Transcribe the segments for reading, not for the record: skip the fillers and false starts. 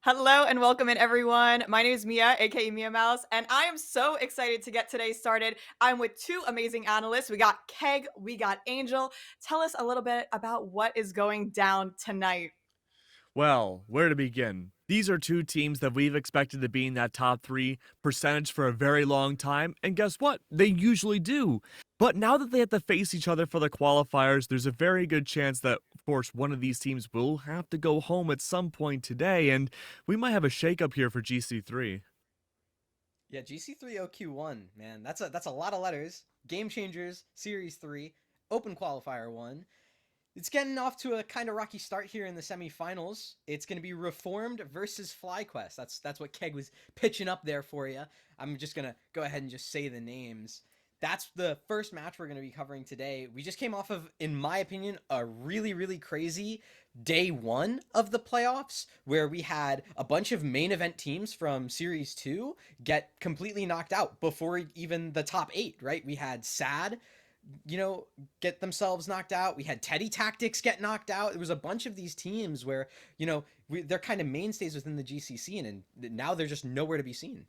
Hello and welcome in everyone. My name is Mia, aka Mia Mouse, and I am so excited to get today started. I'm with two amazing analysts. We got Keg, we got Angel. Tell us a little bit about what is going down tonight. Well, where to begin? These are two teams that we've expected to be in that top three percentage for a very long time, and guess what? They usually do. But now that they have to face each other for the qualifiers, there's a very good chance that, of course, one of these teams will have to go home at some point today, and we might have a shakeup here for GC3. Yeah, GC3 OQ1, man, that's a lot of letters. Game Changers Series 3, Open Qualifier 1. It's getting off to a kind of rocky start here in the semifinals. It's going to be Reformed versus FlyQuest. That's what Keg was pitching up there for you. I'm just going to go ahead and just say the names. That's the first match we're going to be covering today. We just came off of, in my opinion, a really crazy day one of the playoffs where we had a bunch of main event teams from Series 2 get completely knocked out before even the top 8, right? We had SAD, get themselves knocked out. We had Teddy Tactics get knocked out. There was a bunch of these teams where, they're kind of mainstays within the GC scene, and now they're just nowhere to be seen.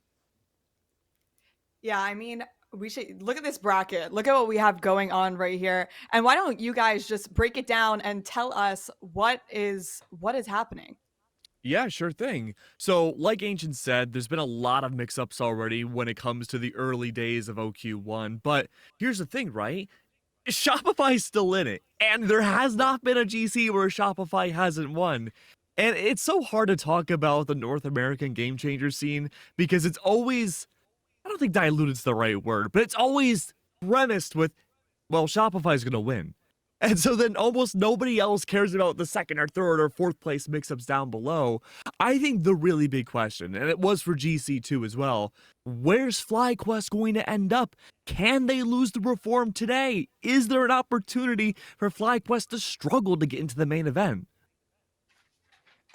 Yeah, I mean, we should look at this bracket. Look at what we have going on right here. And why don't you guys just break it down and tell us what is happening? Yeah, sure thing. So, like Ancient said, there's been a lot of mix ups already when it comes to the early days of OQ1. But here's the thing, right? Shopify's still in it, and there has not been a GC where Shopify hasn't won. And it's so hard to talk about the North American game changer scene because it's always, I don't think diluted's the right word, but it's always premised with, well, Shopify's going to win. And so then almost nobody else cares about the second or third or fourth place mix-ups down below. I think the really big question, and it was for GC2 as well, where's FlyQuest going to end up? Can they lose the Reform today? Is there an opportunity for FlyQuest to struggle to get into the main event?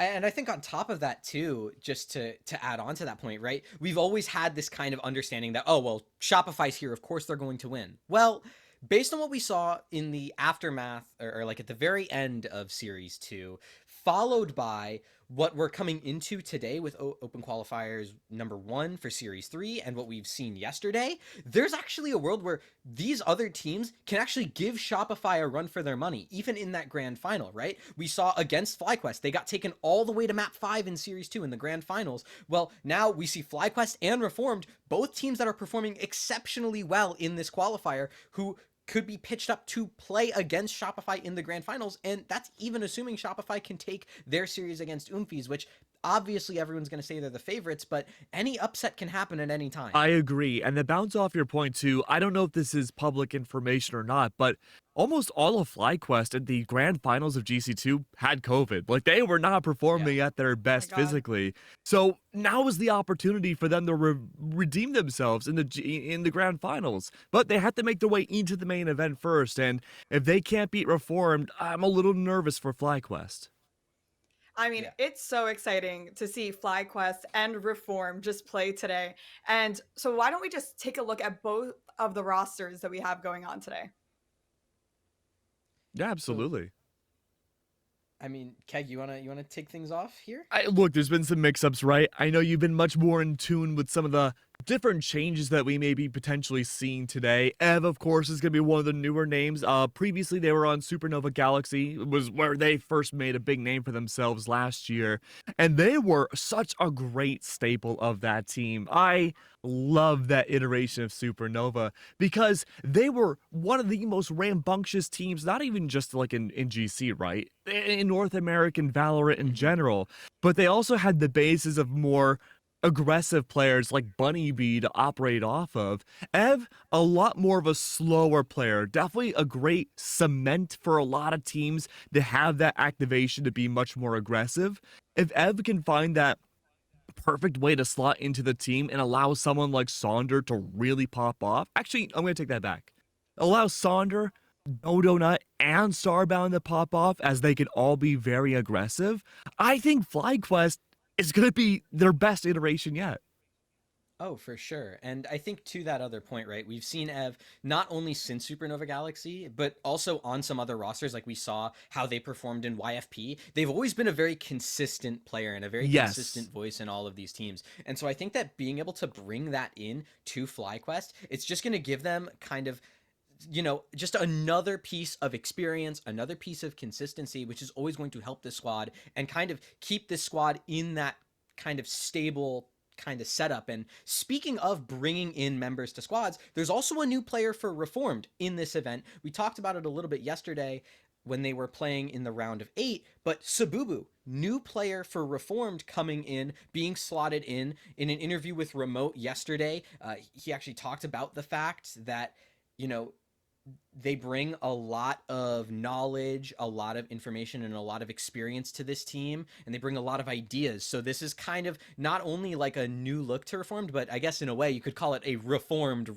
And I think on top of that too, just to add on to that point, right? We've always had this kind of understanding that, oh well, Shopify's here, of course they're going to win. Well, based on what we saw in the aftermath, or like at the very end of Series 2, followed by what we're coming into today with Open Qualifiers number 1 for Series 3 and what we've seen yesterday, there's actually a world where these other teams can actually give Shopify a run for their money, even in that grand final, right? We saw against FlyQuest, they got taken all the way to map 5 in Series 2 in the grand finals. Well, now we see FlyQuest and Reformed, both teams that are performing exceptionally well in this qualifier, who could be pitched up to play against Shopify in the grand finals, and that's even assuming Shopify can take their series against Oomphies, which obviously everyone's going to say they're the favorites, but any upset can happen at any time. I agree. And to bounce off your point too, I don't know if this is public information or not, but almost all of FlyQuest at the grand finals of GC2 had COVID. Like they were not performing at their Oh my best God. physically. So now is the opportunity for them to redeem themselves in the grand finals. But they have to make their way into the main event first. And if they can't beat Reformed, I'm a little nervous for FlyQuest. I mean, Yeah. it's so exciting to see FlyQuest and Reform just play today. And so why don't we just take a look at both of the rosters that we have going on today? Yeah, So, absolutely. I mean, Keg, you wanna take things off here? Look, there's been some mix-ups, right? I know you've been much more in tune with some of the different changes that we may be potentially seeing today. Ev, of course, is going to be one of the newer names. Previously, they were on Supernova Galaxy. It was where they first made a big name for themselves last year. And they were such a great staple of that team. I love that iteration of Supernova because they were one of the most rambunctious teams, not even just like in GC, right? In North American Valorant in Mm-hmm. general. But they also had the bases of more aggressive players like Bunny Bee to operate off of. Ev, a lot more of a slower player. Definitely a great cement for a lot of teams to have that activation to be much more aggressive. If Ev can find that perfect way to slot into the team and allow someone like Sonder to really pop off. Actually, I'm going to take that back. Allow Sonder, Dodo Nut, and Starbound to pop off as they can all be very aggressive. I think FlyQuest is going to be their best iteration yet. Oh, for sure. And I think to that other point, right, we've seen Ev not only since Supernova Galaxy, but also on some other rosters, like we saw how they performed in YFP. They've always been a very consistent player and a very Yes. consistent voice in all of these teams. And so I think that being able to bring that in to FlyQuest, it's just going to give them kind of just another piece of experience, another piece of consistency, which is always going to help this squad and kind of keep this squad in that kind of stable kind of setup. And speaking of bringing in members to squads, there's also a new player for Reformed in this event. We talked about it a little bit yesterday when they were playing in the round of 8, but Sabubu, new player for Reformed coming in, being slotted in an interview with Remote yesterday. He actually talked about the fact that, you know, they bring a lot of knowledge, a lot of information, and a lot of experience to this team, and they bring a lot of ideas. So this is kind of not only like a new look to Reformed, but I guess in a way you could call it a reformed.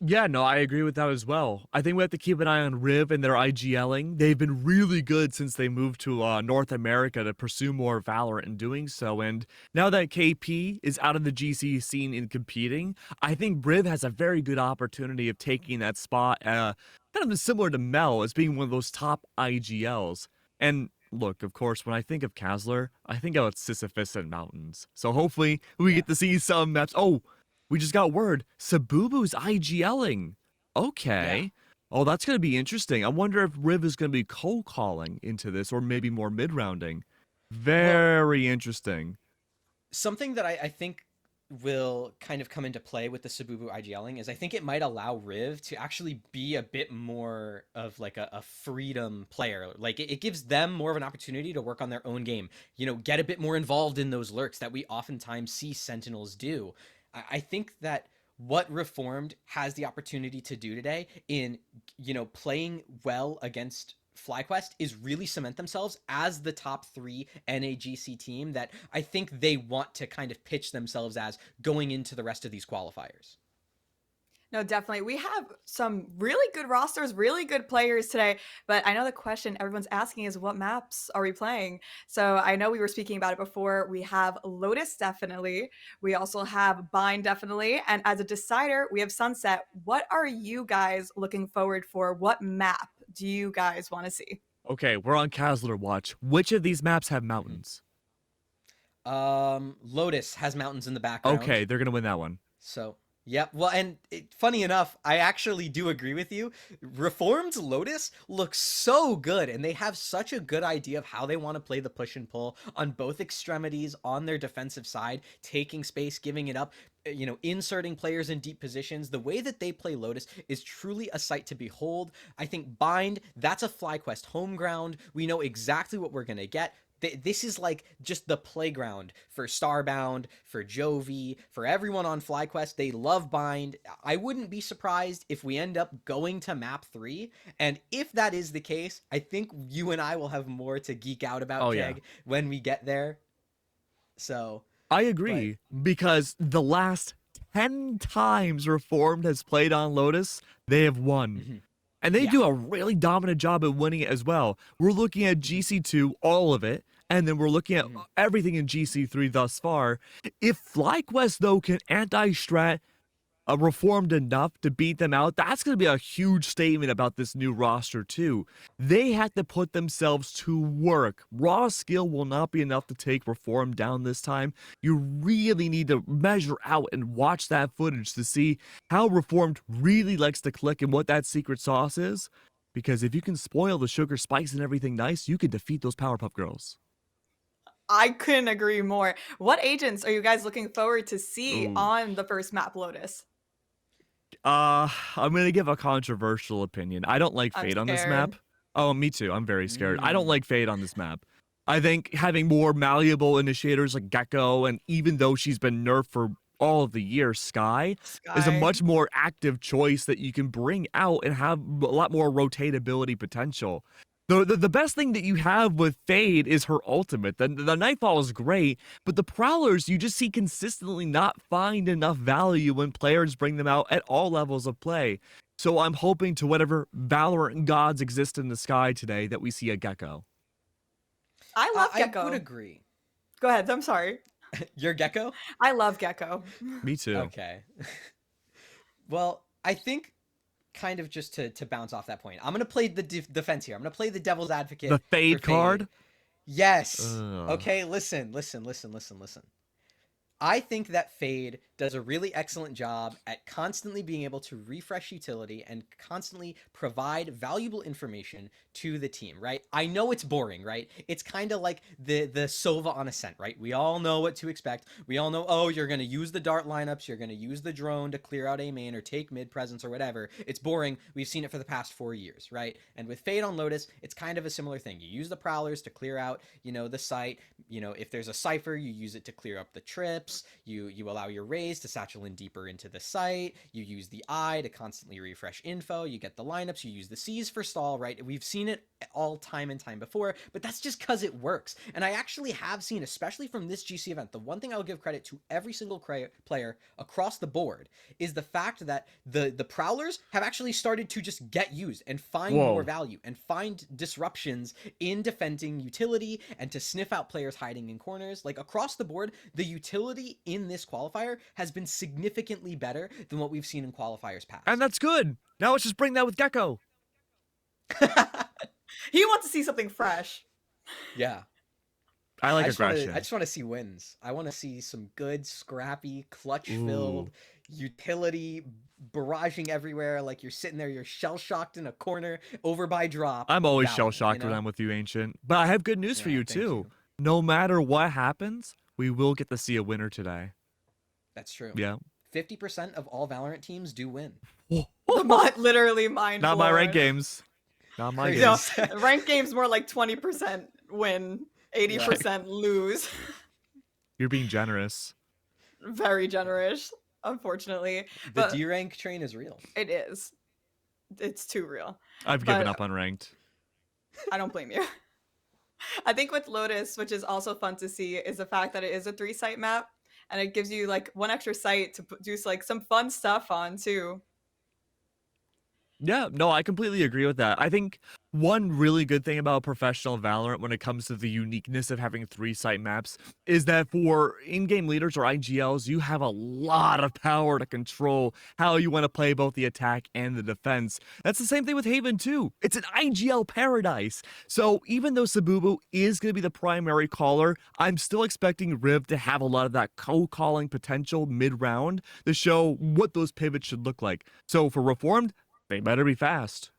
Yeah, no, I agree with that as well. I think we have to keep an eye on Riv and their IGLing. They've been really good since they moved to North America to pursue more Valorant in doing so. And now that KP is out of the GC scene and competing, I think Riv has a very good opportunity of taking that spot, kind of similar to Mel as being one of those top IGLs. And look, of course, when I think of Kazler, I think about Sisyphus and mountains. So hopefully we get to see some maps. Oh, we just got word. Sabubu's IGLing. Okay. Yeah. Oh, that's going to be interesting. I wonder if Riv is going to be cold calling into this or maybe more mid-rounding. Well, Very interesting. something that I think will kind of come into play with the Sabubu IGLing is I think it might allow Riv to actually be a bit more of like a freedom player. Like it gives them more of an opportunity to work on their own game, get a bit more involved in those lurks that we oftentimes see Sentinels do. I think that what Reformed has the opportunity to do today in, playing well against FlyQuest is really cement themselves as the top 3 NAGC team that I think they want to kind of pitch themselves as going into the rest of these qualifiers. No, definitely. We have some really good rosters, really good players today. But I know the question everyone's asking is what maps are we playing? So I know we were speaking about it before. We have Lotus, definitely. We also have Bind, definitely. And as a decider, we have Sunset. What are you guys looking forward for? What map do you guys want to see? Okay, we're on Kazler watch. Which of these maps have mountains? Lotus has mountains in the background. Okay, they're going to win that one. So, yep. Well, and funny enough, I actually do agree with you. Reformed's Lotus looks so good, and they have such a good idea of how they want to play the push and pull on both extremities on their defensive side, taking space, giving it up, inserting players in deep positions. The way that they play Lotus is truly a sight to behold. I think Bind, that's a FlyQuest home ground. We know exactly what we're going to get. This is like just the playground for Starbound, for Jovi, for everyone on FlyQuest. They love Bind. I wouldn't be surprised if we end up going to map 3. And if that is the case, I think you and I will have more to geek out about, Oh, Keg, yeah. when we get there. So, I agree because the last 10 times Reformed has played on Lotus, they have won. And they Yeah. do a really dominant job at winning it as well. We're looking at GC2, all of it, and then we're looking at everything in GC3 thus far. If FlyQuest, though, can anti-strat Reformed enough to beat them out, that's going to be a huge statement about this new roster, too. They have to put themselves to work. Raw skill will not be enough to take Reformed down this time. You really need to measure out and watch that footage to see how Reformed really likes to click and what that secret sauce is. Because if you can spoil the sugar spice and everything nice, you can defeat those Powerpuff Girls. I couldn't agree more. What agents are you guys looking forward to see Ooh. on the first map, Lotus? I'm gonna give a controversial opinion. I don't like I'm Fade on this scared. map. Oh, me too. I'm very scared. I don't like Fade on this map. I think having more malleable initiators like Gecko, and even though she's been nerfed for all of the year, Sky is a Sky. much more active choice that you can bring out and have a lot more rotatability potential. The best thing that you have with Fade is her ultimate. The Nightfall is great, but the Prowlers, you just see consistently not find enough value when players bring them out at all levels of play. So I'm hoping to whatever Valorant gods exist in the sky today that we see a Gecko. I love Gecko. I would agree. Go ahead. I'm sorry. Your Gecko? I love Gecko. Me too. Okay. Well, I think kind of just to bounce off that point, I'm gonna play the defense here. I'm gonna play the devil's The advocate for Fade Fade. card? Yes. Ugh. Okay, listen. I think that Fade does a really excellent job at constantly being able to refresh utility and constantly provide valuable information to the team, right? I know it's boring, right? It's kind of like the Sova on Ascent, right? We all know what to expect. We all know, oh, you're going to use the dart lineups, you're going to use the drone to clear out a main or take mid presence or whatever. It's boring. We've seen it for the past 4 years, right? And with Fade on Lotus, it's kind of a similar thing. You use the prowlers to clear out, the site. If there's a cipher, you use it to clear up the trips. You allow your raise to satchel in deeper into the site. You use the eye to constantly refresh info. You get the lineups. You use the C's for stall, right? We've seen it all time and time before, but that's just because it works. And I actually have seen, especially from this GC event, the one thing I'll give credit to every single player across the board is the fact that the prowlers have actually started to just get used and find more Whoa. value and find disruptions in defending utility and to sniff out players hiding in corners. Like across the board, the utility in this qualifier has been significantly better than what we've seen in qualifiers past. And that's good. Now let's just bring that with Gecko. He wants to see something fresh. Yeah. I like I aggression. just want to see wins. I want to see some good, scrappy, clutch-filled utility barraging everywhere. Like you're sitting there, you're shell-shocked in a corner, over by drop. I'm always Valiant, shell-shocked when I'm with you, Ancient. But I have good news for you, thank too. No matter what happens, we will get to see a winner today. That's true. Yeah. 50% of all Valorant teams do win. Literally mind Not my blown. rank games. Not my Crazy. games. No, rank games more like 20% win, 80% lose. You're being generous. Very generous, unfortunately. The But D rank train is real. it is. It's too real. I've given But- up on ranked. I don't blame you. I think with Lotus, which is also fun to see, is the fact that it is a 3-site map, and it gives you like one extra site to do like some fun stuff on too. Yeah, no, I completely agree with that. I think one really good thing about professional Valorant when it comes to the uniqueness of having 3-site maps is that for in-game leaders or IGLs, you have a lot of power to control how you want to play both the attack and the defense. That's the same thing with Haven too. It's an IGL paradise. So even though Sabubu is going to be the primary caller, I'm still expecting Riv to have a lot of that co-calling potential mid-round to show what those pivots should look like. So for Reformed, they better be fast.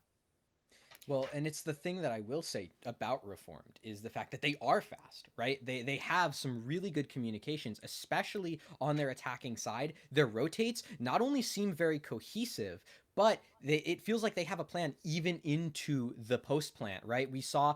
Well, and it's the thing that I will say about Reformed is the fact that they are fast, right? They have some really good communications, especially on their attacking side. Their rotates not only seem very cohesive, but it feels like they have a plan even into the post plant, right? We saw,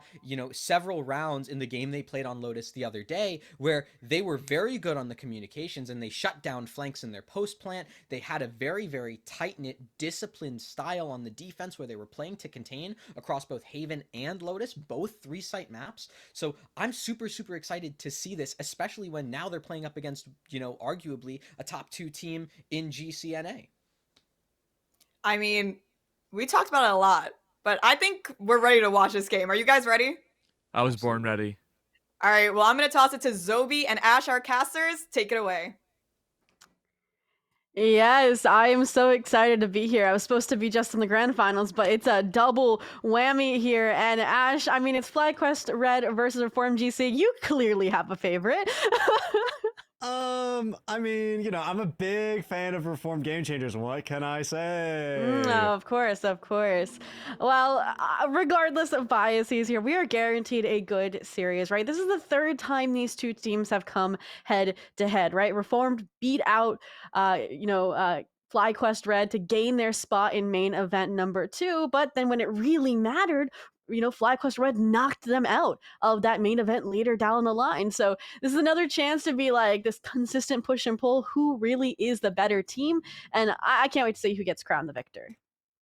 several rounds in the game they played on Lotus the other day where they were very good on the communications and they shut down flanks in their post plant. They had a very, very tight-knit, disciplined style on the defense where they were playing to contain across both Haven and Lotus, both 3-site maps. So I'm super, super excited to see this, especially when now they're playing up against, arguably a top 2 team in GCNA. I mean, we talked about it a lot, but I think we're ready to watch this game. Are you guys ready? I was born ready. All right, well, I'm going to toss it to Zobi and Ash, our casters. Take it away. Yes, I am so excited to be here. I was supposed to be just in the grand finals, but it's a double whammy here. And Ash, I mean, it's FlyQuest Red versus Reform GC. You clearly have a favorite. I mean, I'm a big fan of Reformed Game Changers. What can I say? Of course, of course. Well, regardless of biases here, we are guaranteed a good series, right? This is the third time these two teams have come head to head, right? Reformed beat out, FlyQuest Red to gain their spot in main event number 2, but then when it really mattered, FlyQuest Red knocked them out of that main event leader down the line. So this is another chance to be like this consistent push and pull. Who really is the better team? And I can't wait to see who gets crowned the victor.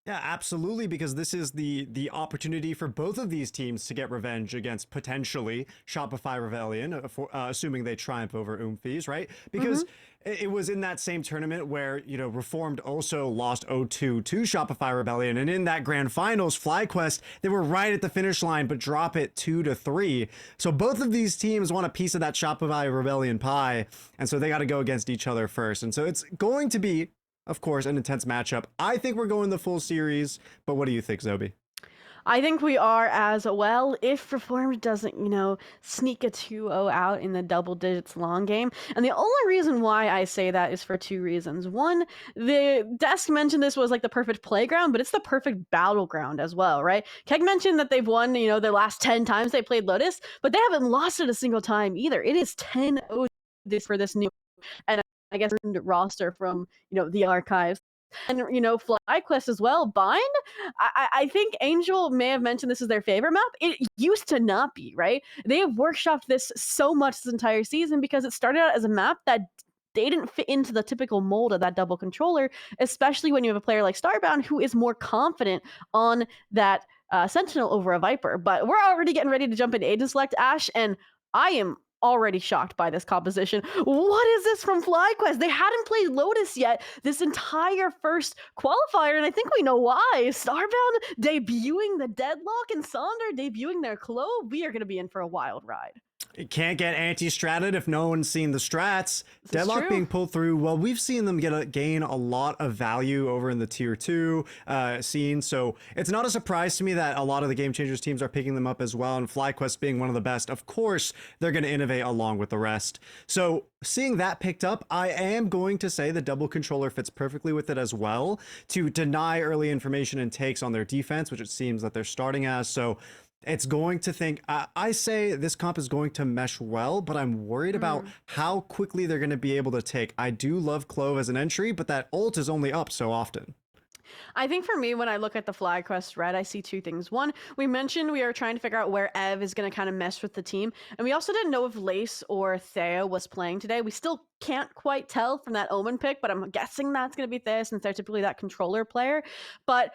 Yeah, absolutely, because this is the opportunity for both of these teams to get revenge against potentially Shopify Rebellion, assuming they triumph over Oomphies, right? Because it was in that same tournament where, you know, Reformed also lost 0-2 to Shopify Rebellion, and in that grand finals, FlyQuest, they were right at the finish line, but drop it 2-3. So both of these teams want a piece of that Shopify Rebellion pie, and so they got to go against each other first. And so it's going to be, of course, an intense matchup. I think we're going the full series, but what do you think, Zobi? I think we are as well. If Reformed doesn't, you know, sneak a 2-0 out in the double digits long game. And the only reason why I say that is for two reasons. One, the desk mentioned this was like the perfect playground, but it's the perfect battleground as well, right? Keg mentioned that they've won, you know, their last 10 times they played Lotus, but they haven't lost it a single time either. It is 10-0 for this new, and I guess, roster from, you know, the archives. And, you know, FlyQuest as well. Bind, I think Angel may have mentioned this is their favorite map. It used to not be, right? They have workshopped this so much this entire season because it started out as a map that they didn't fit into the typical mold of that double controller, especially when you have a player like Starbound who is more confident on that Sentinel over a Viper. But we're already getting ready to jump into Agent Select, Ash, and I am already shocked by this composition. What is this from FlyQuest? They hadn't played Lotus yet this entire first qualifier, and I think we know why. Starbound debuting the Deadlock and Sonder debuting their Clove. We are going to be in for a wild ride. It can't get anti-stratted if no one's seen the strats. Deadlock being pulled through, well, we've seen them gain a lot of value over in the tier 2 scene, so it's not a surprise to me that a lot of the Game Changers teams are picking them up as well, and FlyQuest being one of the best, of course, they're going to innovate along with the rest. So seeing that picked up, I am going to say the double controller fits perfectly with it as well, to deny early information and takes on their defense, which it seems that they're starting as, so it's going to think, I say this comp is going to mesh well, but I'm worried about how quickly they're going to be able to take. I do love Clove as an entry, but that ult is only up so often. I think for me, when I look at the FlyQuest red, I see two things. One, we mentioned we are trying to figure out where Ev is going to kind of mesh with the team. And we also didn't know if Lace or Thea was playing today. We still can't quite tell from that Omen pick, but I'm guessing that's going to be Thea since they're typically that controller player. But,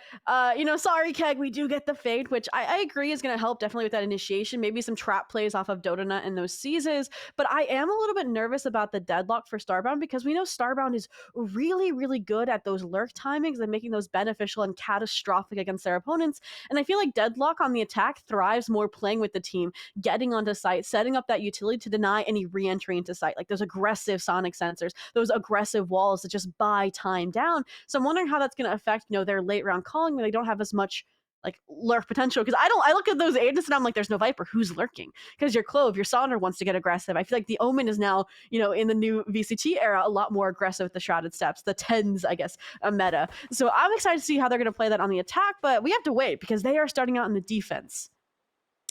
you know, sorry, Keg, we do get the Fade, which I agree is going to help definitely with that initiation. Maybe some trap plays off of Dodonut and those seizes. But I am a little bit nervous about the Deadlock for Starbound because we know Starbound is really, really good at those lurk timings and making those beneficial and catastrophic against their opponents. And I feel like Deadlock on the attack thrives more playing with the team, getting onto site, setting up that utility to deny any re-entry into site, like those aggressive Sonic sensors, those aggressive walls that just buy time down. So I'm wondering how that's going to affect, you know, their late round calling when they don't have as much like lurk potential, because I look at those agents and I'm like, there's no Viper, who's lurking? Because your Clove, your Sonder wants to get aggressive. I feel like the Omen is now, you know, in the new VCT era, a lot more aggressive with the Shrouded Steps, the 10s, I guess, a meta. So I'm excited to see how they're going to play that on the attack, but we have to wait because they are starting out in the defense.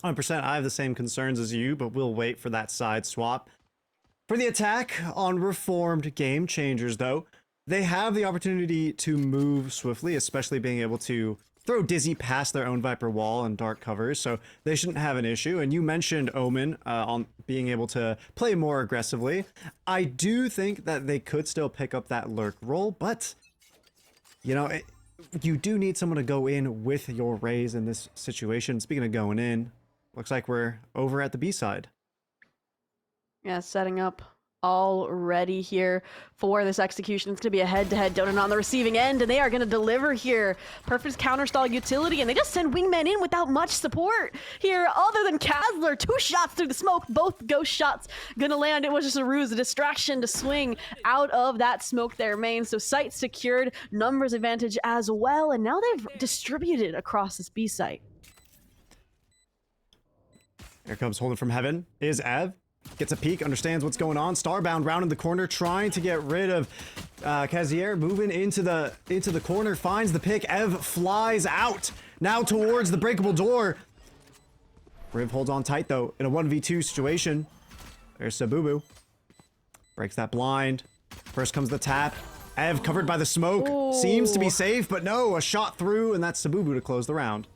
100%. I have the same concerns as you, but we'll wait for that side swap. For the attack on Reformed Game Changers, though, they have the opportunity to move swiftly, especially being able to throw Dizzy past their own Viper wall and dark covers, so they shouldn't have an issue. And you mentioned Omen on being able to play more aggressively. I do think that they could still pick up that lurk role, but, you know, you do need someone to go in with your Raze in this situation. Speaking of going in, looks like we're over at the B side. Yeah, setting up all ready here for this execution. It's going to be a head-to-head Donut on the receiving end, and they are going to deliver here. Perfect counterstall utility, and they just send Wingman in without much support here, other than Kazler. 2 shots through the smoke, both ghost shots going to land. It was just a ruse, a distraction to swing out of that smoke there, main. So site secured, numbers advantage as well, and now they've distributed across this B site. Here comes Holding from Heaven, is Ev. Gets a peek, understands what's going on. Starbound round in the corner, trying to get rid of Kazier. Moving into the corner, finds the pick. Ev flies out, now towards the breakable door. Riv holds on tight, though, in a 1v2 situation. There's Sabubu. Breaks that blind. First comes the tap. Ev covered by the smoke. Ooh. Seems to be safe, but no, a shot through, and that's Sabubu to close the round.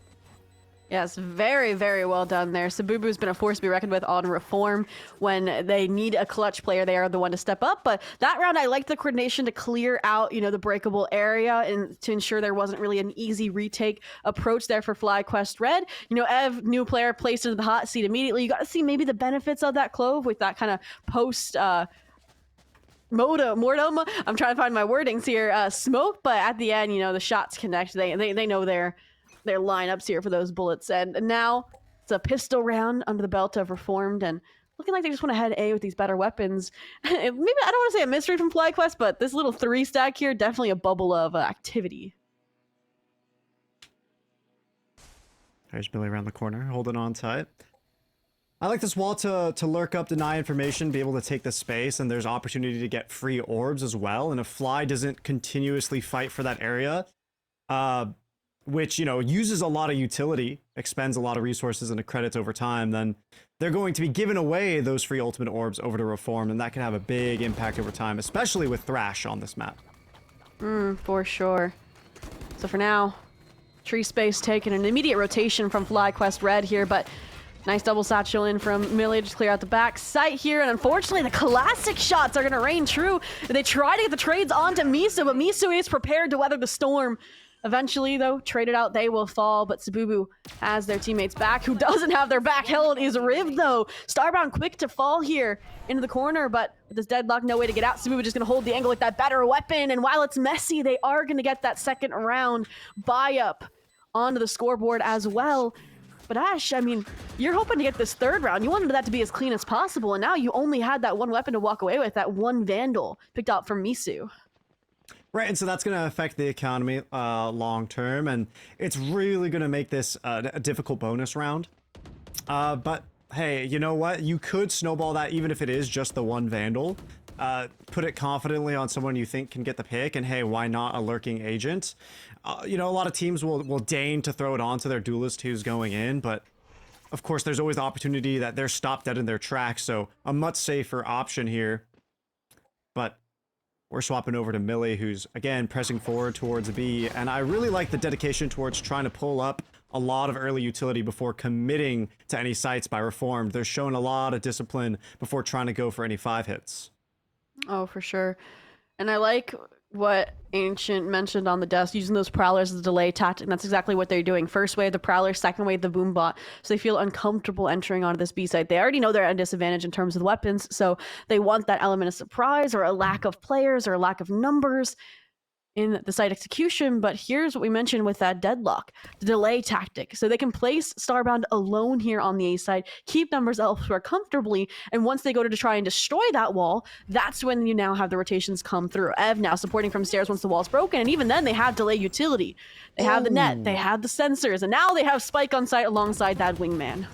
Yes, very, very well done there. Sabubu's been a force to be reckoned with on Reform. When they need a clutch player, they are the one to step up. But that round, I liked the coordination to clear out, the breakable area and to ensure there wasn't really an easy retake approach there for FlyQuest Red. Ev, new player, placed into the hot seat immediately. You got to see maybe the benefits of that Clove with that kind of post mortem. I'm trying to find my wordings here. Smoke, but at the end, the shots connect. They know their lineups here for those bullets. And now it's a pistol round under the belt of Reformed, and looking like they just want to head A with these better weapons. Maybe I don't want to say a mystery from FlyQuest, but this little 3 stack here, definitely a bubble of activity. There's Billy around the corner, holding on tight. I like this wall to lurk up, deny information, be able to take the space, and there's opportunity to get free orbs as well. And if Fly doesn't continuously fight for that area, which, uses a lot of utility, expends a lot of resources and credits over time, then they're going to be giving away those free ultimate orbs over to Reform, and that can have a big impact over time, especially with Thrash on this map. For sure. So for now, tree space taken, an immediate rotation from FlyQuest Red here, but nice double satchel in from Millie to clear out the back sight here, and unfortunately the classic shots are going to reign true. They try to get the trades onto Misu, but Misu is prepared to weather the storm. Eventually, though, traded out, they will fall, but Sabubu has their teammates back. Who doesn't have their back held is Riv, though. Starbound quick to fall here into the corner, but with this deadlock, no way to get out. Sabubu just going to hold the angle with that better weapon, and while it's messy, they are going to get that second round buy-up onto the scoreboard as well. But Ash, you're hoping to get this third round. You wanted that to be as clean as possible, and now you only had that one weapon to walk away with, that one Vandal picked up from Misu. Right, and so that's going to affect the economy long term, and it's really going to make this a difficult bonus round. But hey, you know what? You could snowball that even if it is just the one Vandal. Put it confidently on someone you think can get the pick, and hey, why not a lurking agent? A lot of teams will deign to throw it onto their duelist who's going in, but of course there's always the opportunity that they're stopped dead in their tracks, so a much safer option here. But we're swapping over to Millie, who's, again, pressing forward towards B, and I really like the dedication towards trying to pull up a lot of early utility before committing to any sites by Reformed. They're showing a lot of discipline before trying to go for any 5 hits. Oh, for sure. And I like what Ancient mentioned on the desk, using those Prowlers as a delay tactic. That's exactly what they're doing. First wave, the Prowler. Second wave, the Boombot. So they feel uncomfortable entering onto this B site. They already know they're at a disadvantage in terms of the weapons, so they want that element of surprise or a lack of players or a lack of numbers in the site execution. But here's what we mentioned with that deadlock, the delay tactic. So they can place Starbound alone here on the A side, keep numbers elsewhere comfortably, and once they go to try and destroy that wall, that's when you now have the rotations come through. Ev now supporting from stairs once the wall's broken, and even then they have delay utility. They have the net, they have the sensors, and now they have Spike on site alongside that wingman.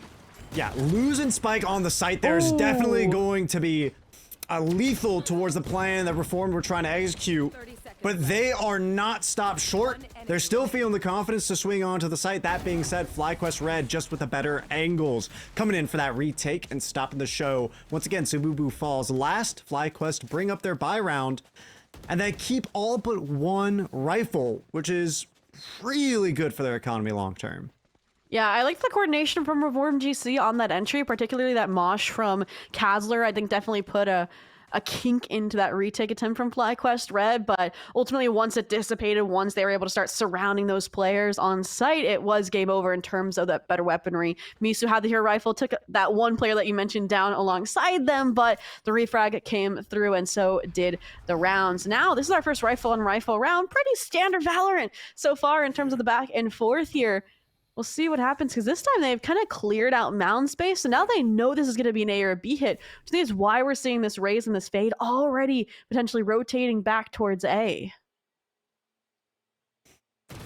Yeah, losing Spike on the site there is definitely going to be lethal towards the plan that Reformed were trying to execute. But they are not stopped short. They're still feeling the confidence to swing onto the site. That being said, FlyQuest Red just with the better angles coming in for that retake and stopping the show. Once again, Sabubu falls last. FlyQuest bring up their buy round, and they keep all but one rifle, which is really good for their economy long term. Yeah, I like the coordination from Reform GC on that entry, particularly that mosh from Kazler. I think definitely put a kink into that retake attempt from FlyQuest Red, but ultimately once it dissipated, once they were able to start surrounding those players on site, it was game over in terms of that better weaponry. Misu had the hero rifle, took that one player that you mentioned down alongside them, but the refrag came through, and so did the rounds. Now, this is our first rifle on rifle round. Pretty standard Valorant so far in terms of the back and forth here. We'll see what happens, because this time they've kind of cleared out mound space, so now they know this is going to be an A or a B hit, which I think is why we're seeing this raise and this fade already potentially rotating back towards A.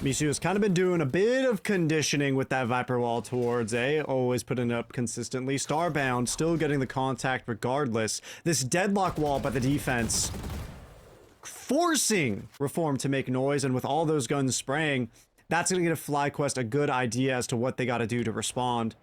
Misu has kind of been doing a bit of conditioning with that Viper wall towards A, always putting it up consistently. Starbound still getting the contact regardless. This deadlock wall by the defense forcing Reform to make noise, and with all those guns spraying, that's going to give FlyQuest a good idea as to what they got to do to respond.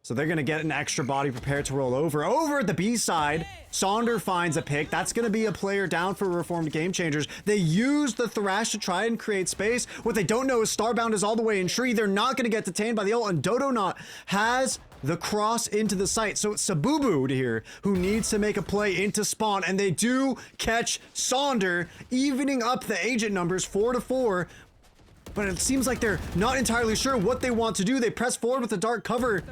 So they're going to get an extra body prepared to roll over. Over at the B side, Sonder finds a pick. That's going to be a player down for Reformed Game Changers. They use the Thrash to try and create space. What they don't know is Starbound is all the way in tree. They're not going to get detained by the ult, and Dodonut has the cross into the site. So it's Sabubu here who needs to make a play into spawn, and they do catch Sonder, evening up the agent numbers 4-4. But it seems like they're not entirely sure what they want to do. They press forward with the dark cover,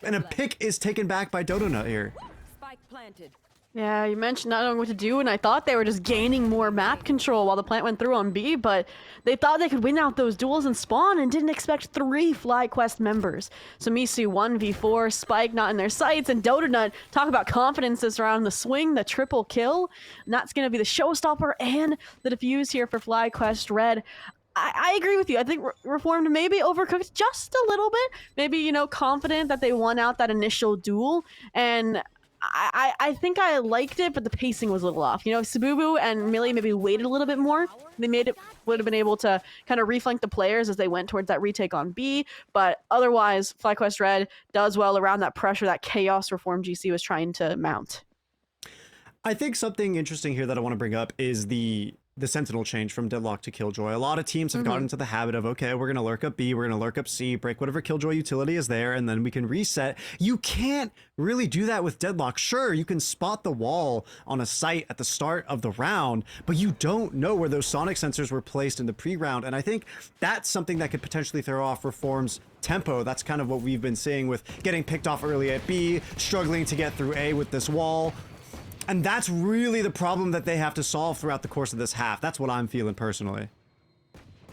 and a pick is taken back by Dodonut here. Spike planted. Yeah, you mentioned not knowing what to do, and I thought they were just gaining more map control while the plant went through on B, but they thought they could win out those duels and spawn and didn't expect 3 FlyQuest members. So Misu 1v4, Spike not in their sights, and Dodonut, talk about confidence this round, the swing, the triple kill, and that's going to be the showstopper and the defuse here for FlyQuest Red. I agree with you. I think Reformed maybe overcooked just a little bit. Maybe, you know, confident that they won out that initial duel. And I think I liked it, but the pacing was a little off. You know, Sabubu and Millie maybe waited a little bit more. They would have been able to kind of reflank the players as they went towards that retake on B. But otherwise, FlyQuest Red does well around that pressure, that chaos Reformed GC was trying to mount. I think something interesting here that I want to bring up is the Sentinel change from Deadlock to Killjoy. A lot of teams have gotten into the habit of, okay, we're going to lurk up B, we're going to lurk up C, break whatever Killjoy utility is there, and then we can reset. You can't really do that with Deadlock. Sure, you can spot the wall on a site at the start of the round, but you don't know where those sonic sensors were placed in the pre-round, and I think that's something that could potentially throw off Reform's tempo. That's kind of what we've been seeing with getting picked off early at B, struggling to get through A with this wall. And that's really the problem that they have to solve throughout the course of this half. That's what I'm feeling personally.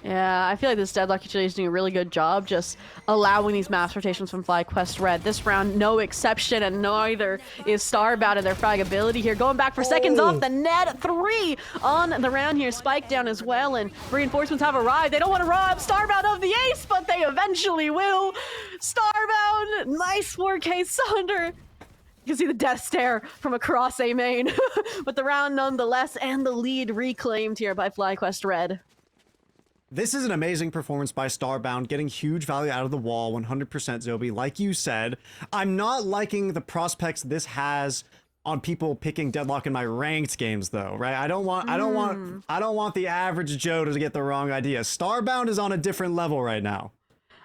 Yeah, I feel like this Deadlock utility is doing a really good job just allowing these mass rotations from FlyQuest Red. This round, no exception, and neither is Starbound in their frag ability here. Going back for seconds off the net. 3 on the round here. Spike down as well, and reinforcements have arrived. They don't want to rob Starbound of the ace, but they eventually will. Starbound, nice 4K Sonder. You can see the death stare from across A main, but the round nonetheless, and the lead reclaimed here by FlyQuest Red. This is an amazing performance by Starbound, getting huge value out of the wall, 100% Zobi. Like you said, I'm not liking the prospects this has on people picking Deadlock in my ranked games, though, right? I don't want the average Joe to get the wrong idea. Starbound is on a different level right now.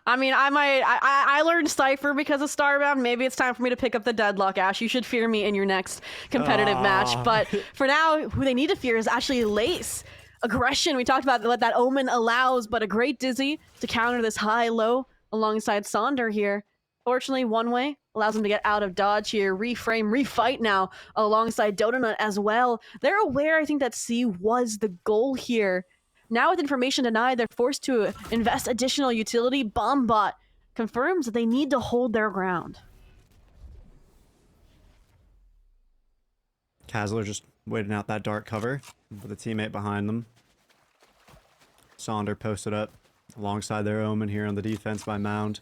I mean, I learned Cypher because of Starbound. Maybe it's time for me to pick up the Deadlock, Ash. You should fear me in your next competitive match. But for now, who they need to fear is actually Lace. Aggression, we talked about what that Omen allows, but a great Dizzy to counter this high-low alongside Sonder here. Fortunately, One Way allows him to get out of dodge here, reframe, refight now alongside Dodonut as well. They're aware, I think, that C was the goal here. Now with information denied, they're forced to invest additional utility. Bombot confirms that they need to hold their ground. Kazler just waiting out that dark cover with a teammate behind them. Sonder posted up alongside their Omen here on the defense by Mound.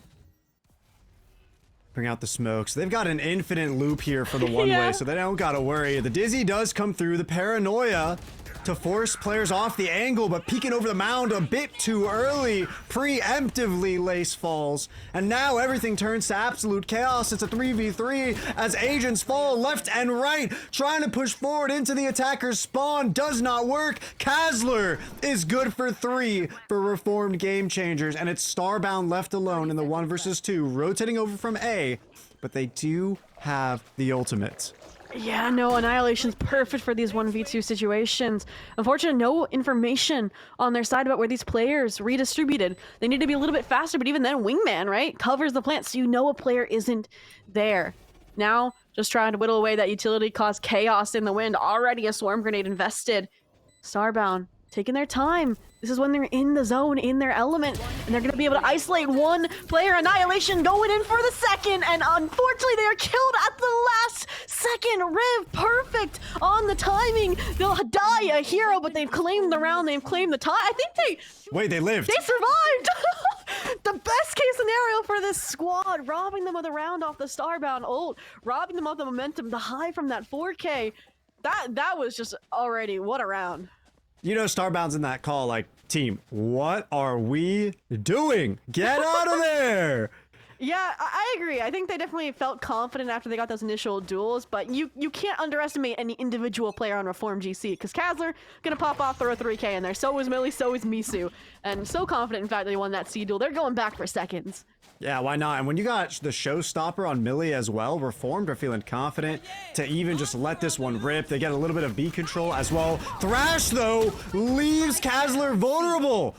Bring out the smokes. They've got an infinite loop here for the one-way, so they don't gotta worry. The Dizzy does come through. The paranoia to force players off the angle, but peeking over the mound a bit too early. Preemptively, Lace falls. And now everything turns to absolute chaos. It's a 3v3 as agents fall left and right, trying to push forward into the attacker's spawn. Does not work. Kazler is good for 3 for Reformed Game Changers, and it's Starbound left alone in the 1 versus 2, rotating over from A, but they do have the ultimate. Yeah, no, Annihilation's perfect for these 1v2 situations. Unfortunately, no information on their side about where these players redistributed. They need to be a little bit faster, but even then, Wingman, right, covers the plant, so you know a player isn't there. Now, just trying to whittle away that utility, cause chaos in the wind. Already a swarm grenade invested. Starbound taking their time. This is when they're in the zone, in their element, and they're going to be able to isolate one player. Annihilation going in for the second, and unfortunately they are killed at the last second. Riv, perfect on the timing. They'll die a hero, but they've claimed the round, they've claimed the tie. I think they lived. They survived. The best case scenario for this squad, robbing them of the round off the Starbound ult, robbing them of the momentum, the high from that 4K. That was just already, what a round. You know, Starbound's in that call like, team, what are we doing? Get out of there! Yeah, I agree. I think they definitely felt confident after they got those initial duels, but you can't underestimate any individual player on Reform GC, because Kazler gonna pop off, throw a 3K in there. So is Millie, so is Misu. And so confident, in fact, they won that C duel. They're going back for seconds. Yeah, why not? And when you got the showstopper on Millie as well, Reformed are feeling confident to even just let this one rip. They get a little bit of B control as well. Thrash, though, leaves Kazler vulnerable.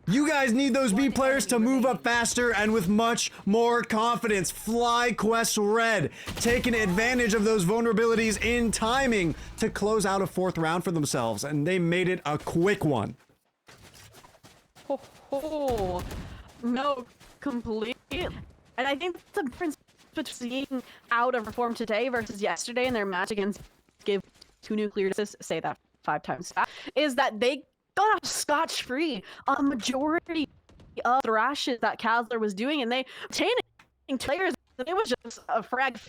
You guys need those B players to move up faster and with much more confidence. FlyQuest Red taking advantage of those vulnerabilities in timing to close out a 4th round for themselves, and they made it a quick one. Oh, no, complete. And I think the difference between out of Reform today versus yesterday in their match against Give 2 Nuclear, say that 5 times, is that they got off scotch-free on a majority of thrashes that Kazler was doing, and they obtaining players, and it was just a frag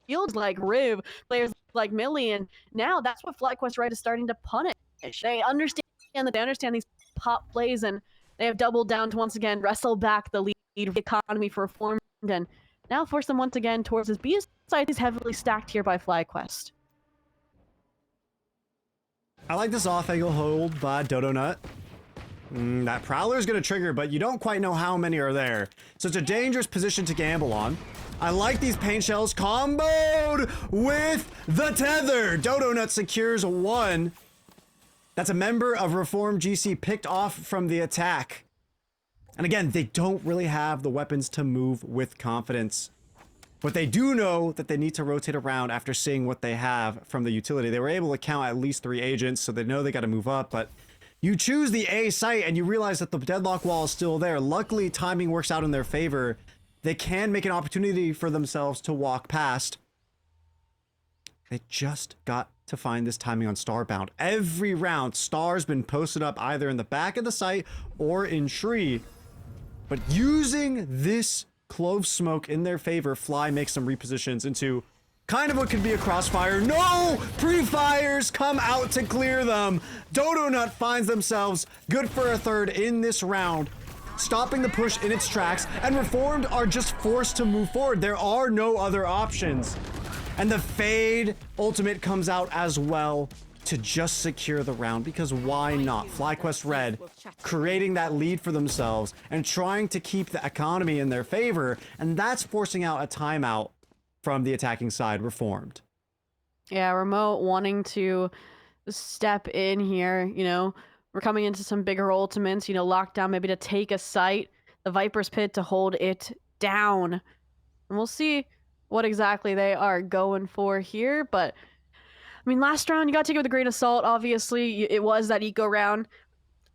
field like Riv, players like Millie, and now that's what FlyQuest Red is starting to punish. They understand these pop plays, and they have doubled down to once again wrestle back the lead economy for Reformed, and now force them once again towards this B side is heavily stacked here by FlyQuest. I like this off-angle hold by Dodonut. That Prowler is going to trigger, but you don't quite know how many are there. So it's a dangerous position to gamble on. I like these paint shells comboed with the tether. Dodonut secures 1. That's a member of Reform GC picked off from the attack. And again, they don't really have the weapons to move with confidence. But they do know that they need to rotate around after seeing what they have from the utility. They were able to count at least 3 agents, so they know they got to move up, but you choose the A site and you realize that the deadlock wall is still there. Luckily, timing works out in their favor. They can make an opportunity for themselves to walk past. They just got to find this timing on Starbound. Every round, Star's been posted up either in the back of the site or in tree. But using this Clove Smoke in their favor, Fly makes some repositions into kind of what could be a crossfire. No! Pre-fires come out to clear them. Dodonut finds themselves good for a 3rd in this round, stopping the push in its tracks, and Reformed are just forced to move forward. There are no other options. And the Fade ultimate comes out as well to just secure the round, because why not? FlyQuest Red creating that lead for themselves and trying to keep the economy in their favor, and that's forcing out a timeout from the attacking side, Reformed. Yeah, Remote wanting to step in here, you know, we're coming into some bigger ultimates, you know, lockdown maybe to take a site, the Viper's Pit to hold it down. And we'll see what exactly they are going for here, but I mean, last round, you got to take it with a grain of salt, obviously. It was that eco round.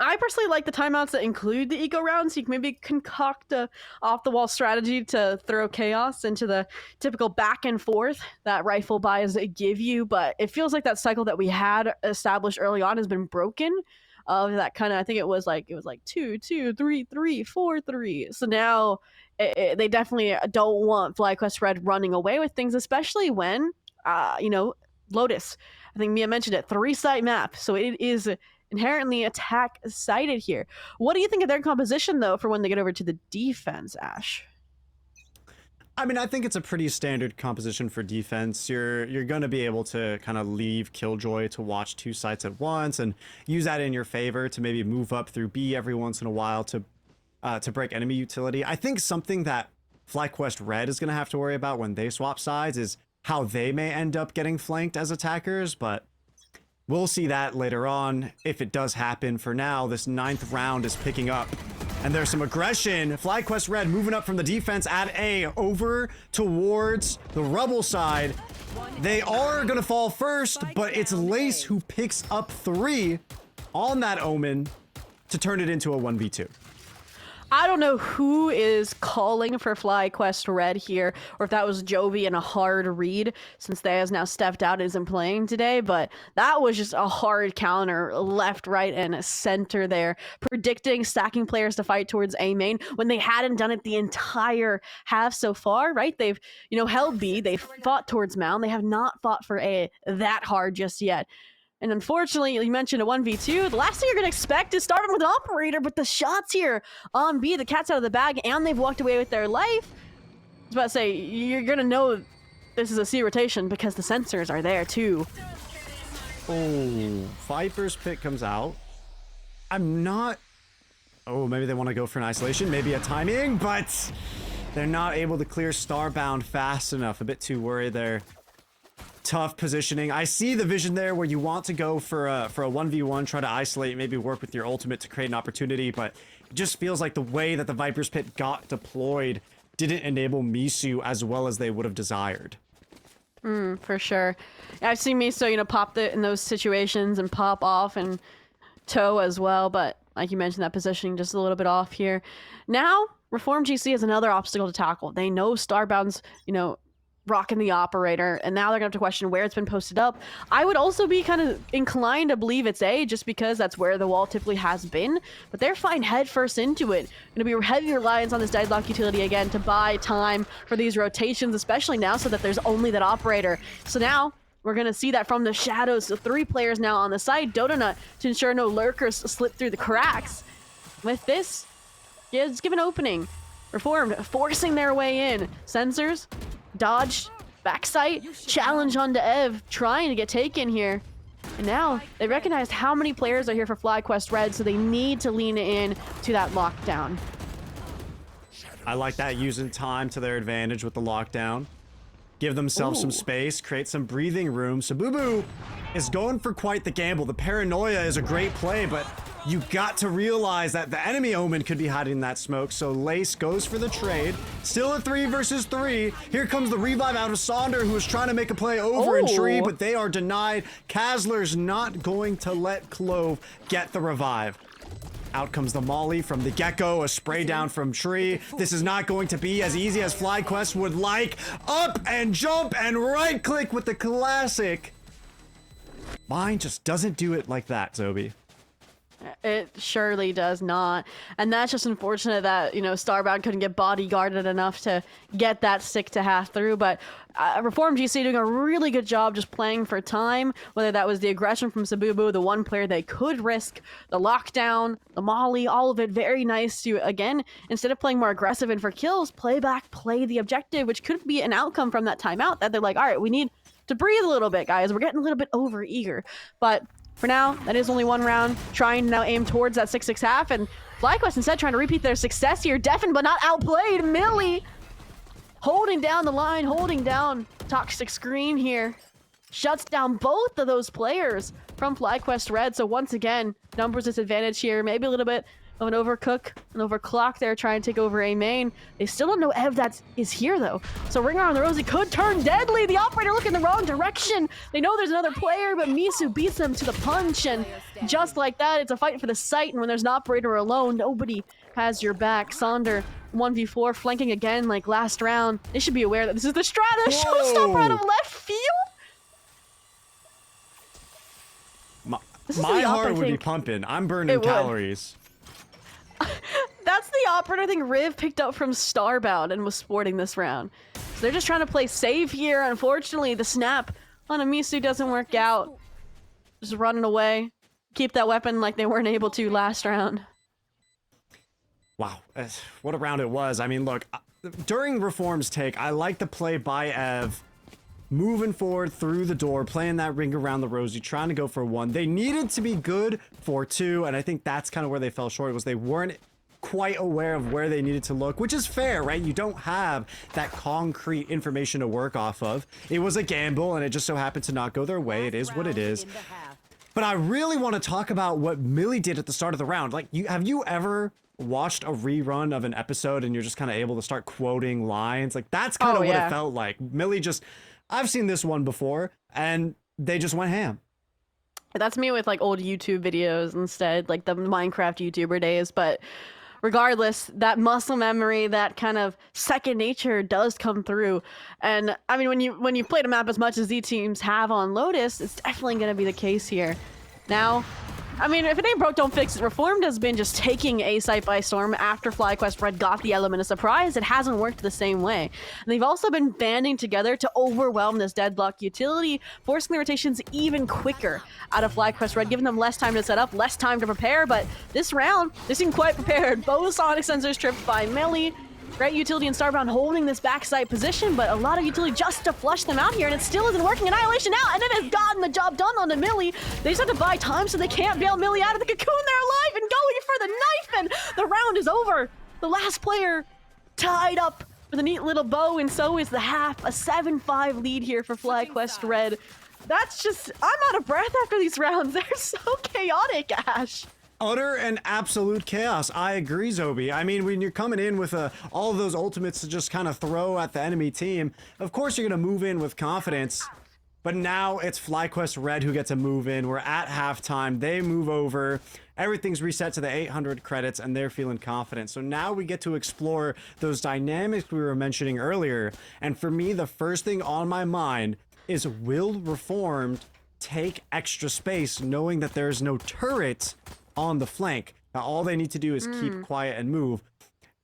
I personally like the timeouts that include the eco round, so you can maybe concoct a off-the-wall strategy to throw chaos into the typical back and forth that rifle buys give you, but it feels like that cycle that we had established early on has been broken. Of that kind of, I think it was like 2, 2, 3, 3, 4, 3. So now they definitely don't want FlyQuest Red running away with things, especially when, you know, Lotus, I think Mia mentioned it, 3-site map, so it is inherently attack sided here. What do you think of their composition, though, for when they get over to the defense, Ash? I mean, I think it's a pretty standard composition for defense. You're going to be able to kind of leave Killjoy to watch 2 sites at once and use that in your favor to maybe move up through B every once in a while to break enemy utility. I think something that FlyQuest Red is going to have to worry about when they swap sides is how they may end up getting flanked as attackers, but we'll see that later on if it does happen. For now, this 9th round is picking up, and there's some aggression. FlyQuest Red moving up from the defense at A over towards the Rubble side. They are going to fall first, but it's Lace who picks up 3 on that Omen to turn it into a 1v2. I don't know who is calling for FlyQuest Red here, or if that was Jovi in a hard read, since they has now stepped out and isn't playing today, but that was just a hard counter left, right, and center there, predicting stacking players to fight towards A main when they hadn't done it the entire half so far, right? They've, you know, held B, they've fought towards Mound, they have not fought for A that hard just yet. And unfortunately, you mentioned a 1v2. The last thing you're going to expect is starting with an operator, but the shots here on B, the cat's out of the bag, and they've walked away with their life. was about to say, you're gonna know this is a C rotation because the sensors are there too. Oh, Viper's Pit comes out. I'm not... Oh, maybe they want to go for an isolation, maybe a timing, but they're not able to clear Starbound fast enough. A bit too worried there. Tough positioning. I see the vision there where you want to go for a 1v1, try to isolate, maybe work with your ultimate to create an opportunity, but it just feels like the way that the Viper's Pit got deployed didn't enable Misu as well as they would have desired. For sure. I've seen Miso, pop in those situations and pop off and toe as well, but like you mentioned, that positioning just a little bit off here. Now, Reform GC is another obstacle to tackle. They know Starbound's, rocking the operator, and now they're gonna have to question where it's been posted up. I would also be kind of inclined to believe it's A, just because that's where the wall typically has been, but they're flying headfirst into it. Gonna be heavy reliance on this Deadlock utility again to buy time for these rotations, especially now so that there's only that operator. So now we're gonna see that from the shadows. So 3 players now on the side. Donut to ensure no lurkers slip through the cracks. With this, yeah, it's given opening. Reformed forcing their way in. Sensors, dodge, backside, challenge onto Ev, trying to get taken here. And now they recognized how many players are here for FlyQuest Red, so they need to lean in to that lockdown. I like that, using time to their advantage with the lockdown. Give themselves some space, create some breathing room. So Boo is going for quite the gamble. The paranoia is a great play, but you got to realize that the enemy Omen could be hiding in that smoke. So Lace goes for the trade. Still a 3 versus 3. Here comes the revive out of Sonder, who is trying to make a play over in Tree, but they are denied. Kazler's not going to let Clove get the revive. Out comes the Molly from the Gecko, a spray down from Tree. This is not going to be as easy as FlyQuest would like. Up and jump and right click with the classic. Mine just doesn't do it like that, Zobi. It surely does not. And that's just unfortunate that, Starbound couldn't get bodyguarded enough to get that stick to half through. But Reform GC doing a really good job just playing for time, whether that was the aggression from Sabubu, the one player they could risk, the lockdown, the Molly, all of it very nice to, again, instead of playing more aggressive and for kills, play back, play the objective, which could be an outcome from that timeout that they're like, all right, we need to breathe a little bit, guys. We're getting a little bit over eager. But for now, that is only 1 round, trying to now aim towards that 6-6 half, and FlyQuest instead trying to repeat their success here. Deafened but not outplayed. Millie holding down the line, holding down Toxic Screen here. Shuts down both of those players from FlyQuest Red, so once again, numbers disadvantage here. Maybe a little bit of an overcook, an overclock there, trying to take over A main. They still don't know Ev that is here though. So Ringer on the Rosie could turn deadly. The operator looking the wrong direction. They know there's another player, but Misu beats them to the punch. And just like that, it's a fight for the site. And when there's an operator alone, nobody has your back. Sonder 1v4 flanking again like last round. They should be aware that this is the Strata showstopper out of left field. My heart would be pumping. I'm burning calories. That's the operator I think Riv picked up from Starbound and was sporting this round. So they're just trying to play safe here. Unfortunately, the snap on Amisu doesn't work out. Just running away. Keep that weapon like they weren't able to last round. Wow, what a round it was. I mean, look, during Reform's take, I like the play by Ev, moving forward through the door, playing that ring around the Rosie, trying to go for 1. They needed to be good for 2, and I think that's kind of where they fell short, was they weren't quite aware of where they needed to look, which is fair, right? You don't have that concrete information to work off of. It was a gamble, and it just so happened to not go their way. It is what it is. But I really want to talk about what Millie did at the start of the round. Like, have you ever watched a rerun of an episode and you're just kind of able to start quoting lines? Like, that's kind of what it felt like. Millie just... I've seen this one before, and they just went ham. That's me with like old YouTube videos instead, like the Minecraft YouTuber days. But regardless, that muscle memory, that kind of second nature does come through. And I mean, when you played a map as much as these teams have on Lotus, it's definitely going to be the case here. Now, I mean, if it ain't broke, don't fix it. Reformed has been just taking A site by storm after FlyQuest Red got the element of surprise. It hasn't worked the same way. And they've also been banding together to overwhelm this Deadlock utility, forcing the rotations even quicker out of FlyQuest Red, giving them less time to set up, less time to prepare. But this round, they seem quite prepared. Both Sonic sensors tripped by Millie. Great utility and Starbound holding this backside position, but a lot of utility just to flush them out here, and it still isn't working. Annihilation out, and it has gotten the job done on the Millie. They just have to buy time so they can't bail Millie out of the cocoon. They're alive and going for the knife, and the round is over. The last player tied up with a neat little bow, and so is the half. A 7-5 lead here for FlyQuest Red. That's just, I'm out of breath after these rounds. They're so chaotic, Ash. Utter and absolute chaos. I agree, Zobi. I mean, when you're coming in with all of those ultimates to just kind of throw at the enemy team, of course you're going to move in with confidence. But now it's FlyQuest Red who gets to move in. We're at halftime. They move over. Everything's reset to the 800 credits, and they're feeling confident. So now we get to explore those dynamics we were mentioning earlier. And for me, the first thing on my mind is, will Reformed take extra space knowing that there's no turret on the flank? Now all they need to do is keep quiet and move.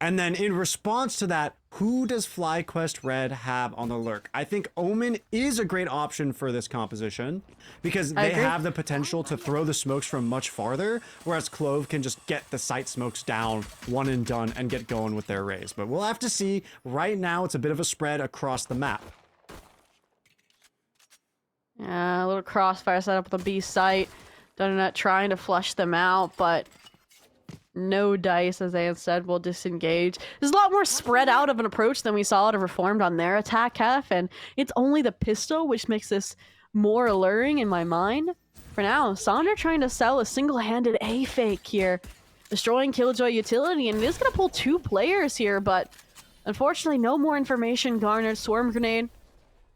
And then in response to that, who does FlyQuest Red have on the lurk? I think Omen is a great option for this composition because they have the potential to throw the smokes from much farther, whereas Clove can just get the site smokes down, one and done, and get going with their raise. But we'll have to see. Right now, it's a bit of a spread across the map. Yeah, a little crossfire set up with a B site. Donut trying to flush them out, but no dice, as they instead will disengage. There's a lot more spread out of an approach than we saw out of Reformed on their attack, Kef, and it's only the pistol which makes this more alluring in my mind. For now, Sonder trying to sell a single-handed A fake here, destroying Killjoy utility, and it is going to pull 2 players here, but unfortunately no more information garnered. Swarm Grenade,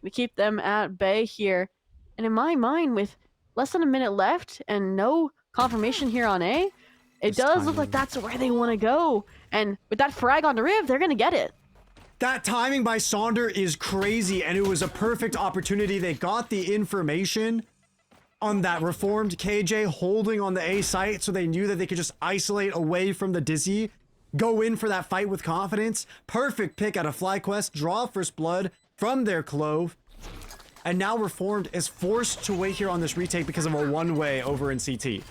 we keep them at bay here. And in my mind, with less than a minute left and no confirmation here on A, it does look like that's where they want to go. And with that frag on the Riv, they're going to get it. That timing by Sonder is crazy, and it was a perfect opportunity. They got the information on that Reformed KJ holding on the A site, so they knew that they could just isolate away from the Dizzy, go in for that fight with confidence. Perfect pick out of FlyQuest, draw first blood from their Clove. And now Reformed is forced to wait here on this retake because of a one-way over in CT.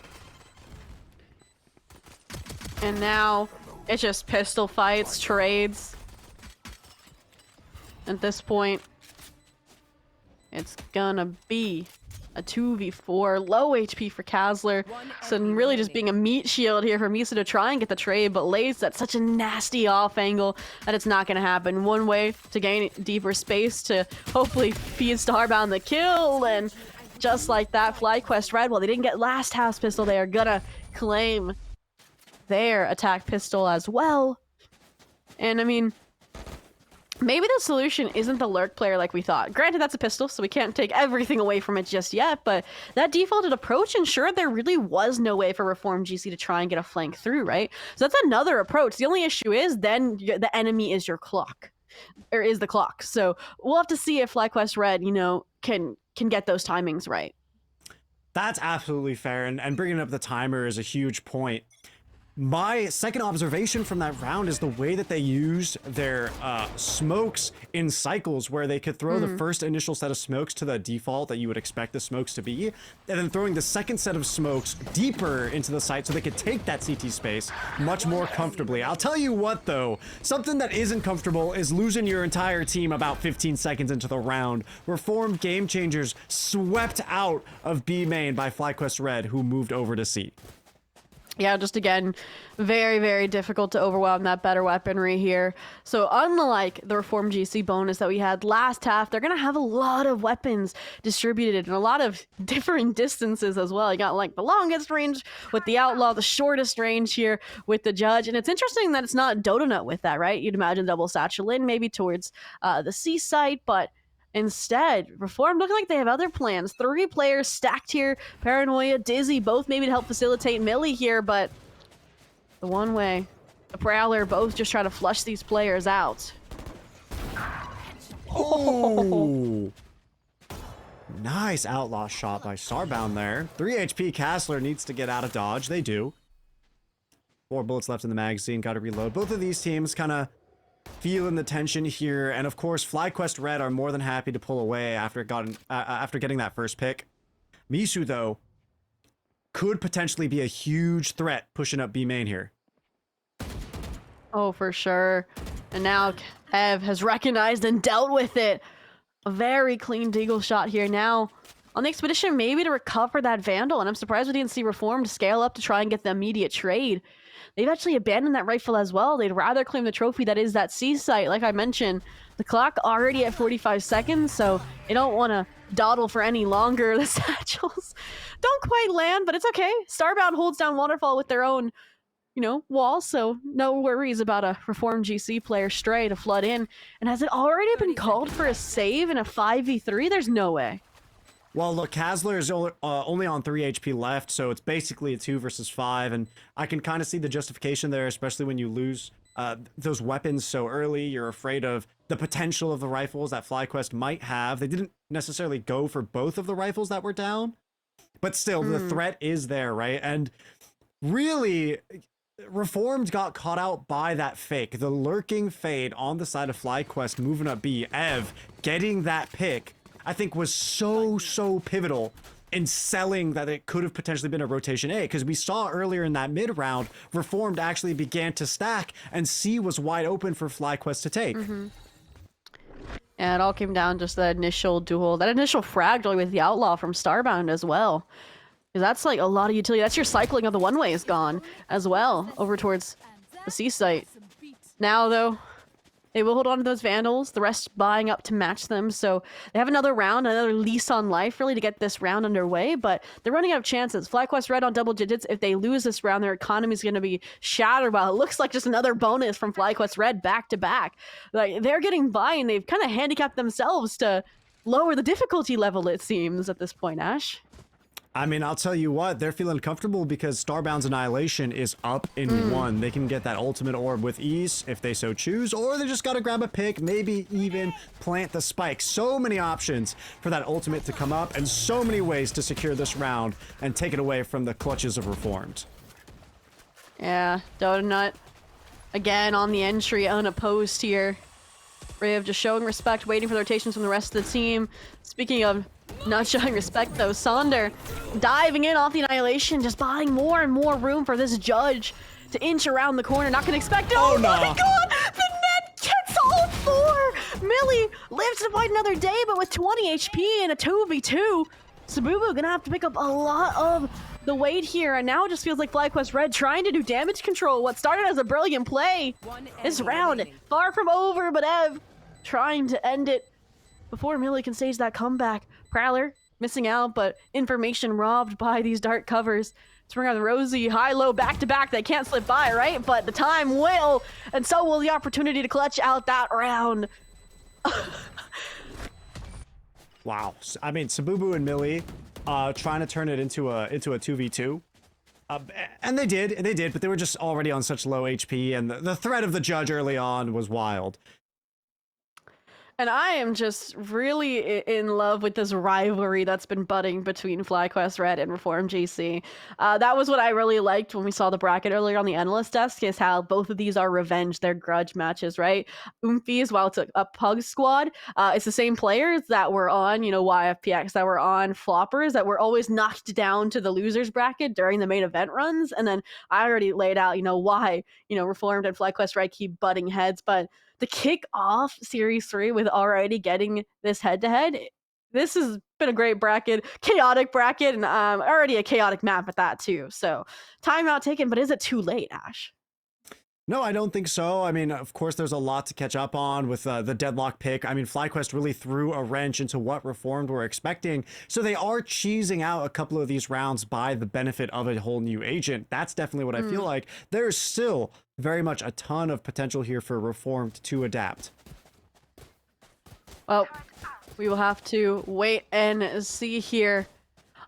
And now it's just pistol fights, trades. At this point, it's gonna be a 2v4, low HP for Kazler. So really just being a meat shield here for Misa to try and get the trade, but lays at such a nasty off angle that it's not gonna happen. One way to gain deeper space to hopefully feed Starbound the kill, and just like that, FlyQuest Red, well, they didn't get last house pistol, they are gonna claim their attack pistol as well. And I mean, maybe the solution isn't the lurk player like we thought. Granted, that's a pistol, so we can't take everything away from it just yet, but that defaulted approach ensured there really was no way for Reformed GC to try and get a flank through, right? So that's another approach. The only issue is then the enemy is your clock, or is the clock. So we'll have to see if FlyQuest Red, you know, can get those timings right. That's absolutely fair, and bringing up the timer is a huge point. My second observation from that round is the way that they used their smokes in cycles, where they could throw the first initial set of smokes to the default that you would expect the smokes to be, and then throwing the second set of smokes deeper into the site so they could take that CT space much more comfortably. I'll tell you what though, something that isn't comfortable is losing your entire team about 15 seconds into the round. Reformed Game Changers swept out of B main by FlyQuest Red, who moved over to C. Yeah, just again, very, very difficult to overwhelm that better weaponry here. So unlike the Reformed GC bonus that we had last half, they're going to have a lot of weapons distributed in a lot of different distances as well. You got like the longest range with the Outlaw, the shortest range here with the Judge. And it's interesting that it's not Dodonut with that, right? You'd imagine double satchel in maybe towards the C site, but instead, Reformed looking like they have other plans. 3 players stacked here. Paranoia, Dizzy, both maybe to help facilitate Millie here, but the one way, the Prowler, both just try to flush these players out. Oh! Nice Outlaw shot by Starbound there. 3 HP Castler needs to get out of dodge. They do. 4 bullets left in the magazine. Got to reload. Both of these teams kind of feeling the tension here, and of course FlyQuest Red are more than happy to pull away after getting that first pick. Misu though could potentially be a huge threat pushing up B main here. Oh, for sure. And now Ev has recognized and dealt with it. A very clean Deagle shot here now. On the Expedition, maybe to recover that Vandal, and I'm surprised we didn't see Reformed scale up to try and get the immediate trade. They've actually abandoned that rifle as well. They'd rather claim the trophy that is that C site. Like I mentioned, the clock already at 45 seconds, so they don't want to dawdle for any longer. The satchels don't quite land, but it's okay. Starbound holds down Waterfall with their own, wall, so no worries about a Reformed GC player Stray to flood in. And has it already been called for a save in a 5v3? There's no way. Well, look, Kazler is only on 3 HP left, so it's basically a 2 versus 5, and I can kind of see the justification there, especially when you lose those weapons so early. You're afraid of the potential of the rifles that FlyQuest might have. They didn't necessarily go for both of the rifles that were down, but still, the threat is there, right? And really, Reformed got caught out by that fake. The lurking fade on the side of FlyQuest moving up B. Ev getting that pick, I think, was so pivotal in selling that it could have potentially been a rotation A, because we saw earlier in that mid round, Reformed actually began to stack and C was wide open for FlyQuest to take. Yeah, it all came down just that initial duel, that initial frag really with the Outlaw from Starbound as well. Because that's like a lot of utility. That's your cycling of the one-way is gone as well over towards the C site. Now though, they will hold on to those Vandals, the rest buying up to match them, so they have another round, another lease on life, really, to get this round underway, but they're running out of chances. FlyQuest Red on double digits. If they lose this round, their economy is going to be shattered, while it looks like just another bonus from FlyQuest Red back-to-back. Like, they're getting by, and they've kind of handicapped themselves to lower the difficulty level, it seems, at this point, Ash. I mean, I'll tell you what, they're feeling comfortable because Starbound's Annihilation is up in 1. They can get that ultimate orb with ease if they so choose, or they just gotta grab a pick, maybe even plant the spike. So many options for that ultimate to come up, and so many ways to secure this round and take it away from the clutches of Reformed. Yeah, Donut again on the entry, unopposed here. Riv just showing respect, waiting for the rotations from the rest of the team. Speaking of not showing respect though, Sonder diving in off the Annihilation, just buying more and more room for this Judge to inch around the corner. Not gonna expect it. Oh no. My god! The net gets all 4! Millie lives to fight another day, but with 20 HP and a 2v2, Sabubu gonna have to pick up a lot of the weight here, and now it just feels like FlyQuest Red trying to do damage control. What started as a brilliant play this round, far from over, but Ev trying to end it before Millie can stage that comeback. Prowler missing out, but information robbed by these dark covers. Swing on the Rosie, high-low, back-to-back. They can't slip by, right? But the time will, and so will the opportunity to clutch out that round. Wow. I mean, Sabubu and Millie trying to turn it into a 2v2. And they did, but they were just already on such low HP, and the threat of the Judge early on was wild. And I am just really in love with this rivalry that's been budding between FlyQuest Red and Reformed GC. That was what I really liked when we saw the bracket earlier on the analyst desk, is how both of these are revenge, they're grudge matches, right? Oomphies, while it's a pug squad, it's the same players that were on, YFPX, that were on Floppers, that were always knocked down to the losers bracket during the main event runs. And then I already laid out, why, Reformed and FlyQuest Red keep butting heads, but to kick off Series 3 with already getting this head-to-head, this has been a great bracket, chaotic bracket, and already a chaotic map at that too. So timeout taken, but is it too late, Ash? No, I don't think so. I mean, of course, there's a lot to catch up on with the Deadlock pick. I mean, FlyQuest really threw a wrench into what Reformed were expecting. So they are cheesing out a couple of these rounds by the benefit of a whole new agent. That's definitely what I feel like. There's still very much a ton of potential here for Reformed to adapt. Well, we will have to wait and see here.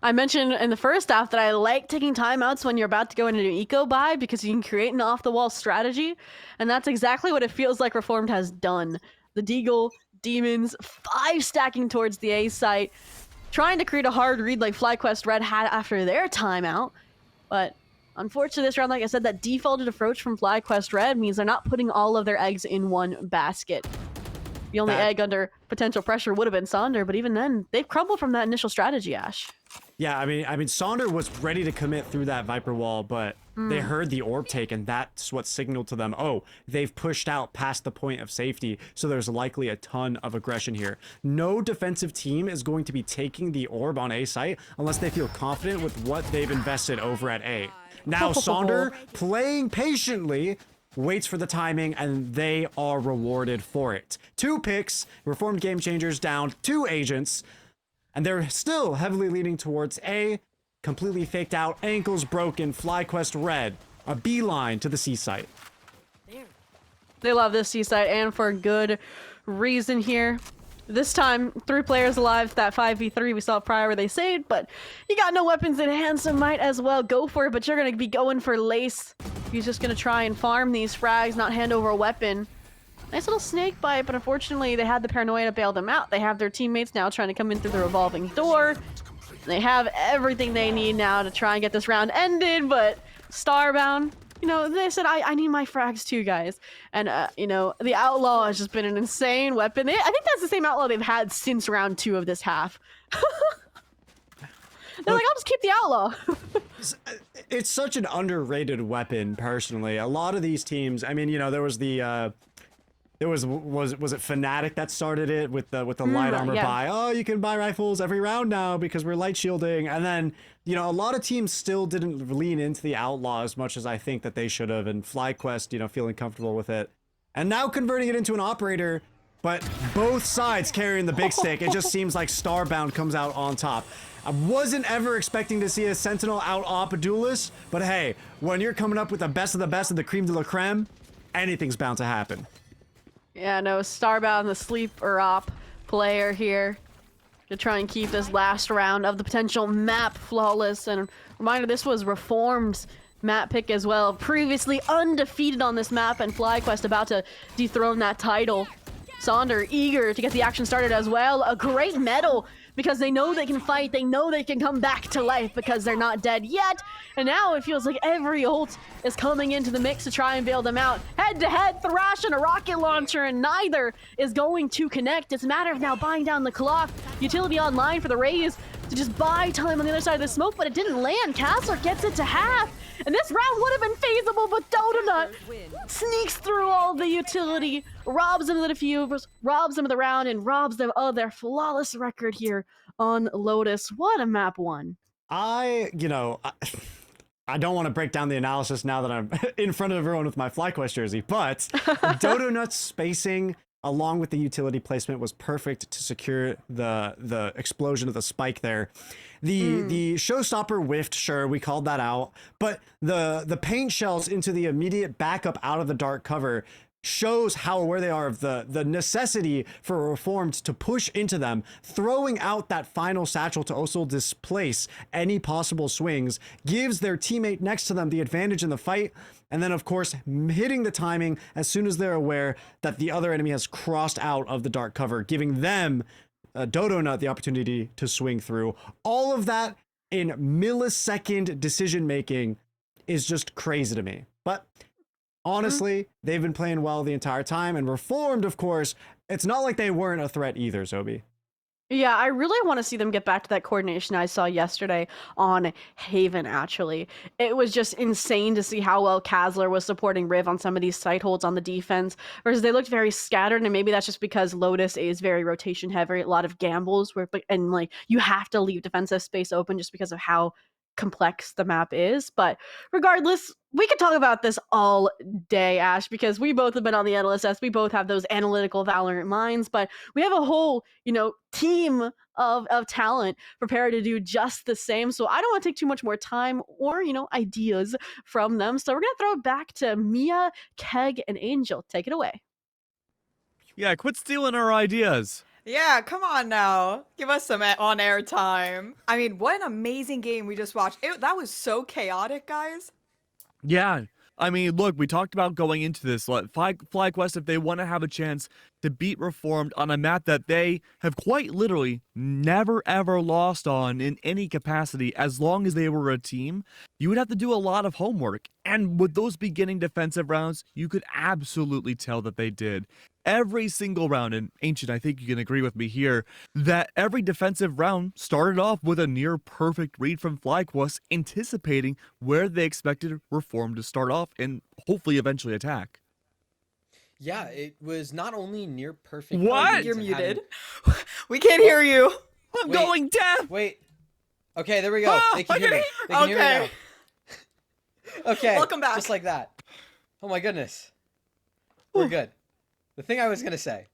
I mentioned in the first half that I like taking timeouts when you're about to go into an eco buy, because you can create an off-the-wall strategy, and that's exactly what it feels like Reformed has done. The Deagle, Demons, 5 stacking towards the A site, trying to create a hard read like FlyQuest Red had after their timeout, but unfortunately this round, like I said, that defaulted approach from FlyQuest Red means they're not putting all of their eggs in one basket. The only That- egg under potential pressure would have been Sonder, but even then, they've crumbled from that initial strategy, Ash. Yeah, I mean, Sonder was ready to commit through that Viper wall, but they heard the orb take, and that's what signaled to them, oh, they've pushed out past the point of safety, so there's likely a ton of aggression here. No defensive team is going to be taking the orb on A site unless they feel confident with what they've invested over at A. Now, Sonder, playing patiently, waits for the timing, and they are rewarded for it. 2 picks, Reformed Game Changers down 2 agents, and they're still heavily leaning towards A. Completely faked out, ankles broken, FlyQuest red. A beeline to the C site. They love this C-site, and for good reason here. This time, 3 players alive, that 5v3 we saw prior where they saved, but you got no weapons in hand, so might as well go for it, but you're going to be going for Lace. He's just going to try and farm these frags, not hand over a weapon. Nice little snake bite, but unfortunately they had the paranoia to bail them out. They have their teammates now trying to come in through the revolving door. They have everything they need now to try and get this round ended, but Starbound, you know, they said, I need my frags too, guys. And, you know, the Outlaw has just been an insane weapon. I think that's the same Outlaw they've had since round 2 of this half. They're like, I'll just keep the Outlaw. It's such an underrated weapon, personally. A lot of these teams, I mean, you know, there was the... was it Fnatic that started it with the light armor yeah. buy? Oh, you can buy rifles every round now because we're light shielding. And then, you know, a lot of teams still didn't lean into the Outlaw as much as I think that they should have. And FlyQuest, you know, feeling comfortable with it. And now converting it into an operator, but both sides carrying the big stick. It just seems like Starbound comes out on top. I wasn't ever expecting to see a Sentinel out-op a duelist, but hey, when you're coming up with the best of the cream de la creme, anything's bound to happen. Yeah, no, Starbound, the sleeper op player here, to try and keep this last round of the potential map flawless. And reminder, this was Reformed's map pick as well. Previously undefeated on this map, and FlyQuest about to dethrone that title. Sonder eager to get the action started as well. A great medal, because they know they can fight, they know they can come back to life because they're not dead yet. And now it feels like every ult is coming into the mix to try and bail them out. Head-to-head, Thrash and a rocket launcher, and neither is going to connect. It's a matter of now buying down the clock. Utility online for the Rays to just buy time on the other side of the smoke, but it didn't land. Castler gets it to half. And this round would have been feasible, but Dotonut sneaks through all the utility, robs them of the defuse, robs them of the round, and robs them of their flawless record here on Lotus. What a map 1. I don't want to break down the analysis now that I'm in front of everyone with my FlyQuest jersey, but Dotonut's spacing along with the utility placement was perfect to secure the explosion of the spike there. The showstopper whiffed, sure, we called that out, but the paint shells into the immediate backup out of the dark cover shows how aware they are of the necessity for Reformed to push into them. Throwing out that final satchel to also displace any possible swings gives their teammate next to them the advantage in the fight. And then, of course, hitting the timing as soon as they're aware that the other enemy has crossed out of the dark cover, giving them, Dotonut, the opportunity to swing through. All of that in millisecond decision making is just crazy to me. But honestly, they've been playing well the entire time, and Reformed, of course, it's not like they weren't a threat either, Zobi. Yeah, I really want to see them get back to that coordination I saw yesterday on Haven, actually. It was just insane to see how well Kazler was supporting Riv on some of these site holds on the defense, versus they looked very scattered, and maybe that's just because Lotus is very rotation heavy, a lot of gambles, and like you have to leave defensive space open just because of how complex the map is. But regardless, we could talk about this all day, Ash, because we both have been on the NLSS. We both have those analytical, Valorant minds, but we have a whole, team of talent prepared to do just the same. So I don't want to take too much more time or, ideas from them. So we're going to throw it back to Mia, Keg, and Angel. Take it away. Yeah, quit stealing our ideas. Yeah, come on now. Give us some on-air time. I mean, what an amazing game we just watched. That was so chaotic, guys. Yeah, I mean, look, we talked about going into this. FlyQuest, if they want to have a chance to beat Reformed on a map that they have quite literally never ever lost on in any capacity, as long as they were a team, you would have to do a lot of homework. And with those beginning defensive rounds, you could absolutely tell that they did. every single round, and Ancient, I think you can agree with me here, that every defensive round started off with a near perfect read from FlyQuest, anticipating where they expected Reform to start off and hopefully eventually attack. Yeah, it was not only near perfect. What? You're reads and muted. having- We can't hear you. I'm Wait. going deaf! Wait. Okay, there we go. Ah, They can I hear can me. They can hear me Okay. now. Okay. Welcome back. Just like that. Oh my goodness. We're Whew. good. The thing I was gonna say.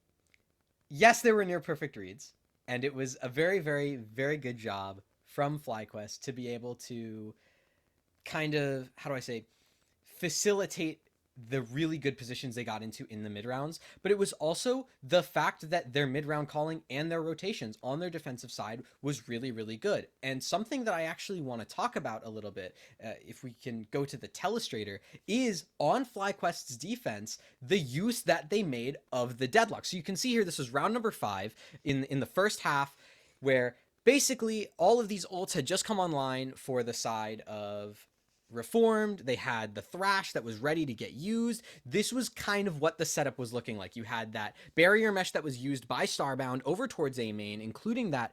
Yes, there were near perfect reads, and it was a very, very, very good job from FlyQuest to be able to kind of, how do I say, facilitate the really good positions they got into in the mid rounds, but it was also the fact that their mid round calling and their rotations on their defensive side was really, really good. And something that I actually want to talk about a little bit, if we can go to the telestrator, is on FlyQuest's defense, the use that they made of the deadlock. So you can see here, this was round number 5 in the first half, where basically all of these ults had just come online for the side of Reformed. They had the Thrash that was ready to get used. This was kind of what the setup was looking like. You had that barrier mesh that was used by Starbound over towards A main, including the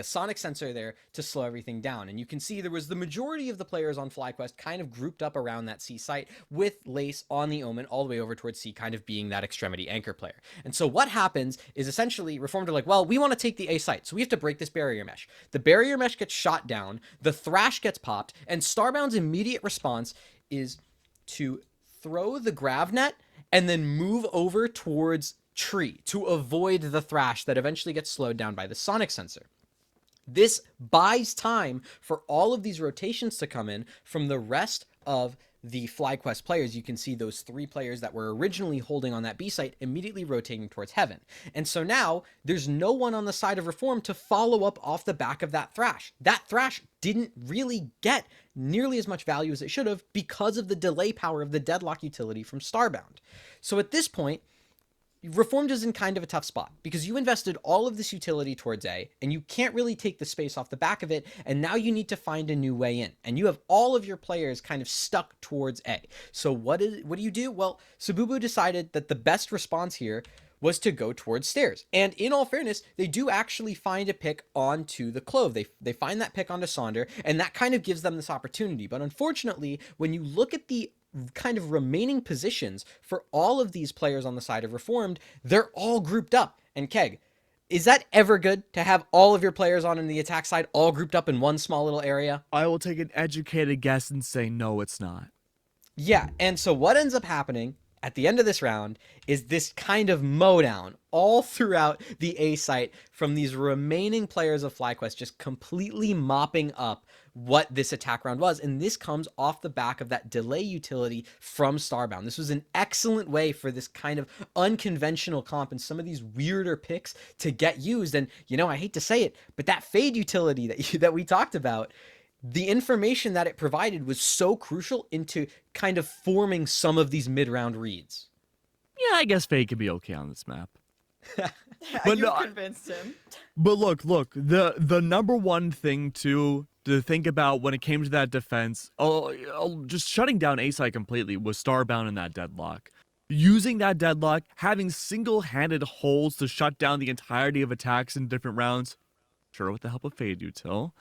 sonic sensor there to slow everything down. And you can see there was the majority of the players on FlyQuest kind of grouped up around that C site, with Lace on the Omen all the way over towards C, kind of being that extremity anchor player. And so what happens is essentially Reformed are like, well, we want to take the A site, so we have to break this barrier mesh. The barrier mesh gets shot down, the Thrash gets popped, and Starbound's immediate response is to throw the grav net and then move over towards tree to avoid the Thrash that eventually gets slowed down by the sonic sensor. This buys time for all of these rotations to come in from the rest of the FlyQuest players. You can see those 3 players that were originally holding on that B site immediately rotating towards heaven. And so now there's no one on the side of Reform to follow up off the back of that Thrash. That Thrash didn't really get nearly as much value as it should have because of the delay power of the deadlock utility from Starbound. So at this point, Reformed is in kind of a tough spot because you invested all of this utility towards A and you can't really take the space off the back of it, and now you need to find a new way in, and you have all of your players kind of stuck towards A. So what do you do? Well, Sububu decided that the best response here was to go towards stairs. And in all fairness, they do actually find a pick onto the Clove. They find that pick onto Sonder, and that kind of gives them this opportunity. But unfortunately, when you look at the kind of remaining positions for all of these players on the side of Reformed, they're all grouped up. And Keg, is that ever good to have all of your players on in the attack side all grouped up in one small little area? I will take an educated guess and say no, it's not. Yeah, and so what ends up happening at the end of this round is this kind of mowdown all throughout the A site from these remaining players of FlyQuest, just completely mopping up what this attack round was. And this comes off the back of that delay utility from Starbound. This was an excellent way for this kind of unconventional comp and some of these weirder picks to get used. And, you know, I hate to say it, but that fade utility that we talked about, the information that it provided was so crucial into kind of forming some of these mid-round reads. Yeah, I guess Fade could be okay on this map. Yeah, But you've no, convinced him. But look, the number one thing to think about when it came to that defense, just shutting down A site completely was Starbound in that deadlock. Using that deadlock, having single-handed holes to shut down the entirety of attacks in different rounds, sure with the help of Fade Util,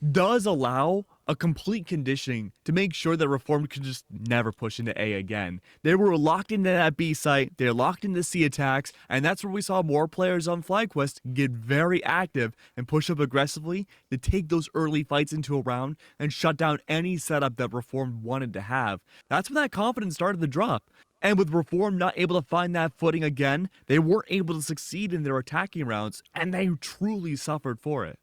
does allow a complete conditioning to make sure that Reformed could just never push into A again. They were locked into that B site, they're locked into C attacks, and that's where we saw more players on FlyQuest get very active and push up aggressively to take those early fights into a round and shut down any setup that Reformed wanted to have. That's when that confidence started to drop. And with Reform not able to find that footing again, they weren't able to succeed in their attacking rounds, and they truly suffered for it.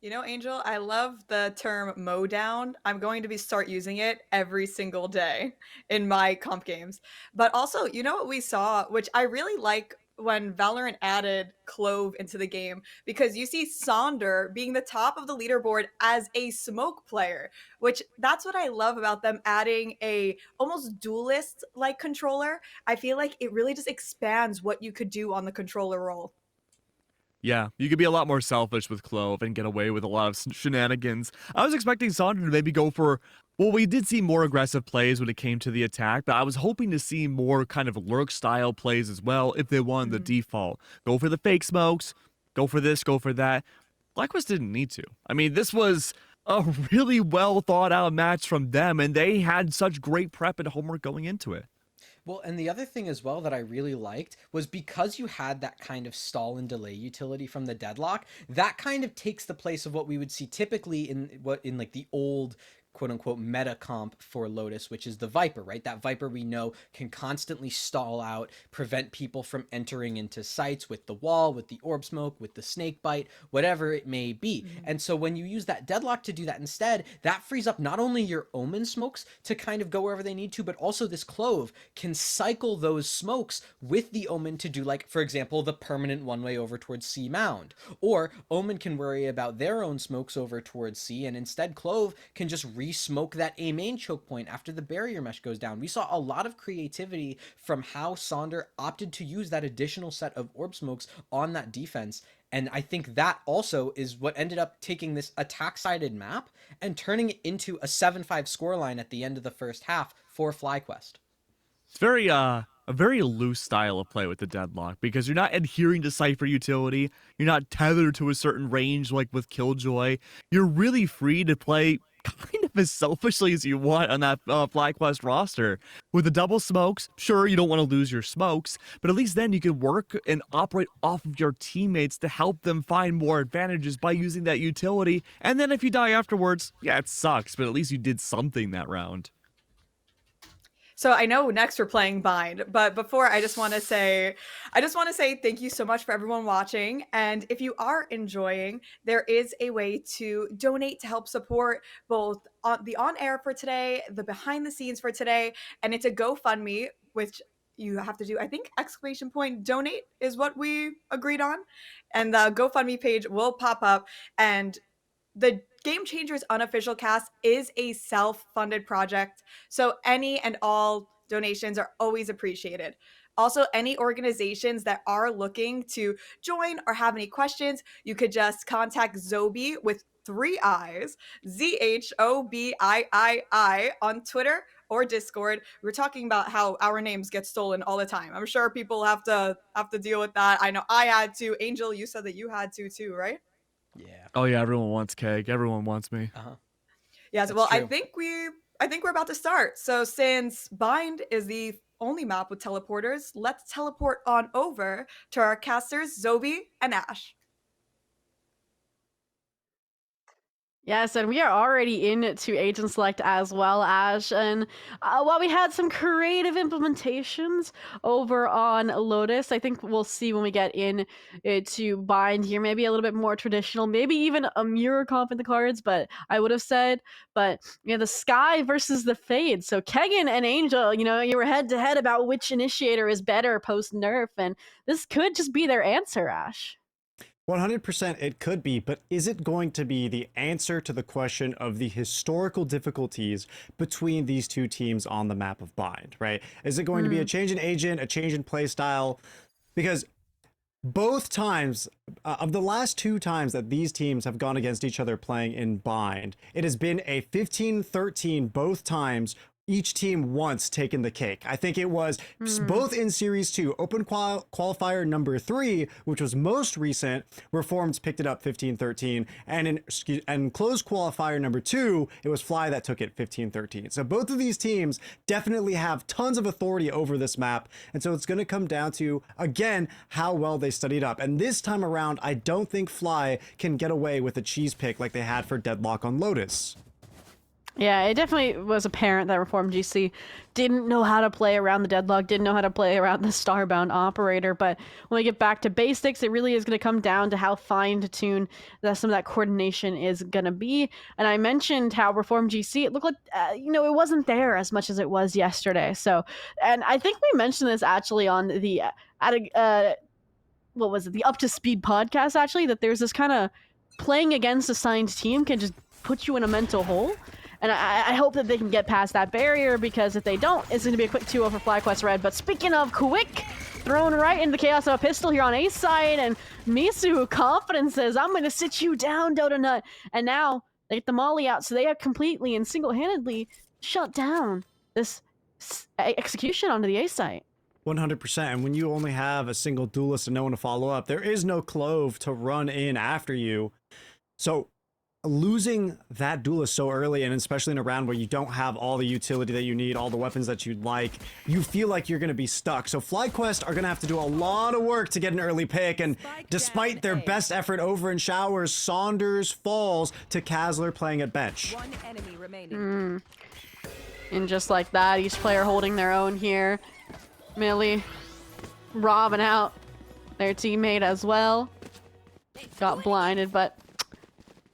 You know, Angel, I love the term mow down. I'm going to start using it every single day in my comp games. But also, you know what we saw, which I really like when Valorant added Clove into the game, because you see Sonder being the top of the leaderboard as a smoke player, which that's what I love about them adding a almost duelist like controller. I feel like it really just expands what you could do on the controller role. Yeah, you could be a lot more selfish with Clove and get away with a lot of shenanigans. I was expecting Sandra to maybe go for, well, we did see more aggressive plays when it came to the attack, but I was hoping to see more kind of lurk style plays as well if they wanted the default. Go for the fake smokes, go for this, go for that. FlyQuest didn't need to. I mean, this was a really well thought out match from them, and they had such great prep and homework going into it. Well, and the other thing as well that I really liked was because you had that kind of stall and delay utility from the Deadlock, that kind of takes the place of what we would see typically in like the old quote unquote meta comp for Lotus, which is the Viper, right? That Viper we know can constantly stall out, prevent people from entering into sites with the wall, with the orb smoke, with the snake bite, whatever it may be. And so when you use that Deadlock to do that instead, that frees up not only your Omen smokes to kind of go wherever they need to, but also this Clove can cycle those smokes with the Omen to do, like, for example, the permanent one-way over towards C Mound. Or Omen can worry about their own smokes over towards C, and instead Clove can just re-smoke that A main choke point after the barrier mesh goes down. We saw a lot of creativity from how Sonder opted to use that additional set of orb smokes on that defense. And I think that also is what ended up taking this attack-sided map and turning it into a 7-5 scoreline at the end of the first half for FlyQuest. It's very a very loose style of play with the Deadlock, because you're not adhering to Cypher utility, you're not tethered to a certain range like with Killjoy. You're really free to play kind of as selfishly as you want on that FlyQuest roster. With the double smokes, sure, you don't want to lose your smokes, but at least then you can work and operate off of your teammates to help them find more advantages by using that utility. And then if you die afterwards, yeah, it sucks, but at least you did something that round. So I know next we're playing Bind, but before I just want to say thank you so much for everyone watching. And if you are enjoying, there is a way to donate to help support both the on-air for today, the behind the scenes for today, and it's a GoFundMe, which you have to do, I think, !donate is what we agreed on. And the GoFundMe page will pop up, and the Game Changers unofficial cast is a self-funded project, so any and all donations are always appreciated. Also, any organizations that are looking to join or have any questions, you could just contact Zobii with 3 I's, Zhobii on Twitter or Discord. We're talking about how our names get stolen all the time. I'm sure people have to deal with that. I know I had to. Angel, you said that you had to too, right? Yeah. Oh yeah, everyone wants Keg. Everyone wants me. Yes. Well, true. I think we're about to start. So since Bind is the only map with teleporters, let's teleport on over to our casters, Zobii and Ash. Yes, and we are already into Agent Select as well, Ash. And while we had some creative implementations over on Lotus, I think we'll see when we get in to Bind here, maybe a little bit more traditional, maybe even a mirror comp in the cards, but I would have said. But the Sky versus the Fade. So Kegan and Angel, you were head to head about which initiator is better post nerf, and this could just be their answer, Ash. 100% it could be, but is it going to be the answer to the question of the historical difficulties between these two teams on the map of Bind, right? Is it going to be a change in agent, a change in playstyle? Because both times, of the last 2 times that these teams have gone against each other playing in Bind, it has been a 15-13 both times, each team once taken the cake. I think it was both in Series 2, Open Qualifier number 3, which was most recent, Reformed picked it up 15-13, and in Closed Qualifier number 2, it was Fly that took it 15-13. So both of these teams definitely have tons of authority over this map, and so it's going to come down to, again, how well they studied up. And this time around, I don't think Fly can get away with a cheese pick like they had for Deadlock on Lotus. Yeah, it definitely was apparent that Reformed GC didn't know how to play around the Deadlock, didn't know how to play around the Starbound operator. But when we get back to basics, it really is going to come down to how fine-tuned some of that coordination is going to be. And I mentioned how Reformed GC, it looked like, it wasn't there as much as it was yesterday. So, and I think we mentioned this actually on the, what was it, the Up to Speed podcast, actually, that there's this kind of playing against a signed team can just put you in a mental hole. And I hope that they can get past that barrier, because if they don't, it's going to be a quick 2-0 for FlyQuest Red. But speaking of quick, thrown right into the chaos of a pistol here on A side, and Misu confidence says, I'm gonna sit you down, Donut. And now they get the molly out, so they have completely and single-handedly shut down this execution onto the A site. 100%. And when you only have a single duelist and no one to follow up, there is no Clove to run in after you. So losing that duelist so early, and especially in a round where you don't have all the utility that you need, all the weapons that you'd like, you feel like you're going to be stuck. So FlyQuest are going to have to do a lot of work to get an early pick, and despite their best effort over in Showers, Saunders falls to Kazler playing at bench. One enemy remaining. And just like that, each player holding their own here. Millie robbing out their teammate as well. Got blinded, but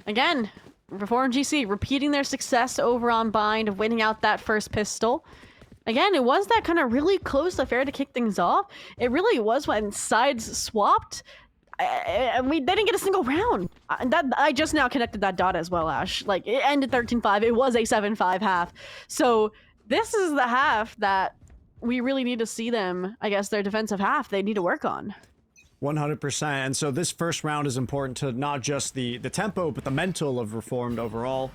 again, Reform GC repeating their success over on Bind of winning out that first pistol. Again, it was that kind of really close affair to kick things off. It really was when sides swapped. They didn't get a single round. I just now connected that dot as well, Ash. Like, it ended 13-5. It was a 7-5 half. So this is the half that we really need to see them, I guess, their defensive half, they need to work on. 100%. And so this first round is important to not just the tempo, but the mental of Reformed overall.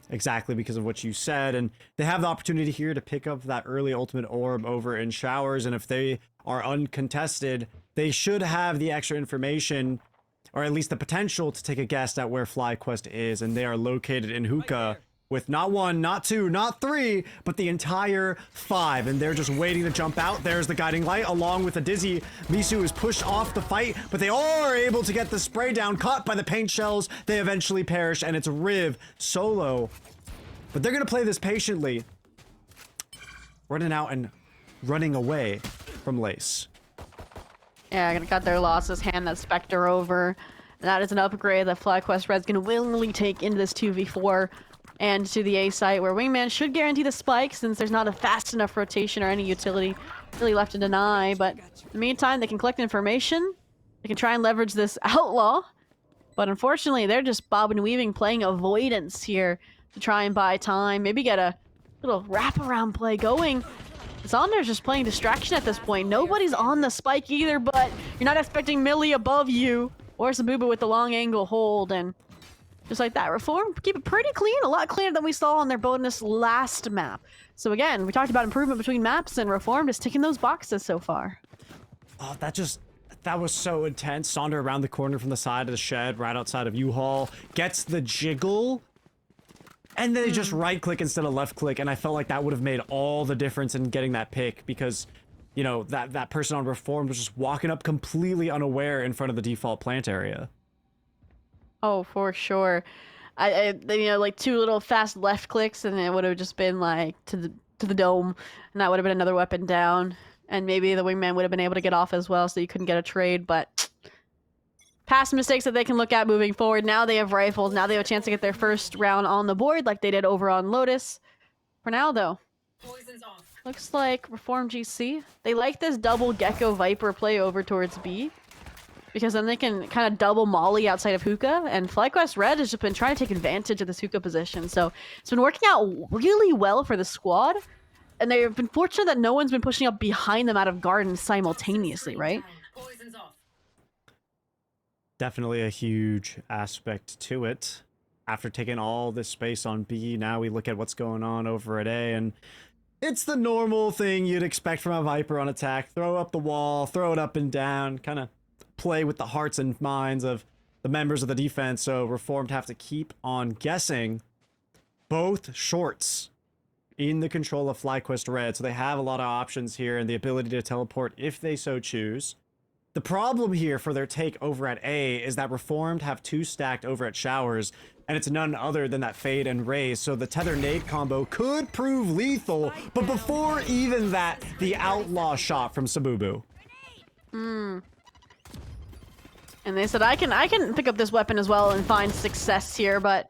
Exactly because of what you said. And they have the opportunity here to pick up that early ultimate orb over in Showers. And if they are uncontested, they should have the extra information, or at least the potential to take a guess at where FlyQuest is. And they are located in Hookah with not one, not two, not three, but the entire 5. And they're just waiting to jump out. There's the guiding light along with the Dizzy. Misu is pushed off the fight, but they are able to get the spray down, caught by the paint shells. They eventually perish, and it's Riv solo. But they're going to play this patiently, running out and running away from Lace. Yeah, gonna cut their losses, hand that Spectre over. That is an upgrade that FlyQuest Red's gonna willingly take into this 2v4 and to the A site, where Wingman should guarantee the spike since there's not a fast enough rotation or any utility really left to deny. But in the meantime, they can collect information. They can try and leverage this outlaw. But unfortunately, they're just bob and weaving, playing avoidance here to try and buy time. Maybe get a little wraparound play going. Zonder's just playing distraction at this point. Nobody's on the spike either, but you're not expecting Millie above you. Or Sabuba with the long angle hold, and just like that, Reform keep it pretty clean, a lot cleaner than we saw on their bonus last map. So again, we talked about improvement between maps, and Reform just ticking those boxes so far. Oh, that was so intense. Sonder around the corner from the side of the shed, right outside of U-Haul, gets the jiggle, and then they just right-click instead of left-click, and I felt like that would have made all the difference in getting that pick, because, you know, that person on Reform was just walking up completely unaware in front of the default plant area. Oh, for sure. I you know, like 2 little fast left clicks, and it would have just been like to the dome, and that would have been another weapon down, and maybe the Wingman would have been able to get off as well, so you couldn't get a trade. But past mistakes that they can look at moving forward. Now they have rifles. Now they have a chance to get their first round on the board, like they did over on Lotus. For now, though, looks like Reform GC, they like this double Gecko Viper play over towards B, because then they can kind of double molly outside of Hookah, and FlyQuest Red has just been trying to take advantage of this Hookah position, so it's been working out really well for the squad, and they've been fortunate that no one's been pushing up behind them out of Garden simultaneously, right? Definitely a huge aspect to it. After taking all this space on B, now we look at what's going on over at A, and it's the normal thing you'd expect from a Viper on attack. Throw up the wall, throw it up and down, kind of play with the hearts and minds of the members of the defense, so Reformed have to keep on guessing. Both shorts in the control of FlyQuest Red, so they have a lot of options here and the ability to teleport if they so choose. The problem here for their take over at A is that Reformed have 2 stacked over at Showers, and it's none other than that Fade and Raze, so the Tether Nade combo could prove lethal, but before even that, the Outlaw shot from Sabubu. And they said, I can pick up this weapon as well and find success here, but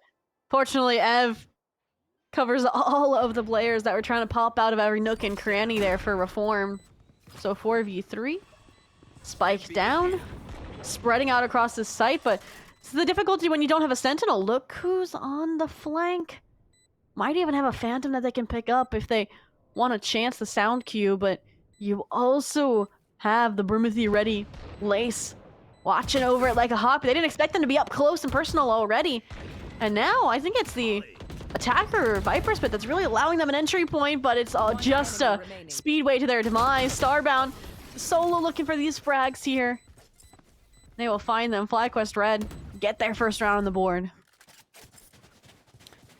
fortunately Ev covers all of the players that were trying to pop out of every nook and cranny there for Reform. So 4v3, spike down, spreading out across the site, but it's the difficulty when you don't have a Sentinel. Look who's on the flank. Might even have a Phantom that they can pick up if they want to chance the sound cue, but you also have the Brimothy ready. Lace watching over it like a hawk. They didn't expect them to be up close and personal already. And now I think it's the attacker Viper Spit that's really allowing them an entry point, but it's all just a speedway to their demise. Starbound solo looking for these frags here. They will find them. FlyQuest Red get their first round on the board.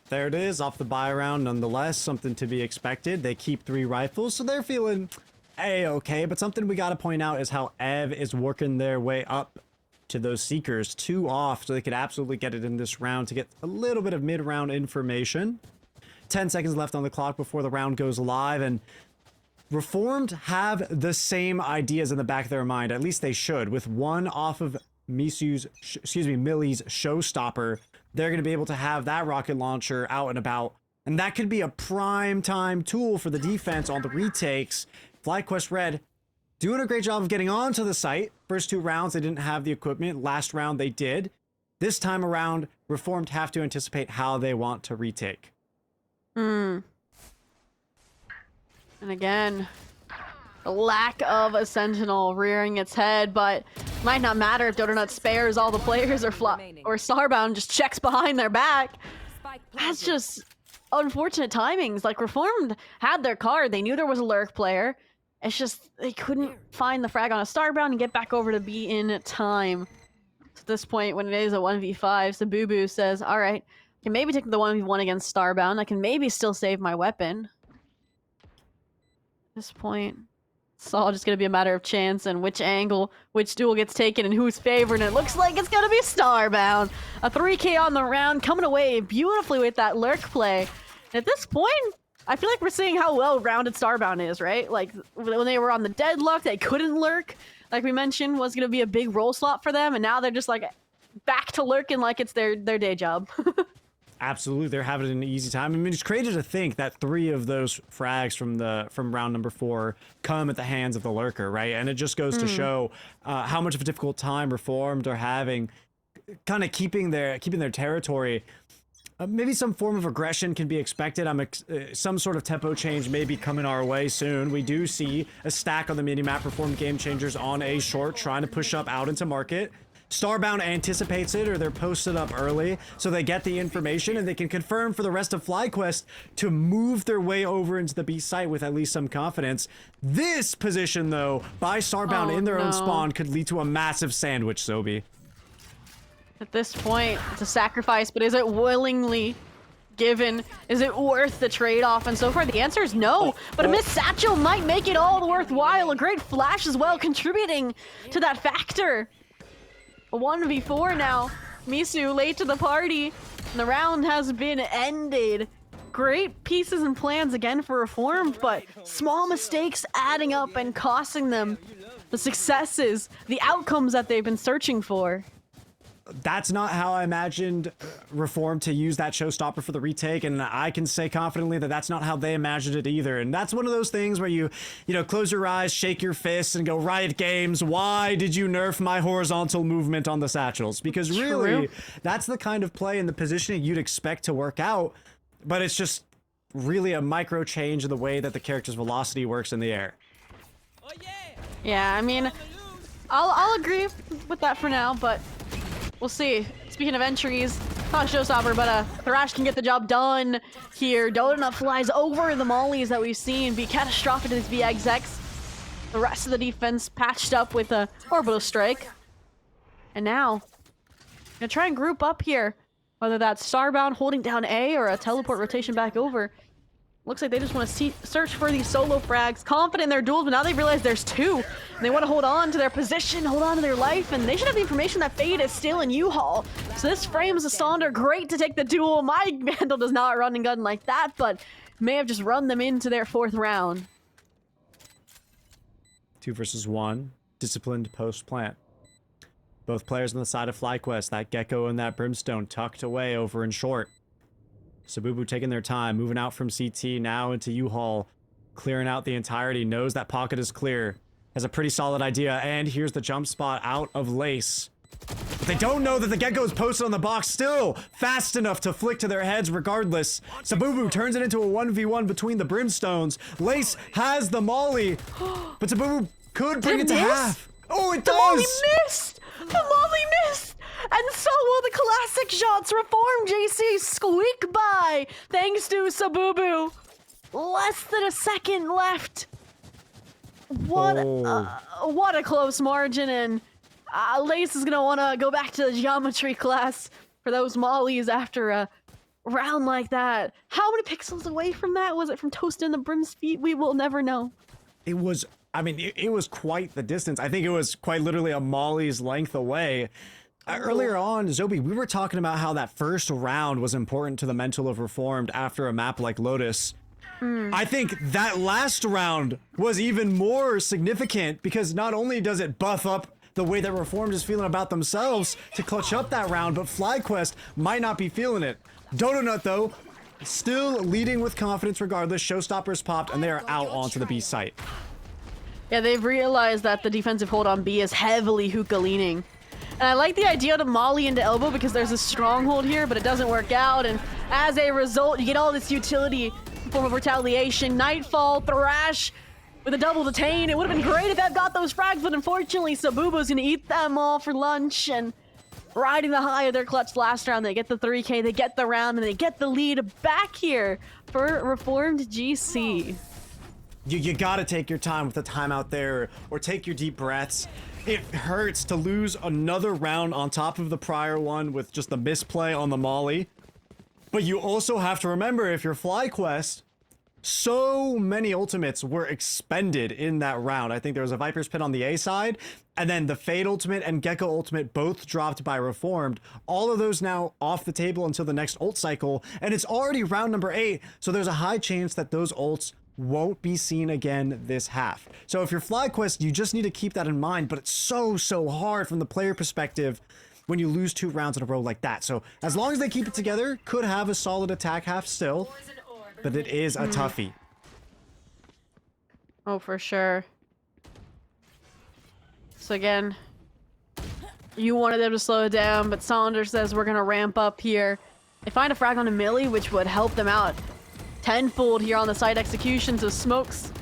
There it is, off the buy round nonetheless, something to be expected. They keep 3 rifles, so they're feeling A-okay, but something we gotta point out is how EV is working their way up to those Seekers. 2 off, so they could absolutely get it in this round to get a little bit of mid-round information. 10 seconds left on the clock before the round goes live, and Reformed have the same ideas in the back of their mind, at least they should. With 1 off of Millie's Showstopper, they're going to be able to have that rocket launcher out and about, and that could be a prime time tool for the defense on the retakes. FlyQuest Red doing a great job of getting onto the site. First 2 rounds, they didn't have the equipment. Last round, they did. This time around, Reformed have to anticipate how they want to retake. And again, a lack of a Sentinel rearing its head, but might not matter if Dodonut spares all the players or Starbound just checks behind their back. That's just unfortunate timings. Like, Reformed had their card. They knew there was a Lurk player. It's just they couldn't find the frag on a Starbound and get back over to be in time. So at this point, when it is a 1v5, Sabubu says, all right, I can maybe take the 1v1 against Starbound. I can maybe still save my weapon. At this point, it's all just going to be a matter of chance and which angle, which duel gets taken and who's favored. And it looks like it's going to be Starbound. A 3K on the round, coming away beautifully with that Lurk play. And at this point, I feel like we're seeing how well-rounded Starbound is, right? Like, when they were on the deadlock, they couldn't Lurk. Like we mentioned, was going to be a big role slot for them. And now they're just, like, back to lurking like it's their day job. Absolutely, they're having an easy time. I mean, it's crazy to think that 3 of those frags from round number 4 come at the hands of the Lurker, right? And it just goes to show how much of a difficult time Reformed are having, kind of keeping their territory. Maybe some form of aggression can be expected. Some sort of tempo change may be coming our way soon. We do see a stack on the minimap. Reformed Game Changers on A short, trying to push up out into market. Starbound anticipates it, or they're posted up early, so they get the information and they can confirm for the rest of FlyQuest to move their way over into the B site with at least some confidence. This position, though, by Starbound in their own spawn could lead to a massive sandwich, Sobi. At this point, it's a sacrifice, but is it willingly given? Is it worth the trade-off? And so far, the answer is no. But a missed satchel might make it all worthwhile. A great flash as well, contributing to that factor. A 1v4 now. Misu late to the party. And the round has been ended. Great pieces and plans again for Reformed, but small mistakes adding up and costing them the successes, the outcomes that they've been searching for. That's not how I imagined Reformed to use that showstopper for the retake, and I can say confidently that that's not how they imagined it either. And that's one of those things where you close your eyes, shake your fists, and go, Riot Games, why did you nerf my horizontal movement on the satchels? Because really, that's the kind of play and the positioning you'd expect to work out, but it's just really a micro change in the way that the character's velocity works in the air. Yeah, I mean, I'll agree with that for now, but we'll see. Speaking of entries, not a showstopper, but Thrash can get the job done here. Donut flies over the mollies that we've seen be catastrophic to these VXX. The rest of the defense patched up with a orbital strike. And now, gonna try and group up here. Whether that's Starbound holding down A or a teleport rotation back over. Looks like they just want to search for these solo frags, confident in their duels, but now they realize there's 2. And they want to hold on to their position, hold on to their life, and they should have the information that Fade is still in U-Haul. So this frames a Sonder great to take the duel. My Vandal does not run and gun like that, but may have just run them into their 4th round. 2 versus 1, disciplined post-plant. Both players on the side of FlyQuest, that Gecko and that Brimstone tucked away over in short. Sabubu taking their time, moving out from CT, now into U-Haul, clearing out the entirety, knows that pocket is clear, has a pretty solid idea, and here's the jump spot out of Lace. But they don't know that the Gecko is posted on the box, still fast enough to flick to their heads regardless. Sabubu turns it into a 1v1 between the Brimstones. Lace has the molly, but Sabubu Could bring Did it it to miss? half. Oh, it The Molly does! missed! The Molly missed! And so will the classic shots. Reform JC squeak by thanks to Sabubu. Less than a second left. What a close margin, and Lace is gonna wanna go back to the geometry class for those mollies after a round like that. How many pixels away from that was it from Toast in the Brim's feet? We will never know. It was, I mean, it was quite the distance. I think it was quite literally a Molly's length away. Earlier on, Zobi, we were talking about how that first round was important to the mental of Reformed after a map like Lotus. I think that last round was even more significant because not only does it buff up the way that Reformed is feeling about themselves to clutch up that round, but FlyQuest might not be feeling it. Dodonut, though, still leading with confidence regardless. Showstoppers popped, and they are out onto the B site. Yeah, they've realized that the defensive hold on B is heavily hookah leaning. And I like the idea to molly into elbow because there's a stronghold here, but it doesn't work out. And as a result, you get all this utility in the form of retaliation. Nightfall, Thrash with a double detain. It would have been great if that got those frags, but unfortunately, Sabubo's gonna eat them all for lunch. And riding the high of their clutch last round, they get the 3K, they get the round, and they get the lead back here for Reformed GC. You gotta take your time with the timeout there, or take your deep breaths. It hurts to lose another round on top of the prior one with just the misplay on the molly. But you also have to remember, if you're FlyQuest, so many ultimates were expended in that round. I think there was a Viper's Pit on the A side, and then the Fade ultimate and Gecko ultimate both dropped by Reformed. All of those now off the table until the next ult cycle, and it's already round number 8, so there's a high chance that those ults won't be seen again this half. So if you're FlyQuest, you just need to keep that in mind, but it's so hard from the player perspective when you lose 2 rounds in a row like that. So as long as they keep it together, could have a solid attack half still, but it is a toughie. Oh, for sure. So again, you wanted them to slow it down, but Saunders says we're gonna ramp up here. They find a frag on a Millie, which would help them out tenfold here on the site execution. So Smokes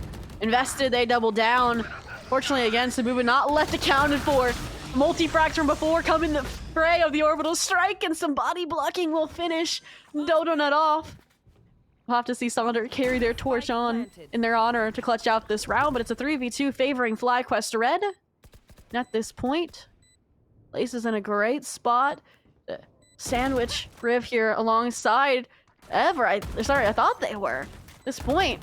invested, they double down. Fortunately, again, Sabuba not left accounted for. Multi-frags from before come in the fray of the orbital strike, and some body blocking will finish Dodonut off. We'll have to see Saunder carry their torch on in their honor to clutch out this round, but it's a 3v2 favoring FlyQuest Red. And at this point, Lace is in a great spot. Sandwich Riv here alongside Ever. I thought they were. At this point,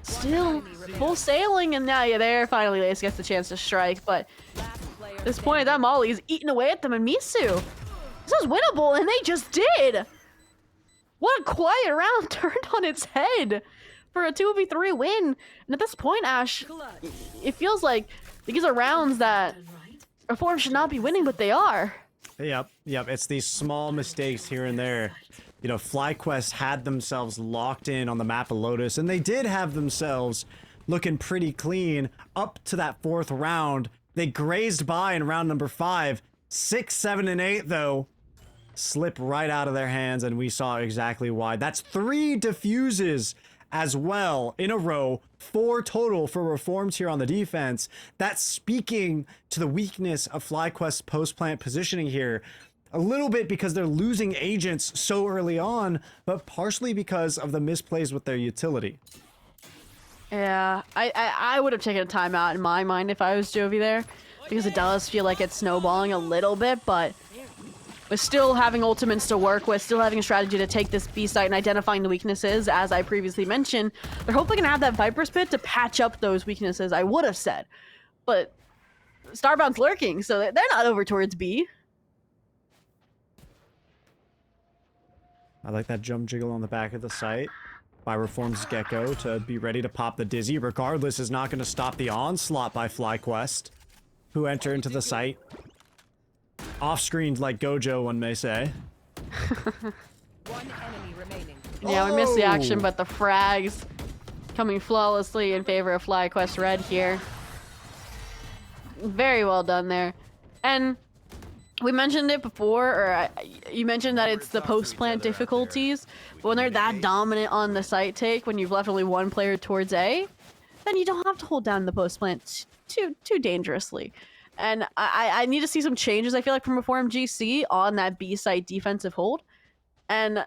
still full sailing, and now there finally Lace gets the chance to strike, but at this point that Molly is eating away at them, and Misu, this is winnable, and they just did. What a quiet round turned on its head for a 2v3 win. And at this point, Ash, it feels like these are rounds that Reform should not be winning, but they are. Yep. It's these small mistakes here and there. You know, FlyQuest had themselves locked in on the map of Lotus, and they did have themselves looking pretty clean up to that 4th round. They grazed by in round number 5. 6, 7, and 8, though, slip right out of their hands, and we saw exactly why. That's 3 defuses as well in a row. 4 total for Reformed here on the defense. That's speaking to the weakness of FlyQuest's post-plant positioning here. A little bit because they're losing agents so early on, but partially because of the misplays with their utility. Yeah, I would have taken a timeout in my mind if I was Jovi there, because it does feel like it's snowballing a little bit, but with still having ultimates to work with, still having a strategy to take this B site and identifying the weaknesses, as I previously mentioned, they're hopefully gonna have that Viper's Pit to patch up those weaknesses, I would have said. But Starbound's lurking, so they're not over towards B. I like that jump jiggle on the back of the site by Reformed's Gecko to be ready to pop the Dizzy. Regardless, is not going to stop the onslaught by FlyQuest, who enter into the site. Off-screened like Gojo, one may say. One enemy remaining. Yeah, we missed the action, but the frags coming flawlessly in favor of FlyQuest Red here. Very well done there. And we mentioned it before, or you mentioned that it's the post-plant difficulties, but when they're that dominant on the site take, when you've left only one player towards A, then you don't have to hold down the post-plant too dangerously. And I need to see some changes, I feel like, from Reformed GC on that B site defensive hold. And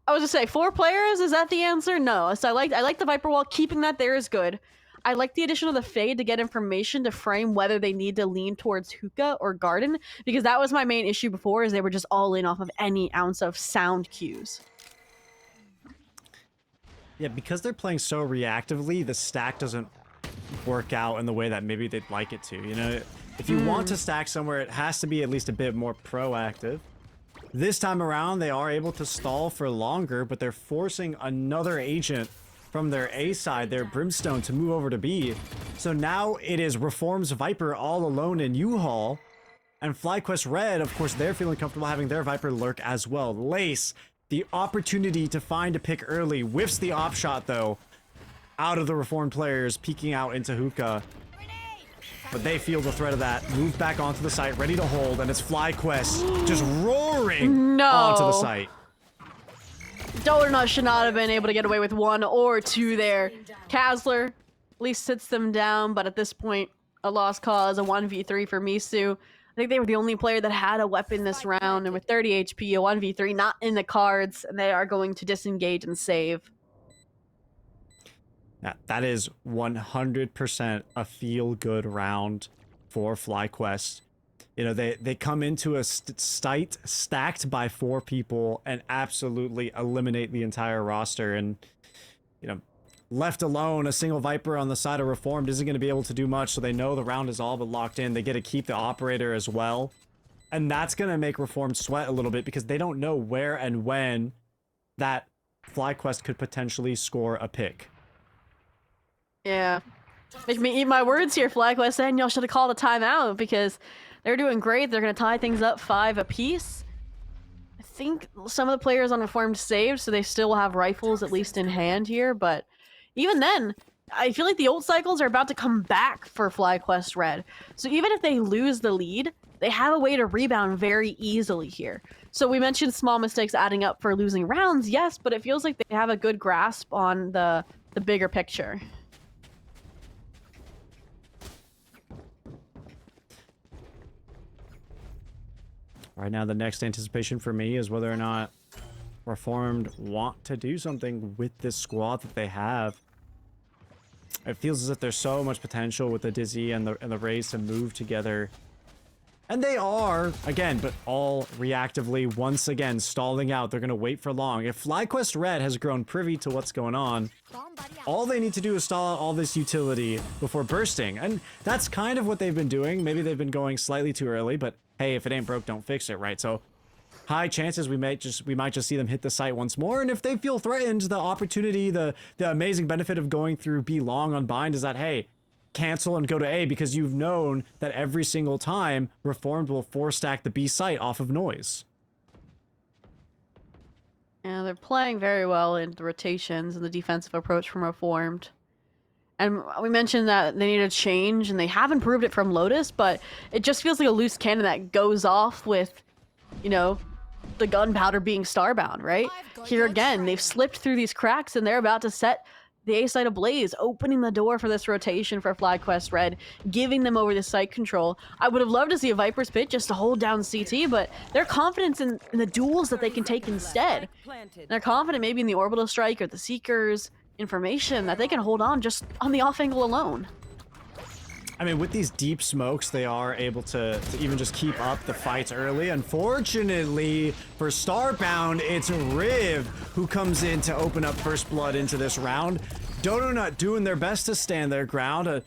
I was gonna say 4 players, is that the answer? No. So I like the Viper Wall. Keeping that there is good. I like the addition of the Fade to get information to frame whether they need to lean towards Hookah or Garden, because that was my main issue before, is they were just all in off of any ounce of sound cues. Yeah, because they're playing so reactively, the stack doesn't work out in the way that maybe they'd like it to. You know, if you want to stack somewhere, it has to be at least a bit more proactive. This time around, they are able to stall for longer, but they're forcing another agent from their A side, their Brimstone, to move over to B. So now it is Reform's Viper all alone in U-Haul. And FlyQuest Red, of course, they're feeling comfortable having their Viper lurk as well. Lace, the opportunity to find a pick early, whiffs the op shot though, out of the Reformed players, peeking out into Hookah. But they feel the threat of that, move back onto the site, ready to hold, and it's FlyQuest just roaring onto the site. Dollarnut should not have been able to get away with 1 or 2 there. Kazler at least sits them down, but at this point, a lost cause, a 1v3 for Misu. I think they were the only player that had a weapon this round, and with 30 HP, a 1v3 not in the cards, and they are going to disengage and save. Yeah, that is 100% a feel-good round for FlyQuest. You know, they come into a site stacked by 4 people and absolutely eliminate the entire roster. And, you know, left alone, a single Viper on the side of Reformed isn't going to be able to do much, so they know the round is all but locked in. They get to keep the operator as well. And that's going to make Reformed sweat a little bit because they don't know where and when that FlyQuest could potentially score a pick. Yeah. Make me eat my words here, FlyQuest, saying y'all should have called a timeout because they're doing great. They're going to tie things up 5 apiece. I think some of the players on Reformed saved, so they still will have rifles at least in hand here, but even then, I feel like the ult cycles are about to come back for FlyQuest Red. So even if they lose the lead, they have a way to rebound very easily here. So we mentioned small mistakes adding up for losing rounds, yes, but it feels like they have a good grasp on the bigger picture. Right now, the next anticipation for me is whether or not Reformed want to do something with this squad that they have. It feels as if there's so much potential with the Dizzy and the Raze to move together. And they are, again, but all reactively, once again, stalling out. They're going to wait for long. If FlyQuest Red has grown privy to what's going on, all they need to do is stall out all this utility before bursting. And that's kind of what they've been doing. Maybe they've been going slightly too early, but hey, if it ain't broke, don't fix it, right? So high chances we might just see them hit the site once more. And if they feel threatened, the opportunity, the amazing benefit of going through B long on bind is that, hey, cancel and go to A, because you've known that every single time Reformed will 4-stack the B site off of noise. Yeah, they're playing very well in the rotations and the defensive approach from Reformed. And we mentioned that they need a change, and they have improved it from Lotus, but it just feels like a loose cannon that goes off with, you know, the gunpowder being starbound, right? Here again, they've slipped through these cracks, and they're about to set the A site ablaze, opening the door for this rotation for FlyQuest Red, giving them over the site control. I would have loved to see a Viper's Pit just to hold down CT, but they're confident in the duels that they can take instead. They're confident maybe in the Orbital Strike or the Seekers information that they can hold on just on the off angle alone. I mean, with these deep smokes, they are able to even just keep up the fights early. Unfortunately, for Starbound, it's Riv who comes in to open up first blood into this round. Donut doing their best to stand their ground.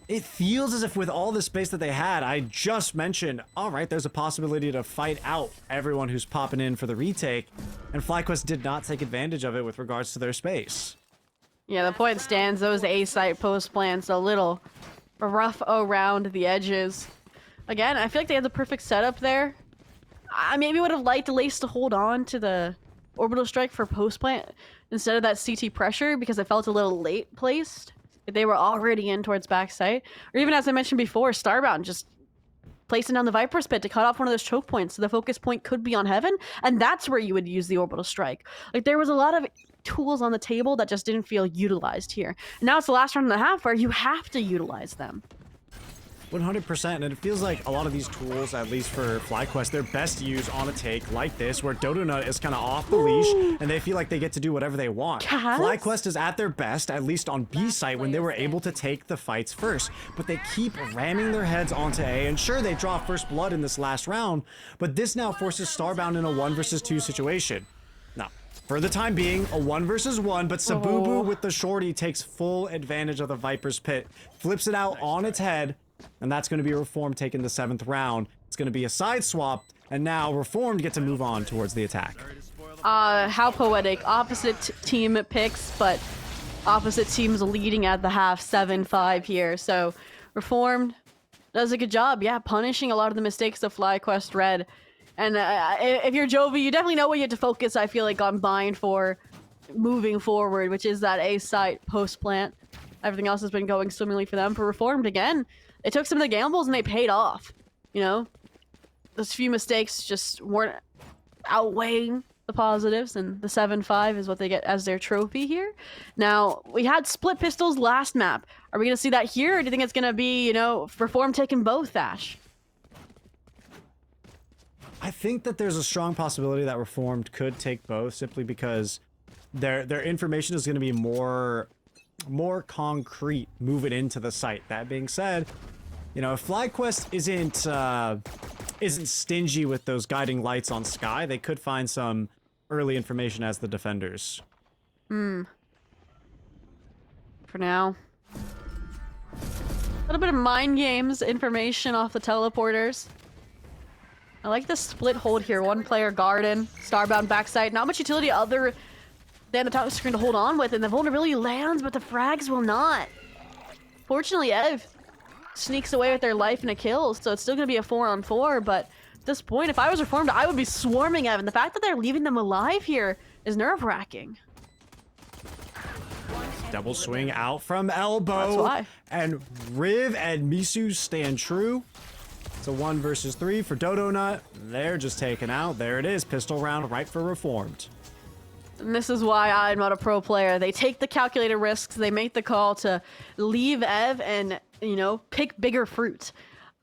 It feels as if with all the space that they had, I just mentioned, all right, there's a possibility to fight out everyone who's popping in for the retake, and FlyQuest did not take advantage of it with regards to their space. Yeah, the point stands. Those A site post plants a little rough around the edges. Again, I feel like they had the perfect setup there. I maybe would have liked Lace to hold on to the Orbital Strike for post plant instead of that CT pressure, because I felt a little late placed. They were already in towards backside. Or even, as I mentioned before, Starbound just placing down the Viper's Pit to cut off one of those choke points, so the focus point could be on Heaven, and that's where you would use the Orbital Strike. Like, there was a lot of tools on the table that just didn't feel utilized here. And now it's the last round and a half where you have to utilize them. 100%, and it feels like a lot of these tools, at least for FlyQuest, they're best used on a take like this, where Dodonut is kind of off the leash, and they feel like they get to do whatever they want. Kaz? FlyQuest is at their best, at least on B site, when they were able to take the fights first, but they keep ramming their heads onto A, and sure, they draw first blood in this last round, but this now forces Starbound in a 1 versus 2 situation. Now, for the time being, a 1 versus 1, but Sabubu with the shorty takes full advantage of the Viper's Pit, flips it out on its head, and that's going to be Reformed taking the 7th round. It's going to be a side swap, and now Reformed get to move on towards the attack. How poetic. Opposite team picks, but opposite teams leading at the half 7-5 here. So Reformed does a good job, yeah, punishing a lot of the mistakes of FlyQuest Red. And if you're Jovi, you definitely know what you have to focus, I feel like, on Bind for moving forward, which is that A site post plant. Everything else has been going swimmingly for them. For Reformed, again, they took some of the gambles and they paid off. You know, those few mistakes just weren't outweighing the positives, and the 7-5 is what they get as their trophy here. Now, we had split pistols last map. Are we going to see that here, or do you think it's going to be, you know, Reformed taking both, Ash? I think that there's a strong possibility that Reformed could take both, simply because their information is going to be more concrete moving into the site. That being said, you know, if FlyQuest isn't stingy with those guiding lights on Sky, they could find some early information as the defenders. For now. A little bit of mind games information off the teleporters. I like the split hold here. One player garden, Starbound backside. Not much utility other than the top screen to hold on with, and the vulnerability lands, but the frags will not. Fortunately, Ev sneaks away with their life and a kill, so it's still going to be a 4-on-4, but at this point, if I was Reformed, I would be swarming Ev, and the fact that they're leaving them alive here is nerve-wracking. Double swing out from elbow. That's why. And Riv and Misu stand true. It's a 1 versus 3 for Dodonut. They're just taken out. There it is. Pistol round right for Reformed. And this is why I'm not a pro player. They take the calculated risks. They make the call to leave Ev and, you know, pick bigger fruit.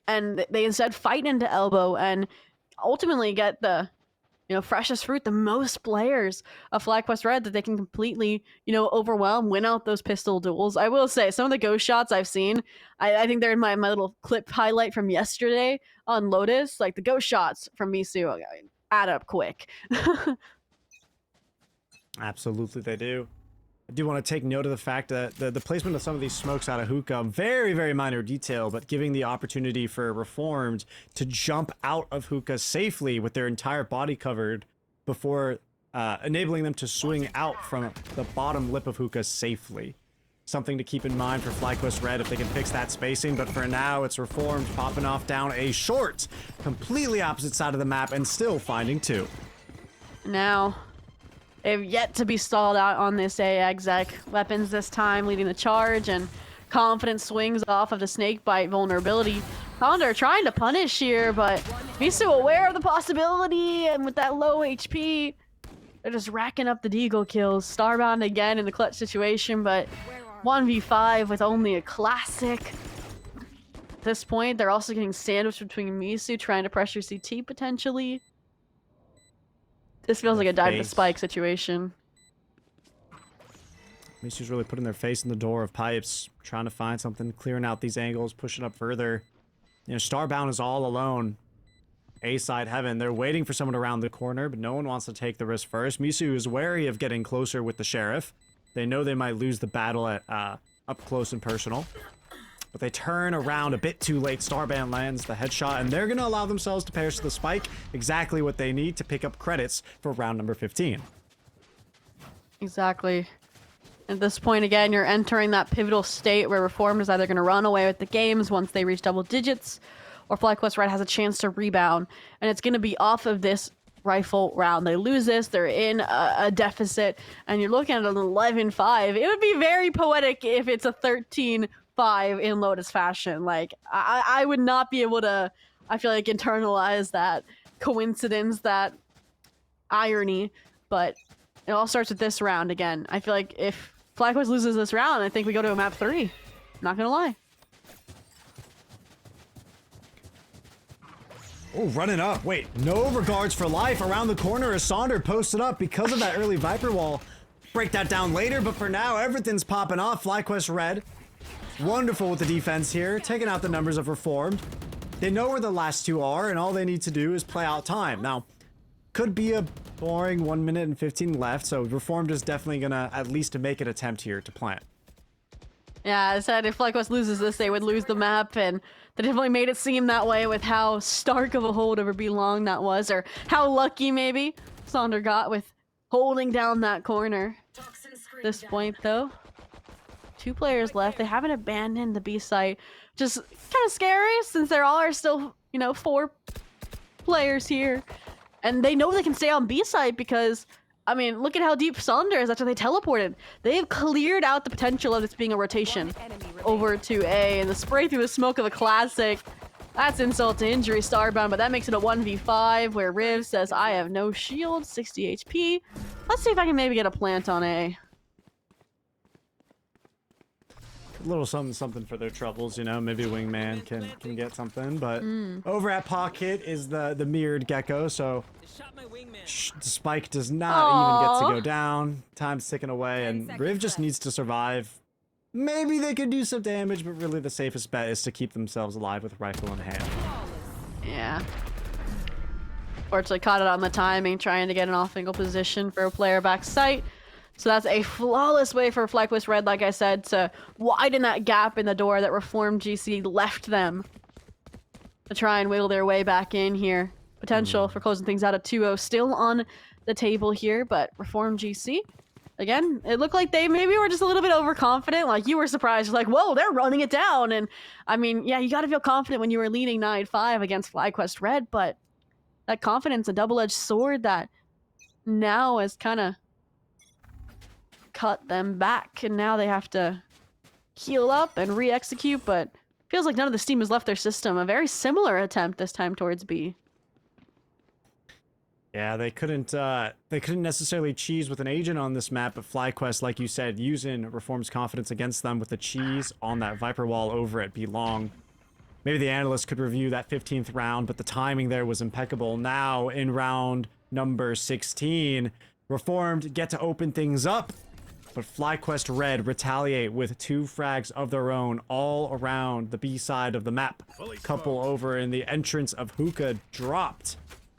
And they instead fight into elbow and ultimately get the, you know, freshest fruit, the most players of FlyQuest Red that they can completely, you know, overwhelm, win out those pistol duels. I will say, some of the ghost shots I've seen, I think they're in my little clip highlight from yesterday on Lotus. Like, the ghost shots from Misu add up quick. Absolutely, they do. I do want to take note of the fact that the placement of some of these smokes out of hookah, very, very minor detail, but giving the opportunity for Reformed to jump out of hookah safely with their entire body covered before enabling them to swing out from the bottom lip of hookah safely. Something to keep in mind for FlyQuest Red if they can fix that spacing, but for now it's Reformed popping off down a short, completely opposite side of the map and still finding 2. Now, they've yet to be stalled out on this A exec. Weapons this time leading the charge, and confident swings off of the snakebite vulnerability. Condor trying to punish here, but Misu aware of the possibility, and with that low HP, they're just racking up the deagle kills. Starbound again in the clutch situation, but 1v5 with only a classic. At this point, they're also getting sandwiched between Misu trying to pressure CT potentially. This feels like a dive to spike situation. Misu's really putting their face in the door of pipes, trying to find something, clearing out these angles, pushing up further. You know, Starbound is all alone. A-side heaven. They're waiting for someone around the corner, but no one wants to take the risk first. Misu is wary of getting closer with the sheriff. They know they might lose the battle at up close and personal. But they turn around a bit too late. Starbound lands the headshot, and they're going to allow themselves to perish to the spike. Exactly what they need to pick up credits for round number 15. Exactly. At this point, again, you're entering that pivotal state where Reformed is either going to run away with the games once they reach double digits, or FlyQuest Red has a chance to rebound. And it's going to be off of this rifle round. They lose this, they're in a deficit, and you're looking at an 11-5. It would be very poetic if it's a 13-5 in Lotus fashion. Like, I would not be able to, I feel like, internalize that coincidence, that irony, but it all starts with this round again. I feel like if FlyQuest loses this round, I think we go to a map 3. Not gonna lie. Oh, running up. Wait, no regards for life. Around the corner is Sonder posted up because of that early Viper wall. Break that down later, but for now, everything's popping off. FlyQuest Red, wonderful with the defense here, taking out the numbers of Reformed. They know where the last two are, and all they need to do is play out time. Now, could be a boring 1 minute and 15 left, so Reformed is definitely gonna at least make an attempt here to plant. Yeah, I said if FlyQuest loses this, they would lose the map, and they definitely made it seem that way with how stark of a hold over B-Long that was, or how lucky maybe Sonder got with holding down that corner. At this point, though, 2 players left. They haven't abandoned the B site. Just kind of scary since there are still, 4 players here. And they know they can stay on B site because, I mean, look at how deep Sonder is after they teleported. They've cleared out the potential of this being a rotation over to A, and the spray through the smoke of the classic. That's insult to injury, Starbound, but that makes it a 1v5 where Riv says, I have no shield, 60 HP. Let's see if I can maybe get a plant on A. A little something for their troubles, maybe Wingman can get something, but over at Pocket is the mirrored Gecko, so Spike does not even get to go down. Time's ticking away, and Riv just needs to survive. Maybe they could do some damage, but really the safest bet is to keep themselves alive with rifle in hand. Yeah. Fortunately caught it on the timing, trying to get an off-angle position for a player back site. So that's a flawless way for FlyQuest Red, like I said, to widen that gap in the door that Reformed GC left them to try and wiggle their way back in here. Potential for closing things out at 2-0 still on the table here, but Reformed GC, again, it looked like they maybe were just a little bit overconfident. Like, you were surprised, like, whoa, they're running it down. And, I mean, yeah, you got to feel confident when you were leading 9-5 against FlyQuest Red, but that confidence, a double-edged sword that now has kind of cut them back, and now they have to heal up and re-execute, but feels like none of the steam has left their system. A very similar attempt this time towards B. Yeah, they couldn't necessarily cheese with an agent on this map, but FlyQuest, like you said, using Reform's confidence against them with the cheese on that Viper wall over at B-Long. Maybe the analyst could review that 15th round, but the timing there was impeccable. Now, in round number 16, Reformed get to open things up, but FlyQuest Red retaliate with 2 frags of their own all around the B side of the map. Couple over in the entrance of Hookah dropped.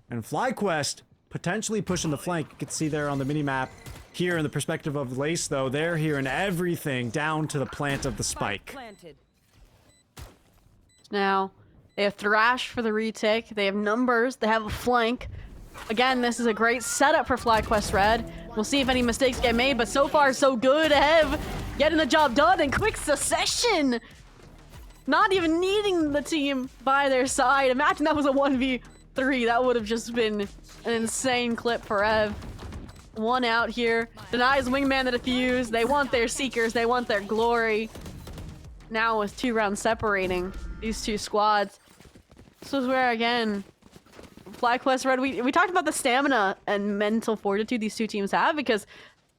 And FlyQuest potentially pushing the flank. You can see there on the minimap. Here in the perspective of Lace, though, they're hearing everything down to the plant of the spike. Now, they have Thrash for the retake. They have numbers. They have a flank. Again, this is a great setup for FlyQuest Red. We'll see if any mistakes get made, but so far, so good. Hev getting the job done in quick succession. Not even needing the team by their side. Imagine that was a 1v3. That would have just been an insane clip for Ev. One out here. Denies Wingman the defuse. They want their Seekers. They want their glory. Now with 2 rounds separating these 2 squads. This is where, again, FlyQuest Red, we talked about the stamina and mental fortitude these 2 teams have, because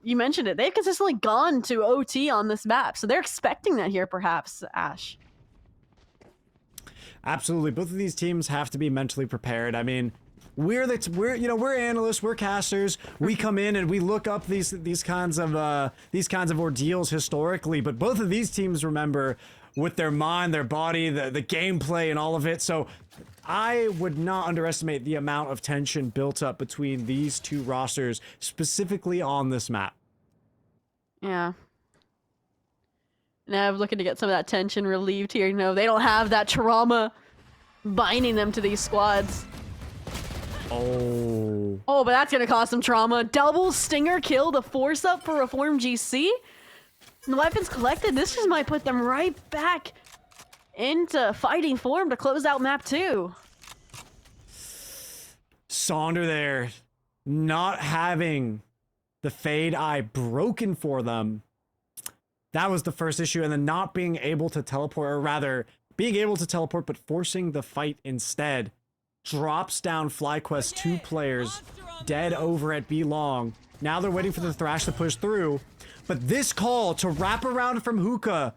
you mentioned it. They've consistently gone to OT on this map, so they're expecting that here, perhaps, Ash. Absolutely. Both of these teams have to be mentally prepared. I mean, we're analysts, we're casters. We come in and we look up these kinds of ordeals historically, but both of these teams remember with their mind, their body, the gameplay and all of it. So I would not underestimate the amount of tension built up between these 2 rosters, specifically on this map. Yeah. Now I'm looking to get some of that tension relieved here. They don't have that trauma binding them to these squads. Oh, but that's gonna cause some trauma. Double stinger kill to force up for Reform GC. And the weapons collected, this just might put them right back into fighting form to close out map 2. Sonder there, not having the Fade Eye broken for them. That was the first issue, and then not being able to teleport, or rather, being able to teleport but forcing the fight instead, drops down FlyQuest 2 players dead over at B Long. Now they're waiting for the Thrash to push through. But this call to wrap around from Hookah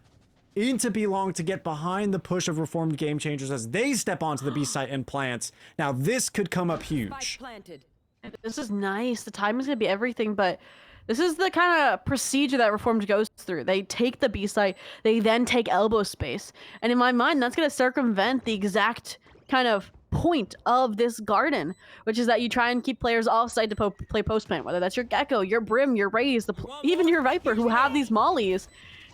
into B Long to get behind the push of Reformed Game Changers as they step onto the B site and plants. Now this could come up Spike huge. planted. This is nice. The time is going to be everything, but this is the kind of procedure that Reformed goes through. They take the B site, they then take elbow space. And in my mind, that's going to circumvent the exact kind of point of this garden, which is that you try and keep players offside to play post plant, whether that's your Gecko, your Brim, your Raze, even your Viper, who have these mollies.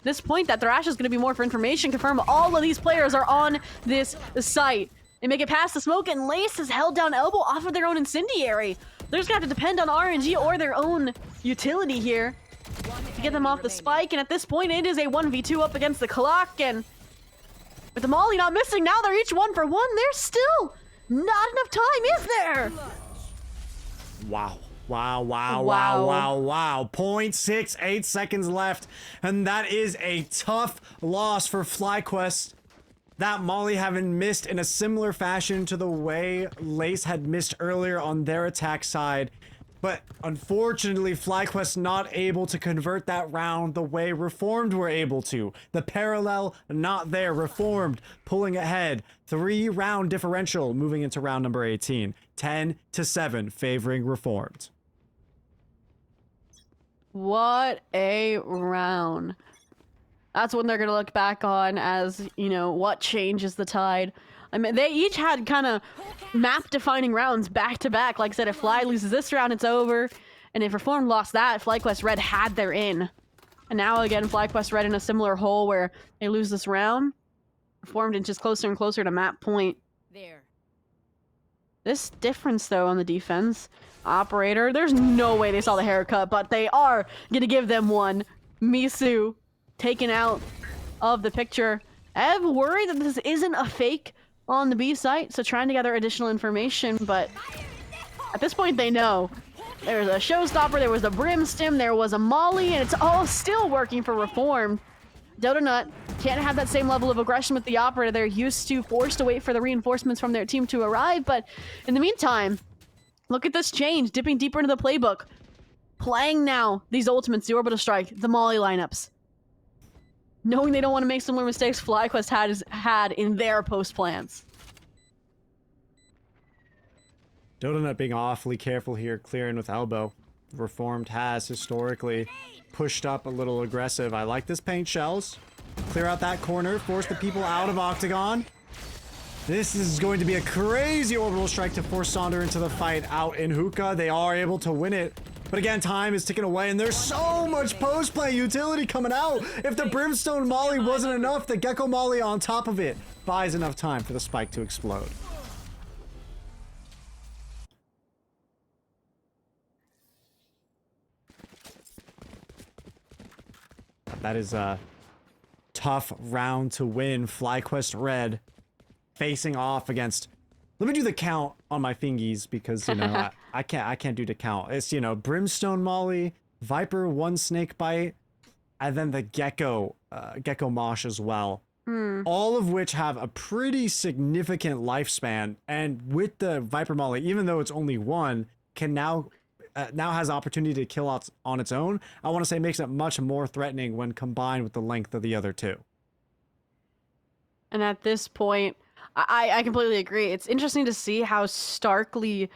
This point that Thrash is going to be more for information, confirm all of these players are on this site. They make it past the smoke, and Lace has held down elbow off of their own incendiary. They're just going to have to depend on RNG or their own utility here to get them off the spike, and at this point it is a 1v2 up against the clock, and with the molly not missing, now they're each 1 for 1. There's still not enough time, is there? Wow. Wow. 0.68 seconds left. And that is a tough loss for FlyQuest. That molly having missed in a similar fashion to the way Lace had missed earlier on their attack side. But unfortunately, FlyQuest not able to convert that round the way Reformed were able to. The parallel not there. Reformed pulling ahead. 3-round differential moving into round number 18. 10-7 favoring Reformed. What a round. That's when they're going to look back on as, you know, what changes the tide. I mean, they each had kind of map-defining rounds back-to-back. Like I said, if Fly loses this round, it's over. And if Reformed lost that, FlyQuest Red had their in. And now, again, FlyQuest Red in a similar hole where they lose this round. Reformed inches closer and closer to map point. There. This difference, though, on the defense. Operator, there's no way they saw the haircut, but they are going to give them one. Misu taken out of the picture. Ev worried that this isn't a fake on the B site, so trying to gather additional information, but at this point they know. There's a showstopper, there was a brimstim, there was a molly, and it's all still working for Reformed. Dotonut can't have that same level of aggression with the operator. They're used to, forced to wait for the reinforcements from their team to arrive, but in the meantime, look at this change, dipping deeper into the playbook. Playing now these ultimates, the orbital strike, the molly lineups. Knowing they don't want to make similar mistakes FlyQuest had in their post plans. Dotonut being awfully careful here, clearing with elbow. Reformed has historically pushed up a little aggressive. I like this paint shells. Clear out that corner, force the people out of Octagon. This is going to be a crazy orbital strike to force Sonder into the fight out in Hookah. They are able to win it. But again, time is ticking away, and there's so much post-play utility coming out. If the Brimstone Molly wasn't enough, the Gecko Molly on top of it buys enough time for the spike to explode. That is a tough round to win. FlyQuest Red facing off against... Let me do the count on my fingies because, you know, I can't do the count. It's, you know, Brimstone Molly, Viper, 1 snake bite, and then the Gecko Mosh as well. All of which have a pretty significant lifespan. And with the Viper Molly, even though it's only 1, can now has opportunity to kill out on its own. I want to say makes it much more threatening when combined with the length of the other 2. And at this point, I completely agree. It's interesting to see how starkly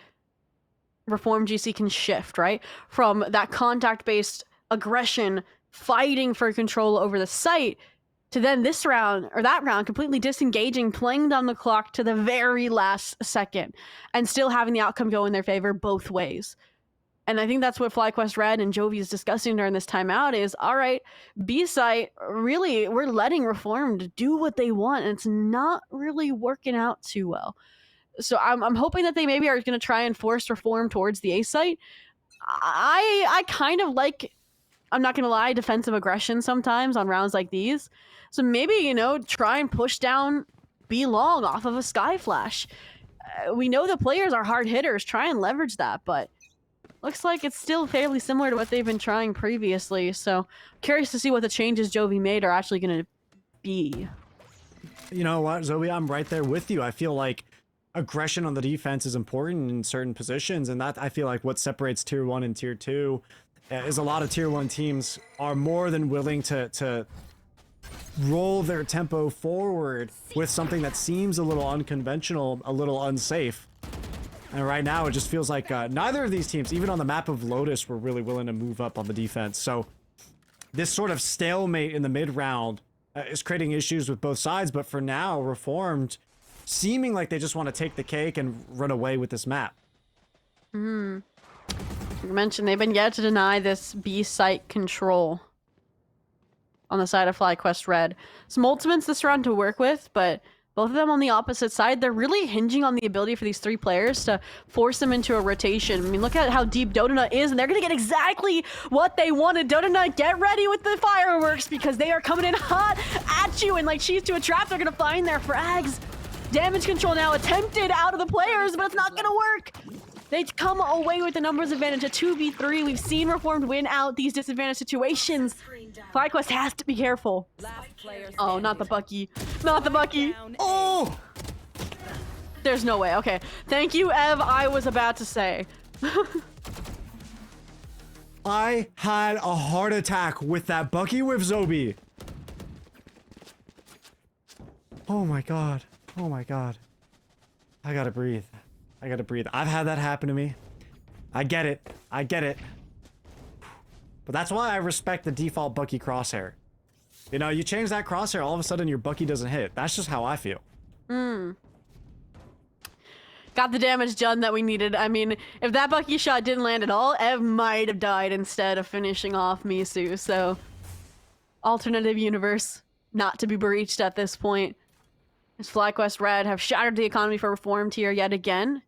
Reformed GC can shift, right? From that contact-based aggression, fighting for control over the site, to then this round, or that round, completely disengaging, playing down the clock to the very last second, and still having the outcome go in their favor both ways. And I think that's what FlyQuest Red and Jovi is discussing during this timeout is, all right, B-site, really, we're letting Reformed do what they want, and it's not really working out too well. So I'm hoping that they maybe are going to try and force Reform towards the A-site. I kind of like, I'm not going to lie, defensive aggression sometimes on rounds like these. So maybe, you know, try and push down B-long off of a Sky Flash. We know the players are hard hitters. Try and leverage that, but looks like it's still fairly similar to what they've been trying previously, so curious to see what the changes Jovi made are actually going to be. You know what, Zoe? I'm right there with you. I feel like aggression on the defense is important in certain positions, and that I feel like what separates tier 1 and tier 2 is a lot of tier 1 teams are more than willing to roll their tempo forward with something that seems a little unconventional, a little unsafe. And right now it just feels like neither of these teams, even on the map of Lotus, were really willing to move up on the defense. So this sort of stalemate in the mid round is creating issues with both sides, but for now, Reformed seeming like they just want to take the cake and run away with this map. You mentioned they've been yet to deny this B site control on the side of FlyQuest Red. Some ultimates this round to work with, but both of them on the opposite side, they're really hinging on the ability for these 3 players to force them into a rotation. I mean, look at how deep Dodonut is, and they're going to get exactly what they wanted. Dodonut, get ready with the fireworks, because they are coming in hot at you, and like cheese to a trap, they're going to find their frags. Damage control now attempted out of the players, but it's not going to work. They come away with the numbers advantage, a 2v3. We've seen Reformed win out these disadvantaged situations. FlyQuest has to be careful. Oh, not the Bucky. Not the Bucky. Oh! There's no way. Okay. Thank you, Ev. I was about to say. I had a heart attack with that Bucky with Zobi. Oh my god. Oh my god. I gotta breathe. I gotta breathe. I've had that happen to me. I get it. I get it. But that's why I respect the default Bucky crosshair. You know, you change that crosshair, all of a sudden your Bucky doesn't hit. That's just how I feel. Got the damage done that we needed. I mean, if that Bucky shot didn't land at all, Ev might have died instead of finishing off Misu. So, alternative universe, not to be breached at this point. As FlyQuest Red have shattered the economy for Reformed here yet again.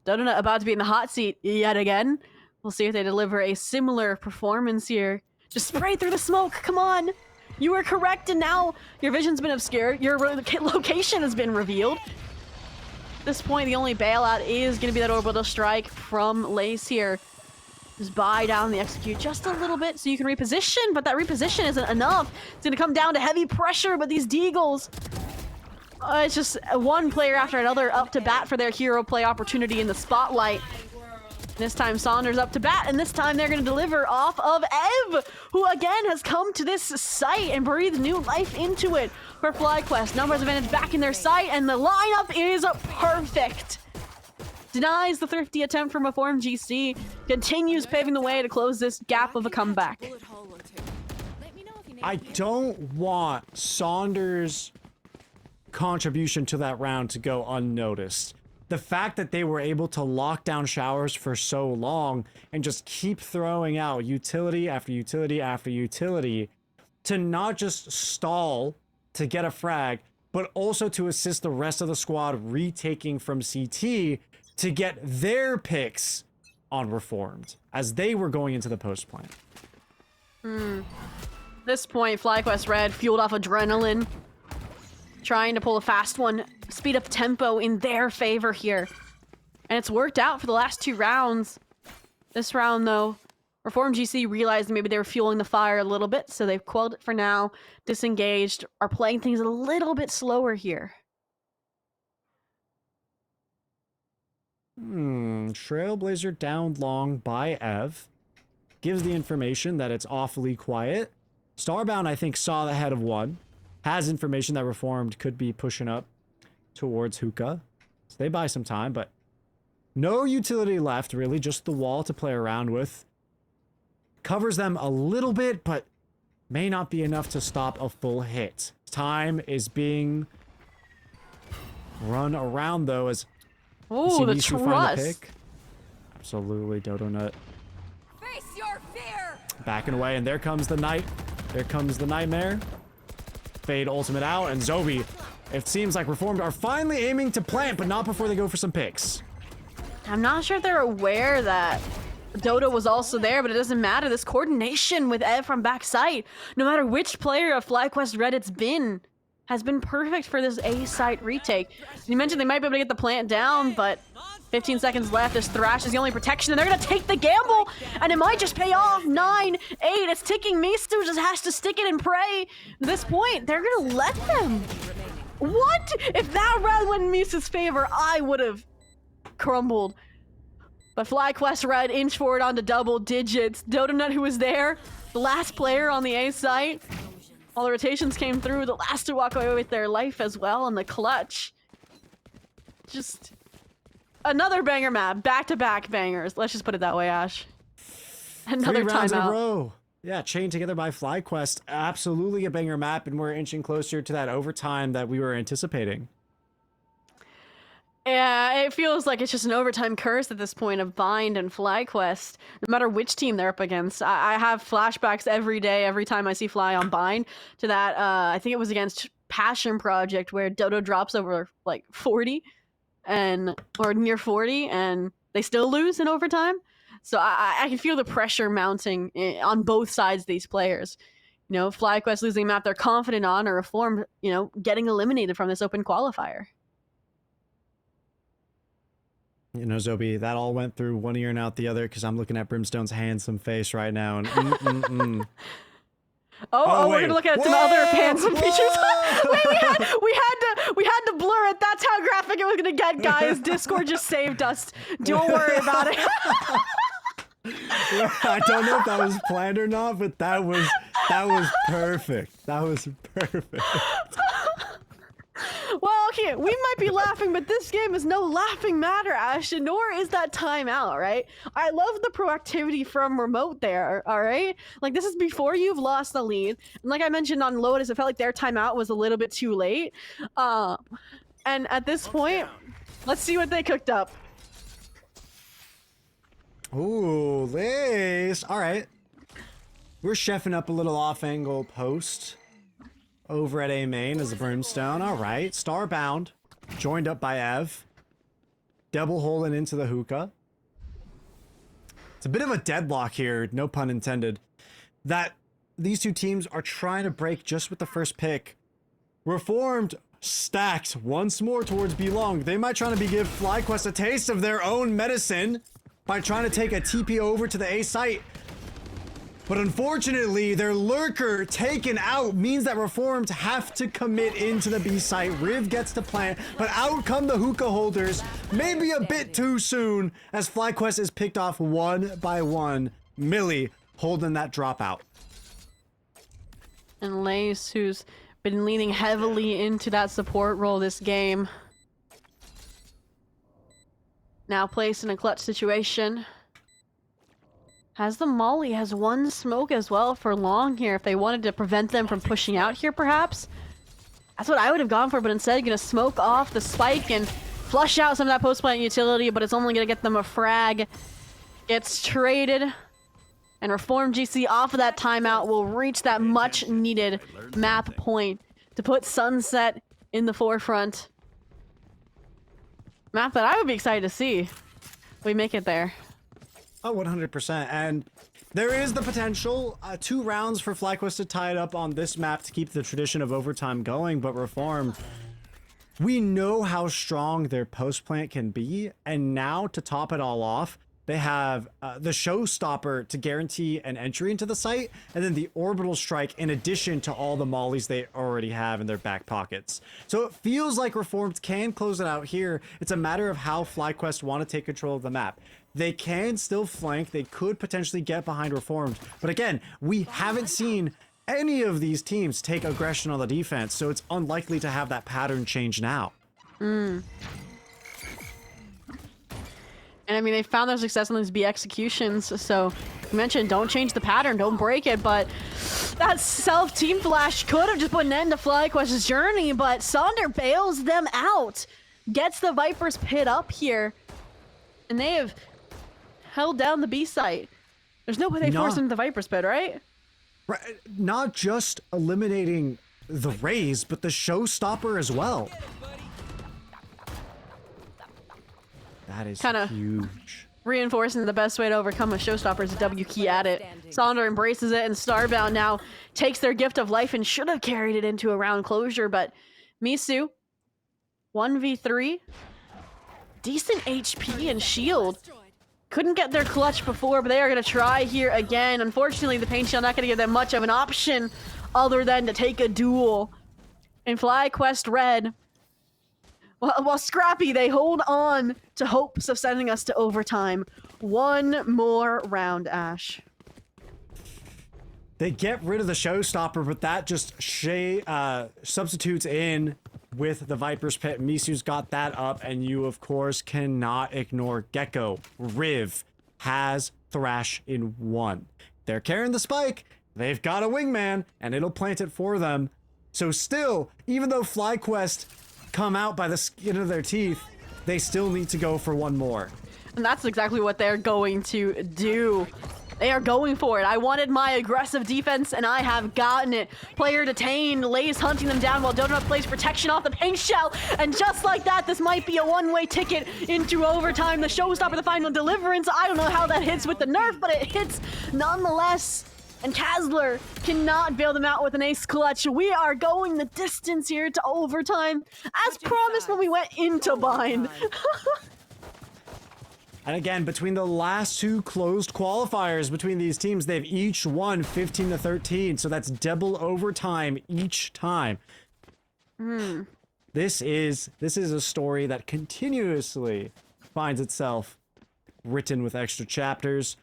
Dodonut about to be in the hot seat yet again. We'll see if they deliver a similar performance here. Just spray through the smoke, come on! You were correct, and now your vision's been obscured. Your location has been revealed. At this point, the only bailout is going to be that orbital strike from Lace here. Just buy down the execute just a little bit so you can reposition, but that reposition isn't enough. It's going to come down to heavy pressure, but these Deagles... it's just one player after another up to bat for their hero play opportunity in the spotlight. This time Saunders up to bat, and this time they're going to deliver off of Ev, who again has come to this site and breathed new life into it for FlyQuest. Numbers advantage back in their site, and the lineup is perfect. Denies the thrifty attempt from Reformed GC, continues paving the way to close this gap of a comeback. I don't want Saunders' contribution to that round to go unnoticed. The fact that they were able to lock down showers for so long and just keep throwing out utility after utility after utility to not just stall to get a frag, but also to assist the rest of the squad retaking from CT to get their picks on Reformed as they were going into the post plant. At this point, FlyQuest Red fueled off adrenaline, trying to pull a fast one, speed up tempo in their favor here. And it's worked out for the last 2 rounds. This round, though, Reformed GC realized maybe they were fueling the fire a little bit, so they've quelled it for now, disengaged, are playing things a little bit slower here. Trailblazer down long by Ev. Gives the information that it's awfully quiet. Starbound, I think, saw the head of one. Has information that Reformed could be pushing up towards Hookah. So they buy some time, but no utility left, really. Just the wall to play around with. Covers them a little bit, but may not be enough to stop a full hit. Time is being run around, though, as Ooh, the Misu find trust. pick. Absolutely, Dodonut. Face your fear. Backing away, and there comes the night. There comes the nightmare. Fade ultimate out, and Zobi. It seems like Reformed are finally aiming to plant, but not before they go for some picks. I'm not sure if they're aware that Dodo was also there, but it doesn't matter. This coordination with Ev from backside, no matter which player of FlyQuest Red it's been, has been perfect for this A-site retake. You mentioned they might be able to get the plant down, but 15 seconds left. This Thrash is the only protection, and they're going to take the gamble, and it might just pay off. 9, 8, it's ticking. Misu just has to stick it and pray. At this point, they're going to let them. What? If that red went in Misa's favor, I would have crumbled. But FlyQuest Red inch forward onto double digits. Dotonut, who was there, the last player on the A site. All the rotations came through, the last to walk away with their life as well in the clutch. Just another banger map, back-to-back bangers. Let's just put it that way, Ash. Another 3 rounds in a timeout. row. Yeah, chained together by FlyQuest. Absolutely a banger map, and we're inching closer to that overtime that we were anticipating. Yeah, it feels like it's just an overtime curse at this point of Bind and FlyQuest. No matter which team they're up against, I have flashbacks every day, every time I see Fly on Bind, to that, I think it was against Passion Project, where Dodo drops over, like, 40, or near 40, and they still lose in overtime. So I can feel the pressure mounting on both sides of these players. You know, FlyQuest losing a map they're confident on, or Reformed, you know, getting eliminated from this open qualifier. You know, Zobi, that all went through one ear and out the other because I'm looking at Brimstone's handsome face right now. And Oh, we're wait. gonna look at some other handsome features. Wait, we had to blur it. That's how graphic it was gonna get, guys. Discord just saved us. Don't worry about it. I don't know if that was planned or not, but that was perfect. That was perfect. Well, okay, we might be laughing, but this game is no laughing matter, Ashton, nor is that timeout, right? I love the proactivity from Remote there, all right? Like, this is before you've lost the lead. And like I mentioned on Lotus, it felt like their timeout was a little bit too late. And at this point, let's see what they cooked up. Ooh, Lace. All right. We're chefing up a little off-angle post over at A main as a Brimstone. All right. Starbound. Joined up by Ev. Double holing into the hookah. It's a bit of a deadlock here, no pun intended, that these two teams are trying to break just with the first pick. Reformed stacks once more towards Belong. They might try to give FlyQuest a taste of their own medicine by trying to take a TP over to the A site. But unfortunately, their lurker taken out means that Reformed have to commit into the B site. Riv gets to plant, but out come the hookah holders. Maybe a bit too soon as FlyQuest is picked off one by one. Millie holding that dropout. And Lace, who's been leaning heavily into that support role this game, now placed in a clutch situation. Has the Molly, has one smoke as well for long here if they wanted to prevent them from pushing out here, perhaps. That's what I would have gone for, but instead gonna smoke off the spike and flush out some of that post-plant utility, but it's only gonna get them a frag. Gets traded, and Reformed GC off of that timeout will reach that much-needed map point to put Sunset in the forefront. Map that I would be excited to see if we make it there. Oh, 100%. And there is the potential, 2 rounds for FlyQuest to tie it up on this map to keep the tradition of overtime going, but Reformed, we know how strong their post plant can be, and now to top it all off, they have the showstopper to guarantee an entry into the site, and then the orbital strike in addition to all the mollies they already have in their back pockets. So it feels like Reformed can close it out here. It's a matter of how FlyQuest want to take control of the map. They can still flank, they could potentially get behind Reformed, but again, we haven't seen any of these teams take aggression on the defense, so it's unlikely to have that pattern change now. And I mean, they found their success in these B executions, so you mentioned don't change the pattern, don't break it, but that self-team flash could have just put an end to FlyQuest's journey, but Sonder bails them out, gets the Viper's pit up here, and they have held down the B site. There's no way they force into the Viper's pit, right? Right, not just eliminating the Rays, but the showstopper as well. That is Kinda huge. Reinforcing the best way to overcome a showstopper is a W key at it. Sonder embraces it, and Starbound now takes their gift of life and should have carried it into a round closure, but Misu, 1v3, decent HP and shield. Couldn't get their clutch before, but they are going to try here again. Unfortunately, the Pain Shield not going to give them much of an option other than to take a duel. And FlyQuest Red, while Scrappy, they hold on to hopes of sending us to overtime. One more round, Ash. They get rid of the showstopper, but that just substitutes in with the Viper's Pit. Misu's got that up, and you, of course, cannot ignore Gecko. Riv has Thrash in 1. They're carrying the spike. They've got a wingman, and it'll plant it for them. So still, even though FlyQuest come out by the skin of their teeth, they still need to go for one more. And that's exactly what they're going to do. They are going for it. I wanted my aggressive defense, and I have gotten it. Player detained, Lays hunting them down while Donut plays protection off the pink shell. And just like that, this might be a one-way ticket into overtime. The showstopper, the final deliverance. I don't know how that hits with the nerf, but it hits nonetheless. And Kazler cannot bail them out with an ace clutch. We are going the distance here to overtime, as promised when we went into bind. And again, between the last 2 closed qualifiers between these teams, they've each won 15-13. So that's double overtime each time. This is a story that continuously finds itself written with extra chapters.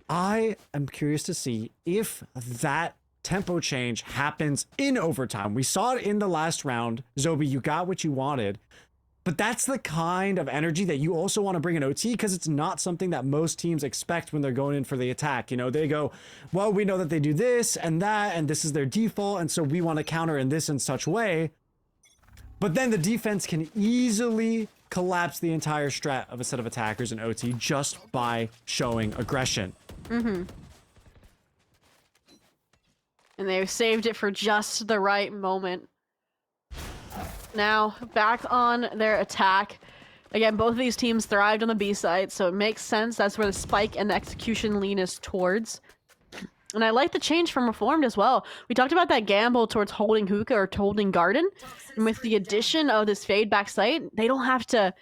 I am curious to see if that tempo change happens in overtime. We saw it in the last round. Zobi, you got what you wanted. But that's the kind of energy that you also want to bring in OT, because it's not something that most teams expect when they're going in for the attack. You know, they go, well, we know that they do this and that, and this is their default, and so we want to counter in this and such way. But then the defense can easily collapse the entire strat of a set of attackers in OT just by showing aggression. And they've saved it for just the right moment. Now, back on their attack. Again, both of these teams thrived on the B side, so it makes sense. That's where the spike and the execution lean is towards. And I like the change from Reformed as well. We talked about that gamble towards holding Hookah or holding Garden. And with the addition of this fade back sight, they don't have to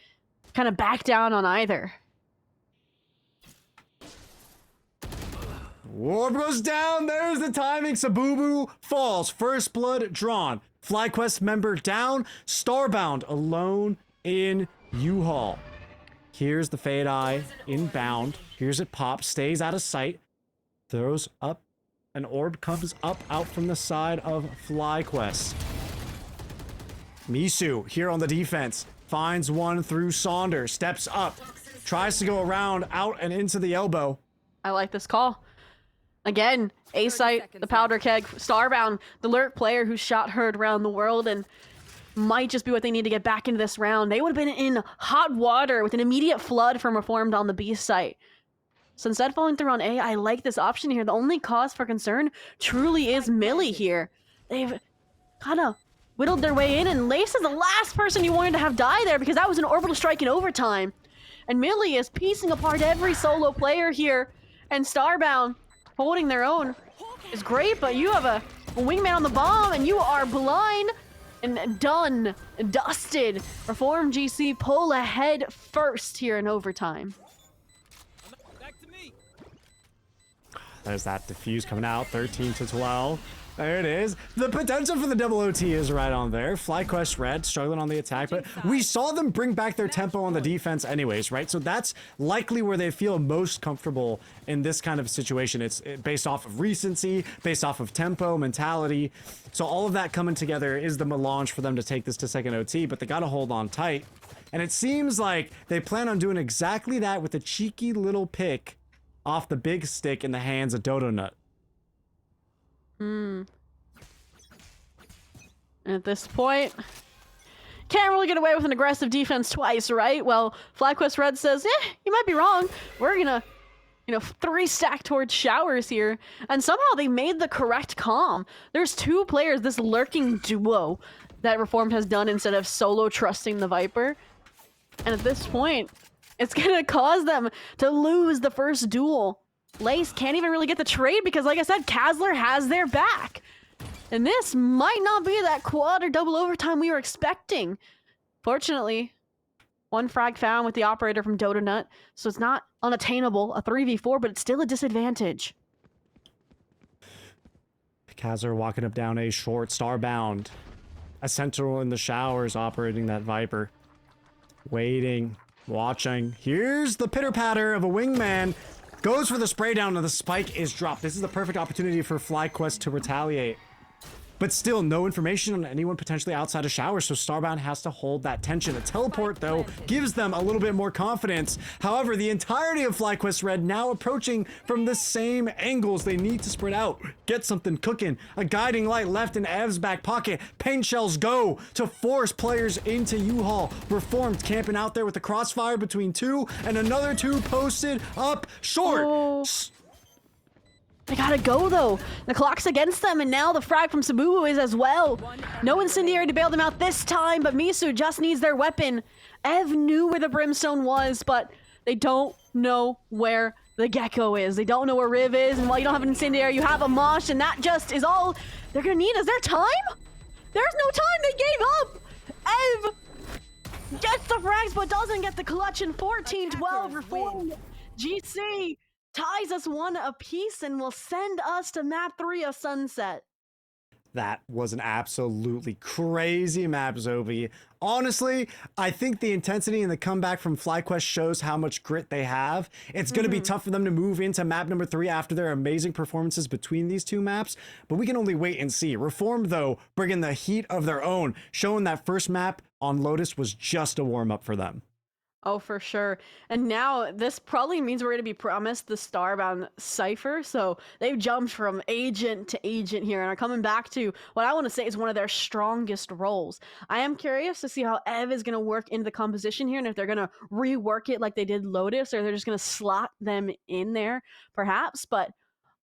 kind of back down on either. Orb goes down. There's the timing. Sabubu falls. First blood drawn. FlyQuest member down. Starbound alone in U-Haul. Here's the Fade Eye inbound. Here's it pop. Stays out of sight. Throws up. An orb comes up out from the side of FlyQuest. Misu here on the defense. Finds one through Saunders. Steps up. Tries to go around, out and into the elbow. I like this call. Again, A-Site, the Powder Keg, Starbound, the Lurk player who shot heard around the world and might just be what they need to get back into this round. They would have been in hot water with an immediate flood from Reformed on the B site. So instead of falling through on A, I like this option here. The only cause for concern truly is Millie here. They've kind of whittled their way in, and Lace is the last person you wanted to have die there because that was an orbital strike in overtime. And Millie is piecing apart every solo player here, and Starbound holding their own is great, but you have a wingman on the bomb and you are blind and done, dusted. Reform GC pull ahead first here in overtime. Back to me. There's that diffuse coming out, 13-12. There it is. The potential for the double OT is right on there. FlyQuest Red struggling on the attack, but we saw them bring back their tempo on the defense anyways, right? So that's likely where they feel most comfortable in this kind of situation. It's based off of recency, based off of tempo, mentality. So all of that coming together is the melange for them to take this to second OT, but they got to hold on tight. And it seems like they plan on doing exactly that with a cheeky little pick off the big stick in the hands of Dodo Nut. And at this point, can't really get away with an aggressive defense twice, right? Well, FlyQuest Red says, you might be wrong. We're gonna, 3-stack towards showers here. And somehow they made the correct calm. There's 2 players, this lurking duo that Reformed has done instead of solo trusting the Viper. And at this point, it's gonna cause them to lose the first duel. Lace can't even really get the trade because, like I said, Kazler has their back. And this might not be that quad or double overtime we were expecting. Fortunately, 1 frag found with the operator from Dodo Nut, so it's not unattainable, a 3v4, but it's still a disadvantage. Kazler walking up down a short, Starbound. A sentinel in the showers operating that Viper. Waiting, watching. Here's the pitter-patter of a wingman. Goes for the spray down and the spike is dropped. This is the perfect opportunity for FlyQuest to retaliate. But still, no information on anyone potentially outside of shower, so Starbound has to hold that tension. A teleport, though, gives them a little bit more confidence. However, the entirety of FlyQuest Red now approaching from the same angles. They need to spread out, get something cooking. A guiding light left in Ev's back pocket. Paint shells go to force players into U-Haul. Reformed camping out there with the crossfire between two, and another two posted up short. Oh. They gotta go though. The clock's against them, and now the frag from Sabubu is as well. No incendiary to bail them out this time, but Misu just needs their weapon. Ev knew where the brimstone was, but they don't know where the gecko is. They don't know where Riv is, and while you don't have an incendiary, you have a mosh, and that just is all they're gonna need. Is there time? There's no time. They gave up. Ev gets the frags, but doesn't get the clutch in 14-12 Reformed. GC ties us one apiece and will send us to map 3 of Sunset. That was an absolutely crazy map, Zobi. Honestly, I think the intensity and the comeback from FlyQuest shows how much grit they have. It's going to be tough for them to move into map number 3 after their amazing performances between these two maps, but we can only wait and see. Reformed, though, bringing the heat of their own, showing that first map on Lotus was just a warm-up for them. Oh, for sure. And now this probably means we're going to be promised the Starbound Cypher. So they've jumped from agent to agent here and are coming back to what I want to say is one of their strongest roles. I am curious to see how Ev is going to work into the composition here, and if they're going to rework it like they did Lotus, or they're just going to slot them in there, perhaps. But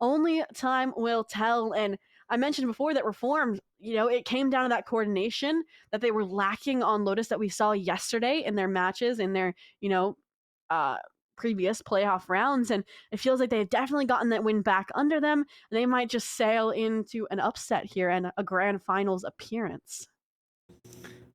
only time will tell. And I mentioned before that Reformed, it came down to that coordination that they were lacking on Lotus that we saw yesterday in their matches, in their, previous playoff rounds. And it feels like they've definitely gotten that win back under them. And they might just sail into an upset here and a grand finals appearance.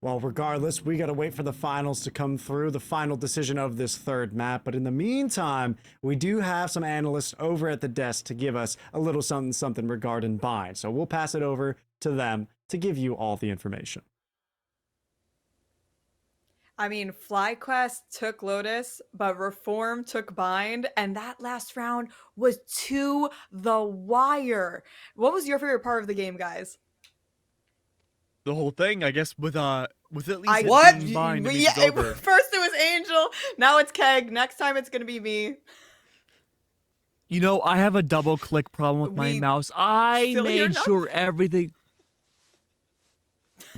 Well, regardless, we got to wait for the finals to come through, the final decision of this third map. But in the meantime, we do have some analysts over at the desk to give us a little something regarding Bind. So we'll pass it over to them to give you all the information. I mean, FlyQuest took Lotus, but Reform took Bind, and that last round was to the wire. What was your favorite part of the game, guys? The whole thing, I guess, with at least What? Bind, it Yeah, means it's over. first it was Angel, now it's Keg. Next time it's gonna be me. I have a double click problem with my We mouse. I still hear made sure everything.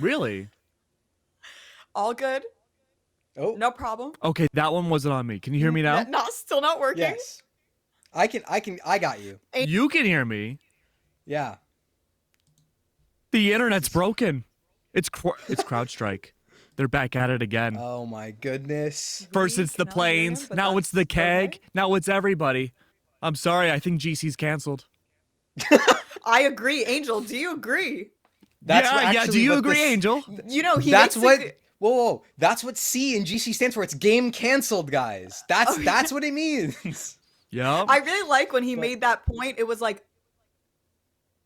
Really? All good, Oh, no problem. Okay, that one wasn't on me. Can you hear me now? Still not working. yes. I got you. You can hear me. Yeah. The internet's broken. It's CrowdStrike. They're back at it again. Oh my goodness. First We it's the cannot hear him, planes, but now it's the that's keg, okay. now it's everybody. I'm sorry, I think GC's canceled. I agree. Angel, do you agree? That's yeah, actually do you what agree, this- Angel? He That's makes what. it- Whoa. That's what C in GC stands for. It's game canceled, guys. That's what it means. Yep. I really like when he made that point. It was like,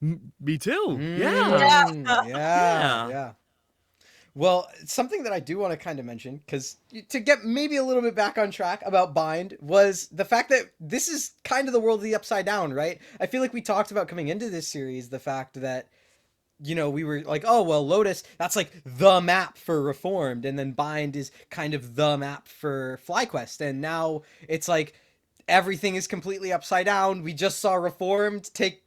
Me too. Yeah. Yeah. Well, something that I do want to kind of mention, because to get maybe a little bit back on track about Bind, was the fact that this is kind of the world of the Upside Down, right? I feel like we talked about coming into this series the fact that, we were like, oh, well, Lotus, that's like the map for Reformed, and then Bind is kind of the map for FlyQuest, and now it's like everything is completely upside down. We just saw Reformed take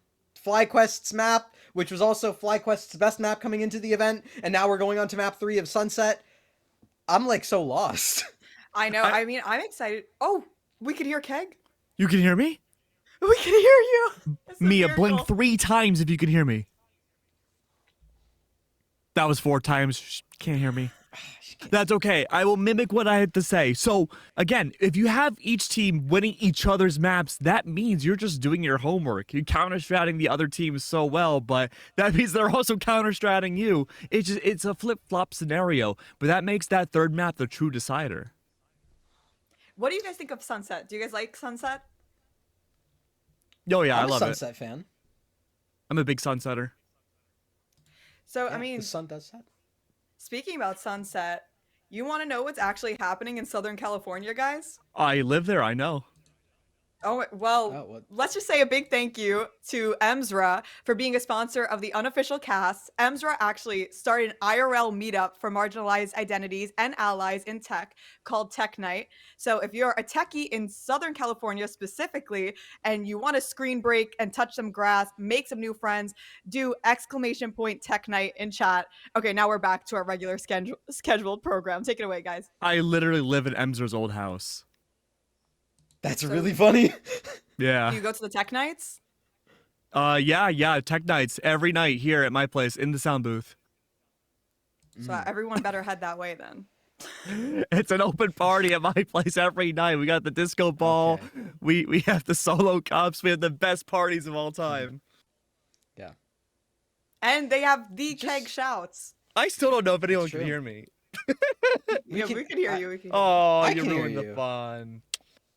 FlyQuest's map, which was also FlyQuest's best map coming into the event, and now we're going on to map 3 of Sunset. I'm like so lost. I know. I mean, I'm excited. Oh, we could hear Keg. You can hear me? We can hear you. It's a Mia, miracle. blink 3 times if you can hear me. That was 4 times. Shh, can't hear me. That's okay. I will mimic what I had to say. So, again, if you have each team winning each other's maps, that means you're just doing your homework. You're counter-stratting the other team so well, but that means they're also counter-stratting you. It's a flip-flop scenario, but that makes that third map the true decider. What do you guys think of Sunset? Do you guys like Sunset? Oh, yeah, I I'm a love Sunset it. fan. I'm a big sunsetter. So, Yeah, I mean, the sun does set. Speaking about Sunset, you want to know what's actually happening in Southern California, guys? I live there, I know. Oh, well, Oh, what? let's just say a big thank you to Emsra for being a sponsor of the unofficial cast. Emsra actually started an IRL meetup for marginalized identities and allies in tech called Tech Night. So if you're a techie in Southern California specifically, and you want to screen break and touch some grass, make some new friends, do !Tech Night in chat. Okay, now we're back to our regular scheduled program. Take it away, guys. I literally live in Emser's old house. That's So- really funny. Do Yeah. you go to the Tech Nights? Yeah, tech nights every night here at my place in the sound booth. So everyone better head that way then. It's an open party at my place every night. We got the disco ball. Okay. We have the solo cups. We have the best parties of all time. Yeah. And they have the Just- keg shouts. I still don't know if anyone It's can true. hear me. We can- can hear I- you. We can hear you. Oh, I you can hear ruined the you. fun.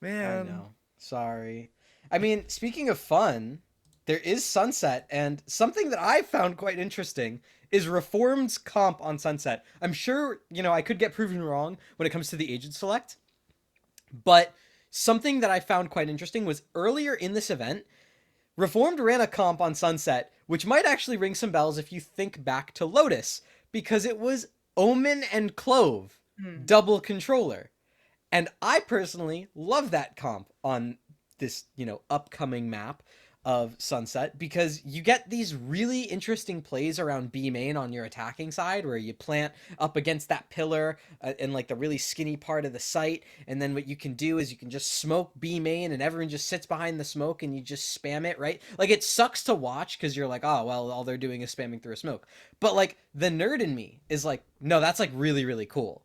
I Man. know. Sorry. I mean, speaking of fun, there is Sunset, and something that I found quite interesting is Reformed's comp on Sunset. I'm sure, I could get proven wrong when it comes to the agent select, but something that I found quite interesting was earlier in this event, Reformed ran a comp on Sunset, which might actually ring some bells if you think back to Lotus, because it was Omen and Clove, double controller. And I personally love that comp on this, upcoming map of Sunset, because you get these really interesting plays around B main on your attacking side, where you plant up against that pillar in like the really skinny part of the site, and then what you can do is you can just smoke B main and everyone just sits behind the smoke and you just spam it, right? Like, it sucks to watch because you're like, oh well, all they're doing is spamming through a smoke. But like, the nerd in me is like, no, that's like really, really cool.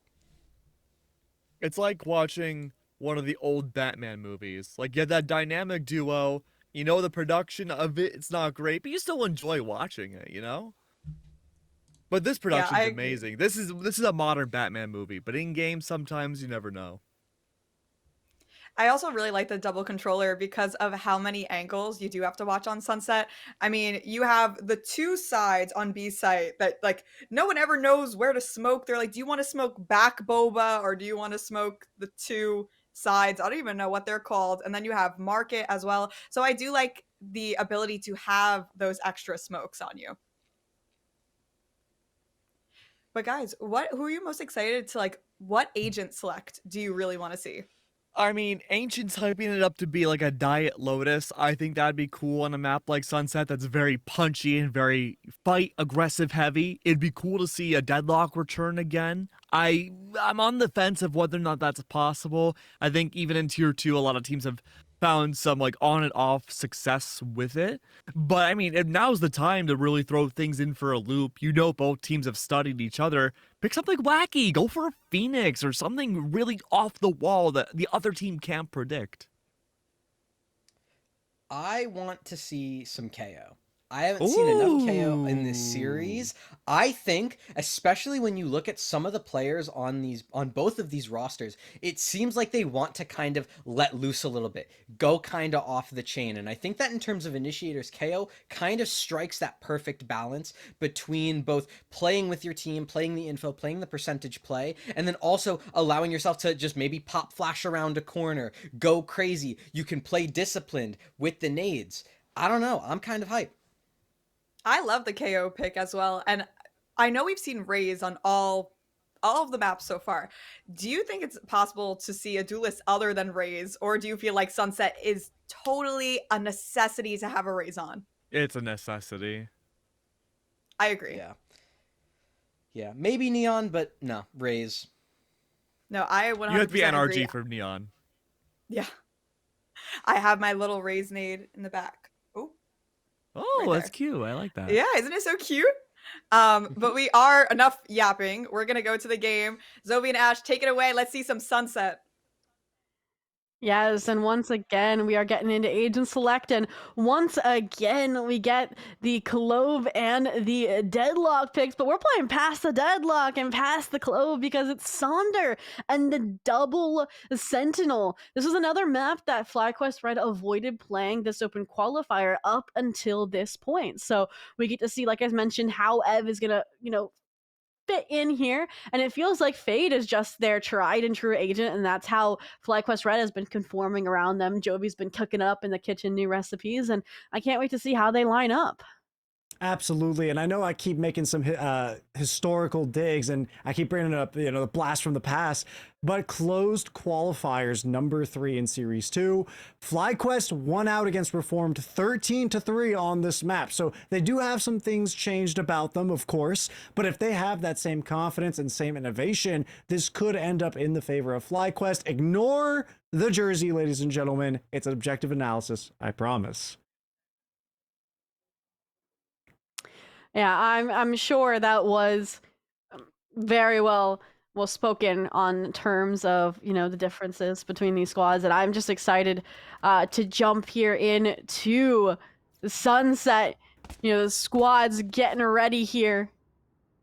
It's like watching one of the old Batman movies. Like, you have that dynamic duo. You know the production of it's not great, but you still enjoy watching it, you know? But this production's I agree. amazing. This is a modern Batman movie, but in game sometimes you never know. I also really like the double controller because of how many angles you do have to watch on Sunset. I mean, you have the two sides on B site that like no one ever knows where to smoke. They're like, do you want to smoke back boba or do you want to smoke the two sides? I don't even know what they're called. And then you have market as well. So I do like the ability to have those extra smokes on you. But guys, who are you most excited to like what agent select do you really want to see? I mean, Ancient's hyping it up to be like a Diet Lotus. I think that'd be cool on a map like Sunset that's very punchy and very fight aggressive heavy. It'd be cool to see a Deadlock return again. I'm on the fence of whether or not that's possible. I think even in tier 2 a lot of teams have found some like on and off success with it. But I mean, now's the time to really throw things in for a loop. You know, both teams have studied each other. Pick something wacky. Go for a Phoenix or something really off the wall that the other team can't predict. I want to see some KO. I haven't seen enough KO in this series. I think, especially when you look at some of the players on both of these rosters, it seems like they want to kind of let loose a little bit, go kind of off the chain. And I think that in terms of initiators, KO kind of strikes that perfect balance between both playing with your team, playing the info, playing the percentage play, and then also allowing yourself to just maybe pop flash around a corner, go crazy. You can play disciplined with the nades. I don't know. I'm kind of hyped. I love the KO pick as well. And I know we've seen Raze on all of the maps so far. Do you think it's possible to see a duelist other than Raze, or do you feel like Sunset is totally a necessity to have a Raze on? It's a necessity. I agree. Yeah, maybe Neon, but no, Raze. No, I 100% You have to be agree. NRG for Neon. Yeah. I have my little Raze nade in the back. Oh, Oh, Right that's there. cute. I like that. yeah, isn't it so cute? But we are enough yapping. We're gonna go to the game. Zoe and Ash, take it away. Let's see some Sunset. Yes, and once again, we are getting into Agent Select, and once again, we get the Clove and the Deadlock picks, but we're playing past the Deadlock and past the Clove because it's Sonder and the double Sentinel. This was another map that FlyQuest Red avoided playing this open qualifier up until this point. So we get to see, like I mentioned, how Ev is gonna, fit in here, and it feels like Fade is just their tried and true agent, and that's how FlyQuest Red has been conforming around them. Jovi's been cooking up in the kitchen new recipes, and I can't wait to see how they line up. Absolutely, and I know I keep making some historical digs, and I keep bringing up, the blast from the past. But closed qualifiers number 3 in Series 2, FlyQuest won out against Reformed 13-3 on this map. So they do have some things changed about them, of course. But if they have that same confidence and same innovation, this could end up in the favor of FlyQuest. Ignore the jersey, ladies and gentlemen. It's an objective analysis, I promise. Yeah, I'm sure that was very well spoken on terms of, the differences between these squads, and I'm just excited to jump here into the sunset. The squads getting ready here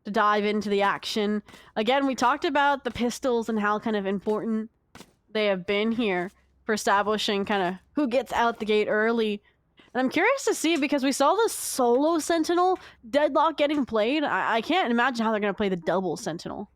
to dive into the action. Again, we talked about the pistols and how kind of important they have been here for establishing kind of who gets out the gate early. And I'm curious to see, because we saw the solo Sentinel Deadlock getting played. I can't imagine how they're going to play the double Sentinel.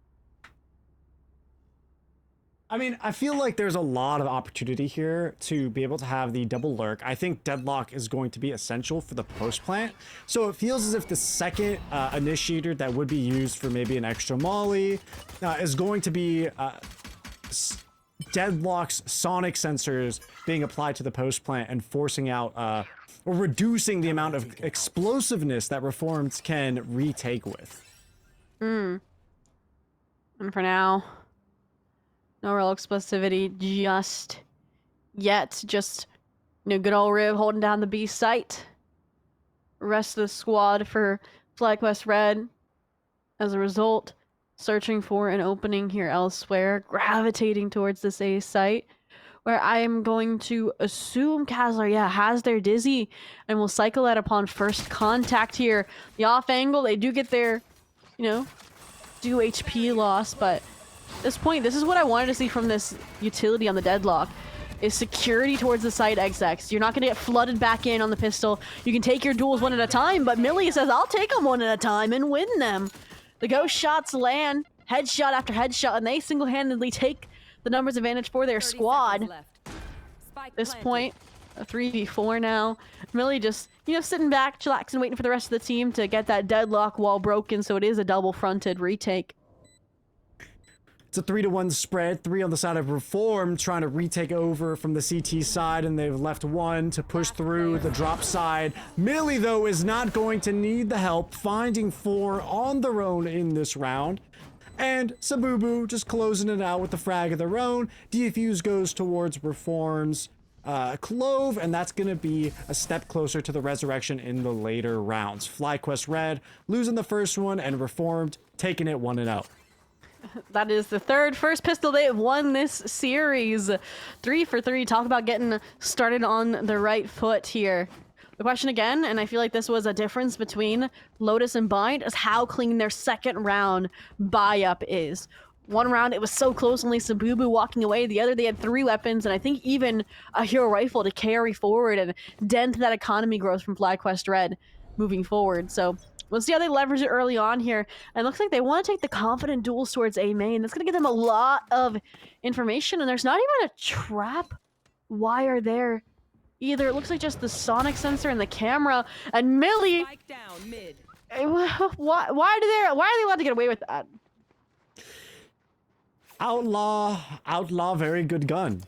I mean, I feel like there's a lot of opportunity here to be able to have the double lurk. I think Deadlock is going to be essential for the post plant. So it feels as if the second initiator that would be used for maybe an extra molly is going to be Deadlock's sonic sensors being applied to the post plant and forcing out or reducing the amount of explosiveness that Reformed can retake with. And for now, no real explosivity just yet. Just, good old Riv holding down the B site. Rest of the squad for FlyQuest Red, as a result, searching for an opening here elsewhere, gravitating towards this A site, where I am going to assume Kazlar, has their Dizzy, and will cycle that upon first contact here. The off angle, they do get their, do HP loss, but at this point, this is what I wanted to see from this utility on the Deadlock, is security towards the site XX. You're not going to get flooded back in on the pistol. You can take your duels one at a time, but Millie says, I'll take them one at a time and win them. The ghost shots land, headshot after headshot, and they single-handedly take the numbers advantage for their squad. At this point, a 3v4 now. Millie just, sitting back, chillaxing, waiting for the rest of the team to get that Deadlock wall broken, so it is a double-fronted retake. It's a 3-1 spread, 3 on the side of Reform, trying to retake over from the CT side, and they've left 1 to push through the drop side. Millie, though, is not going to need the help, finding 4 on their own in this round. And Sabubu just closing it out with the frag of their own. Defuse goes towards Reform's Clove, and that's going to be a step closer to the resurrection in the later rounds. FlyQuest Red losing the first one, and Reformed taking it 1-0. That is the first pistol they have won this series. 3 for 3. Talk about getting started on the right foot here. The question again, and I feel like this was a difference between Lotus and Bind, is how clean their second round buy-up is. One round, it was so close, only Sabubu walking away. The other, they had 3 weapons, and I think even a hero rifle to carry forward and dent that economy growth from FlyQuest Red moving forward. So we'll see how they leverage it early on here. And it looks like they want to take the confident duels towards A main. That's going to give them a lot of information, and there's not even a trap wire there either. It looks like just the sonic sensor and the camera. And Millie, why are they allowed to get away with that? Outlaw, very good gun.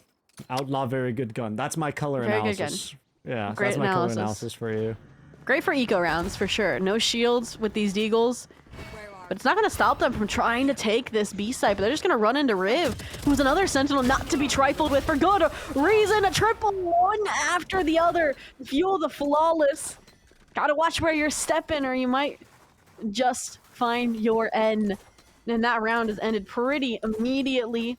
Outlaw, very good gun. That's my color Very good analysis. Yeah, Great that's my analysis. color analysis for you. Great for eco rounds, for sure. No shields with these deagles. But it's not going to stop them from trying to take this B site, but they're just going to run into Riv, who's another Sentinel not to be trifled with for good reason. A triple one after the other. Fuel the flawless. Gotta watch where you're stepping, or you might just find your end. And that round is ended pretty immediately.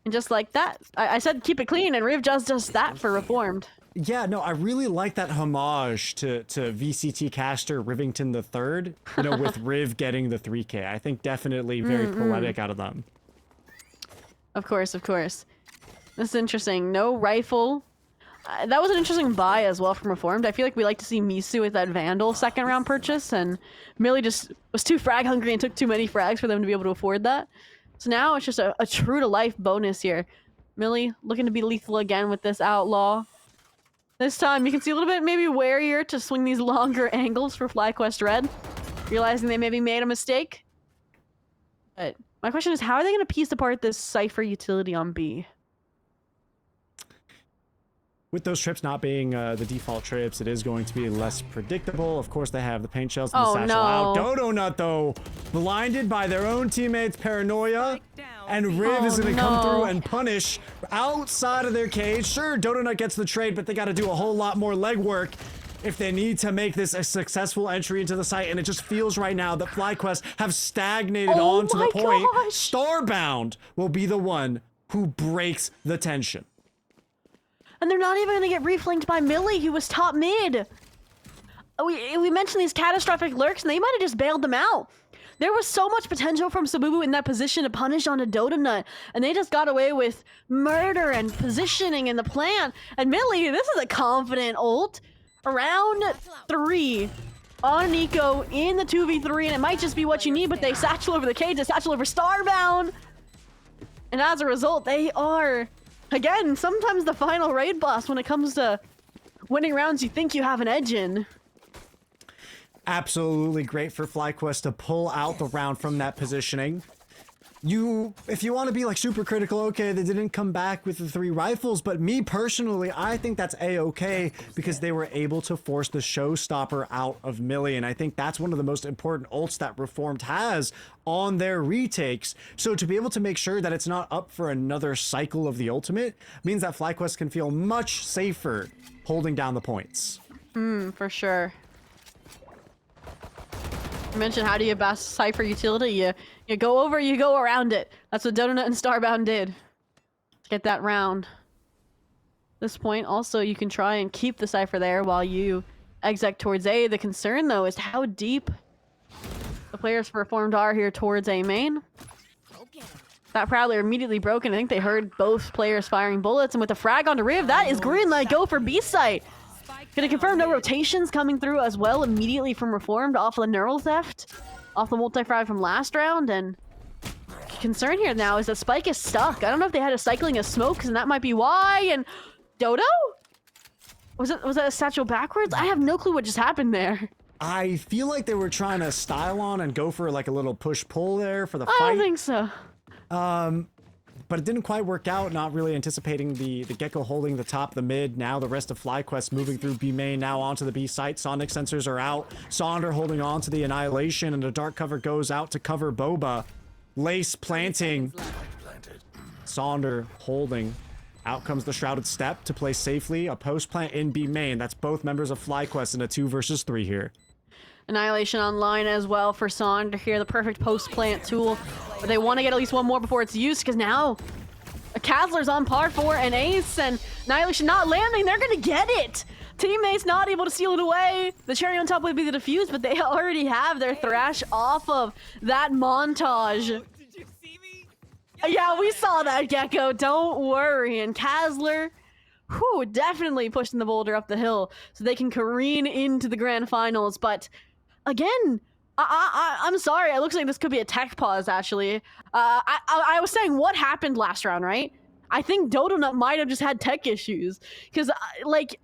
And just like that, I said keep it clean, and Riv just does that for Reformed. Yeah, no, I really like that homage to VCT caster Rivington III, with Riv getting the 3K. I think definitely very poetic out of them. Of course, of course. This is interesting. No rifle That was an interesting buy as well from Reformed. I feel like we like to see Misu with that Vandal second round purchase, and Millie just was too frag hungry and took too many frags for them to be able to afford that. So now it's just a true to life bonus here. Millie looking to be lethal again with this Outlaw. This time you can see a little bit maybe warier to swing these longer angles for FlyQuest Red, realizing they maybe made a mistake. But my question is, how are they going to piece apart this Cypher utility on B? With those trips not being the default trips, it is going to be less predictable. Of course, they have the paint shells and the satchel out. Dodo Nut, though, blinded by their own teammates' paranoia. And Riv is going to come through and punish outside of their cage. Sure, Dodo Nut gets the trade, but they got to do a whole lot more legwork if they need to make this a successful entry into the site. And it just feels right now that FlyQuest have stagnated on to the point. Starbound will be the one who breaks the tension. And they're not even going to get reflanked by Millie, who was top mid. We mentioned these catastrophic lurks, and they might have just bailed them out. There was so much potential from Sabubu in that position to punish onto Dodo Nut, and they just got away with murder and positioning and the plan. And Millie, this is a confident ult. Round 3 on Nico in the 2v3, and it might just be what you need, but they satchel over the cage, they satchel over Starbound. And as a result, they are... Again, sometimes the final raid boss when it comes to winning rounds you think you have an edge in. Absolutely great for FlyQuest to pull out the round from that positioning. If you want to be like super critical, okay, they didn't come back with the 3 rifles, but me personally, I think that's a-okay because they were able to force the showstopper out of Millie, and I think that's one of the most important ults that Reformed has on their retakes. So to be able to make sure that it's not up for another cycle of the ultimate means that FlyQuest can feel much safer holding down the points. For sure. You mentioned how do you best Cypher utility? You go over, you go around it. That's what Dodo Nut and Starbound did. Let's get that round. At this point, also, you can try and keep the Cypher there while you exec towards A. The concern, though, is how deep the players for Reformed are here towards A main. That Prowler immediately broken. I think they heard both players firing bullets, and with the frag onto Riv, that is green light go for B site. Gonna confirm no rotations coming through as well immediately from Reformed off of the Neural Theft, off the multi-frag from last round, and concern here now is that Spike is stuck. I don't know if they had a cycling of smokes, and that might be why, and Dodo? Was that a satchel backwards? I have no clue what just happened there. I feel like they were trying to style on and go for like a little push-pull there for the fight. I don't think so. But it didn't quite work out, not really anticipating the Gecko holding the top, the mid. Now the rest of FlyQuest moving through B main, now onto the B site. Sonic sensors are out. Sonder holding on to the Annihilation, and the dark cover goes out to cover Boba. Lace planting. Sonder holding. Out comes the Shrouded Step to play safely. A post plant in B main. That's both members of FlyQuest in a 2 versus 3 here. Annihilation online as well for Sonder here, the perfect post-plant tool. But they want to get at least one more before it's used, because now a Kazler's on par for an ace, and Annihilation not landing. They're going to get it. Teammates not able to seal it away. The cherry on top would be the defuse, but they already have their Thrash off of that montage. Did you see me? Yeah, we saw that, Gecko. Don't worry. And Kazler, whew, definitely pushing the boulder up the hill so they can careen into the grand finals. But again, I'm sorry. It looks like this could be a tech pause, actually. I was saying what happened last round, right? I think Dodo Nut might have just had tech issues. Because, like,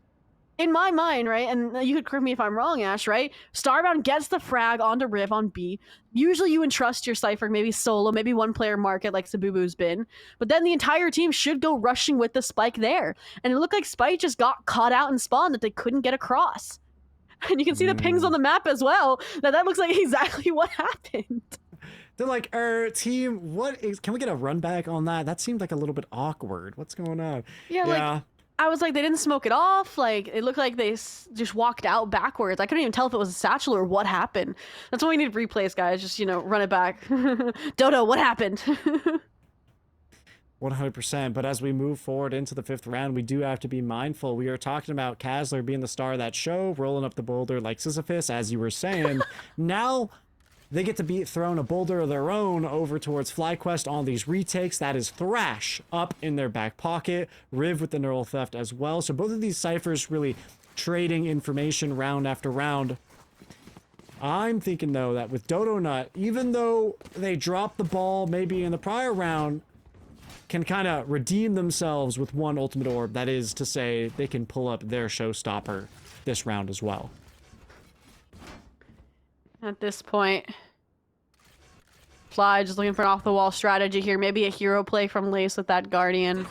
in my mind, right, and you could correct me if I'm wrong, Ash, right? Starbound gets the frag onto Riv on B. Usually you entrust your Cypher, maybe solo, maybe one player market like Sabubu's been. But then the entire team should go rushing with the Spike there. And it looked like Spike just got caught out in spawn that they couldn't get across. And you can see the pings on the map as well. That looks like exactly what happened. They're like, team, can we get a run back on that? That seemed like a little bit awkward. What's going on? Yeah, like, I was like, they didn't smoke it off. Like, it looked like they just walked out backwards. I couldn't even tell if it was a satchel or what happened. That's why we need replays, guys. Just, run it back. Dodo, what happened? 100%. But as we move forward into the 5th round, we do have to be mindful. We are talking about Kazler being the star of that show, rolling up the boulder like Sisyphus, as you were saying. Now, they get to be thrown a boulder of their own over towards FlyQuest on these retakes. That is Thrash up in their back pocket, Riv with the Neural Theft as well. So both of these ciphers really trading information round after round. I'm thinking, though, that with Dodo Nut, even though they dropped the ball maybe in the prior round, can kind of redeem themselves with one ultimate orb. That is to say, they can pull up their showstopper this round as well. At this point, Fly just looking for an off-the-wall strategy here. Maybe a hero play from Lace with that Guardian.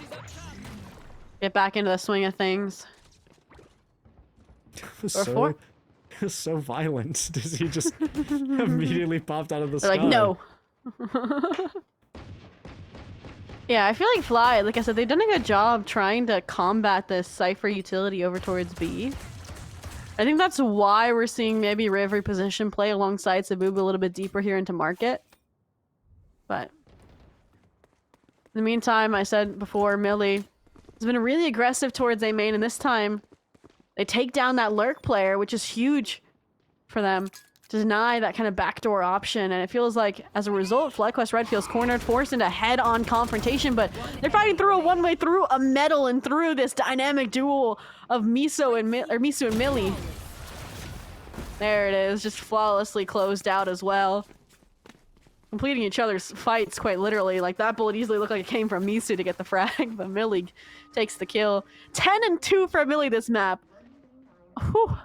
Get back into the swing of things. It was so violent. Does he just immediately popped out of the They're sky? like, no. Yeah, I feel like Fly, like I said, they've done a good job trying to combat this Cypher utility over towards B. I think that's why we're seeing maybe Riv reposition play alongside Sabubu a little bit deeper here into market. But in the meantime, I said before, Millie has been really aggressive towards A main, and this time they take down that lurk player, which is huge for them to deny that kind of backdoor option. And it feels like, as a result, FlyQuest Red feels cornered, forced into head-on confrontation, but they're fighting through a one-way, through a metal, and through this dynamic duel of Miso and Millie. There it is, just flawlessly closed out as well. Completing each other's fights, quite literally. Like, that bullet easily looked like it came from Misu to get the frag, but Millie takes the kill. 10-2 for Millie this map. Whew.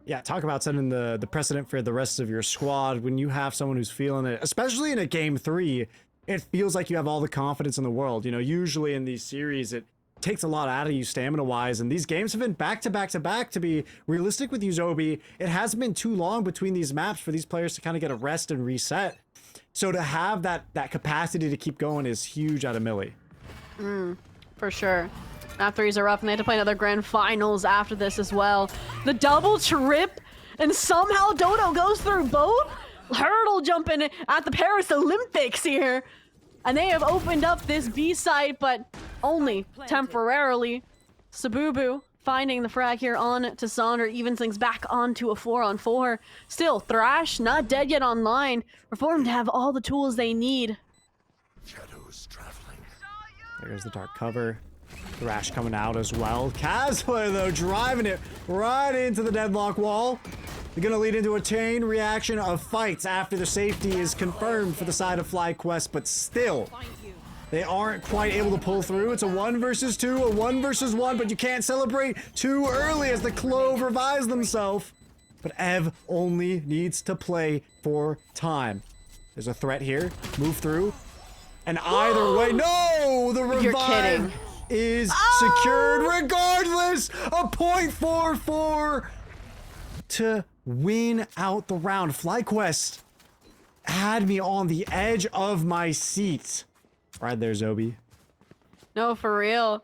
Yeah, talk about setting the precedent for the rest of your squad. When you have someone who's feeling it, especially in a game 3, it feels like you have all the confidence in the world. You know, usually in these series, it takes a lot out of you stamina-wise, and these games have been back-to-back-to-back. To be realistic with you, Zobi, it hasn't been too long between these maps for these players to kind of get a rest and reset. So to have that capacity to keep going is huge out of Millie. For sure. Map 3s are rough, and they have to play another grand finals after this as well. The double trip, and somehow Dodo goes through both. Hurdle jumping at the Paris Olympics here. And they have opened up this B site, but only temporarily. Sabubu finding the frag here on to Sonder, evens things back onto a 4-on-4. Still, Thrash not dead yet online. Reformed to have all the tools they need. Shadows traveling. There's the dark cover. Thrash coming out as well. Kazler, though, driving it right into the deadlock wall. They're going to lead into a chain reaction of fights after the safety is confirmed for the side of FlyQuest, but still, they aren't quite able to pull through. It's a 1 versus 2, a 1 versus 1, but you can't celebrate too early as the Clove revives themselves. But Ev only needs to play for time. There's a threat here. Move through. And either way, no! The revive You're kidding. is secured regardless. A .44 to win out the round. FlyQuest had me on the edge of my seat. Right there, Zobi. No, for real.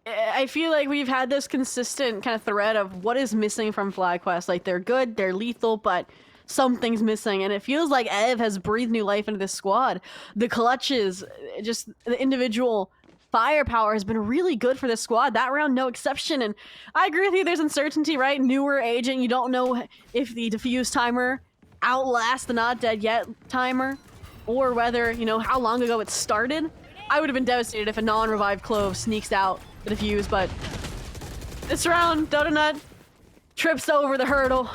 I feel like we've had this consistent kind of thread of what is missing from FlyQuest. Like, they're good, they're lethal, but something's missing. And it feels like Ev has breathed new life into this squad. The clutches, just the individual firepower has been really good for this squad. That round, no exception. And I agree with you, there's uncertainty, right? Newer agent, you don't know if the defuse timer outlasts the not dead yet timer, or whether, you know, how long ago it started. I would have been devastated if a non-revived Clove sneaks out the defuse, but this round, Dodonut trips over the hurdle.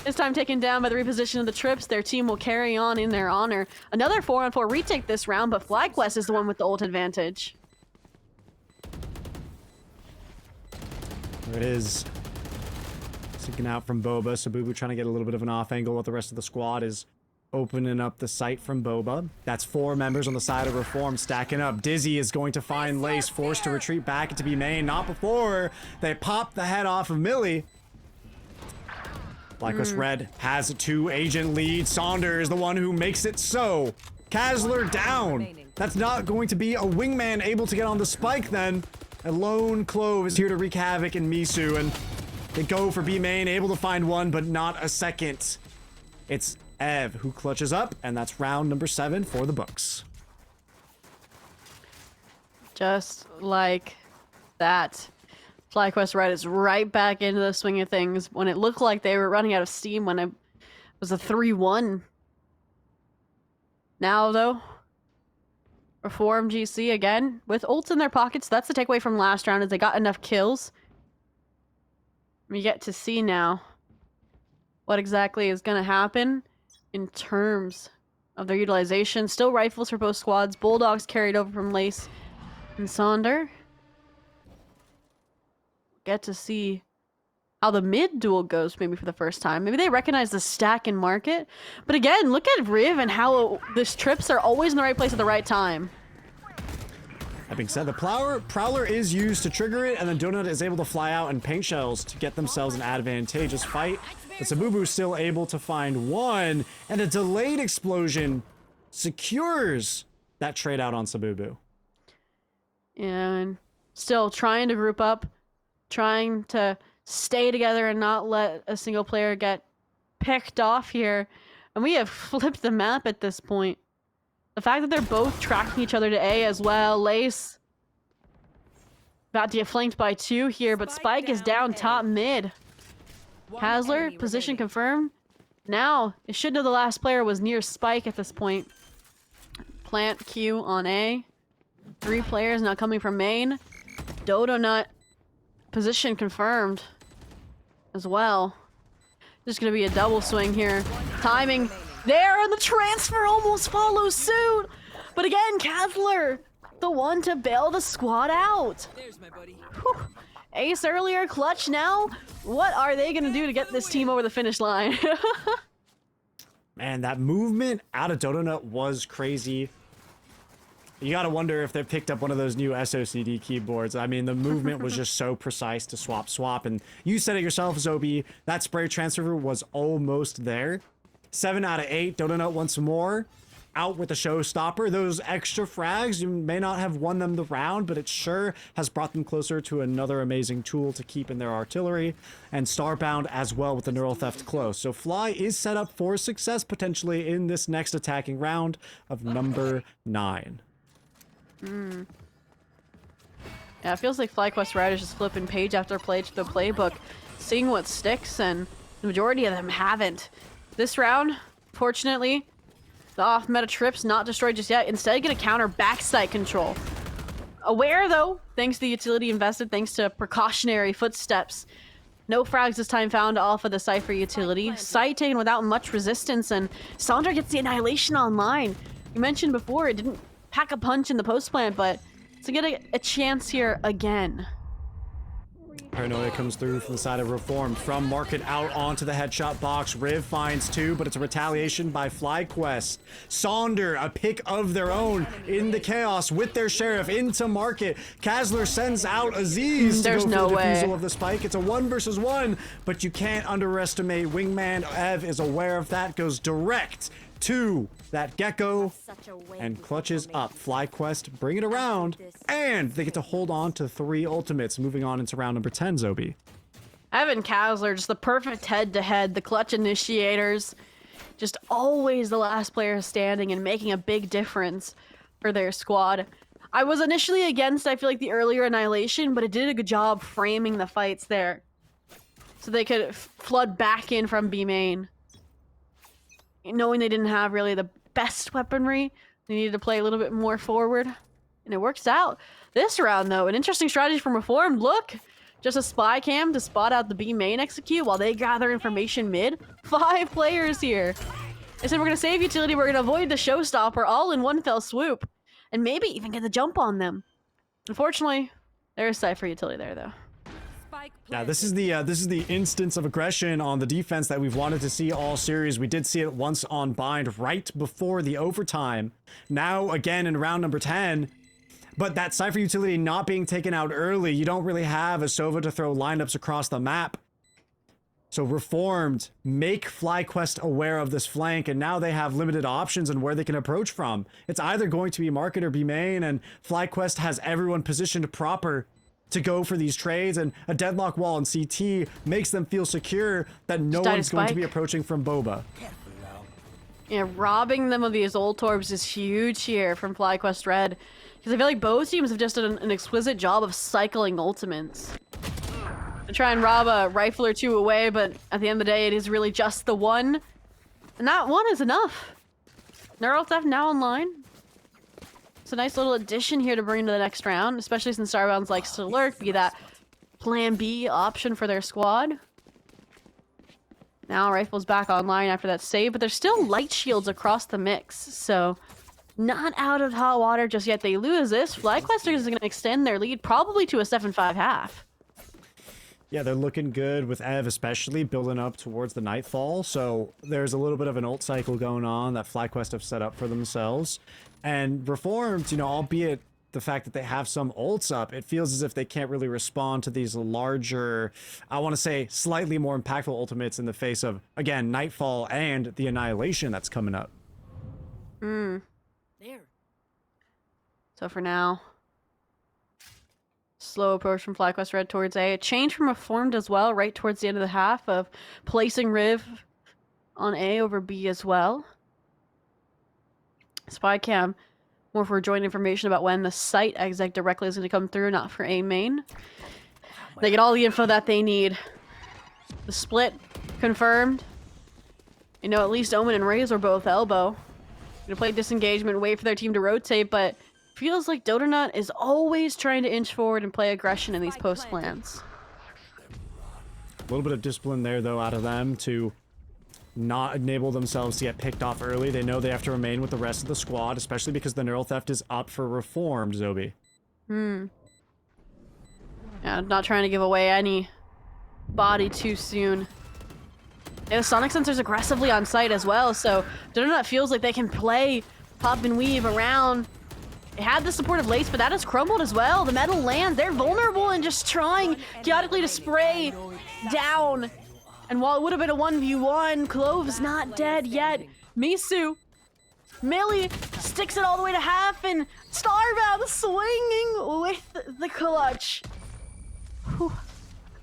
This time taken down by the reposition of the trips. Their team will carry on in their honor. Another 4-on-4 retake this round, but FlyQuest is the one with the ult advantage. There it is. Seeking out from Boba. Sabubu trying to get a little bit of an off angle while the rest of the squad is opening up the site from Boba. That's 4 members on the side of Reform stacking up. Dizzy is going to find Lace, forced to retreat back into B main. Not before they pop the head off of Millie. FlyQuest Red has a 2-agent lead. Sonder is the one who makes it so. Kazler down. That's not going to be a wingman able to get on the spike then. A lone Clove is here to wreak havoc in Misu, and they go for B main, able to find one, but not a second. It's Ev who clutches up, and that's round number 7 for the books. Just like that. FlyQuest Red is right back into the swing of things when it looked like they were running out of steam when was a 3-1. Now, though, Reform GC again with ults in their pockets. That's the takeaway from last round, is they got enough kills. We get to see now what exactly is going to happen in terms of their utilization. Still rifles for both squads. Bulldogs carried over from Lace and Sonder. Get to see how the mid duel goes maybe for the first time. Maybe they recognize the stack in market. But again, look at Riv and how these trips are always in the right place at the right time. That being said, the Prowler is used to trigger it, and then Donut is able to fly out and paint shells to get themselves an advantageous fight. But Sabubu is still able to find one, and a delayed explosion secures that trade out on Sabubu. And still trying to group up, trying to stay together and not let a single player get picked off here. And we have flipped the map at this point. The fact that they're both tracking each other to A as well. Lace about to get flanked by 2 here, but Spike is down top mid. Hasler, position confirmed. Now, it should know the last player was near Spike at this point. Plant Q on A. 3 players now coming from main. Dodo Nut, position confirmed as well. There's gonna be a double swing here. Timing there, and the transfer almost follows suit. But again, Kazler, the one to bail the squad out. There's my buddy. Whew. Ace earlier, Clutch now. What are they gonna do to get this team over the finish line? Man, that movement out of Donut was crazy. You gotta wonder if they picked up one of those new SOCD keyboards. I mean, the movement was just so precise to swap. And you said it yourself, Zobi, that spray transfer was almost there. 7 out of 8, Donut once more. Out with the showstopper. Those extra frags, you may not have won them the round, but it sure has brought them closer to another amazing tool to keep in their artillery. And Starbound as well with the Neural Theft close. So Fly is set up for success potentially in this next attacking round of number 9. Yeah, it feels like FlyQuest Red is just flipping page after page to the playbook, seeing what sticks, and the majority of them haven't. This round, fortunately, the off-meta trip's not destroyed just yet. Instead, gonna counter backside control. Aware, though, thanks to the utility invested, thanks to precautionary footsteps. No frags this time found off of the Cypher utility. Sight taken without much resistance, and Sandra gets the Annihilation online. You mentioned before it didn't pack a punch in the post-plant, but to get a chance here again. Paranoia comes through from the side of Reform. From Market out onto the headshot box. Riv finds 2, but it's a retaliation by FlyQuest. Sonder, a pick of their own in the chaos with their sheriff into Market. Kazler sends out Aziz There's to go no for the way. defusal of the spike. It's a 1 versus 1, but you can't underestimate Wingman. Ev is aware of that, goes direct to that Gecko, and clutches up. FlyQuest bring it around, and they get to hold on to 3 ultimates, moving on into round number 10, Zobi. Evan Kazler, just the perfect head-to-head, the clutch initiators, just always the last player standing and making a big difference for their squad. I was initially against, I feel like, the earlier Annihilation, but it did a good job framing the fights there, so they could flood back in from B main. Knowing they didn't have really the best weaponry, they needed to play a little bit more forward, and it works out. This round, though, an interesting strategy from Reformed. Look, just a spy cam to spot out the B main execute while they gather information mid. 5 players here. They said we're going to save utility, we're going to avoid the showstopper all in one fell swoop, and maybe even get the jump on them. Unfortunately, there's Cypher utility there, though. Yeah, this is the instance of aggression on the defense that we've wanted to see all series. We did see it once on Bind right before the overtime. Now again in round number 10. But that Cypher utility not being taken out early, you don't really have a Sova to throw lineups across the map. So Reformed make FlyQuest aware of this flank, and now they have limited options and where they can approach from. It's either going to be Market or B main, and FlyQuest has everyone positioned proper to go for these trades, and a deadlock wall in CT makes them feel secure that no one's going to be approaching from Boba. Yeah, robbing them of these ult orbs is huge here from FlyQuest Red, because I feel like both teams have just done an exquisite job of cycling ultimates. To try and rob a rifle or 2 away, but at the end of the day, it is really just the one. And that one is enough. Neural Theft now online. It's a nice little addition here to bring to the next round, especially since Starbound likes to lurk, be that plan B option for their squad. Now Rifle's back online after that save, but there's still light shields across the mix, so not out of hot water just yet. They lose this. FlyQuest is going to extend their lead probably to a 7-5 half. Yeah, they're looking good with Ev especially building up towards the Nightfall, so there's a little bit of an ult cycle going on that FlyQuest have set up for themselves. And Reformed, you know, albeit the fact that they have some ults up, it feels as if they can't really respond to these larger, I want to say, slightly more impactful ultimates in the face of, again, Nightfall and the Annihilation that's coming up. There. So for now, slow approach from FlyQuest Red towards A. A change from Reformed as well, right towards the end of the half, of placing Riv on A over B as well. Spycam, more for joint information about when the site exec directly is going to come through, not for A main. They get all the info that they need. The split confirmed. You know, at least Omen and Raze are both elbow. Gonna play disengagement, wait for their team to rotate, but feels like Dotonut is always trying to inch forward and play aggression in these post plans. A little bit of discipline there, though, out of them to not enable themselves to get picked off early. They know they have to remain with the rest of the squad, especially because the Neural Theft is up for Reformed, Zobi. Yeah, not trying to give away any body too soon. And the Sonic Sensor's aggressively on site as well, so Donut feels like they can play pop and weave around. They had the support of Lace, but that has crumbled as well. The metal lands, they're vulnerable and just trying chaotically to spray down. And while it would have been a 1v1, Clove's not dead yet. Misu, Millie sticks it all the way to half, and Starbound swinging with the clutch. Whew.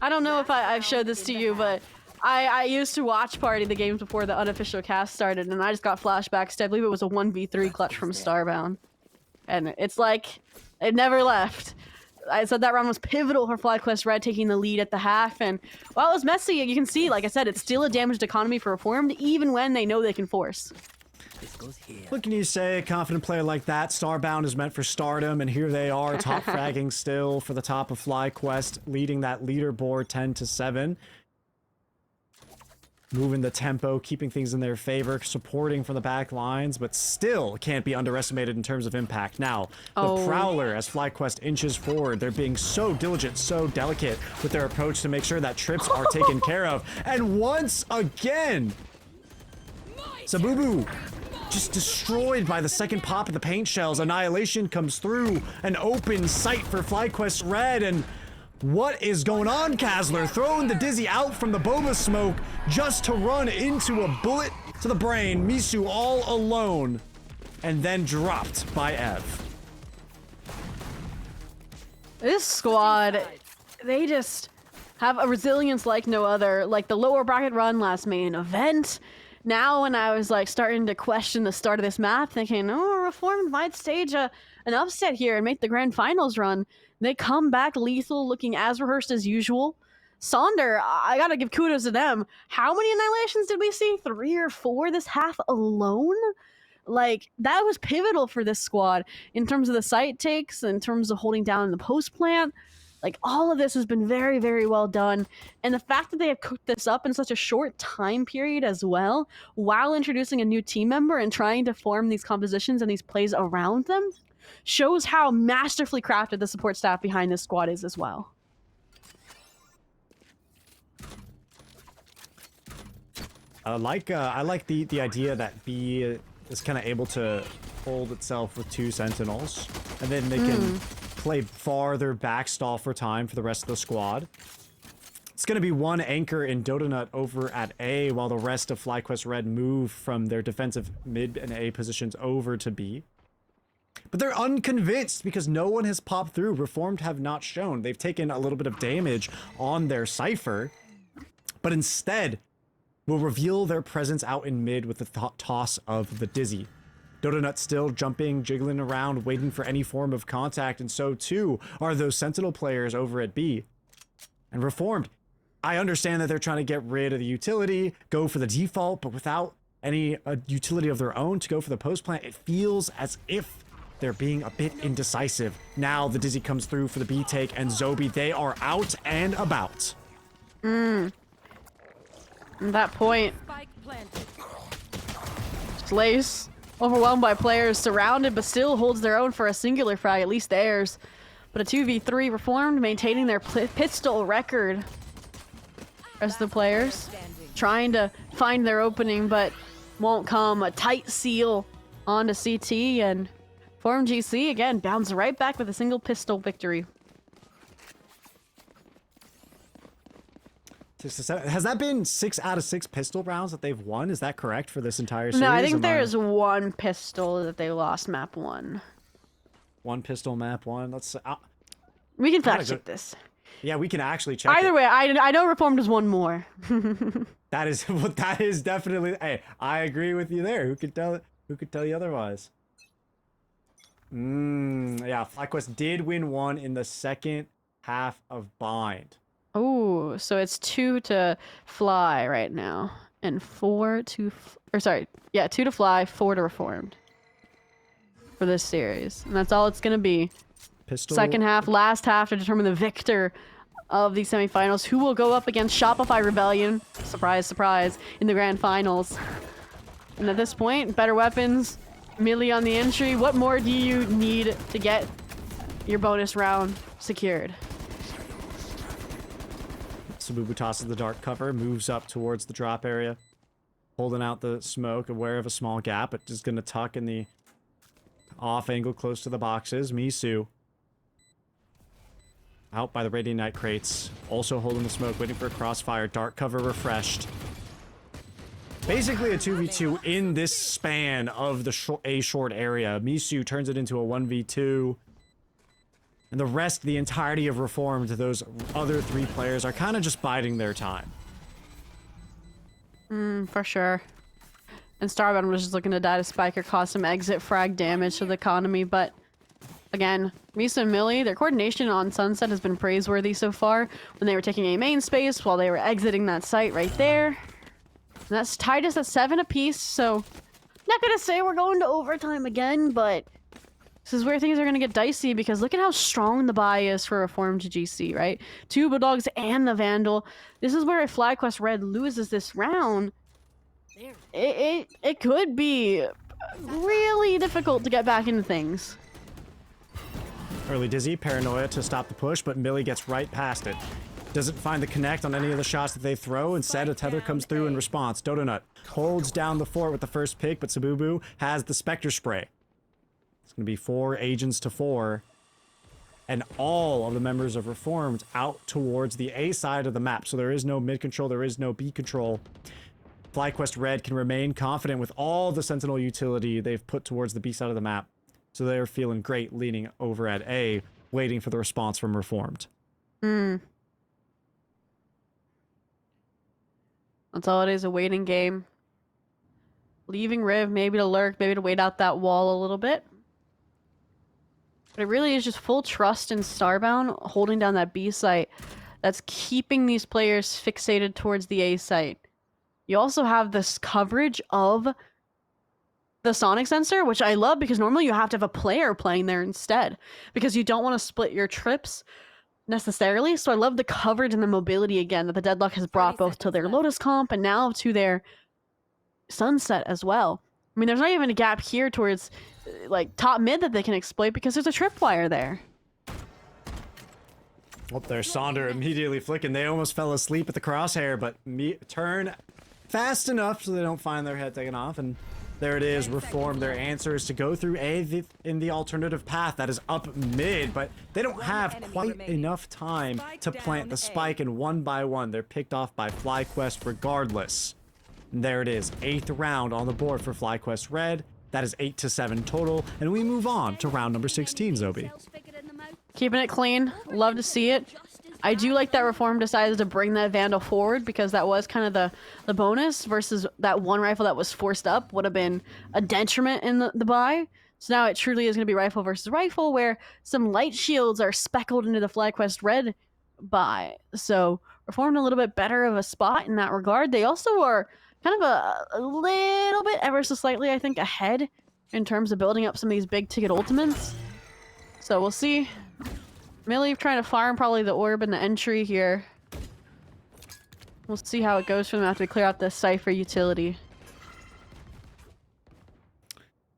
I don't know if I've showed this to you, but I used to watch Party the games before the unofficial cast started, and I just got flashbacks to, I believe it was a 1v3 clutch from Starbound. And it's like, it never left. I said that round was pivotal for FlyQuest Red taking the lead at the half, and while it was messy, you can see, like I said, it's still a damaged economy for Reformed, even when they know they can force. What can you say? A confident player like that, Starbound is meant for stardom, and here they are, top fragging still for the top of FlyQuest, leading that leaderboard 10-7. Moving the tempo, keeping things in their favor, supporting from the back lines, but still can't be underestimated in terms of impact. Now, the Prowler, as FlyQuest inches forward, they're being so diligent, so delicate with their approach to make sure that trips are taken care of. And once again, Sabubu just destroyed by the second pop of the paint shells. Annihilation comes through, an open sight for FlyQuest Red, and what is going on, Kazler? Throwing the Dizzy out from the Boba smoke just to run into a bullet to the brain. Misu all alone, and then dropped by Ev. This squad, they just have a resilience like no other. Like the lower bracket run last main event. Now when I was like starting to question the start of this map, thinking, oh, Reformed might stage an upset here and make the grand finals run. They come back lethal, looking as rehearsed as usual. Sonder, I gotta give kudos to them. How many annihilations did we see? 3 or 4 this half alone? Like, that was pivotal for this squad in terms of the site takes, in terms of holding down the post plant. Like, all of this has been very, very well done. And the fact that they have cooked this up in such a short time period as well, while introducing a new team member and trying to form these compositions and these plays around them, shows how masterfully crafted the support staff behind this squad is as well. I like the idea that B is kind of able to hold itself with 2 sentinels, and then they can play farther backstall for time for the rest of the squad. It's going to be 1 anchor in Dotonut over at A, while the rest of FlyQuest Red move from their defensive mid and A positions over to B. But they're unconvinced because no one has popped through. Reformed have not shown. They've taken a little bit of damage on their Cypher, but instead will reveal their presence out in mid with the toss of the Dizzy. Dotonut still jumping, jiggling around, waiting for any form of contact, and so too are those Sentinel players over at B. And Reformed, I understand that they're trying to get rid of the utility, go for the default, but without any utility of their own to go for the post plant. It feels as if they're being a bit indecisive. Now the Dizzy comes through for the B take, and Zobi, they are out and about. At that point, Slace, overwhelmed by players, surrounded but still holds their own for a singular frag, at least theirs. But a 2v3 Reformed, maintaining their pistol record. Rest of the players trying to find their opening, but won't come. A tight seal onto CT, and Reformed GC again bounce right back with a single pistol victory. 6 to 7. Has that been 6 out of 6 pistol rounds that they've won? Is that correct for this entire series? No, I think there is one pistol that they lost map 1. One pistol map 1. Let's. We can fact check this. Yeah, we can actually check. Either way, I know Reformed is one more. That is definitely. Hey, I agree with you there. Who could tell? Who could tell you otherwise? Yeah, FlyQuest did win one in the second half of Bind. Oh, so it's 2 to Fly right now, and 4 to, 2 to Fly, 4 to Reformed for this series, and that's all it's gonna be. Pistol. Second half, last half to determine the victor of these semifinals, who will go up against Shopify Rebellion. Surprise, surprise, in the grand finals. And at this point, better weapons, Millie on the entry. What more do you need to get your bonus round secured? Sabubu tosses the dark cover, moves up towards the drop area, holding out the smoke, aware of a small gap, but just gonna tuck in the off angle close to the boxes. Misu out by the Radiant Knight crates, also holding the smoke, waiting for a crossfire. Dark cover refreshed. Basically a 2v2 in this span of the A short area. Misu turns it into a 1v2. And the rest, the entirety of Reformed, those other 3 players are kind of just biding their time. For sure. And Starbound was just looking to die to Spiker, cause some exit frag damage to the economy, but again, Misa and Millie, their coordination on Sunset has been praiseworthy so far when they were taking a main space while they were exiting that site right there. And that's tied us at 7 apiece, so not gonna say we're going to overtime again, but this is where things are gonna get dicey because look at how strong the buy is for Reformed GC, right? 2 Bulldogs and the Vandal. This is where if FlyQuest Red loses this round, it could be really difficult to get back into things. Early Dizzy, Paranoia to stop the push, but Millie gets right past it. Doesn't find the connect on any of the shots that they throw. Instead, a tether comes through in response. Dodonut holds down the fort with the first pick, but Sabubu has the Spectre Spray. It's going to be 4 agents to 4. And all of the members of Reformed out towards the A side of the map. So there is no mid control, there is no B control. FlyQuest Red can remain confident with all the Sentinel utility they've put towards the B side of the map. So they're feeling great leaning over at A, waiting for the response from Reformed. That's all it is, a waiting game. Leaving Riv, maybe to lurk, maybe to wait out that wall a little bit. But it really is just full trust in Starbound holding down that B site that's keeping these players fixated towards the A site. You also have this coverage of the sonic sensor, which I love because normally you have to have a player playing there instead because you don't want to split your trips necessarily. So I love the coverage and the mobility again that the Deadlock has brought both to their Lotus comp and now to their Sunset as well. I mean, there's not even a gap here towards like top mid that they can exploit because there's a tripwire there. Oh, there's Sonder immediately flicking. They almost fell asleep at the crosshair, but turn fast enough so they don't find their head taken off. And there it is, Reform. Their answer is to go through A in the alternative path that is up mid, but they don't have quite enough time to plant the spike, and one by one they're picked off by FlyQuest regardless. And there it is, 8th round on the board for FlyQuest Red. That is 8 to 7 total, and we move on to round number 16, Zobi. Keeping it clean, love to see it. I do like that Reform decided to bring that Vandal forward because that was kind of the bonus versus that one rifle that was forced up would have been a detriment in the buy. So now it truly is going to be rifle versus rifle where some light shields are speckled into the FlyQuest Red buy. So Reformed a little bit better of a spot in that regard. They also are kind of a little bit, ever so slightly, I think, ahead in terms of building up some of these big ticket ultimates. So we'll see. Millie trying to farm probably the orb and the entry here. We'll see how it goes for them after we clear out the Cypher utility.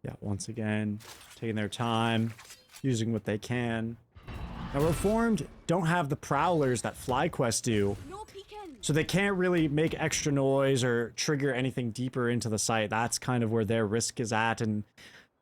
Yeah, once again, taking their time, using what they can. Now, Reformed don't have the Prowlers that FlyQuest do, No peeking. so they can't really make extra noise or trigger anything deeper into the site. That's kind of where their risk is at, and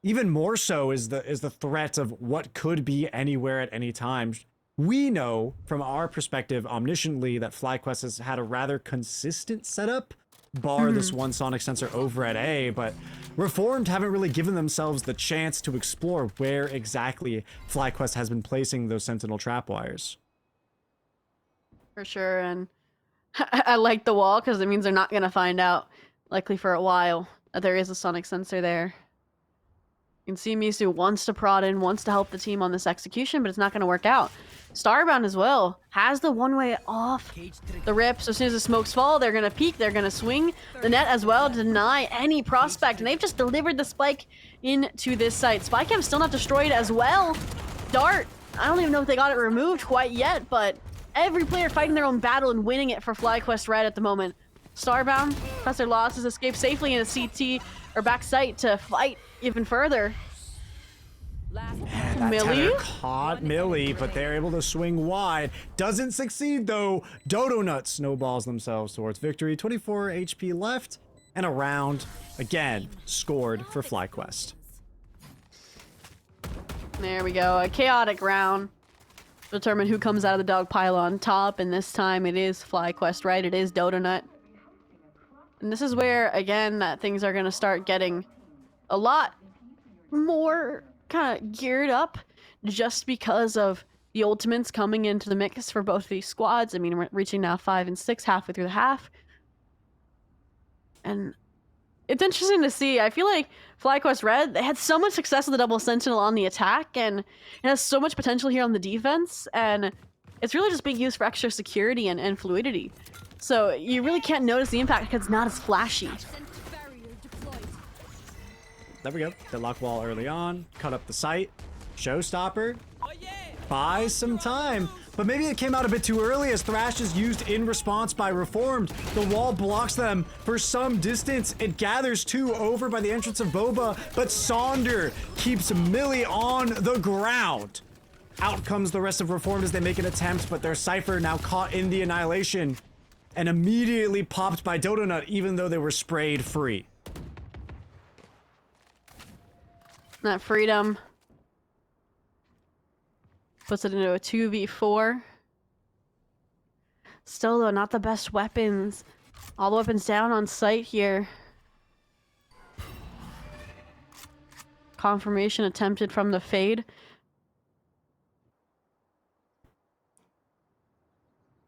even more so is the threat of what could be anywhere at any time. We know from our perspective omnisciently that FlyQuest has had a rather consistent setup, bar this one sonic sensor over at A, but Reformed haven't really given themselves the chance to explore where exactly FlyQuest has been placing those sentinel trap wires. For sure, and I like the wall because it means they're not going to find out, likely for a while, that there is a sonic sensor there. You can see Misu wants to prod in, wants to help the team on this execution, but it's not going to work out. Starbound as well has the one-way off the rip, so as soon as the smokes fall, they're going to peek, they're going to swing the net as well to deny any prospect, and they've just delivered the spike into this site. Spycam still not destroyed as well. Dart, I don't even know if they got it removed quite yet, but every player fighting their own battle and winning it for FlyQuest Red at the moment. Starbound, Professor Losses escaped safely in a CT or back site to fight even further. That Millie? tenor caught Millie, but they're able to swing wide. Doesn't succeed though. Dodo Nut snowballs themselves towards victory. 24 HP left, and a round again scored for FlyQuest. There we go, a chaotic round. Determine who comes out of the dog pile on top, and this time it is FlyQuest, right? It is Dodo Nut. And this is where, again, that things are going to start getting a lot more kind of geared up just because of the ultimates coming into the mix for both of these squads. I mean, we're reaching now 5 and 6 halfway through the half. And it's interesting to see. I feel like FlyQuest Red, they had so much success with the double sentinel on the attack, and it has so much potential here on the defense, and it's really just being used for extra security and fluidity. So you really can't notice the impact because it's not as flashy. There we go. Deadlock wall early on. Cut up the site. Showstopper. Buys some time. But maybe it came out a bit too early as Thrash is used in response by Reformed. The wall blocks them for some distance. It gathers 2 over by the entrance of Boba, but Sonder keeps Millie on the ground. Out comes the rest of Reformed as they make an attempt, but their Cypher now caught in the annihilation and immediately popped by Dodo Nut, even though they were sprayed free. That freedom puts it into a 2v4. Still, though, not the best weapons. All the weapons down on site here. Confirmation attempted from the Fade.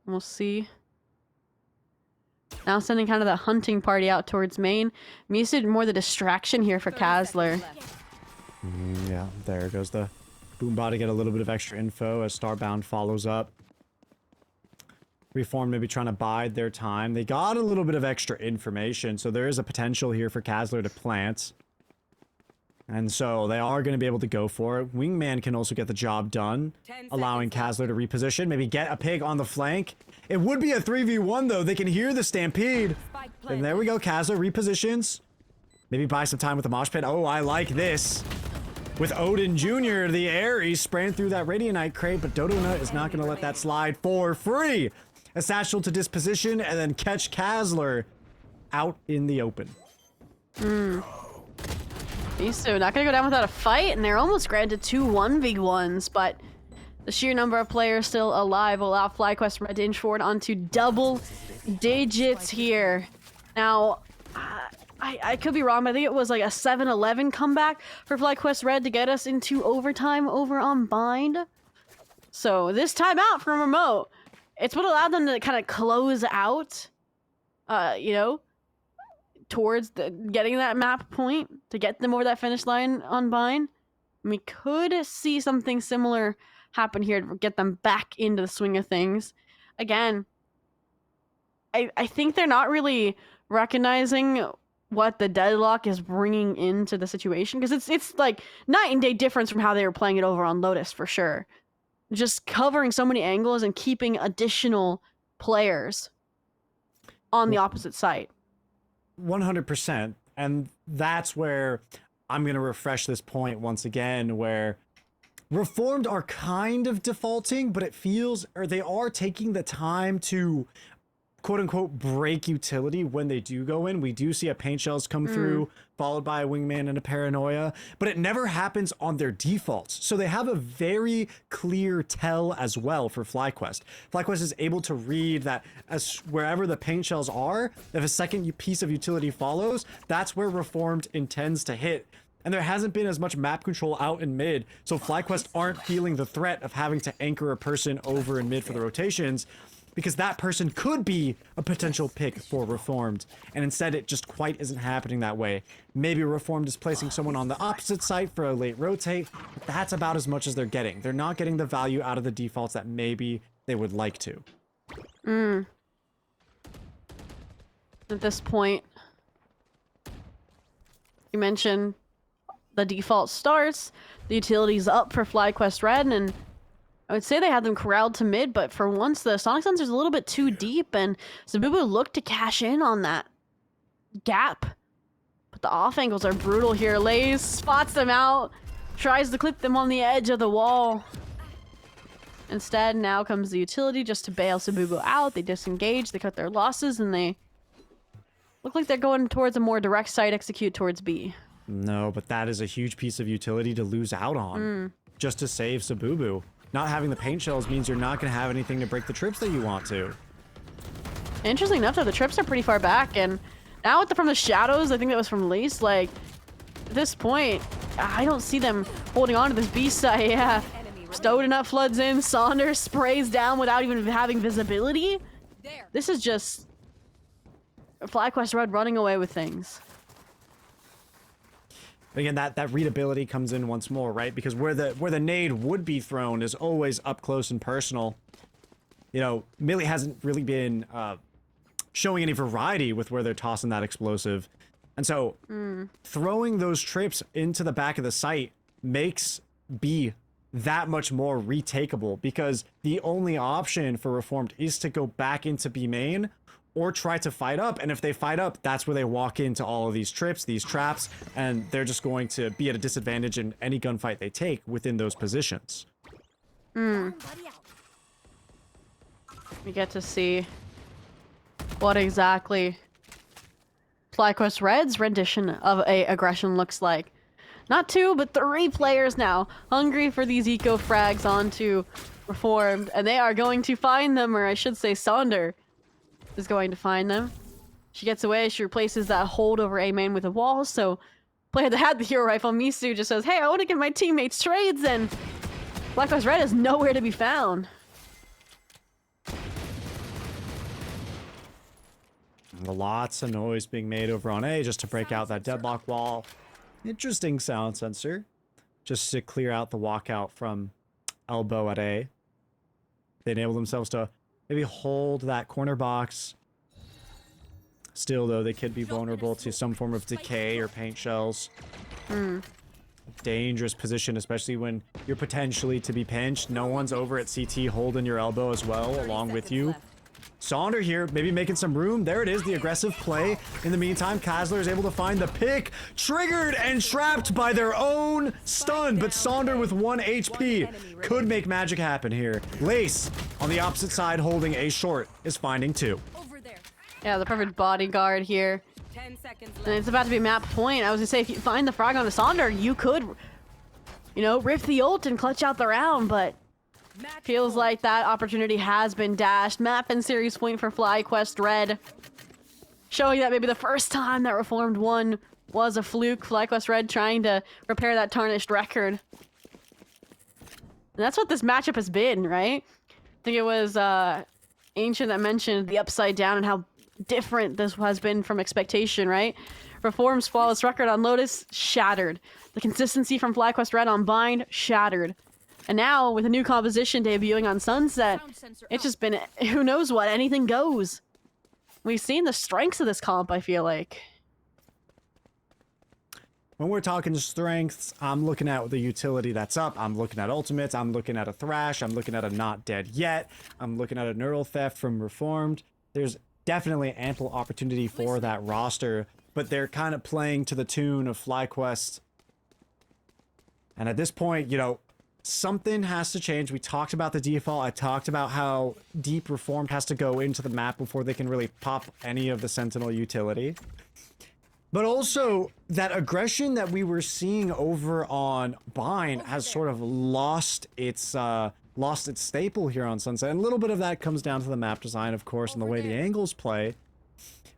We'll see. Now sending kind of the hunting party out towards main. Misu more the distraction here for Kazler. Yeah, there goes the Boombot to get a little bit of extra info as Starbound follows up. Reform maybe trying to bide their time. They got a little bit of extra information, so there is a potential here for Kazler to plant. And so they are going to be able to go for it. Wingman can also get the job done, allowing Kazler to reposition, maybe get a pig on the flank. It would be a 3v1 though. They can hear the stampede. And there we go, Kazler repositions. Maybe buy some time with the mosh pit. Oh, I like this. With Odin Jr., the Ares spraying through that Radianite crate, but Dodo Nut is not going to let that slide for free. A satchel to disposition and then catch Kazler out in the open. Misu not going to go down without a fight, and they're almost granted 2 1v1s, but the sheer number of players still alive will allow FlyQuest Red to inch forward onto double digits here. Now, I could be wrong, but I think it was like a 7-11 comeback for FlyQuest Red to get us into overtime over on Bind. So this timeout from Remote, it's what allowed them to kind of close out, you know, towards getting that map point to get them over that finish line on Bind. We could see something similar happen here to get them back into the swing of things. Again, I think they're not really recognizing what the deadlock is bringing into the situation, because it's like night and day difference from how they were playing it over on Lotus for sure. Just covering so many angles and keeping additional players on the opposite side. 100%. And that's where I'm going to refresh this point once again, where Reformed are kind of defaulting, but it feels, or they are taking the time to quote unquote break utility when they do go in. We do see a paint shells come through, followed by a wingman and a paranoia, but it never happens on their defaults. So they have a very clear tell as well for FlyQuest. FlyQuest is able to read that as wherever the paint shells are, if a second piece of utility follows, that's where Reformed intends to hit. And there hasn't been as much map control out in mid, so FlyQuest aren't feeling the threat of having to anchor a person over in mid for the rotations, because that person could be a potential pick for Reformed, and instead it just quite isn't happening that way. Maybe Reformed is placing someone on the opposite site for a late rotate, but that's about as much as they're getting. They're not getting the value out of the defaults that maybe they would like to. At this point, you mentioned the default starts, the utility's up for FlyQuest Red, and I would say they had them corralled to mid, but for once the Sonic Sensor's a little bit too deep, and Zabubu looked to cash in on that gap. But the off angles are brutal here. Lays spots them out, tries to clip them on the edge of the wall. Instead, now comes the utility just to bail Zabubu out. They disengage, they cut their losses, and they look like they're going towards a more direct site execute towards B. No, but that is a huge piece of utility to lose out on, just to save Zabubu. Not having the paint shells means you're not going to have anything to break the trips that you want to. Interesting enough, though, the trips are pretty far back, and now with from the shadows, I think that was from Lace, like, at this point, I don't see them holding on to this B site, yeah. Stodinut floods in, Saunders sprays down without even having visibility. This is just FlyQuest Red running away with things. Again, that readability comes in once more, right? Because where the nade would be thrown is always up close and personal. You know, Millie hasn't really been showing any variety with where they're tossing that explosive. And so throwing those trips into the back of the site makes B that much more retakeable, because the only option for Reformed is to go back into B main or try to fight up, and if they fight up, that's where they walk into all of these trips, these traps, and they're just going to be at a disadvantage in any gunfight they take within those positions. We get to see what exactly FlyQuest Red's rendition of a aggression looks like. Not 2, but 3 players now, hungry for these eco frags onto Reformed, and they are going to find them, or I should say Saunder is going to find them. She gets away, she replaces that hold over A main with a wall, so player that had the hero rifle, Misu, just says, hey, I want to give my teammates trades, and FlyQuest Red is nowhere to be found. Lots of noise being made over on A just to break out that deadlock wall. Interesting sound sensor. Just to clear out the walkout from Elbow at A. They enable themselves to maybe hold that corner box. Still, though, they could be vulnerable to some form of decay or paint shells. Dangerous position, especially when you're potentially to be pinched. No one's over at CT holding your elbow as well, along with you. Saunder here, maybe making some room. There it is, the aggressive play. In the meantime, Kazler is able to find the pick. Triggered and trapped by their own stun, but Saunder with 1 HP could make magic happen here. Lace, on the opposite side, holding A short, is finding 2. Yeah, the perfect bodyguard here. 10 seconds left. And it's about to be map point. I was gonna say, if you find the frag on the Saunder, you could, you know, rip the ult and clutch out the round, but feels like that opportunity has been dashed. Map and series point for FlyQuest Red. Showing that maybe the first time that Reformed won was a fluke. FlyQuest Red trying to repair that tarnished record. And that's what this matchup has been, right? I think it was Ancient that mentioned the upside down and how different this has been from expectation, right? Reform's flawless record on Lotus, shattered. The consistency from FlyQuest Red on Bind, shattered. And now, with a new composition debuting on Sunset, it's just been, who knows what, anything goes. we've seen the strengths of this comp, I feel like. When we're talking strengths, I'm looking at the utility that's up. I'm looking at ultimates. I'm looking at a Thrash. I'm looking at a Not Dead Yet. I'm looking at a Neural Theft from Reformed. There's definitely ample opportunity for that roster, but they're kind of playing to the tune of FlyQuest. And at this point, you know, something has to change. We talked about the default. I talked about how deep Reformed has to go into the map before they can really pop any of the Sentinel utility. But also, that aggression that we were seeing over on Bind has sort of lost its staple here on Sunset. And a little bit of that comes down to the map design, of course, and the way the angles play.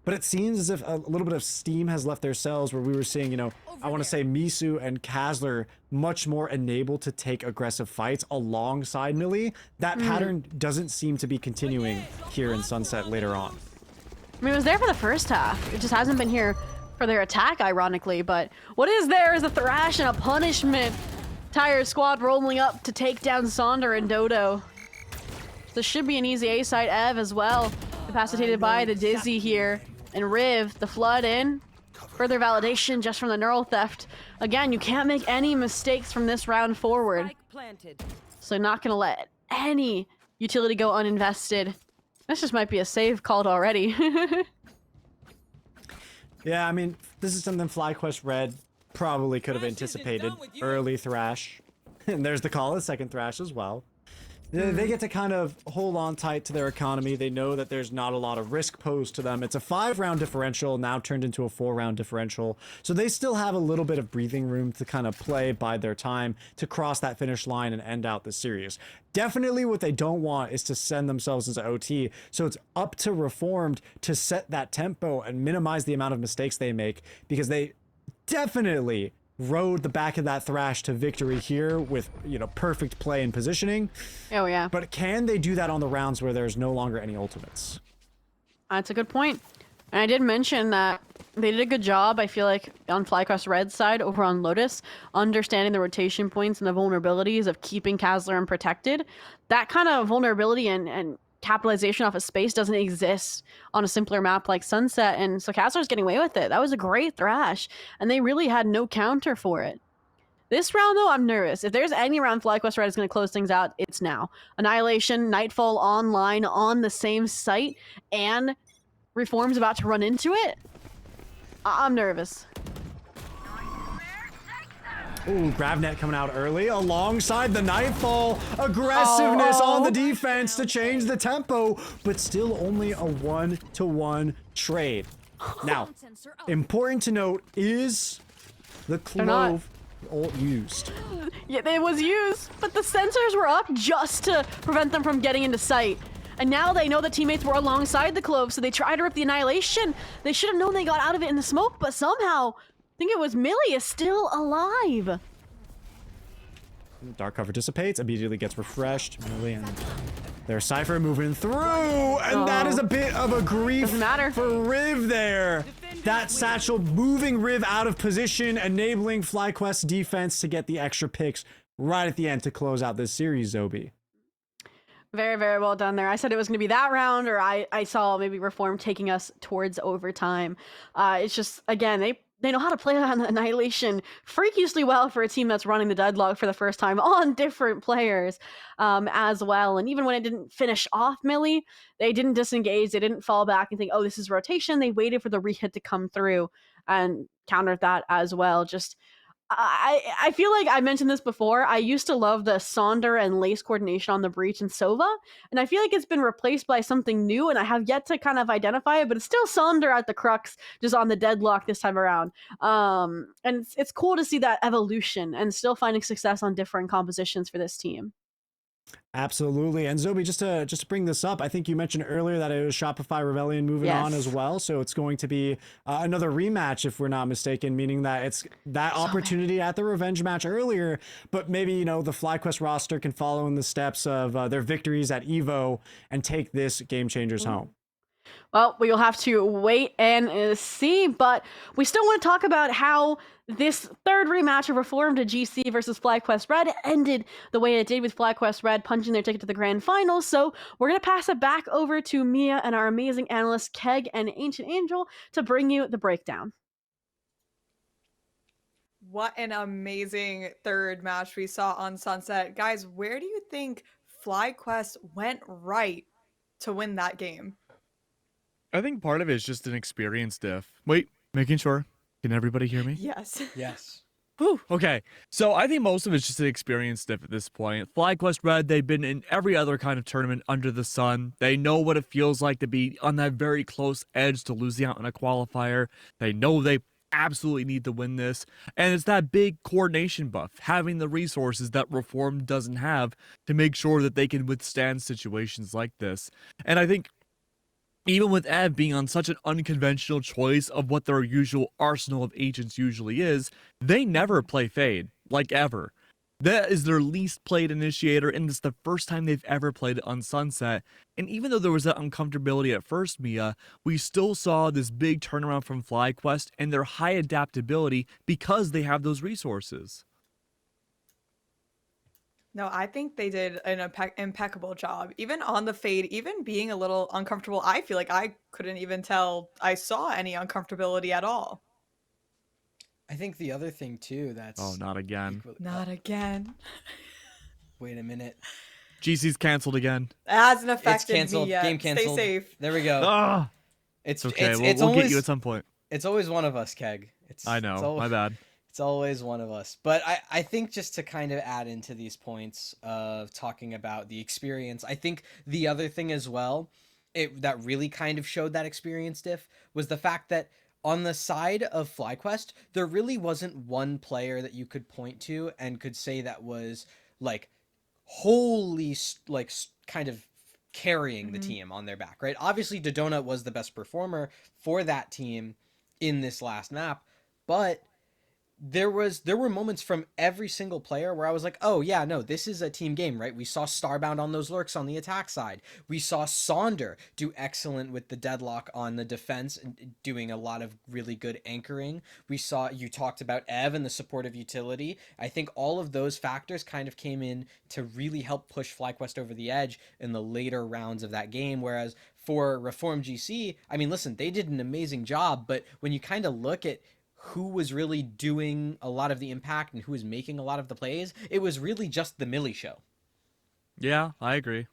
But it seems as if a little bit of steam has left their cells, where we were seeing, you know, I want to say Misu and Kazler much more enabled to take aggressive fights alongside Millie. That pattern doesn't seem to be continuing here in Sunset later on. I mean, it was there for the first half. It just hasn't been here for their attack, ironically, but what is there is a Thrash and a punishment. Entire squad rolling up to take down Sonder and Dodo. This should be an easy A site. Ev as well, capacitated by the Dizzy here. And Riv, the flood in. Further validation just from the Neural Theft. Again, you can't make any mistakes from this round forward. So not gonna let any utility go uninvested. This just might be a save called already. Yeah, I mean, this is something FlyQuest Red probably could have anticipated. Early Thrash. And there's the call, a second Thrash as well. They get to kind of hold on tight to their economy. They know that there's not a lot of risk posed to them. It's a 5-round differential, now turned into a 4-round differential. So they still have a little bit of breathing room to kind of play by their time to cross that finish line and end out the series. Definitely what they don't want is to send themselves into OT. So it's up to Reformed to set that tempo and minimize the amount of mistakes they make, because they definitely rode the back of that Thrash to victory here with, you know, perfect play and positioning. Oh yeah. But can they do that on the rounds where there's no longer any ultimates? That's a good point. And I did mention that they did a good job, I feel like, on FlyQuest Red's side over on Lotus, understanding the rotation points and the vulnerabilities of keeping Kazler unprotected. That kind of vulnerability and capitalization off of space doesn't exist on a simpler map like Sunset, and so Kazler's getting away with it. That was a great Thrash, and they really had no counter for it. This round, though, I'm nervous. If there's any round FlyQuest Red is going to close things out, it's now. Annihilation, Nightfall online on the same site, and Reform's about to run into it. I'm nervous. Ooh, GravNet coming out early alongside the Nightfall. Aggressiveness on the defense to change the tempo, but still only a 1-to-1 trade. Now, important to note is the Clove ult used. Yeah, it was used, but the sensors were up just to prevent them from getting into sight. And now they know the teammates were alongside the Clove, so they try to rip the Annihilation. They should have known they got out of it in the smoke, but somehow, I think it was Millie, is still alive. Dark cover dissipates, immediately gets refreshed. Millie and their Cypher moving through, and that is a bit of a grief for Riv there. That satchel moving Riv out of position, enabling FlyQuest defense to get the extra picks right at the end to close out this series, Zobi. Very, very well done there. I said it was going to be that round, or I saw maybe Reform taking us towards overtime. It's just, again, they know how to play on Annihilation freakishly well for a team that's running the Deadlock for the first time on different players as well. And even when it didn't finish off Millie, they didn't disengage. They didn't fall back and think, oh, this is rotation. They waited for the re-hit to come through and countered that as well. Just, I feel like I mentioned this before. I used to love the Sonder and Lace coordination on the Breach and Sova, and I feel like it's been replaced by something new, and I have yet to kind of identify it, but it's still Sonder at the crux, just on the Deadlock this time around. And it's cool to see that evolution and still finding success on different compositions for this team. Absolutely. And Zobi, just to bring this up, I think you mentioned earlier that it was Shopify Rebellion moving on as well. So it's going to be another rematch, if we're not mistaken, meaning that it's that opportunity at the revenge match earlier, but maybe, you know, the FlyQuest roster can follow in the steps of their victories at EVO and take this Game Changers home. Well, we'll have to wait and see, but we still want to talk about how this third rematch of Reformed GC versus FlyQuest Red ended the way it did, with FlyQuest Red punching their ticket to the grand finals. So we're going to pass it back over to Mia and our amazing analysts, Keg and Ancient Angel, to bring you the breakdown. What an amazing third match we saw on Sunset. Guys, where do you think FlyQuest went right to win that game? I think part of it is just an experience diff. Wait, making sure. Can everybody hear me? Yes. Yes. Whew, okay. So I think most of it's just an experience diff at this point. FlyQuest Red, they've been in every other kind of tournament under the sun. They know what it feels like to be on that very close edge to losing out in a qualifier. They know they absolutely need to win this. And it's that big coordination buff, having the resources that Reform doesn't have to make sure that they can withstand situations like this. And I think even with Ev being on such an unconventional choice of what their usual arsenal of agents usually is, they never play Fade, like ever. That is their least played initiator, and it's the first time they've ever played it on Sunset. And even though there was that uncomfortability at first, Mia, we still saw this big turnaround from FlyQuest and their high adaptability because they have those resources. No, I think they did an impeccable job. Even on the Fade, even being a little uncomfortable, I feel like I couldn't even tell I saw any uncomfortability at all. I think the other thing too that's Oh, not again. Not again. Wait a minute. GC's canceled again. It hasn't It's affected canceled. me yet. Game canceled. Stay safe. There we go. Ah, It's okay. It's We'll always get you at some point. it's always one of us, Keg. I know. My bad. It's always one of us. But I think just to kind of add into these points of talking about the experience, I think the other thing as well, that really kind of showed that experience diff was the fact that on the side of FlyQuest, there really wasn't one player that you could point to and could say that was like wholly kind of carrying the team on their back, right? Obviously, Dodona was the best performer for that team in this last map, but there were moments from every single player where I was like, oh yeah, no, this is a team game, right? We saw Starbound on those lurks on the attack side. We saw Sonder do excellent with the deadlock on the defense and doing a lot of really good anchoring. We saw, you talked about Ev and the supportive utility. I think all of those factors kind of came in to really help push FlyQuest over the edge in the later rounds of that game. Whereas for Reform GC, I mean, listen, they did an amazing job, but when you kind of look at who was really doing a lot of the impact and who was making a lot of the plays, it was really just the Millie show. Yeah, I agree.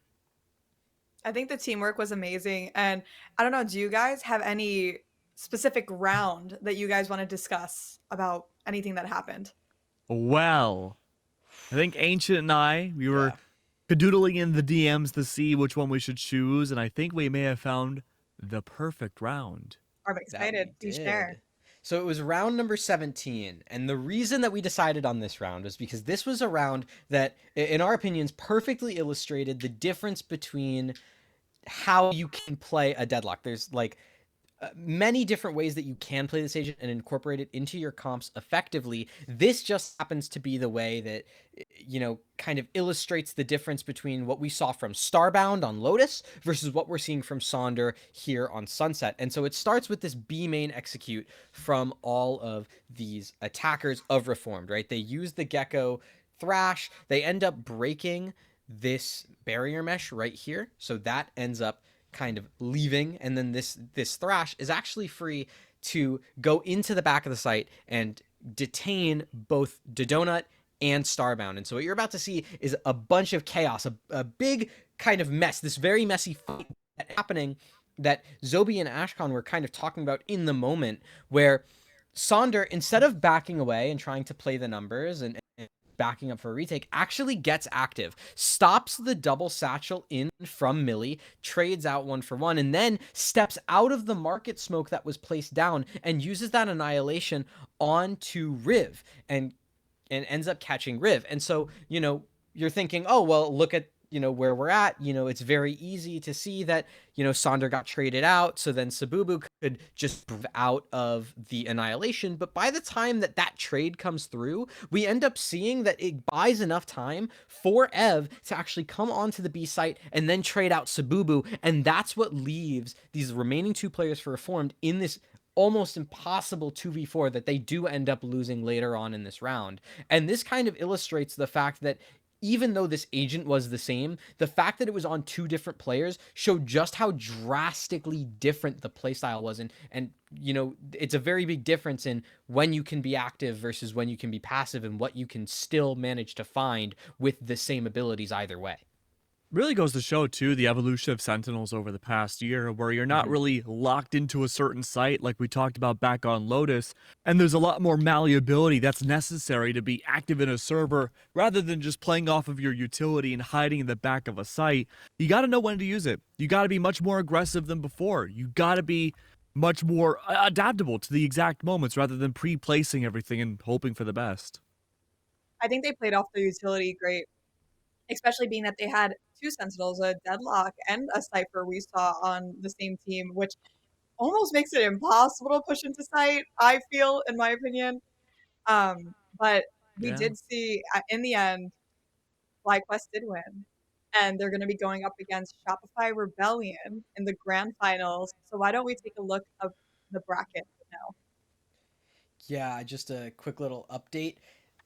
I think the teamwork was amazing. And I don't know, do you guys have any specific round that you guys want to discuss about anything that happened? Well, I think Ancient and we were cadoodling in the DMs to see which one we should choose, and I think we may have found the perfect round. I'm excited to share. So it was round number 17, and the reason that we decided on this round was because this was a round that, in our opinions, perfectly illustrated the difference between how you can play a deadlock. There's like many different ways that you can play this agent and incorporate it into your comps effectively. This just happens to be the way that, you know, kind of illustrates the difference between what we saw from Starbound on Lotus versus what we're seeing from Sonder here on Sunset. And so it starts with this B main execute from all of these attackers of Reformed, right? They use the Gecko Thrash. They end up breaking this barrier mesh right here. So that ends up kind of leaving, and then this Thrash is actually free to go into the back of the site and detain both Dodonut and Starbound. And so what you're about to see is a bunch of chaos, a big kind of mess, this very messy fight happening that Zobi and Ashkan were kind of talking about in the moment, where Sonder, instead of backing away and trying to play the numbers and backing up for a retake, actually gets active, stops the double satchel in from Millie, trades out 1-for-1, and then steps out of the market smoke that was placed down and uses that annihilation onto Riv and ends up catching Riv. And so, you know, you're thinking, oh, well, look at where we're at, it's very easy to see that, Sonder got traded out, so then Sabubu could just move out of the Annihilation. But by the time that trade comes through, we end up seeing that it buys enough time for Ev to actually come onto the B site and then trade out Sabubu, and that's what leaves these remaining 2 players for Reformed in this almost impossible 2v4 that they do end up losing later on in this round. And this kind of illustrates the fact that even though this agent was the same, the fact that it was on 2 different players showed just how drastically different the playstyle was. And it's a very big difference in when you can be active versus when you can be passive, and what you can still manage to find with the same abilities either way. Really goes to show, too, the evolution of Sentinels over the past year, where you're not really locked into a certain site like we talked about back on Lotus, and there's a lot more malleability that's necessary to be active in a server rather than just playing off of your utility and hiding in the back of a site. You got to know when to use it. You got to be much more aggressive than before. You got to be much more adaptable to the exact moments rather than pre-placing everything and hoping for the best. I think they played off their utility great, especially being that they had 2 Sentinels, a Deadlock and a Cypher we saw on the same team, which almost makes it impossible to push into sight, I feel, in my opinion. But we did see, in the end, FlyQuest did win, and they're going to be going up against Shopify Rebellion in the grand finals. So why don't we take a look of the bracket now? Yeah, just a quick little update.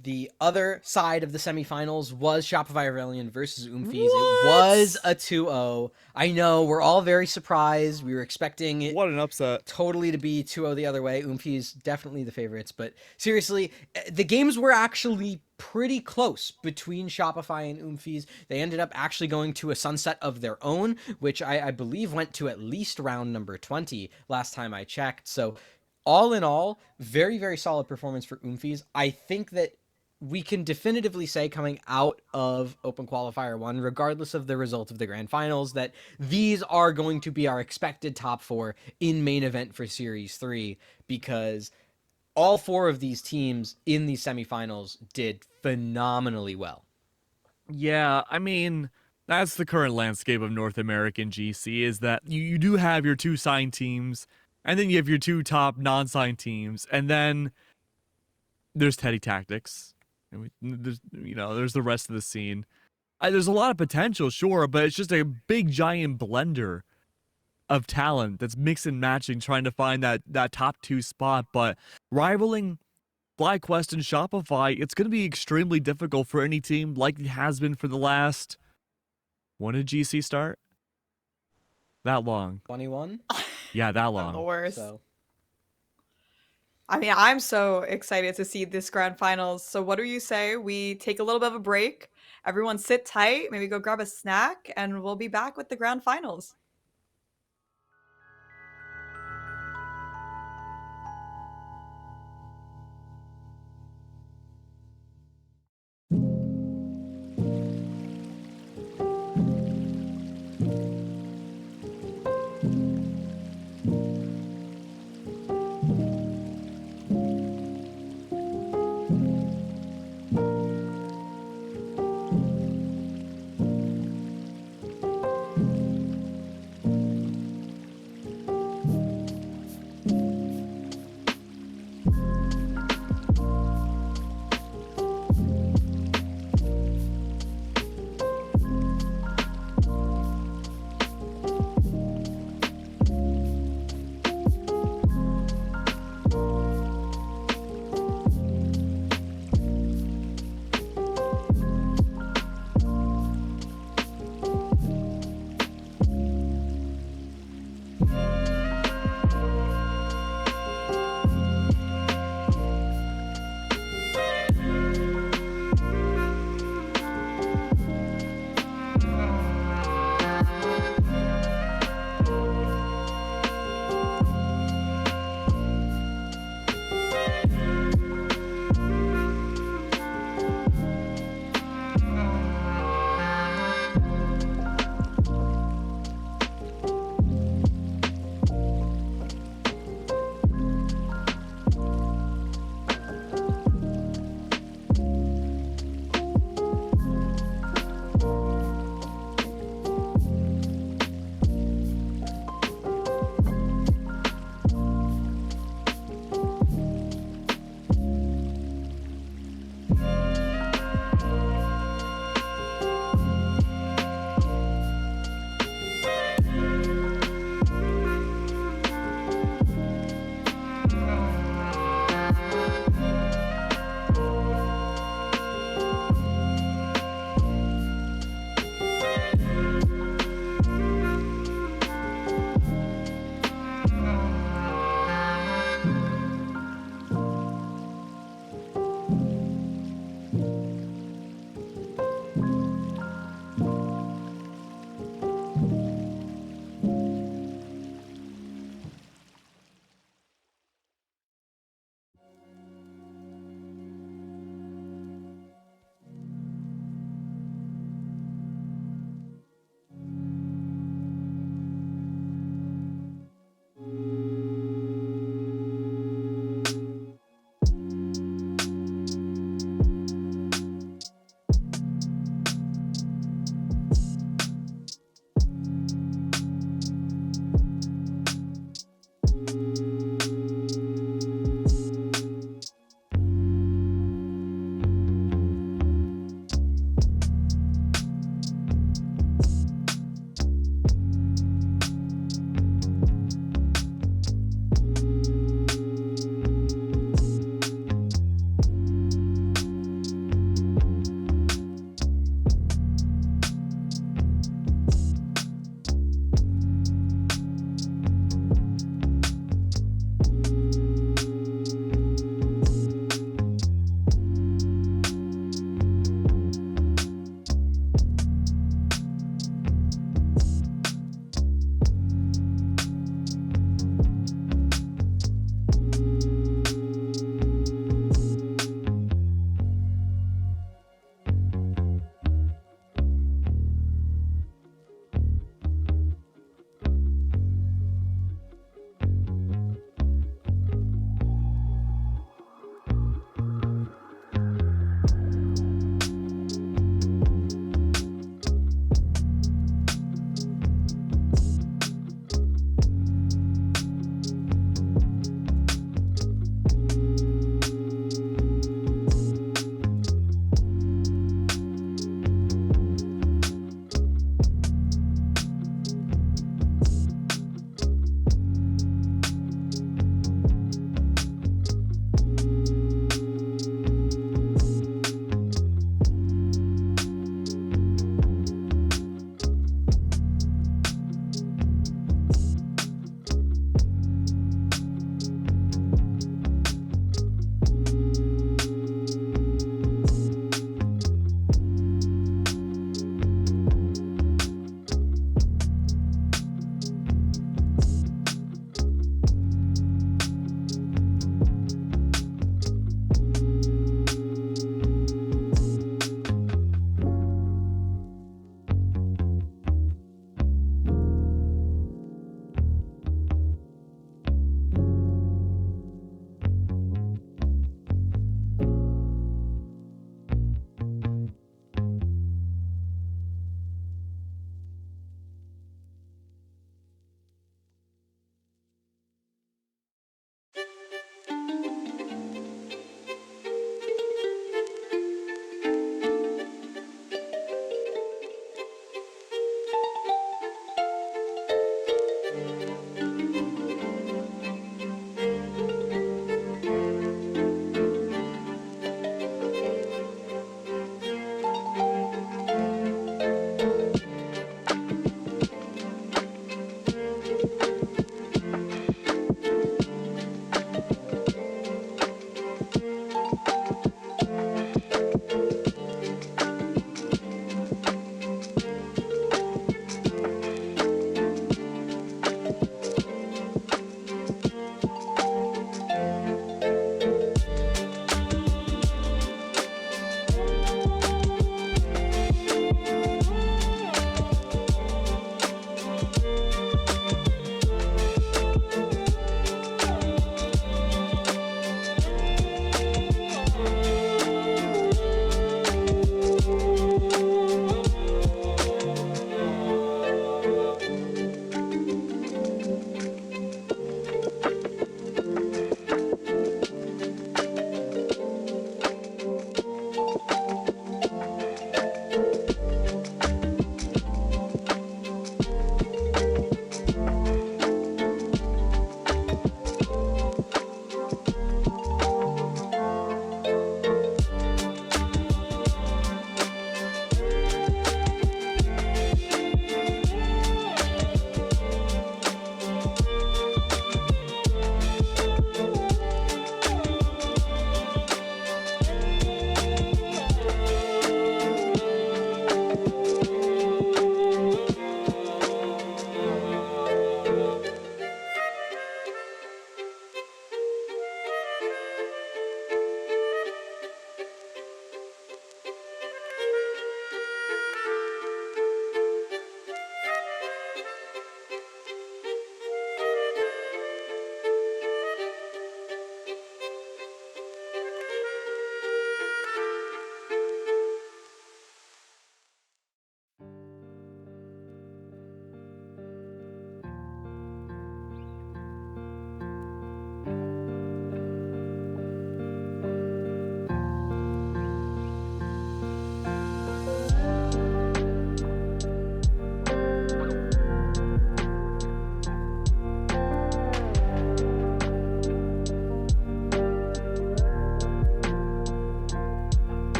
The other side of the semifinals was Shopify Rebellion versus Oomphies. It was a 2-0. I know, we're all very surprised. We were expecting it What an upset. totally to be 2-0 the other way. Oomphies definitely the favorites, but seriously, the games were actually pretty close between Shopify and Oomphies. They ended up actually going to a sunset of their own, which I believe went to at least round number 20 last time I checked. So all in all, very, very solid performance for Oomphies. I think that we can definitively say, coming out of Open Qualifier 1, regardless of the result of the grand finals, that these are going to be our expected top 4 in main event for Series 3, because all 4 of these teams in these semifinals did phenomenally well. Yeah, I mean, that's the current landscape of North American GC, is that you do have your 2 signed teams, and then you have your 2 top non-signed teams, and then there's Teddy Tactics. And there's the rest of the scene. There's a lot of potential, sure, but it's just a big giant blender of talent that's mix and matching, trying to find that top 2 spot. But rivaling FlyQuest and Shopify, it's going to be extremely difficult for any team, like it has been for the last. When did GC start? That long. 21? Yeah, that The long. worst. So I mean, I'm so excited to see this grand finals. So what do you say we take a little bit of a break? Everyone sit tight, maybe go grab a snack, and we'll be back with the grand finals.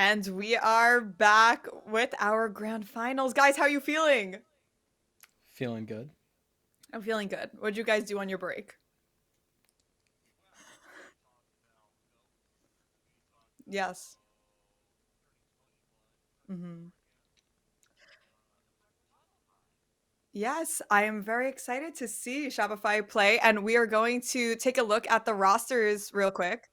And we are back with our grand finals. Guys, how are you feeling? Feeling good. I'm feeling good. What'd you guys do on your break? Yes. Hmm. Yes, I am very excited to see Shopify play, and we are going to take a look at the rosters real quick.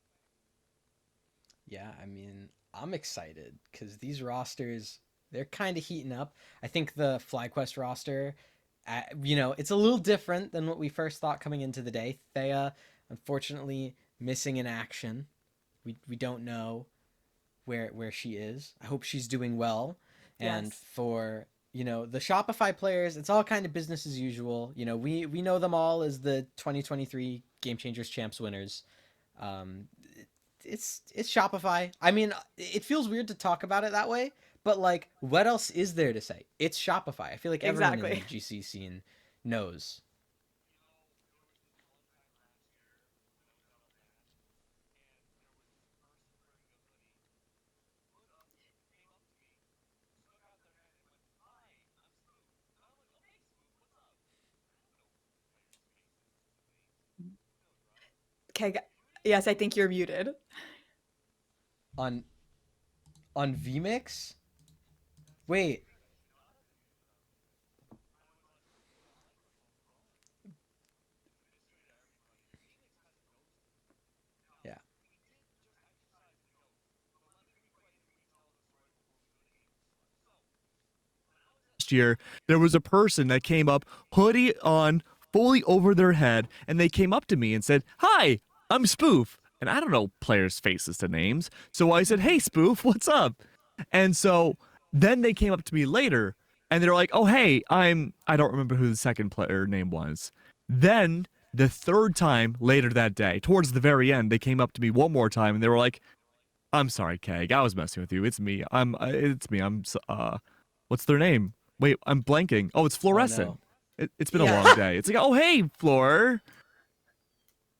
Yeah, I mean, I'm excited because these rosters, they're kind of heating up. I think the FlyQuest roster, it's a little different than what we first thought coming into the day. Thea, unfortunately, missing in action. We don't know where she is. I hope she's doing well. And Yes. for the Shopify players, it's all kind of business as usual. We know them all as the 2023 Game Changers Champs winners. Um, it's Shopify. I mean, it feels weird to talk about it that way, but like, what else is there to say? It's Shopify. I feel like everyone in the Exactly. GC scene knows. Okay, yes, I think you're muted. On VMix? Wait. Yeah. Year, there was a person that came up, hoodie on, fully over their head, and they came up to me and said, "Hi, I'm Spoof." And I don't know players' faces to names. So I said, "Hey, Spoof, what's up?" And so then they came up to me later and they're like, "Oh, hey, I don't remember who the second player name was." Then the third time later that day, towards the very end, they came up to me one more time and they were like, "I'm sorry, Keg. I was messing with you. It's me. It's me. What's their name? Wait, I'm blanking. Oh, it's Oh Fluorescent. no. It's been a Yeah. long day. It's like, oh, hey, Floor.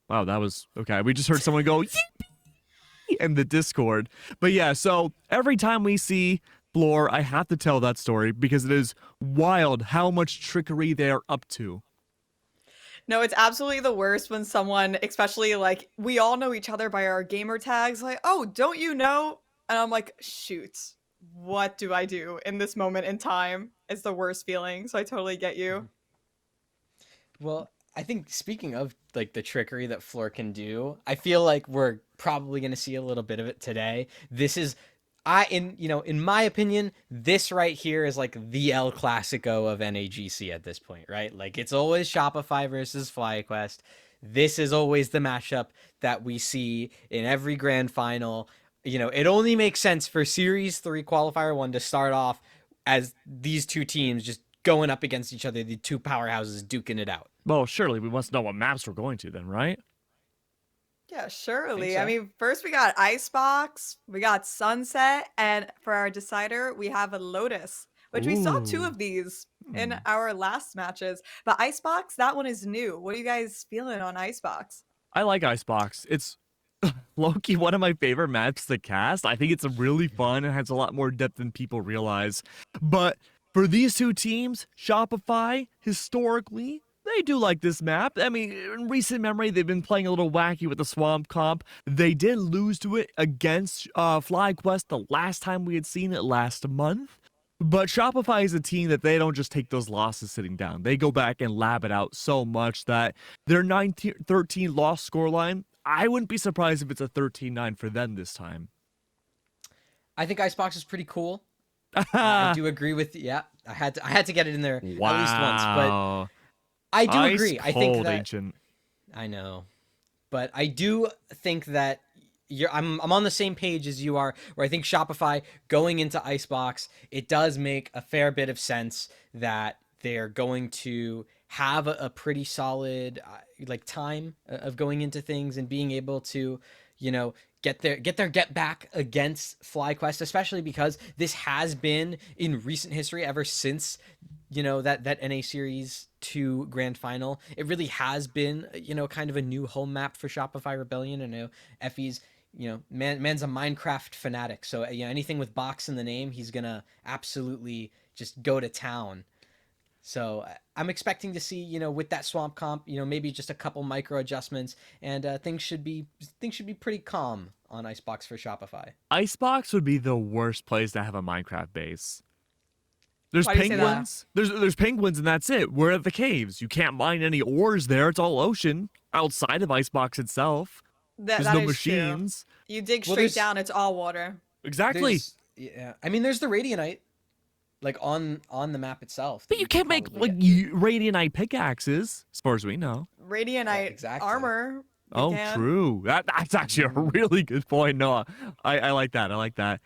Wow, that was okay. We just heard someone go "Yippee!" in the Discord. But yeah, so every time we see Floor, I have to tell that story because it is wild how much trickery they are up to. No, it's absolutely the worst when someone, especially like we all know each other by our gamer tags, like, "Oh, don't you know?" And I'm like, "Shoot. What do I do in this moment in time?" It's the worst feeling. So I totally get you. Well, I think speaking of like the trickery that Floor can do, I feel like we're probably going to see a little bit of it today. This is in my opinion, this right here is like the El Clasico of NAGC at this point, right? Like it's always Shopify versus FlyQuest. This is always the matchup that we see in every grand final. It only makes sense for Series 3 Qualifier 1 to start off as these two teams just going up against each other, the two powerhouses duking it out. Well, surely we must know what maps we're going to then, right? Yeah, Think surely. I so. mean, first we got Icebox, we got Sunset, and for our decider, we have a Lotus, which we saw two Ooh. of these in Hmm. our last matches. But Icebox, that one is new. What are you guys feeling on Icebox? I like Icebox. It's low-key one of my favorite maps to cast. I think it's really fun and has a lot more depth than people realize. But for these two teams, Shopify, historically, they do like this map. I mean, in recent memory, they've been playing a little wacky with the Swamp Comp. They did lose to it against FlyQuest the last time we had seen it last month. But Shopify is a team that they don't just take those losses sitting down. They go back and lab it out so much that their 13 loss scoreline, I wouldn't be surprised if it's a 13-9 for them this time. I think Icebox is pretty cool. I do agree with yeah. I had to get it in there at least once, but Wow. I do Ice agree. I think cold, that Ancient. I know, but I do think that I'm on the same page as you are, where I think Shopify going into Icebox, it does make a fair bit of sense that they're going to have a pretty solid like time of going into things and being able to, get their get back against FlyQuest, especially because this has been in recent history ever since that NA Series 2 grand final. It really has been kind of a new home map for Shopify Rebellion. I know Effie's man's a Minecraft fanatic. So anything with box in the name, he's gonna absolutely just go to town. So I'm expecting to see, with that swamp comp, maybe just a couple micro adjustments, and things should be pretty calm on Icebox for Shopify. Icebox would be the worst place to have a Minecraft base. There's Why do you say that? penguins. There's penguins, and that's it. We're at the caves. You can't mine any ores there. It's all ocean outside of Icebox itself. There's That no is machines. True. You dig Well, straight there's- down, it's all water. Exactly. Yeah, I mean, there's the Radianite, like on the map itself. But that you can't make probably like get to. Radianite pickaxes, as far as we know. Radianite exactly. armor. you Oh, can. true. That's actually a really good point, Noah. I like that. I like that.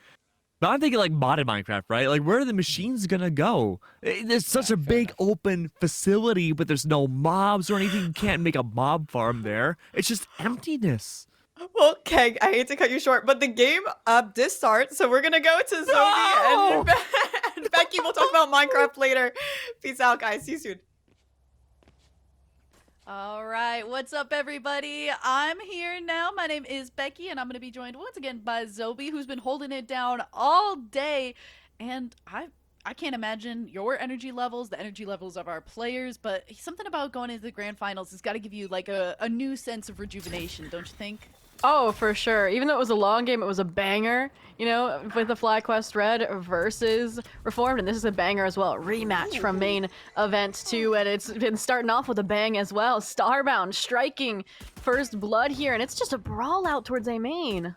But I'm thinking like modded Minecraft, right? Like, where are the machines gonna go? There's such a fair big enough. open facility, but there's no mobs or anything. You can't make a mob farm there. It's just emptiness. Well, Keg, I hate to cut you short, but the game did start, so we're gonna go to Zoe No! and Becky. We'll talk about Minecraft later. Peace out, guys. See you soon. All right, what's up, everybody? I'm here now. My name is Becky, and I'm going to be joined once again by Zoe, who's been holding it down all day. And I can't imagine your energy levels, the energy levels of our players, but something about going into the grand finals has got to give you like a new sense of rejuvenation, don't you think? Oh, for sure. Even though it was a long game, it was a banger, with the FlyQuest Red versus Reformed, and this is a banger as well. Rematch from main event 2, and it's been starting off with a bang as well. Starbound striking first blood here, and it's just a brawl out towards A main.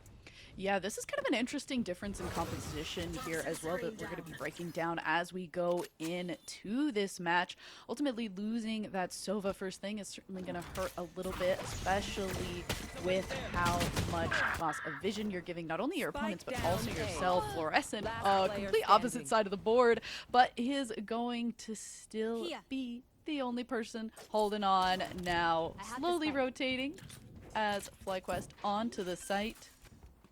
Yeah, this is kind of an interesting difference in composition here as well that we're going to be breaking down as we go into this match. Ultimately, losing that Sova first thing is certainly going to hurt a little bit, especially with how much loss of vision you're giving not only your opponents but also yourself. Fluorescent, complete opposite side of the board, but is going to still be the only person holding on now, slowly rotating as FlyQuest onto the site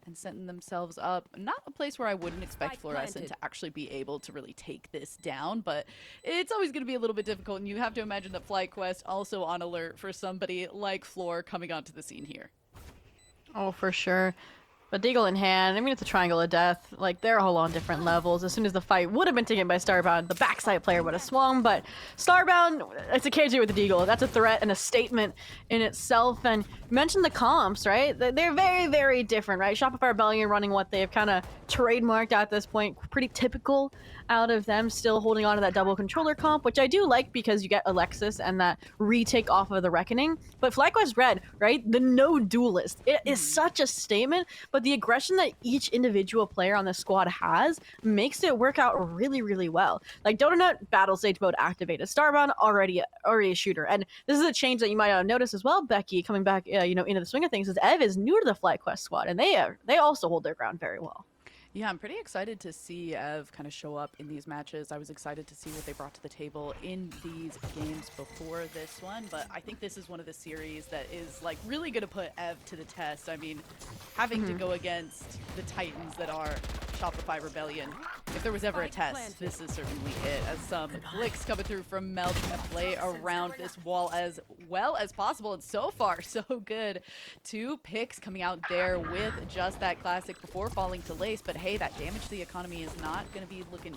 and setting themselves up. Not a place where I wouldn't expect Fluorescent to actually be able to really take this down, but it's always going to be a little bit difficult, and you have to imagine that FlyQuest also on alert for somebody like Floor coming onto the scene here. Oh, for sure. But Deagle in hand, I mean, it's a triangle of death. Like, they're all on different levels. As soon as the fight would have been taken by Starbound, the backside player would have swung. But Starbound, it's a KJ with the Deagle. That's a threat and a statement in itself. And you mentioned the comps, right? They're very, very different, right? Shopify Rebellion running what they've kind of trademarked at this point. Pretty typical out of them, still holding on to that double controller comp, which I do like because you get Alexis and that retake off of the Reckoning. But FlyQuest Red, right? The no duelist. It is such a statement, but the aggression that each individual player on the squad has makes it work out really, really well. Like Donut Battle Stage mode activated. Starbound already a shooter. And this is a change that you might have noticed as well, Becky, coming back into the swing of things, is Ev is new to the FlyQuest squad, and they also hold their ground very well. Yeah, I'm pretty excited to see Ev kind of show up in these matches. I was excited to see what they brought to the table in these games before this one, but I think this is one of the series that is like really going to put Ev to the test. I mean, having to go against the titans that are Shopify Rebellion, if there was ever a test, this is certainly it, as some flicks coming through from Mel to play around this wall as well as possible, and so far, so good. 2 picks coming out there with just that classic before falling to Lace, but hey, that damage to the economy is not going to be looking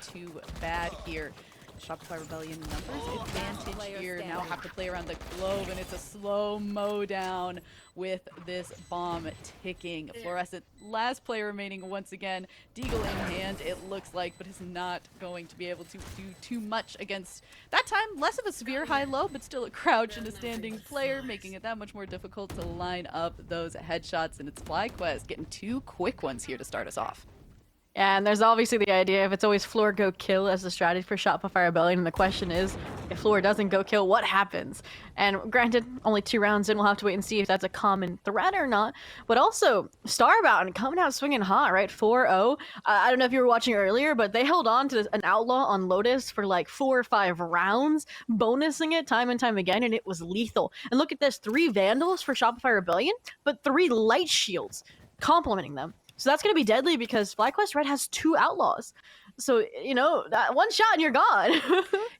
too bad here. Shopify Rebellion numbers advantage here. Now have to play around the globe, and it's a slow-mo down with this bomb ticking. Fluorescent, last player remaining once again. Deagle in hand, it looks like, but is not going to be able to do too much against, that time, less of a severe high-low, but still a crouch and a standing player, making it that much more difficult to line up those headshots. And it's FlyQuest getting 2 quick ones here to start us off. And there's obviously the idea if it's always Floor go kill as the strategy for Shopify Rebellion, and the question is, if Floor doesn't go kill, what happens? And granted, only 2 rounds in, we'll have to wait and see if that's a common threat or not. But also, Starbound coming out swinging hot, right? 4-0. I don't know if you were watching earlier, but they held on to an Outlaw on Lotus for like 4 or 5 rounds, bonusing it time and time again, and it was lethal. And look at this, 3 Vandals for Shopify Rebellion, but 3 Light Shields complementing them. So that's going to be deadly because FlyQuest Red has 2 Outlaws. So, you know, that one shot and you're gone.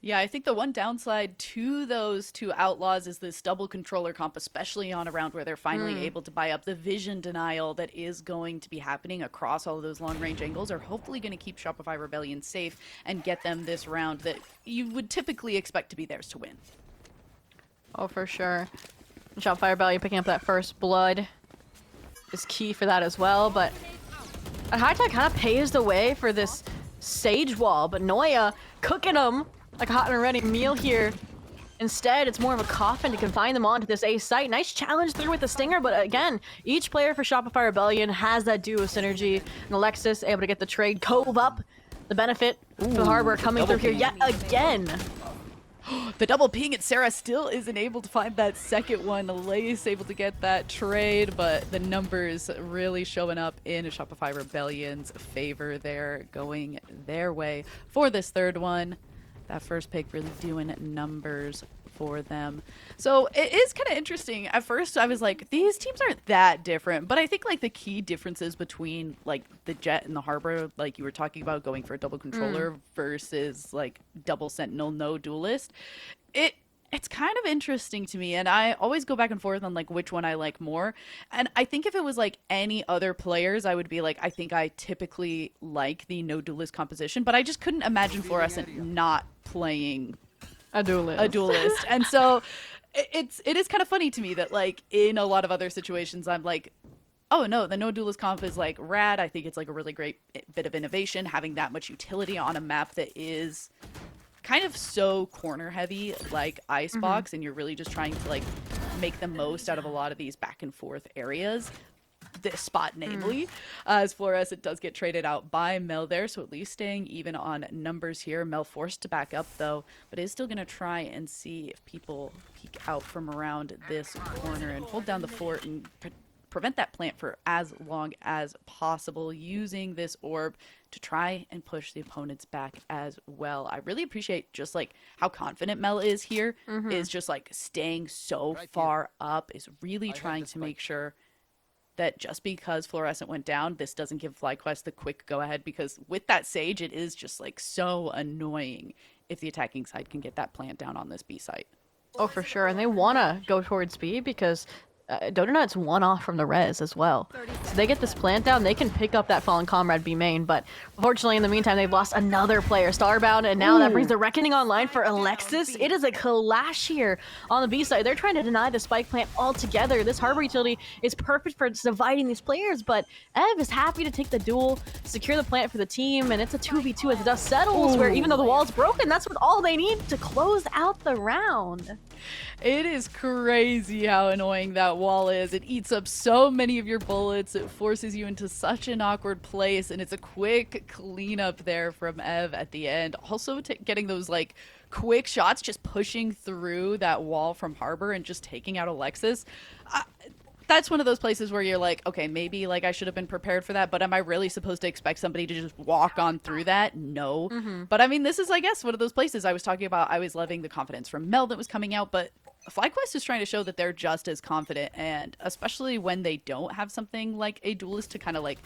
Yeah, I think the one downside to those 2 Outlaws is this double controller comp, especially on a round where they're finally able to buy up. The vision denial that is going to be happening across all of those long-range angles are hopefully going to keep Shopify Rebellion safe and get them this round that you would typically expect to be theirs to win. Oh, for sure. Shopify Rebellion picking up that first blood is key for that as well, but High Tide kind of paves the way for this Sage wall, but Noya cooking them like a hot and ready meal here. Instead, it's more of a coffin to confine them onto this A site. Nice challenge through with the Stinger, but again, each player for Shopify Rebellion has that duo synergy. And Alexis able to get the trade cove up. The benefit for the Harbor coming through here yet again. The double ping, and Sarah still isn't able to find that second one. Lace able to get that trade, but the numbers really showing up in Shopify Rebellion's favor there, going their way for this third one. That first pick really doing numbers for them. So it is kind of interesting. At first I was like, these teams aren't that different, but I think like the key differences between like the Jet and the Harbor, like you were talking about going for a double controller versus like double Sentinel, no duelist, it's kind of interesting to me, and I always go back and forth on like which one I like more. And I think if it was like any other players, I would be like, I think I typically like the no duelist composition, but I just couldn't imagine Fluorescent not playing A duelist. And so it is kind of funny to me that like in a lot of other situations I'm like, oh no, the no duelist comp is like rad. I think it's like a really great bit of innovation, having that much utility on a map that is kind of so corner heavy like Icebox, and you're really just trying to like make the most out of a lot of these back and forth areas. This spot namely, as Fluorescent does get traded out by Mel there, so at least staying even on numbers here. Mel forced to back up though, but is still going to try and see if people peek out from around this corner and hold down the fort and prevent that plant for as long as possible, using this orb to try and push the opponents back as well. I really appreciate just like how confident Mel is here, is just like staying so far up, is really trying to make sure that just because Fluorescent went down, this doesn't give FlyQuest the quick go-ahead, because with that Sage, it is just like so annoying if the attacking side can get that plant down on this B site. Oh, for sure. And they want to go towards B because Donut's one off from the res as well. So they get this plant down, they can pick up that Fallen Comrade B main, but unfortunately in the meantime they've lost another player, Starbound, and now that brings the Reckoning online for Alexis. It is a clash here on the B side. They're trying to deny the spike plant altogether. This Harbor utility is perfect for dividing these players, but Ev is happy to take the duel, secure the plant for the team, and it's a 2v2 as the dust settles, where even though the wall's broken, that's what all they need to close out the round. It is crazy how annoying that wall is. It eats up so many of your bullets. It forces you into such an awkward place, and it's a quick cleanup there from Ev at the end. Also getting those like quick shots, just pushing through that wall from Harbor and just taking out Alexis. That's one of those places where you're like, okay, maybe like I should have been prepared for that, but am I really supposed to expect somebody to just walk on through that? No. But I mean, this is, I guess, one of those places I was talking about. I was loving the confidence from Mel that was coming out, but FlyQuest is trying to show that they're just as confident, and especially when they don't have something like a duelist to kind of like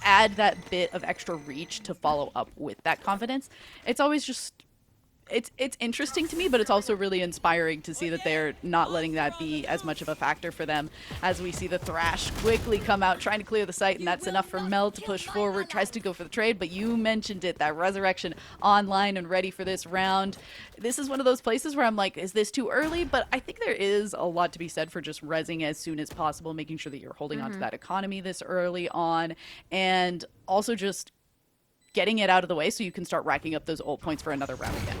add that bit of extra reach to follow up with that confidence. It's always just it's interesting to me, but it's also really inspiring to see that they're not letting that be as much of a factor for them, as we see the Thrash quickly come out trying to clear the site, and that's enough for Mel to push forward, tries to go for the trade, but you mentioned it, that Resurrection online and ready for this round. This is one of those places where I'm like, is this too early? But I think there is a lot to be said for just rezzing as soon as possible, making sure that you're holding onto that economy this early on, and also just getting it out of the way so you can start racking up those ult points for another round again.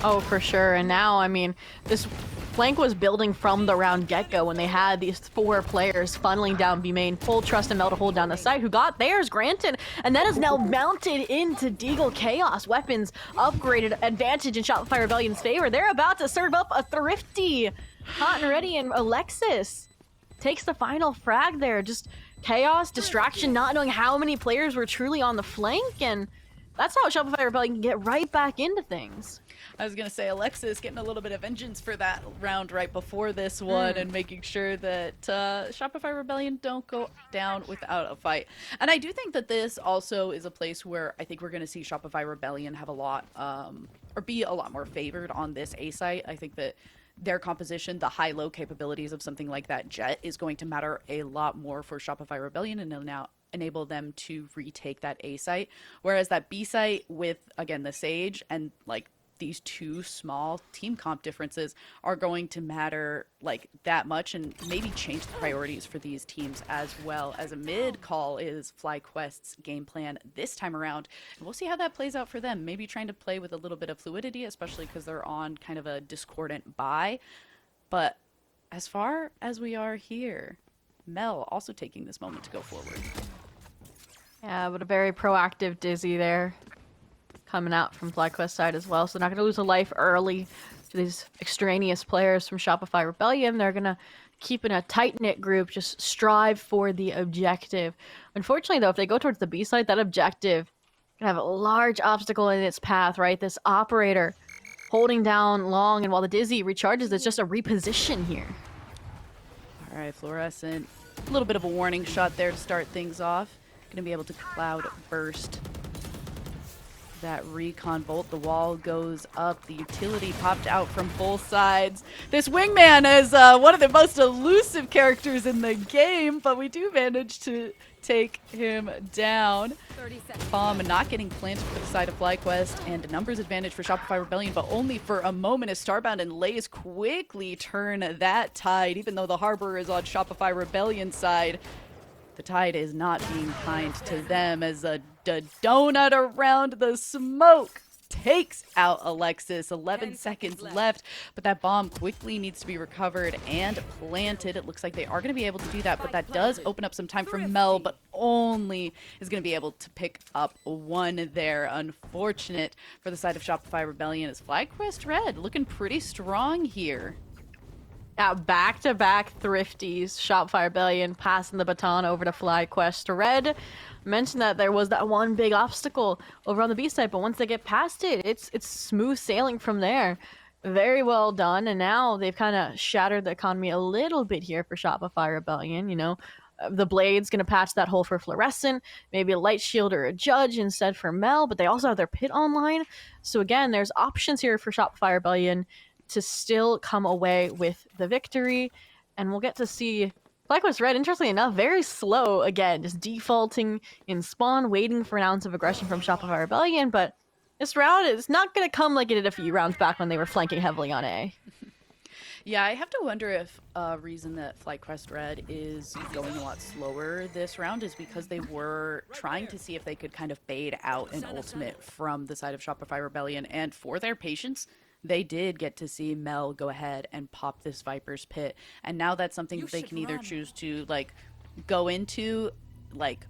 Oh, for sure. And now, I mean, this flank was building from the round get-go when they had these 4 players funneling down B main, full trust in Mel to hold down the site, who got theirs granted, and that is now mounted into Deagle Chaos. Weapons upgraded, advantage in Shopify Rebellion's favor. They're about to serve up a Thrifty. Hot and ready, and Alexis takes the final frag there. Just chaos, distraction, not knowing how many players were truly on the flank, and that's how Shopify Rebellion can get right back into things. I was going to say, Alexis getting a little bit of vengeance for that round right before this one and making sure that Shopify Rebellion don't go down without a fight. And I do think that this also is a place where I think we're going to see Shopify Rebellion have a lot, or be a lot more favored on this A site. I think that their composition, the high-low capabilities of something like that Jet is going to matter a lot more for Shopify Rebellion, and it'll now enable them to retake that A site. Whereas that B site with, again, the Sage and like these two small team comp differences are going to matter like that much and maybe change the priorities for these teams as well. As a mid call is FlyQuest's game plan this time around, and we'll see how that plays out for them. Maybe trying to play with a little bit of fluidity, especially because they're on kind of a discordant buy. But as far as we are here, Mel also taking this moment to go forward. Yeah, but a very proactive Dizzy there coming out from FlyQuest side as well. So not going to lose a life early to these extraneous players from Shopify Rebellion. They're going to keep in a tight-knit group, just strive for the objective. Unfortunately, though, if they go towards the B side, that objective can have a large obstacle in its path, right? This operator holding down long, and while the Dizzy recharges, it's just a reposition here. All right, Fluorescent. A little bit of a warning shot there to start things off. Going to be able to cloud burst that recon bolt. The wall goes up. The utility popped out from both sides. This wingman is one of the most elusive characters in the game, but we do manage to take him down. Bomb not getting planted for the side of FlyQuest, and a numbers advantage for Shopify Rebellion, but only for a moment as Starbound and Lays quickly turn that tide. Even though the Harbor is on Shopify Rebellion's side, the tide is not being kind to them as a donut around the smoke takes out Alexis. 11 seconds left, but that bomb quickly needs to be recovered and planted. It looks like they are going to be able to do that, but that does open up some time for Mel, but only is going to be able to pick up one there. Unfortunate for the side of Shopify Rebellion as FlyQuest Red looking pretty strong here. Yeah, back-to-back thrifties. Shopify Rebellion passing the baton over to FlyQuest Red. Mentioned that there was that one big obstacle over on the B side, but once they get past it, it's smooth sailing from there. Very well done, and now they've kind of shattered the economy a little bit here for Shopify Rebellion. You know, the Blade's going to patch that hole for Fluorescent, maybe a Light Shield or a Judge instead for Mel, but they also have their Pit online. So again, there's options here for Shopify Rebellion to still come away with the victory, and we'll get to see FlyQuest Red, interestingly enough, very slow again, just defaulting in spawn, waiting for an ounce of aggression from Shopify Rebellion, but this round is not going to come like it did a few rounds back when they were flanking heavily on A. Yeah, I have to wonder if a reason that FlyQuest Red is going a lot slower this round is because they were trying to see if they could kind of bait out an ultimate from the side of Shopify Rebellion, and for their patience, they did get to see Mel go ahead and pop this Viper's Pit, and now that's something that they can either choose to like go into, like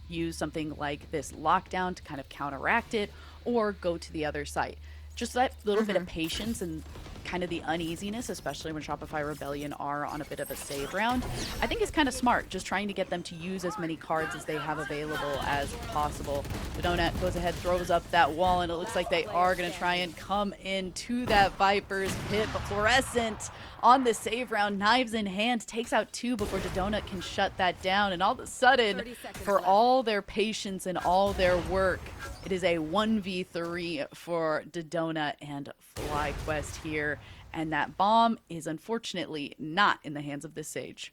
use something like this lockdown to kind of counteract it, or go to the other site. Just that little bit of patience and kind of the uneasiness, especially when Shopify Rebellion are on a bit of a save round, I think is kind of smart, just trying to get them to use as many cards as they have available as possible. The Donut goes ahead, throws up that wall, and it looks like they are going to try and come into that Viper's Pit, but Fluorescent on the save round, knives in hand, takes out two before the Donut can shut that down, and all of a sudden, for all their patience and all their work, it is a 1v3 for Dodona and FlyQuest here, and that bomb is unfortunately not in the hands of this Sage.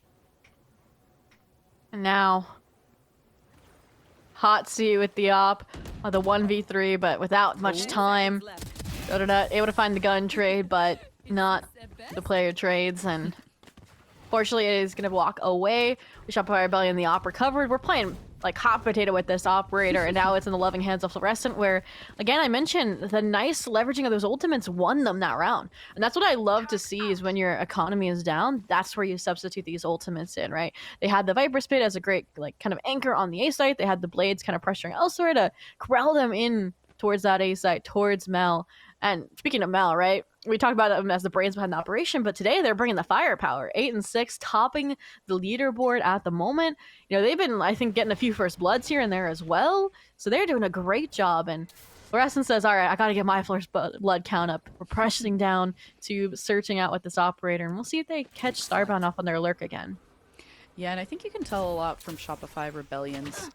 And now, Hotsy with the op on the 1v3, but without much time. Dodona able to find the gun trade, but not the player trades, and fortunately it is going to walk away. We Shopify Rebellion, the op recovered. We're playing like hot potato with this operator, and now it's in the loving hands of Fluorescent, where again I mentioned the nice leveraging of those ultimates won them that round, and that's what I love to see is when your economy is down, that's where you substitute these ultimates in, right? They had the Viper's Pit as a great like kind of anchor on the A site. They had the Blades kind of pressuring elsewhere to corral them in towards that A site, towards Mel. And speaking of Mel, right, we talked about them as the brains behind the operation, but today they're bringing the firepower. 8 and 6, topping the leaderboard at the moment. You know, they've been, I think, getting a few first bloods here and there as well. So they're doing a great job. And Fluorescent says, all right, I got to get my first blood count up. We're pressing down to searching out with this operator, and we'll see if they catch Starbound off on their lurk again. Yeah, and I think you can tell a lot from Shopify Rebellion's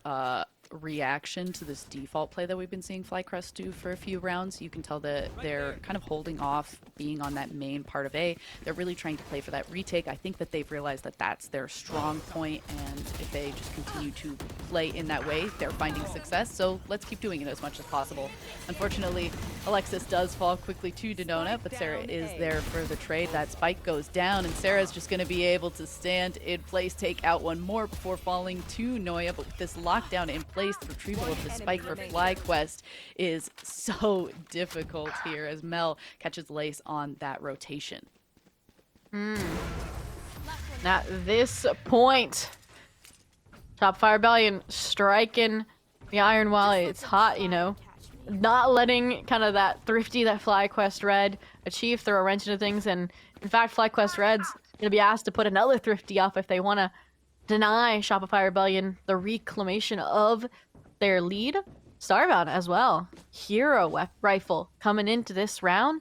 reaction to this default play that we've been seeing FlyQuest do for a few rounds. You can tell that they're kind of holding off being on that main part of A. They're really trying to play for that retake. I think that they've realized that that's their strong point, and if they just continue to play in that way, they're finding success. So let's keep doing it as much as possible. Unfortunately, Alexis does fall quickly to Denona, but Sarah is there for the trade. That spike goes down, and Sarah's just going to be able to stand in place, take out one more before falling to Noya. But with this lockdown in place, the retrieval of the spike for FlyQuest is so difficult here as Mel catches Lace on that rotation. At this point, Shopify Rebellion striking the iron while it's hot, you know. Not letting kind of that thrifty that FlyQuest Red achieve, throw a wrench into things. And in fact, FlyQuest Red's going to be asked to put another thrifty up if they want to deny Shopify Rebellion the reclamation of their lead. Starbound as well. Hero rifle coming into this round.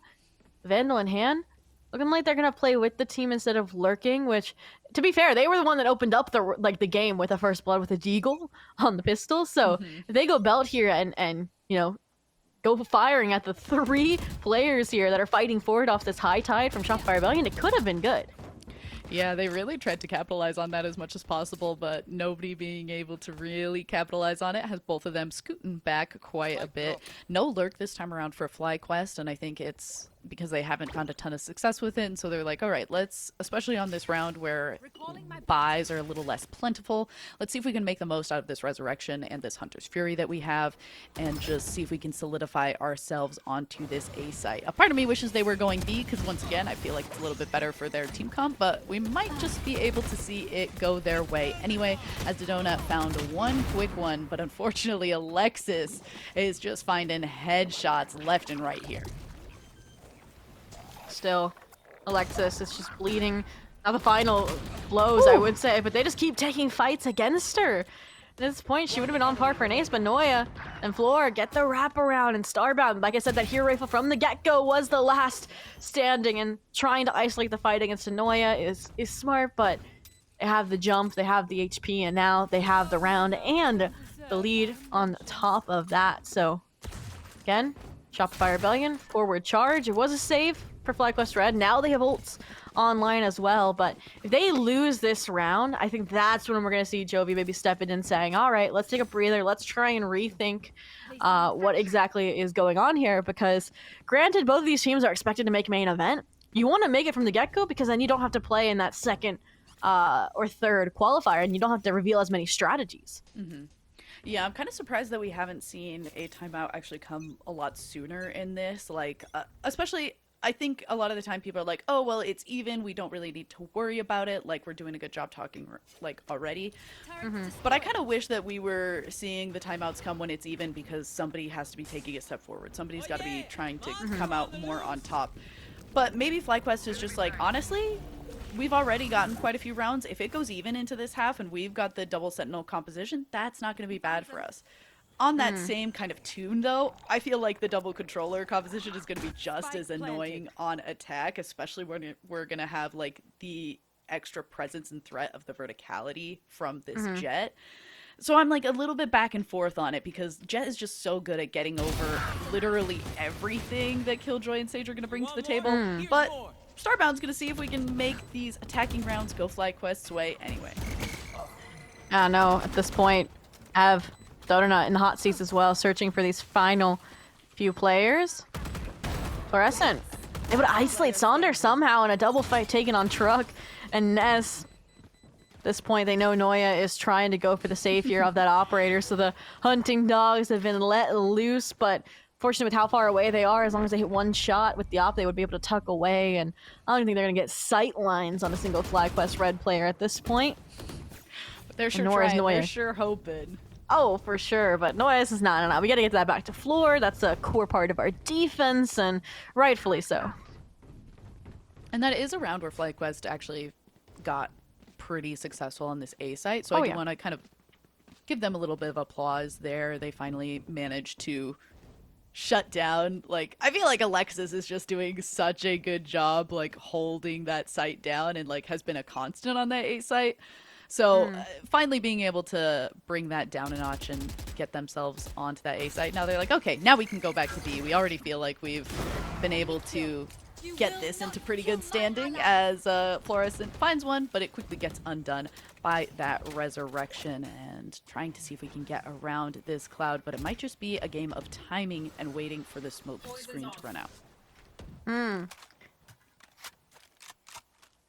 Vandal in hand. Looking like they're going to play with the team instead of lurking, which, to be fair, they were the one that opened up the game with a first blood with a deagle on the pistol. So if they go belt here and you know, go firing at the 3 players here that are fighting forward off this high tide from Shopify Rebellion, it could have been good. Yeah, they really tried to capitalize on that as much as possible, but nobody being able to really capitalize on it has both of them scooting back quite a bit. No lurk this time around for FlyQuest, and I think it's because they haven't found a ton of success with it, and so they're like, all right, let's, especially on this round where buys are a little less plentiful, let's see if we can make the most out of this Resurrection and this Hunter's Fury that we have, and just see if we can solidify ourselves onto this A site. A part of me wishes they were going B, because once again, I feel like it's a little bit better for their team comp, but we might just be able to see it go their way anyway, as Dodona found one quick one, but unfortunately Alexis is just finding headshots left and right here. Still, Alexis is just bleeding. Not the final blows, I would say, but they just keep taking fights against her. At this point, she would have been on par for an ace, but Noya and Floor get the wraparound, and Starbound, like I said, that hero rifle from the get-go was the last standing, and trying to isolate the fight against Noya is smart, but they have the jump, they have the HP, and now they have the round and the lead on top of that. So, again, Shopify Rebellion, forward charge. It was a save for FlyQuest Red. Now they have ults online as well, but if they lose this round, I think that's when we're going to see Jovi maybe step in and saying, all right, let's take a breather, let's try and rethink what exactly is going on here, because granted, both of these teams are expected to make main event. You want to make it from the get-go, because then you don't have to play in that second or third qualifier, and you don't have to reveal as many strategies. Yeah, I'm kind of surprised that we haven't seen a timeout actually come a lot sooner in this, like, especially I think a lot of the time people are like, oh, well, it's even. We don't really need to worry about it. Like, we're doing a good job talking, like, already. But I kind of wish that we were seeing the timeouts come when it's even, because somebody has to be taking a step forward. Somebody's got to be trying to come out more on top. But maybe FlyQuest is just like, honestly, we've already gotten quite a few rounds. If it goes even into this half and we've got the double Sentinel composition, that's not going to be bad for us. On that same kind of tune, though, I feel like the double controller composition is going to be just as annoying on attack, especially when we're going to have, like, the extra presence and threat of the verticality from this Jet. So I'm, like, a little bit back and forth on it, because Jet is just so good at getting over literally everything that Killjoy and Sage are going to bring to the table. But Starbound's going to see if we can make these attacking rounds go FlyQuest's way anyway. I don't know, at this point, have Dodona in the hot seats as well, searching for these final few players. Fluorescent able to isolate Sonder somehow in a double fight taken on Truck and Ness. At this point, they know Noya is trying to go for the save here of that operator, so the hunting dogs have been let loose, but fortunately with how far away they are, as long as they hit one shot with the op, they would be able to tuck away, and I don't think they're going to get sight lines on a single FlyQuest Red player at this point. But they're sure trying, they're sure hoping. Oh, for sure, but Noyes is not. We got to get that back to floor. That's a core part of our defense, and rightfully so. And that is a round where FlyQuest actually got pretty successful on this A site. So I do want to kind of give them a little bit of applause there. They finally managed to shut down. Like, I feel like Alexis is just doing such a good job, like, holding that site down and, like, has been a constant on that A site. So finally being able to bring that down a notch and get themselves onto that A site. Now they're like, okay, now we can go back to B. We already feel like we've been able to get this into pretty good standing as Fluorescent finds one, but it quickly gets undone by that resurrection, and trying to see if we can get around this cloud, but it might just be a game of timing and waiting for the smoke screen to run out. And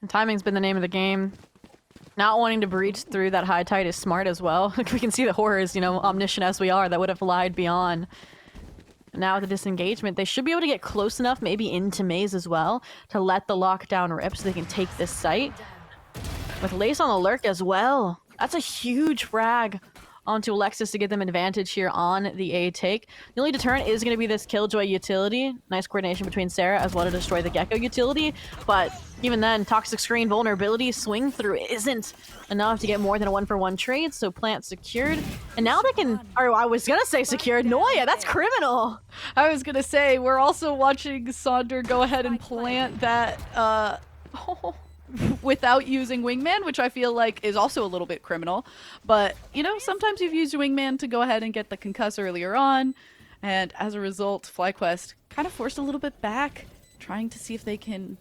timing's been the name of the game. Not wanting to breach through that high tide is smart as well. We can see the horrors, you know, omniscient as we are, that would have lied beyond. Now with the disengagement, they should be able to get close enough, maybe into Maze as well, to let the lockdown rip so they can take this site. With Lace on the lurk as well. That's a huge frag onto Alexis to get them advantage here on the A take. The only deterrent is going to be this Killjoy utility. Nice coordination between Sarah as well to destroy the Gecko utility. But even then, Toxic Screen vulnerability swing through isn't enough to get more than a 1-for-1 trade. So plant secured. And now they can, or I was going to say secured. Noya, that's criminal. I was going to say, we're also watching Sonder go ahead and plant that without using Wingman, which I feel like is also a little bit criminal. But, you know, sometimes you've used Wingman to go ahead and get the concuss earlier on, and as a result, FlyQuest kind of forced a little bit back, trying to see if they can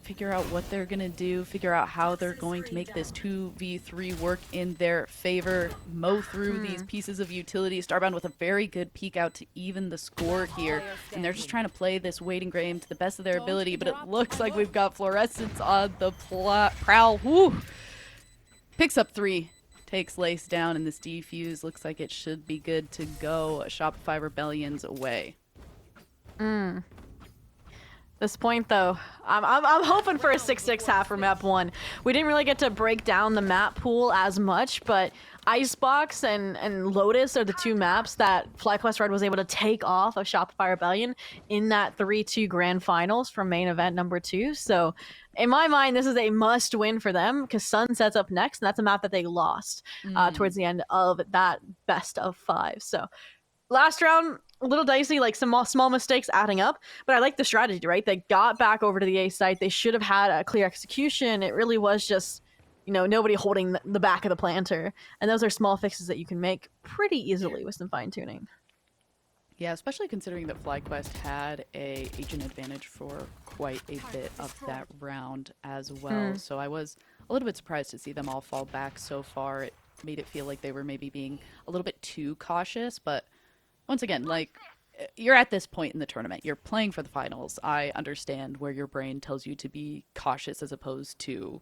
figure out what they're gonna do, figure out how they're going to make this 2v3 work in their favor, mow through these pieces of utility. Starbound with a very good peek out to even the score here, and they're just trying to play this waiting game to the best of their ability, but it looks like we've got Fluorescence on the prowl. Woo! Picks up 3, takes Lace down, and this defuse looks like it should be good to go. Shopify Rebellion's away. This point, though, I'm hoping for a 6-6 half for map 1. We didn't really get to break down the map pool as much, but Icebox and Lotus are the 2 maps that FlyQuest Red was able to take off of Shopify Rebellion in that 3-2 grand finals from main event number 2. So in my mind, this is a must win for them because Sun sets up next, and that's a map that they lost towards the end of that best of 5. So last round, a little dicey, like some small mistakes adding up, but I like the strategy, right? They got back over to the A site. They should have had a clear execution. It really was just, you know, nobody holding the back of the planter. And those are small fixes that you can make pretty easily with some fine tuning. Yeah, especially considering that FlyQuest had a agent advantage for quite a bit of that round as well. So I was a little bit surprised to see them all fall back so far. It made it feel like they were maybe being a little bit too cautious, but once again, like, you're at this point in the tournament. You're playing for the finals. I understand where your brain tells you to be cautious as opposed to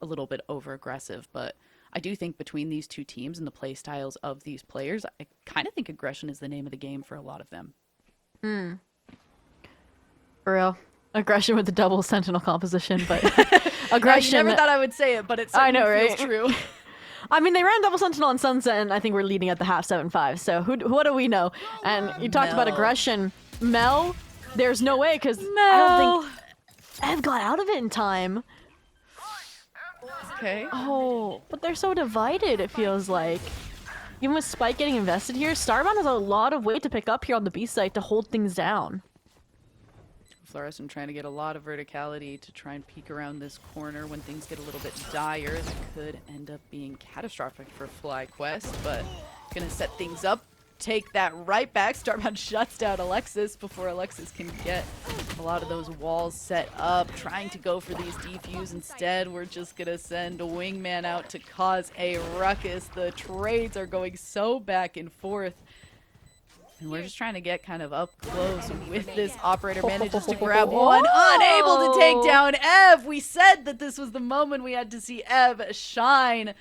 a little bit over-aggressive, but I do think between these 2 teams and the play styles of these players, I kind of think aggression is the name of the game for a lot of them. For real. Aggression with the double Sentinel composition, but aggression... You never thought I would say it, but it certainly feels true. I mean, they ran double Sentinel on Sunset, and I think we're leading at the half 7-5, so what do we know? And you talked about aggression. Mel, there's no way, because I don't think Ev got out of it in time. Okay. Oh, but they're so divided, it feels like. Even with Spike getting invested here, Starbound has a lot of weight to pick up here on the B site to hold things down. Fluorescent trying to get a lot of verticality to try and peek around this corner when things get a little bit dire. That could end up being catastrophic for FlyQuest, but gonna set things up. Take that right back. Starbound shuts down Alexis before Alexis can get a lot of those walls set up. Trying to go for these defuse instead. We're just gonna send a Wingman out to cause a ruckus. The trades are going so back and forth. And we're just trying to get kind of up close with this operator. Manages to grab one. Unable to take down Ev. We said that this was the moment we had to see Ev shine.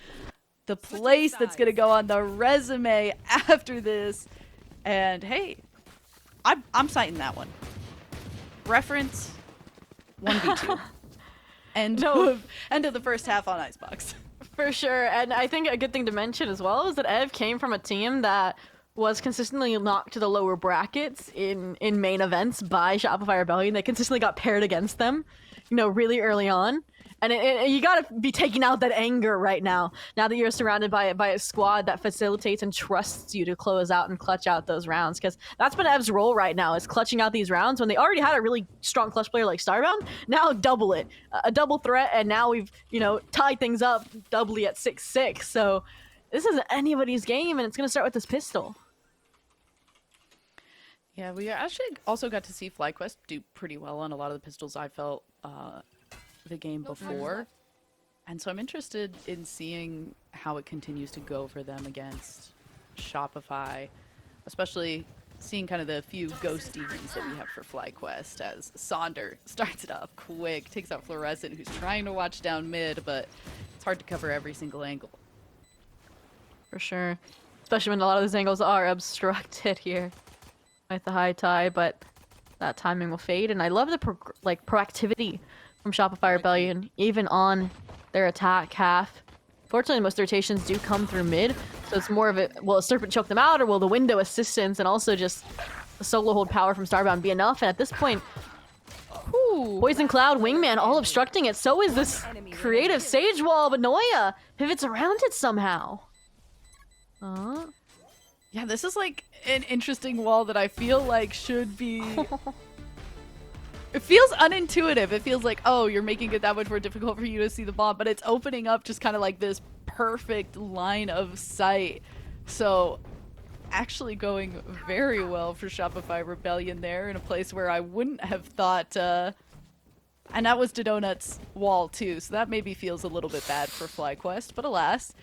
The place that's going to go on the resume after this. And hey, I'm citing that one. Reference 1v2. End of the first half on Icebox. For sure. And I think a good thing to mention as well is that Ev came from a team that was consistently knocked to the lower brackets in main events by Shopify Rebellion. They consistently got paired against them really early on. And you gotta be taking out that anger right now. Now that you're surrounded by a squad that facilitates and trusts you to close out and clutch out those rounds, because that's been Ev's role right now, is clutching out these rounds. When they already had a really strong clutch player like Starbound, now double it, a double threat, and now we've tied things up doubly at 6-6. So this isn't anybody's game, and it's gonna start with this pistol. Yeah, we actually also got to see FlyQuest do pretty well on a lot of the pistols I felt the game before. And so I'm interested in seeing how it continues to go for them against Shopify, especially seeing kind of the few ghosties that we have for FlyQuest, as Sonder starts it off quick, takes out Fluorescent, who's trying to watch down mid, but it's hard to cover every single angle. For sure. Especially when a lot of those angles are obstructed here with the high tide, but that timing will fade. And I love the proactivity from Shopify Rebellion, even on their attack half. Fortunately, most rotations do come through mid, so it's more of a, will a Serpent choke them out, or will the window assistance and also just the solo hold power from Starbound be enough? And at this point, Poison Cloud, Wingman, all obstructing it. So is this creative Sage Wall, but Noya pivots around it somehow. Yeah, this is like an interesting wall that I feel like should be... It feels unintuitive. It feels like, oh, you're making it that much more difficult for you to see the bomb, but it's opening up just kind of like this perfect line of sight. So actually going very well for Shopify Rebellion there, in a place where I wouldn't have thought, and that was Dodonut's wall too, so that maybe feels a little bit bad for FlyQuest, but alas,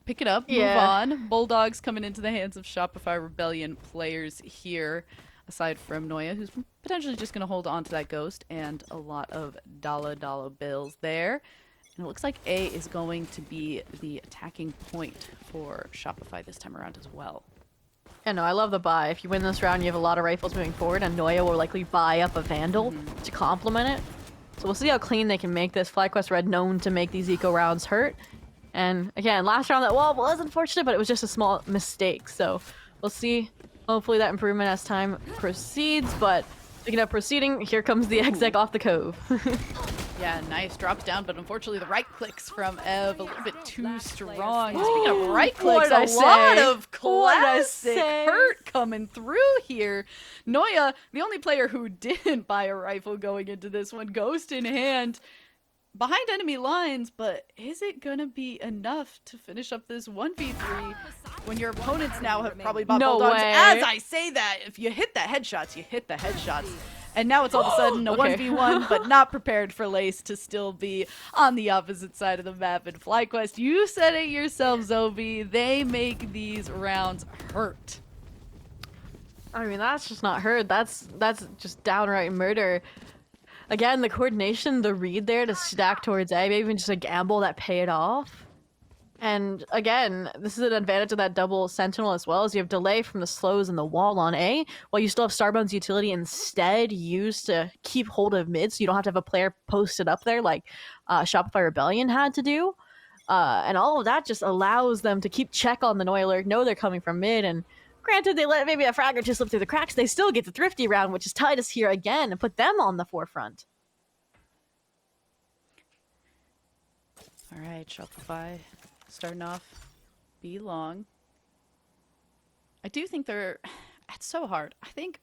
pick it up, move on. Bulldogs coming into the hands of Shopify Rebellion players here, aside from Noya, who's potentially just going to hold on to that ghost, and a lot of dollar bills there. And it looks like A is going to be the attacking point for Shopify this time around as well. Yeah, no, I love the buy. If you win this round, you have a lot of rifles moving forward, and Noya will likely buy up a Vandal to complement it. So we'll see how clean they can make this. FlyQuest Red known to make these eco rounds hurt. And again, last round that wall was unfortunate, but it was just a small mistake. So we'll see. Hopefully that improvement as time proceeds, but speaking of proceeding, here comes the exec off the cove. Yeah, nice. Drops down, but unfortunately the right clicks from Ev a little bit too strong. Speaking of right clicks, a lot of classic hurt coming through here. Noya, the only player who didn't buy a rifle going into this one, ghost in hand, behind enemy lines, but is it gonna be enough to finish up this 1v3 when your opponents now have probably bought Bulldogs? As I say that, if you hit the headshots, you hit the headshots. And now it's all of a sudden a 1v1, but not prepared for Lace to still be on the opposite side of the map. And FlyQuest, you said it yourself, Zobi, they make these rounds hurt. I mean, that's just not hurt. That's just downright murder. Again, the coordination, the read there to stack towards A, maybe even just a gamble that paid off. And again, this is an advantage of that double sentinel as well, as you have delay from the slows and the wall on A, while you still have Starbound's utility instead used to keep hold of mid, so you don't have to have a player posted up there like Shopify Rebellion had to do. And all of that just allows them to keep check on the Noya, know they're coming from mid, and granted, they let maybe a frag or two slip through the cracks, they still get the thrifty round, which is tied us here again and put them on the forefront. All right, Shopify starting off B long. I do think it's so hard. I think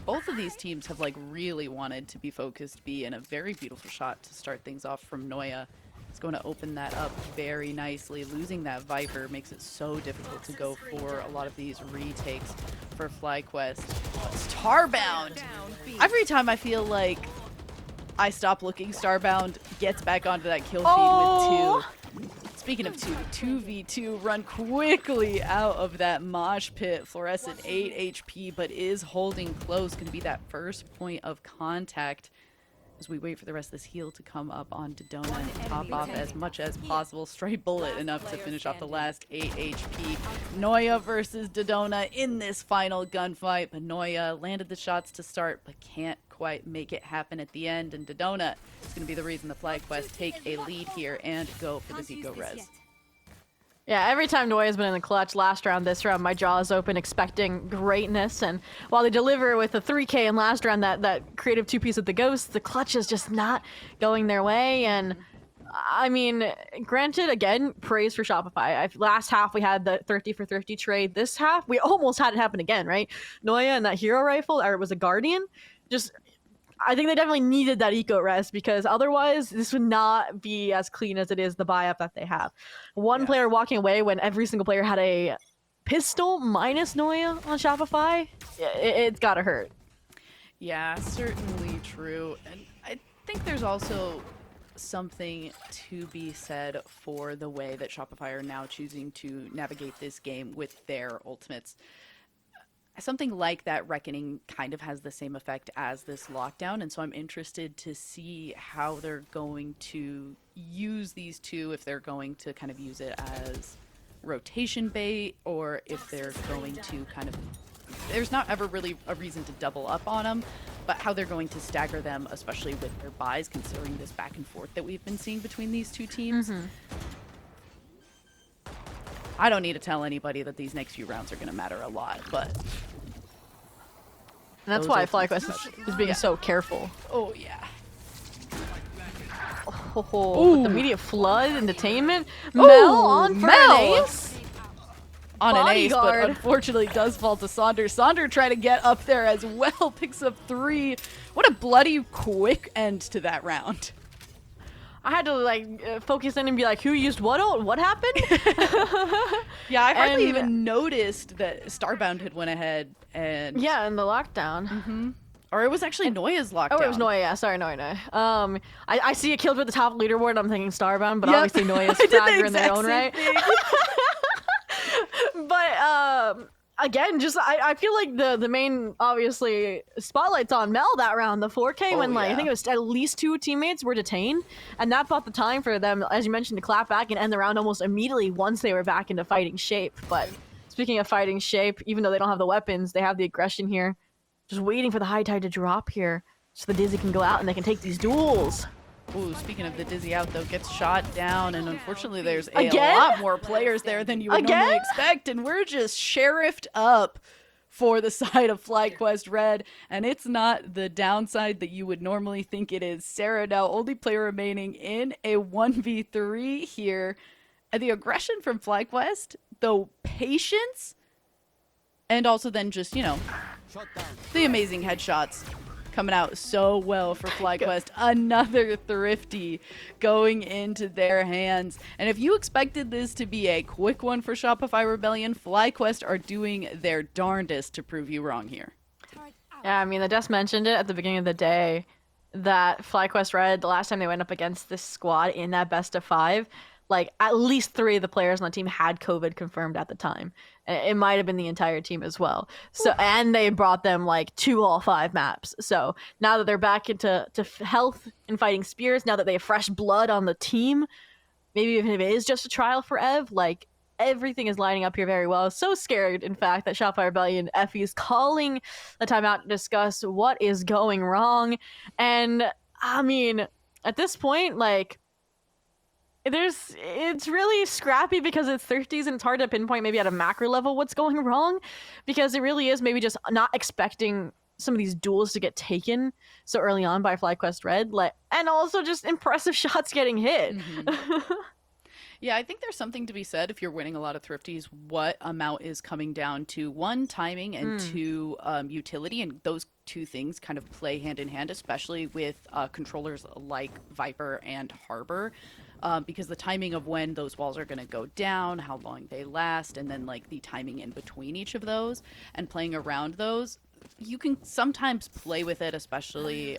both of these teams have like really wanted to be focused B, and a very beautiful shot to start things off from Noya. It's going to open that up very nicely. Losing that Viper makes it so difficult to go for a lot of these retakes for FlyQuest. But Starbound! Every time I feel like I stop looking, Starbound gets back onto that kill feed with 2. Speaking of 2v2, run quickly out of that mosh pit. Fluorescent 8 HP, but is holding close. Going to be that first point of contact as we wait for the rest of this heal to come up on Dodona and top off as much as possible. Straight bullet enough to finish off the last 8 HP. Noya versus Dodona in this final gunfight, but Noya landed the shots to start, but can't quite make it happen at the end, and Dodona is going to be the reason the FlyQuest take a lead here and go for this eco res. Yeah, every time Noya's been in the clutch, last round, this round, my jaw is open expecting greatness. And while they deliver with a 3K in last round, that creative two-piece with the Ghost, the clutch is just not going their way. And I mean, granted, again, praise for Shopify. Last half, we had the 30 for 30 trade. This half, we almost had it happen again, right? Noya and that hero rifle, or it was a Guardian. Just, I think they definitely needed that eco rest because otherwise this would not be as clean as it is the buy up that they have. One player walking away when every single player had a pistol minus Noya on Shopify, it's gotta hurt. Yeah, certainly true. And I think there's also something to be said for the way that Shopify are now choosing to navigate this game with their ultimates. Something like that Reckoning kind of has the same effect as this lockdown, and so I'm interested to see how they're going to use these two, if they're going to kind of use it as rotation bait, or if they're going to kind of, there's not ever really a reason to double up on them, but how they're going to stagger them, especially with their buys, considering this back and forth that we've been seeing between these two teams. I don't need to tell anybody that these next few rounds are going to matter a lot, but... And that's why FlyQuest is being so careful. Oh, yeah. Oh, with the media flood and detainment. Mel on for an ace. On an ace, but Bodyguard. unfortunately does fall to Sonder. Sonder trying to get up there as well, picks up 3. What a bloody quick end to that round. I had to like focus in and be like, who used what? What happened? Yeah, I hardly And- even noticed that Starbound had went ahead and... Yeah, in the lockdown. Or it was actually Noya's lockdown. Oh, it was Noya. Yeah, sorry, Noya. I see a killed with the top leaderboard. I'm thinking Starbound, but Yep. obviously Noya's I did the fragger in their exact own same right. thing. But again, just I feel like the main obviously spotlight's on Mel that round, the 4K when I think it was at least 2 teammates were detained, and that bought the time for them, as you mentioned, to clap back and end the round almost immediately once they were back into fighting shape. But speaking of fighting shape, even though they don't have the weapons, they have the aggression here, just waiting for the high tide to drop here so the Dizzy can go out and they can take these duels. Ooh, speaking of the Dizzy out, though, gets shot down, and unfortunately there's a Again? lot more players there than you would normally expect, and we're just sheriffed up for the side of FlyQuest Red, and it's not the downside that you would normally think it is. Sarah now only player remaining in a 1v3 here, and the aggression from FlyQuest, the patience, and also then just, you know, the amazing headshots coming out so well for FlyQuest. Another thrifty going into their hands. And if you expected this to be a quick one for Shopify Rebellion, FlyQuest are doing their darndest to prove you wrong here. Yeah, I mean, the Des mentioned it at the beginning of the day that FlyQuest Red, the last time they went up against this squad in that best of 5, like at least 3 of the players on the team had COVID confirmed at the time. It might have been the entire team as well. So, and they brought them like 2 all 5 maps. So now that they're back into health and fighting spears, now that they have fresh blood on the team, maybe even if it is just a trial for Ev, like everything is lining up here very well. So scared, in fact, that Shopify Rebellion Effie is calling the timeout to discuss what is going wrong. And I mean, at this point, like, it's really scrappy because it's 30s and it's hard to pinpoint maybe at a macro level what's going wrong, because it really is maybe just not expecting some of these duels to get taken so early on by FlyQuest Red, like, and also just impressive shots getting hit. Yeah, I think there's something to be said if you're winning a lot of thrifties, what amount is coming down to 1, timing, and 2, utility. And those 2 things kind of play hand in hand, especially with controllers like Viper and Harbor. Because the timing of when those walls are going to go down, how long they last, and then like the timing in between each of those and playing around those, you can sometimes play with it, especially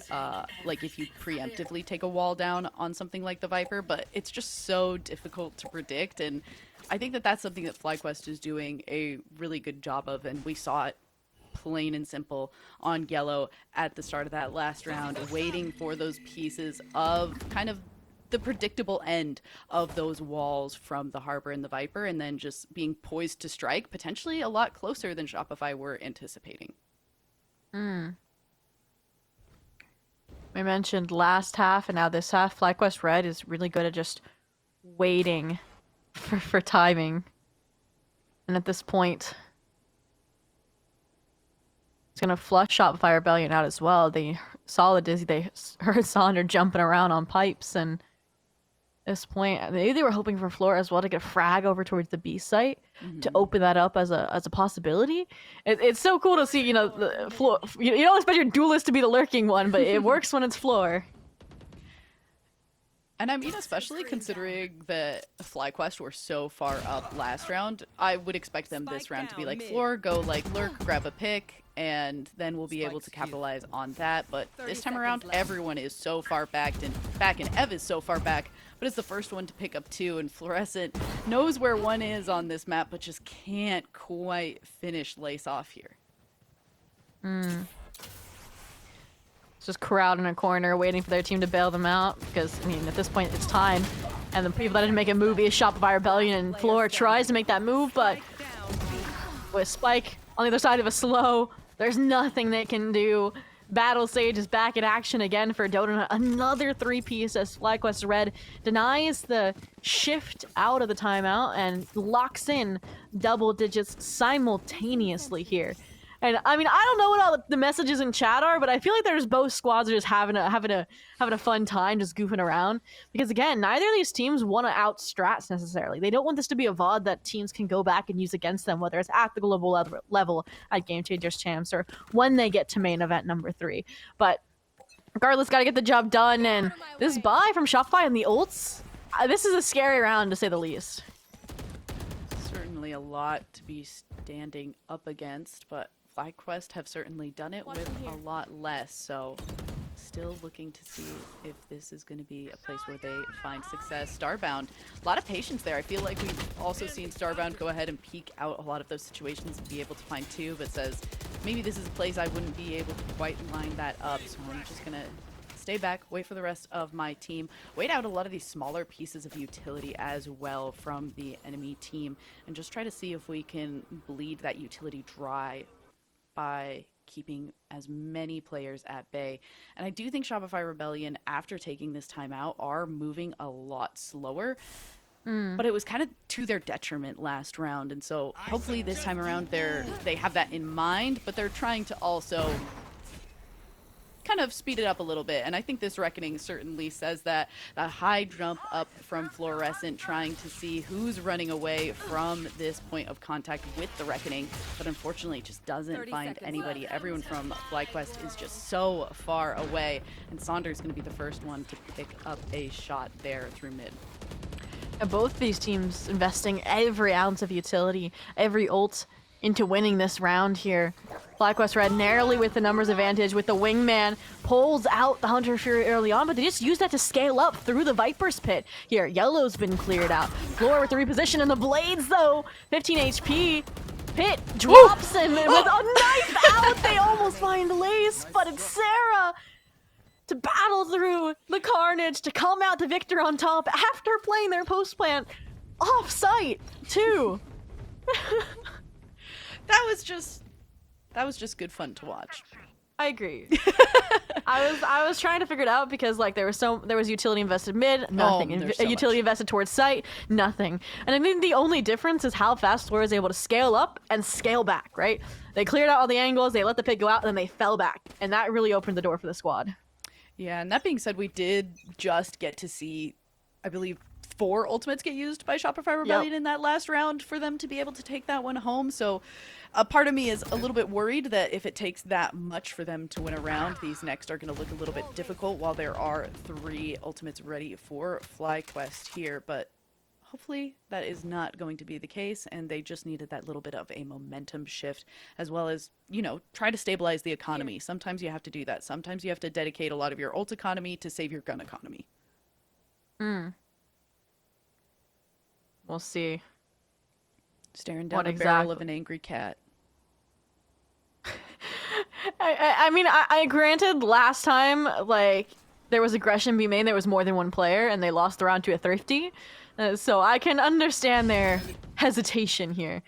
like if you preemptively take a wall down on something like the Viper, but it's just so difficult to predict. And I think that that's something that FlyQuest is doing a really good job of, and we saw it plain and simple on Yellow at the start of that last round, waiting for those pieces of kind of the predictable end of those walls from the Harbor and the Viper, and then just being poised to strike potentially a lot closer than Shopify were anticipating. We mentioned last half and now this half, FlyQuest Red is really good at just waiting for timing. And at this point, it's gonna flush Shopify Rebellion out as well. They saw the Dizzy, they heard Sonder jumping around on pipes, and at this point, maybe they were hoping for Floor as well to get a frag over towards the B site to open that up as a possibility. It's so cool to see, the Floor. You don't expect your duelist to be the lurking one, but it works when it's Floor. And I mean, especially considering that FlyQuest were so far up last round, I would expect them this round to be like, Floor, go like lurk, grab a pick, and then we'll be able to capitalize on that. But this time around, everyone is so far back, and Ev is so far back, but it's the first one to pick up 2, and Fluorescent knows where 1 is on this map, but just can't quite finish Lace off here. It's just crowd in a corner waiting for their team to bail them out because, I mean, at this point it's time. And the people that didn't make a move is Shopify Rebellion, and Floor tries to make that move, but with Spike on the other side of a slow, there's nothing they can do. Battle Sage is back in action again for Dota. Another 3-piece as FlyQuest Red denies the shift out of the timeout and locks in double digits simultaneously here. And I mean, I don't know what all the messages in chat are, but I feel like there's both squads are just having a fun time, just goofing around. Because again, neither of these teams want to out strats necessarily. They don't want this to be a VOD that teams can go back and use against them, whether it's at the global level at Game Changers Champs or when they get to main event number 3. But regardless, gotta get the job done. And this buy from Shopify and the ults, this is a scary round to say the least. Certainly a lot to be standing up against, but FlyQuest have certainly done it with a lot less, so still looking to see if this is going to be a place where they find success. Starbound, a lot of patience there. I feel like we've also seen Starbound go ahead and peek out a lot of those situations and be able to find 2, but says, maybe this is a place I wouldn't be able to quite line that up, so I'm just going to stay back, wait for the rest of my team, wait out a lot of these smaller pieces of utility as well from the enemy team, and just try to see if we can bleed that utility dry by keeping as many players at bay. And I do think Shopify Rebellion, after taking this time out, are moving a lot slower. But it was kind of to their detriment last round, and so hopefully this time around they have that in mind, but they're trying to also kind of speed it up a little bit. And I think this Reckoning certainly says that high jump up from Fluorescent, trying to see who's running away from this point of contact with the Reckoning, but unfortunately just doesn't find anybody. Everyone from FlyQuest is just so far away, and Saunders going to be the first one to pick up a shot there through mid. Both these teams investing every ounce of utility, every ult into winning this round here. FlyQuest Red narrowly with the numbers advantage, with the Wingman pulls out the Hunter Fury early on, but they just use that to scale up through the Viper's pit. Here, Yellow's been cleared out. Floor with the reposition, and the Blades though, 15 HP. Pit drops him with a knife out. They almost find Lace, but it's Sarah to battle through the carnage to come out to Victor on top after playing their post plant off site too. That was just good fun to watch. I agree. I was trying to figure it out because like there was utility invested mid, nothing. Utility invested towards site, nothing. And I think the only difference is how fast Flora is able to scale up and scale back, right? They cleared out all the angles, they let the pit go out, and then they fell back. And that really opened the door for the squad. Yeah, and that being said, we did just get to see, I believe, 4 ultimates get used by Shopify Rebellion in that last round for them to be able to take that one home. So a part of me is a little bit worried that if it takes that much for them to win a round, these next are going to look a little bit difficult while there are 3 ultimates ready for FlyQuest here. But hopefully that is not going to be the case, and they just needed that little bit of a momentum shift, as well as, try to stabilize the economy. Sometimes you have to do that. Sometimes you have to dedicate a lot of your ult economy to save your gun economy. We'll see. Staring down the barrel of an angry cat. I mean, I granted last time, like, there was aggression being made, there was more than one player, and they lost the round to a Thrifty. So I can understand their hesitation here.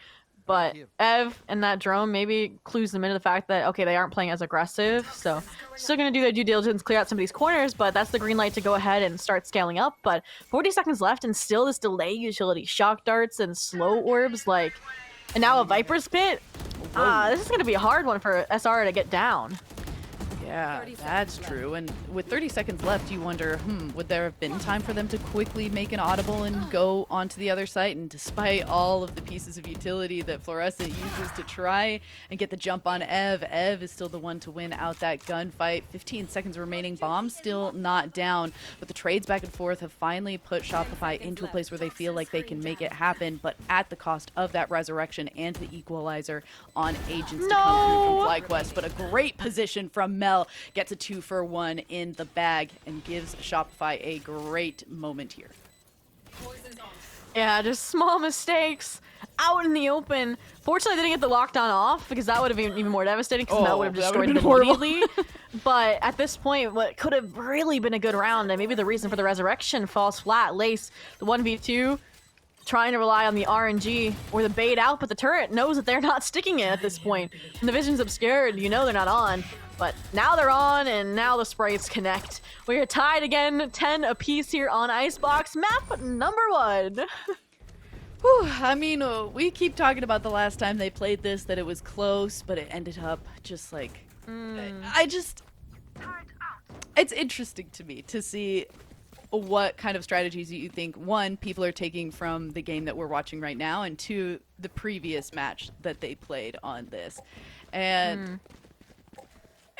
But Ev and that drone maybe clues them into the fact that, okay, they aren't playing as aggressive, so still gonna do their due diligence, clear out some of these corners, but that's the green light to go ahead and start scaling up. But 40 seconds left and still this delay utility, shock darts and slow orbs, like, and now a Viper's Pit. This is gonna be a hard one for SR to get down. Yeah, that's true. And with 30 seconds left, you wonder, would there have been time for them to quickly make an audible and go onto the other site? And despite all of the pieces of utility that Fluorescent uses to try and get the jump on Ev is still the one to win out that gunfight. 15 seconds remaining, bomb still not down, but the trades back and forth have finally put Shopify into a place where they feel like they can make it happen, but at the cost of that resurrection and the equalizer on Agents to come through from FlyQuest. But a great position from Mel. Gets a 2-for-1 in the bag and gives Shopify a great moment here. Yeah, just small mistakes out in the open. Fortunately, they didn't get the lockdown off because that would have been even more devastating because Mel would have destroyed it immediately. But at this point, what could have really been a good round, and maybe the reason for the resurrection, falls flat. Lace, the 1v2, trying to rely on the RNG or the bait out, but the turret knows that they're not sticking it at this point. When the vision's obscured, you know they're not on. But now they're on, and now the sprites connect. We are tied again, 10 apiece here on Icebox. Map number 1. Whew, I mean, we keep talking about the last time they played this, that it was close, but it ended up just like... It's interesting to me to see what kind of strategies you think, one, people are taking from the game that we're watching right now, and two, the previous match that they played on this. And...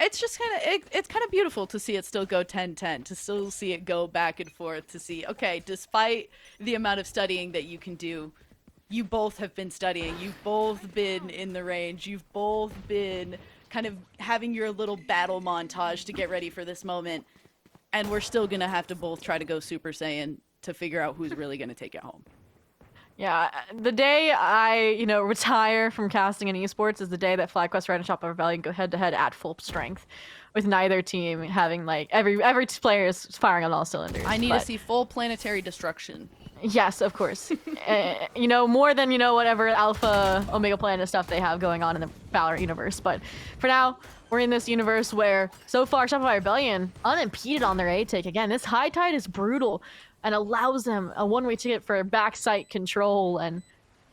it's just it's kind of beautiful to see it still go 10-10, to still see it go back and forth, to see, okay, despite the amount of studying that you can do, you both have been studying, you've both been in the range, you've both been kind of having your little battle montage to get ready for this moment, and we're still gonna have to both try to go Super Saiyan to figure out who's really gonna take it home. Yeah, the day I, retire from casting in esports is the day that FlyQuest Red and Shopify Rebellion go head-to-head at full strength, with neither team having, like, every player is firing on all cylinders. I need to see full planetary destruction. Yes, of course. More than, whatever Alpha, Omega Planet stuff they have going on in the Valorant universe. But for now, we're in this universe where, so far, Shopify Rebellion, unimpeded on their A-take. Again, this high tide is brutal and allows them a one-way ticket for backside control, and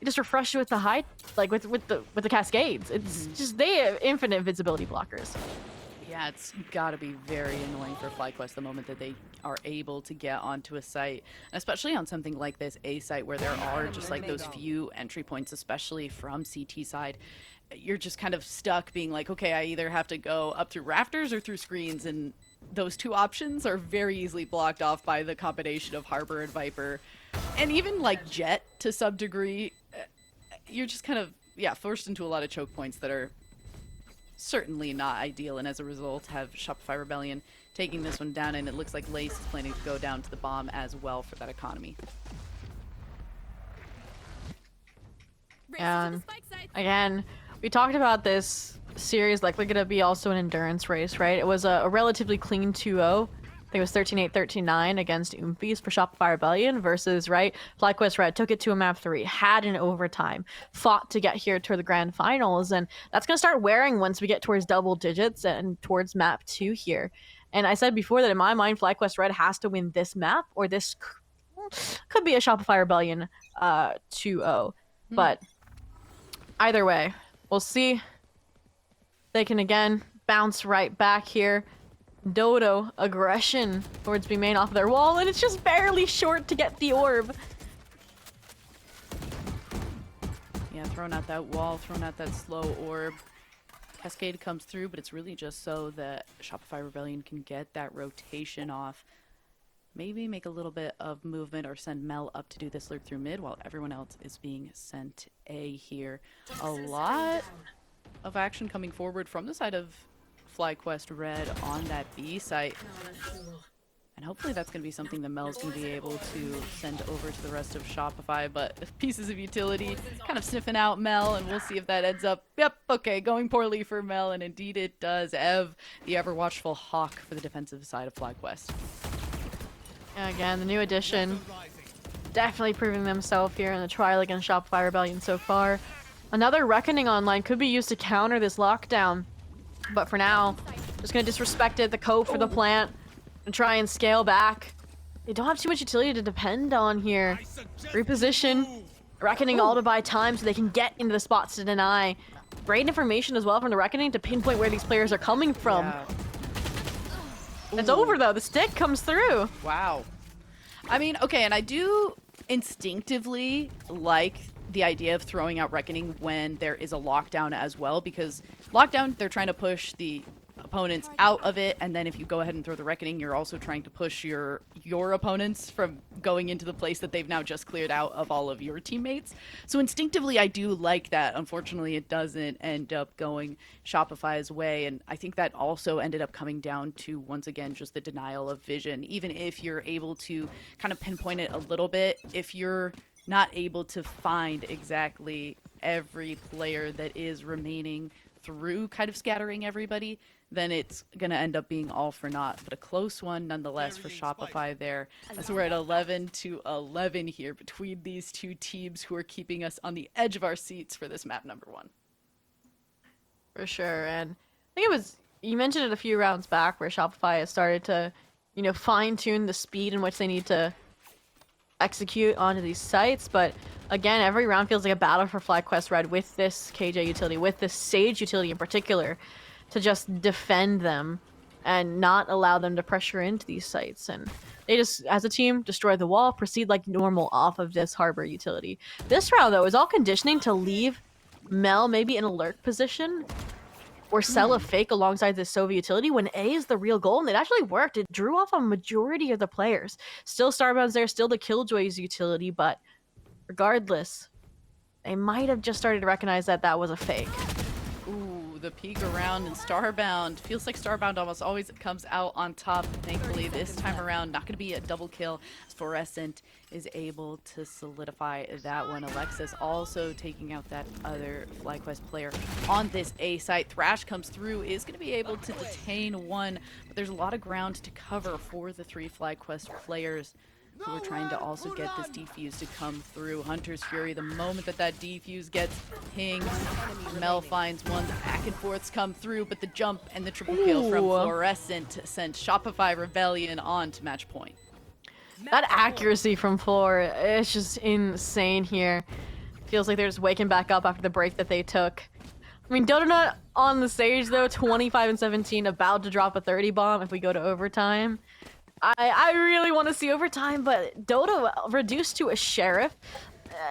you just refresh with the high, like with the cascades. It's just, they have infinite visibility blockers. Yeah, it's got to be very annoying for FlyQuest the moment that they are able to get onto a site, and especially on something like this A site where there are just like those few entry points, especially from CT side. You're just kind of stuck being like, okay, I either have to go up through rafters or through screens, and those two options are very easily blocked off by the combination of Harbor and Viper, and even like Jet to some degree. You're just kind of, forced into a lot of choke points that are certainly not ideal, and as a result have Shopify Rebellion taking this one down, and it looks like Lace is planning to go down to the bomb as well for that economy. And again, we talked about this series like we're gonna be also an endurance race, right? It was a relatively clean 2-0. I think it was 13-8, 13-9 against Oomphies for Shopify Rebellion versus, right, FlyQuest Red took it to a map 3, had an overtime, fought to get here toward the grand finals, and that's going to start wearing once we get towards double digits and towards map 2 here. And I said before that in my mind, FlyQuest Red has to win this map, or this could be a Shopify Rebellion 2-0. But either way, we'll see. They can again bounce right back here. Dodo aggression towards B main off of their wall, and it's just barely short to get the orb. Yeah, throwing out that wall, throwing out that slow orb. Cascade comes through, but it's really just so that Shopify Rebellion can get that rotation off. Maybe make a little bit of movement or send Mel up to do this lurk through mid while everyone else is being sent A here. A lot of action coming forward from the side of FlyQuest Red on that B site. And hopefully that's going to be something that Mel's going to be able to send over to the rest of Shopify. But pieces of utility kind of sniffing out Mel, and we'll see if that ends up, yep, okay, going poorly for Mel. And indeed it does. Ev, the ever-watchful Hawk for the defensive side of FlyQuest. Again, the new addition definitely proving themselves here in the trial against Shopify Rebellion so far. Another Reckoning online could be used to counter this lockdown. But for now, just gonna disrespect it, the cope for the plant, and try and scale back. They don't have too much utility to depend on here. Reposition, Reckoning all to buy time so they can get into the spots to deny. Great information as well from the Reckoning to pinpoint where these players are coming from. Yeah. It's over though, the stick comes through. Wow. I mean, okay, and I do instinctively like the idea of throwing out Reckoning when there is a lockdown as well, because lockdown, they're trying to push the opponents out of it, and then if you go ahead and throw the Reckoning, you're also trying to push your opponents from going into the place that they've now just cleared out of all of your teammates. So instinctively, I do like that. Unfortunately, it doesn't end up going Shopify's way, and I think that also ended up coming down to, once again, just the denial of vision. Even if you're able to kind of pinpoint it a little bit, if you're not able to find exactly every player that is remaining through kind of scattering everybody, then it's going to end up being all for naught. But a close one nonetheless for Shopify there. So we're at 11-11 here between these two teams who are keeping us on the edge of our seats for this map number 1. For sure, and I think it was, you mentioned it a few rounds back where Shopify has started to, you know, fine-tune the speed in which they need to execute onto these sites, but again, every round feels like a battle for FlyQuest Red with this KJ utility, with this Sage utility in particular, to just defend them and not allow them to pressure into these sites. And they just, as a team, destroy the wall, proceed like normal off of this Harbor utility. This round, though, is all conditioning to leave Mel maybe in a lurk position or sell a fake alongside this Sova utility when A is the real goal, and it actually worked. It drew off a majority of the players. Still Starbound's there, still the Killjoy's utility, but regardless, they might have just started to recognize that that was a fake. Ooh, the peek around and Starbound. Feels like Starbound almost always comes out on top. Thankfully, this time around, not going to be a double kill. Fluorescent is able to solidify that one. Alexis also taking out that other FlyQuest player on this A site. Thrash comes through, is going to be able to detain one, but there's a lot of ground to cover for the 3 FlyQuest players who are trying to also get this defuse to come through. Hunter's Fury, the moment that that defuse gets pinged, Mel finds one. The back and forths come through, but the jump and the triple kill from Fluorescent sent Shopify Rebellion on to match point. That accuracy from Floor is just insane here. Feels like they're just waking back up after the break that they took. I mean, Dota on the stage, though, 25-17, about to drop a 30 bomb if we go to overtime. I really want to see overtime, but Dota reduced to a sheriff.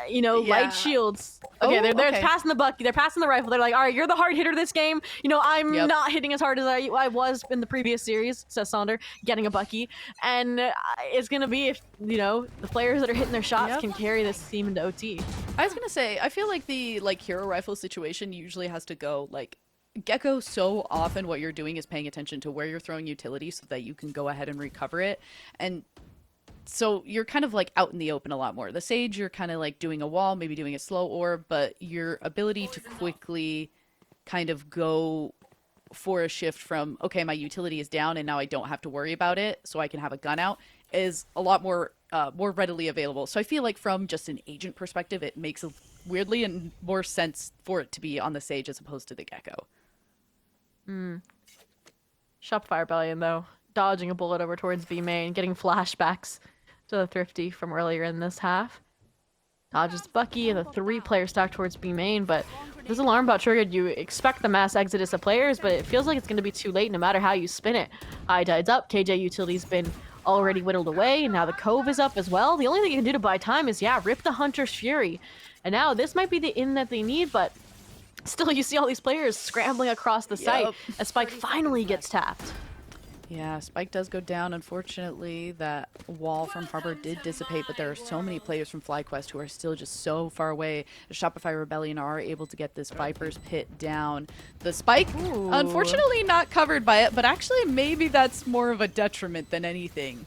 You know, Yeah. light shields. Okay, they're okay. passing the bucky. They're passing the rifle. They're like, all right, you're the hard hitter this game. You know, I'm not hitting as hard as I was in the previous series, says Sonder, getting a bucky. And it's going to be if, you know, the players that are hitting their shots can carry this team into OT. I was gonna say, I feel like the hero rifle situation usually has to go Gecko. So often what you're doing is paying attention to where you're throwing utility so that you can go ahead and recover it, and so you're kind of out in the open a lot more. The Sage, you're kind of doing a wall, maybe doing a slow orb, but your ability to quickly kind of go for a shift from, okay, my utility is down and now I don't have to worry about it, so I can have a gun out, is a lot more more readily available. So I feel like from just an agent perspective, it makes weirdly and more sense for it to be on the Sage as opposed to the Gecko. Shopify Rebellion, though, dodging a bullet over towards B main, getting flashbacks to the Thrifty from earlier in this half. Dodges Bucky and the 3-player stack towards B main, but this alarm bot triggered. You expect the mass exodus of players, but it feels like it's going to be too late no matter how you spin it. High Tide's up, KJ utility's been already whittled away, and now the Cove is up as well. The only thing you can do to buy time is, rip the Hunter's Fury. And now this might be the in that they need, but still you see all these players scrambling across the site as Spike finally gets tapped. Yeah, Spike does go down. Unfortunately, that wall from Harbor did dissipate, but there are so many players from FlyQuest who are still just so far away. The Shopify Rebellion are able to get this Viper's Pit down. The Spike, unfortunately not covered by it, but actually maybe that's more of a detriment than anything.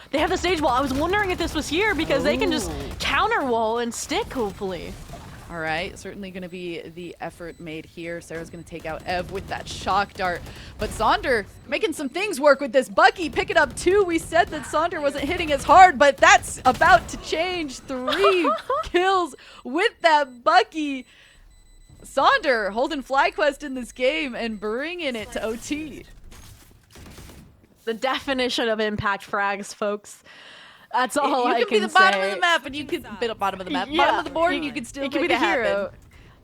They have the stage wall. I was wondering if this was here because they can just counter wall and stick, hopefully. All right, certainly going to be the effort made here. Sarah's going to take out Ev with that shock dart. But Sonder making some things work with this. Bucky picking up 2. We said that Sonder wasn't hitting as hard, but that's about to change. 3 kills with that Bucky. Sonder holding FlyQuest in this game and bringing it to OT. The definition of impact frags, folks. That's all I can say. You can be the bottom of the map, and you can be the bottom of the map, bottom of the board, and you can still you can make be it the happen. hero.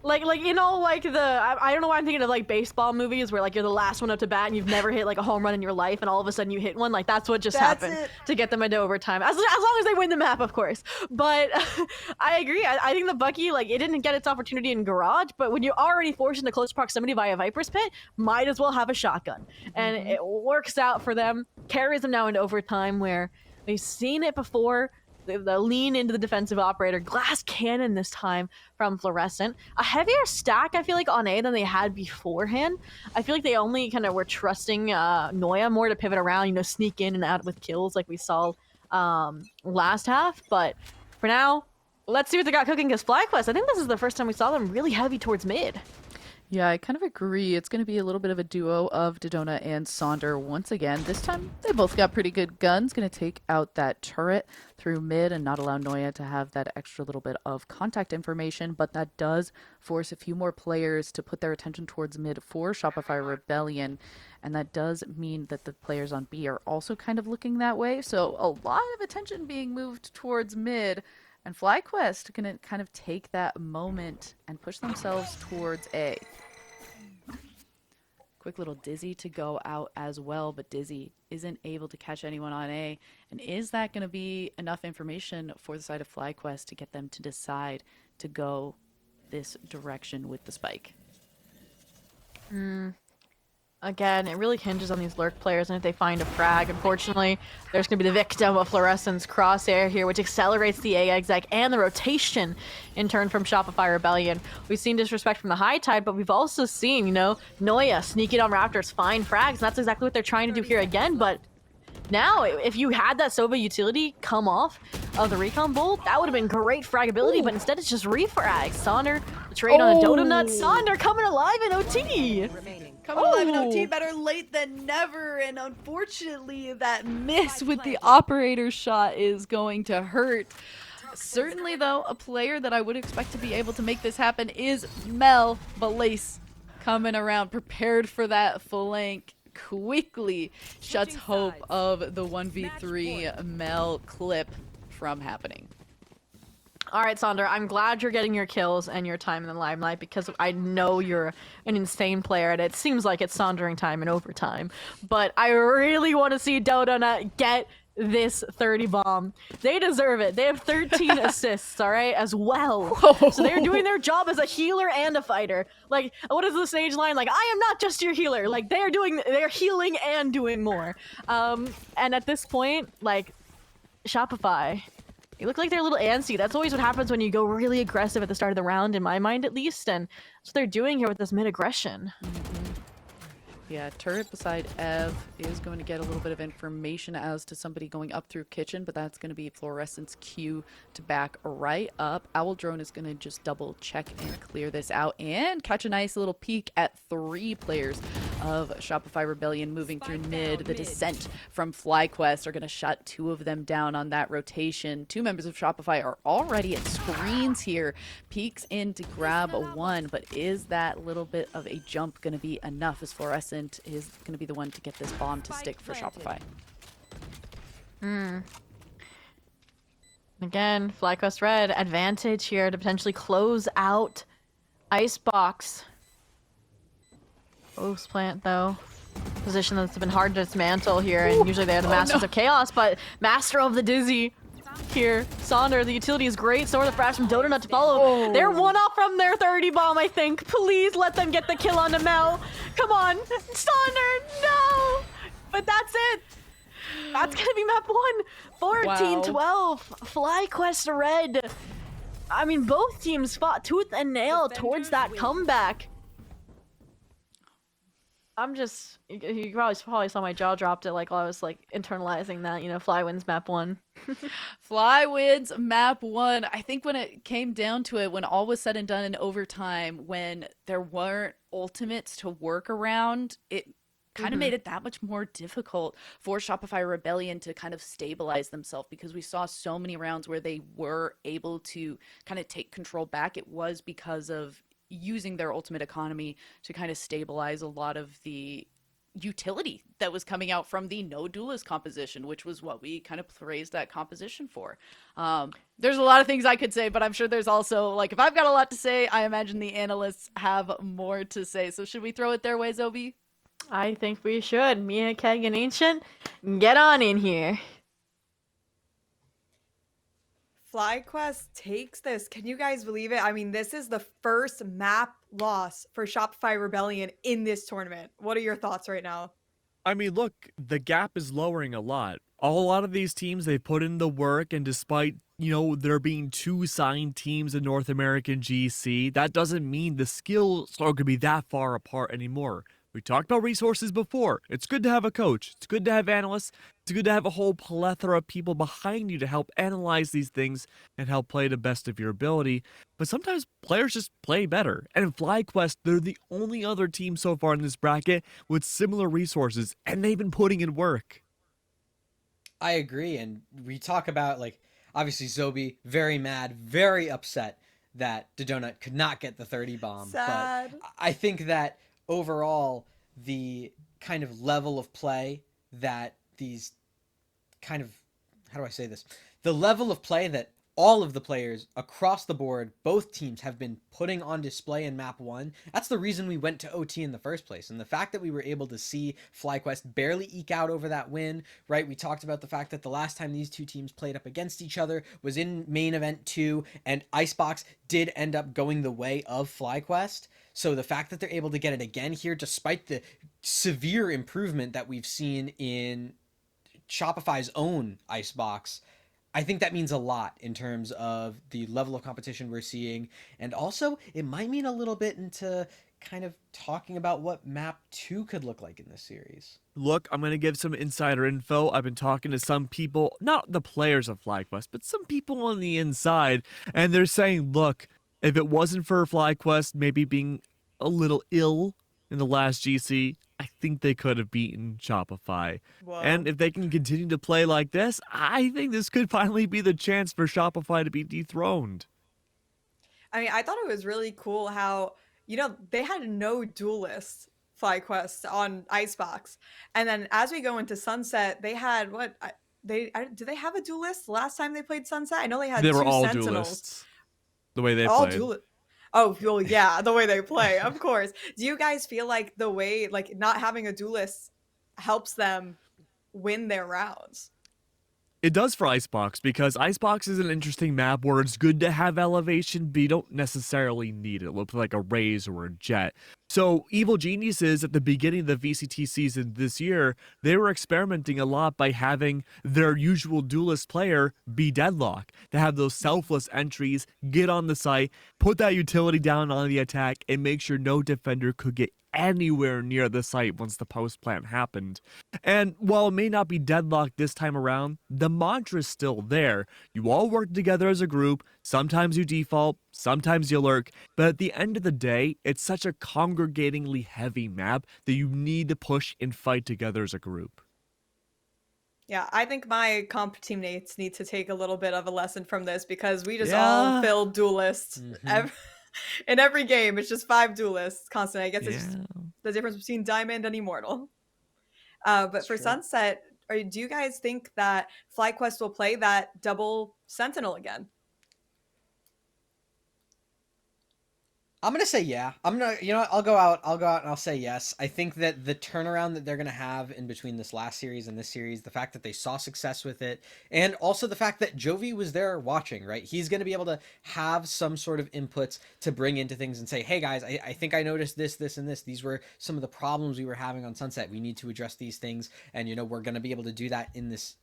Like you know, like I don't know why I'm thinking of like baseball movies where like you're the last one up to bat and you've never hit like a home run in your life, and all of a sudden you hit one. Like that's what just happened to get them into overtime. As long as they win the map, of course. But I agree. I think the Bucky, like, it didn't get its opportunity in Garage, but when you're already forced into close proximity via Viper's Pit, might as well have a shotgun, and it works out for them. Carries them now into overtime where we've seen it before. The lean into the defensive operator, glass cannon this time from Fluorescent. A heavier stack, I feel like, on A than they had beforehand. I feel like they only kind of were trusting Noya more to pivot around, you know, sneak in and out with kills like we saw last half. But for now, let's see what they got cooking against FlyQuest. I think this is the first time we saw them really heavy towards mid. Yeah, I kind of agree. It's going to be a little bit of a duo of Dodona and Sonder once again. This time, they both got pretty good guns. Going to take out that turret through mid and not allow Noya to have that extra little bit of contact information, but that does force a few more players to put their attention towards mid for Shopify Rebellion, and that does mean that the players on B are also kind of looking that way. So a lot of attention being moved towards mid, and FlyQuest going to kind of take that moment and push themselves towards A. Quick little Dizzy to go out as well, but Dizzy isn't able to catch anyone on A. And is that going to be enough information for the side of FlyQuest to get them to decide to go this direction with the spike? Again, it really hinges on these lurk players, and if they find a frag, unfortunately, there's going to be the victim of Fluorescent's crosshair here, which accelerates the A exec and the rotation in turn from Shopify Rebellion. We've seen disrespect from the High Tide, but we've also seen, you know, Noya sneaking on Raptors, find frags, and that's exactly what they're trying to do here again, but now, if you had that Sova utility come off of the Recon Bolt, that would have been great fragability, but instead it's just refrag. Sonder, the trade on a Dodo Nut. Sonder coming alive in OT! Coming alive in OT, better late than never, and unfortunately that miss with the operator shot is going to hurt. Certainly, though, a player that I would expect to be able to make this happen is Mel, but Lace coming around, prepared for that flank. Quickly shuts hope of the 1v3 Mel clip from happening. All right, Sonder, I'm glad you're getting your kills and your time in the limelight because I know you're an insane player, and it seems like it's Sondering time in overtime. But I really want to see Dodona get this 30 bomb. They deserve it. They have 13 assists, all right, as well. So they're doing their job as a healer and a fighter. Like, what is the Sage line? Like, I am not just your healer. Like, they're healing and doing more. And at this point, like, Shopify, you look like they're a little antsy. That's always what happens when you go really aggressive at the start of the round, in my mind at least, and that's what they're doing here with this mid-aggression. Yeah, turret beside Ev is going to get a little bit of information as to somebody going up through kitchen, but that's going to be Fluorescent's cue to back right up. Owl Drone is going to just double check and clear this out and catch a nice little peek at 3 players of Shopify Rebellion moving through mid. The descent from FlyQuest are going to shut 2 of them down on that rotation. 2 members of Shopify are already at screens here. Peeks in to grab a 1, but is that little bit of a jump going to be enough as Fluorescent is going to be the one to get this bomb to stick for Shopify? Again, FlyQuest Red, advantage here to potentially close out Icebox. Ghost Plant, though. Position that's been hard to dismantle here, and usually they have the Masters of Chaos, but Master of the Dizzy here. Sonder, the utility is great. So are the frags from Dodonut to follow. They're 1 off from their 30 bomb, I think. Please let them get the kill on the Mel. Come on, Sonder, no! But that's it. That's gonna be map 1. 14-12. FlyQuest Red. I mean, both teams fought tooth and nail towards that comeback. I'm just, you probably saw my jaw dropped it like while I was like internalizing that, you know, Fly wins map 1. Fly wins map 1. I think when it came down to it, when all was said and done in overtime, when there weren't ultimates to work around, it kind of made it that much more difficult for Shopify Rebellion to kind of stabilize themselves, because we saw so many rounds where they were able to kind of take control back. It was because of using their ultimate economy to kind of stabilize a lot of the utility that was coming out from the no duelist composition, which was what we kind of praised that composition for. There's a lot of things I could say, but I'm sure there's also, like, if I've got a lot to say, I imagine the analysts have more to say. So should we throw it their way, Zobi? I think we should. Mia, Keg, and Ancient, get on in here. FlyQuest takes this. Can you guys believe it? I mean, this is the first map loss for Shopify Rebellion in this tournament. What are your thoughts right now? I mean, look, the gap is lowering a lot. A lot of these teams, they've put in the work, and despite, there being 2 signed teams in North American GC, that doesn't mean the skills are going to be that far apart anymore. We talked about resources before. It's good to have a coach. It's good to have analysts. It's good to have a whole plethora of people behind you to help analyze these things and help play the best of your ability. But sometimes players just play better. And in FlyQuest, they're the only other team so far in this bracket with similar resources, and they've been putting in work. I agree. And we talk about, like, obviously Zobi, very mad, very upset that Dodonut could not get the 30 bomb. Sad. But I think that overall, the kind of level of play that these kind of, how do I say this? The level of play that all of the players across the board, both teams, have been putting on display in map 1, that's the reason we went to OT in the first place. And the fact that we were able to see FlyQuest barely eke out over that win, right? We talked about the fact that the last time these two teams played up against each other was in main event 2, and Icebox did end up going the way of FlyQuest. So the fact that they're able to get it again here, despite the severe improvement that we've seen in Shopify's own Icebox, I think that means a lot in terms of the level of competition we're seeing. And also, it might mean a little bit into kind of talking about what map 2 could look like in this series. Look, I'm going to give some insider info. I've been talking to some people, not the players of FlyQuest, but some people on the inside, and they're saying, look, if it wasn't for FlyQuest maybe being a little ill in the last GC, I think they could have beaten Shopify. Whoa. And if they can continue to play like this, I think this could finally be the chance for Shopify to be dethroned. I mean, I thought it was really cool how, they had no duelists FlyQuest on Icebox. And then as we go into Sunset, they had did they have a duelist last time they played Sunset? I know they had They were 2 all Sentinels. duelists. The way they All played. Oh, well, yeah, the way they play, of course. Do you guys feel like the way, like, not having a duelist helps them win their rounds? It does for Icebox, because Icebox is an interesting map where it's good to have elevation, but you don't necessarily need it. Look like a Raze or a Jet. So Evil Geniuses, at the beginning of the VCT season this year, they were experimenting a lot by having their usual duelist player be Deadlock, to have those selfless entries, get on the site, put that utility down on the attack, and make sure no defender could get anywhere near the site once the post plant happened. And while it may not be Deadlock this time around, the mantra is still there. You all work together as a group. Sometimes you default, sometimes you lurk, but at the end of the day, it's such a congregatingly heavy map that you need to push and fight together as a group. Yeah, I think my comp teammates need to take a little bit of a lesson from this, because we just Yeah. all filled duelists. In every game, it's just 5 duelists constantly. I guess it's just the difference between Diamond and Immortal. But for true. Sunset, do you guys think that FlyQuest will play that double Sentinel again? I'm gonna say yeah. I'll go out and I'll say yes. I think that the turnaround that they're gonna have in between this last series and this series, the fact that they saw success with it, and also the fact that Jovi was there watching, right? He's gonna be able to have some sort of inputs to bring into things and say, hey guys, I think I noticed this, and this. These were some of the problems we were having on Sunset. We need to address these things, and we're gonna be able to do that in this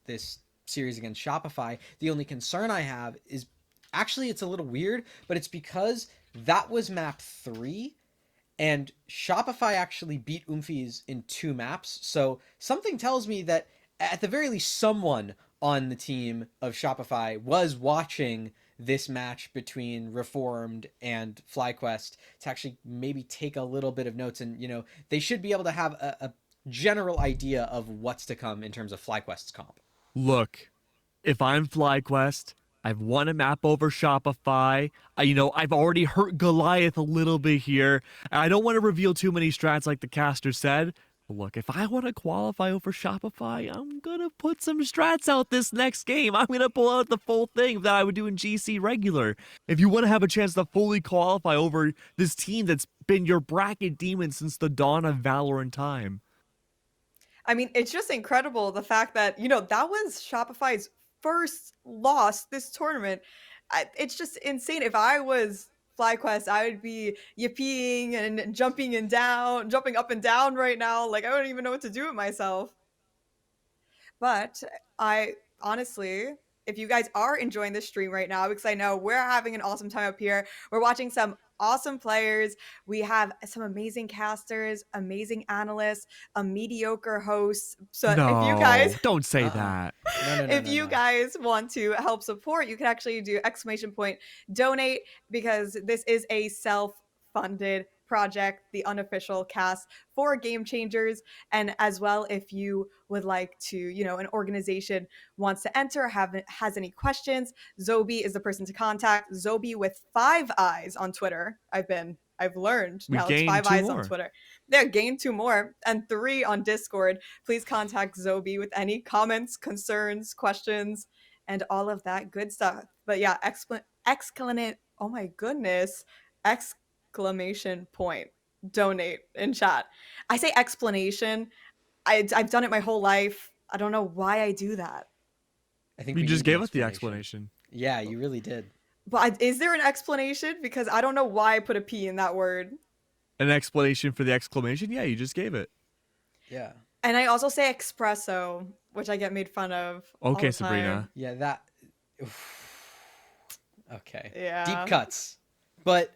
series against Shopify. The only concern I have is, actually, it's a little weird, but it's because that was map 3, and Shopify actually beat Umphys in 2 maps. So something tells me that at the very least, someone on the team of Shopify was watching this match between Reformed and FlyQuest to actually maybe take a little bit of notes. And, they should be able to have a general idea of what's to come in terms of FlyQuest's comp. Look, if I'm FlyQuest, I've won a map over Shopify. I've already hurt Goliath a little bit here. I don't want to reveal too many strats like the caster said. But look, if I want to qualify over Shopify, I'm going to put some strats out this next game. I'm going to pull out the full thing that I would do in GC regular. If you want to have a chance to fully qualify over this team that's been your bracket demon since the dawn of Valorant time. I mean, it's just incredible the fact that, that was Shopify's first loss this tournament. It's just insane. If I was FlyQuest, I would be yipping and jumping up and down right now. Like, I don't even know what to do with myself. But I honestly, if you guys are enjoying this stream right now, because I know we're having an awesome time up here, we're watching some awesome players. We have some amazing casters, amazing analysts, a mediocre host. So if you guys don't say that. If you guys want to help support, you can actually do !donate, because this is a self-funded project, the unofficial cast for Game Changers. And as well, if you would like to, an organization wants to enter, has any questions, Zobi is the person to contact. Zobi with 5 eyes on Twitter. I've learned now it's 5 eyes on Twitter. Yeah, gained 2 more and 3 on Discord. Please contact Zobi with any comments, concerns, questions, and all of that good stuff. But yeah, oh my goodness, exclamation point, donate in chat. I say explanation. I've done it my whole life. I don't know why I do that. I think you just gave us the explanation. Yeah, you really did. But is there an explanation? Because I don't know why I put a P in that word. An explanation for the exclamation? Yeah, you just gave it. Yeah. And I also say espresso, which I get made fun of. Okay, Sabrina. Yeah, that. Okay. Yeah. Deep cuts. But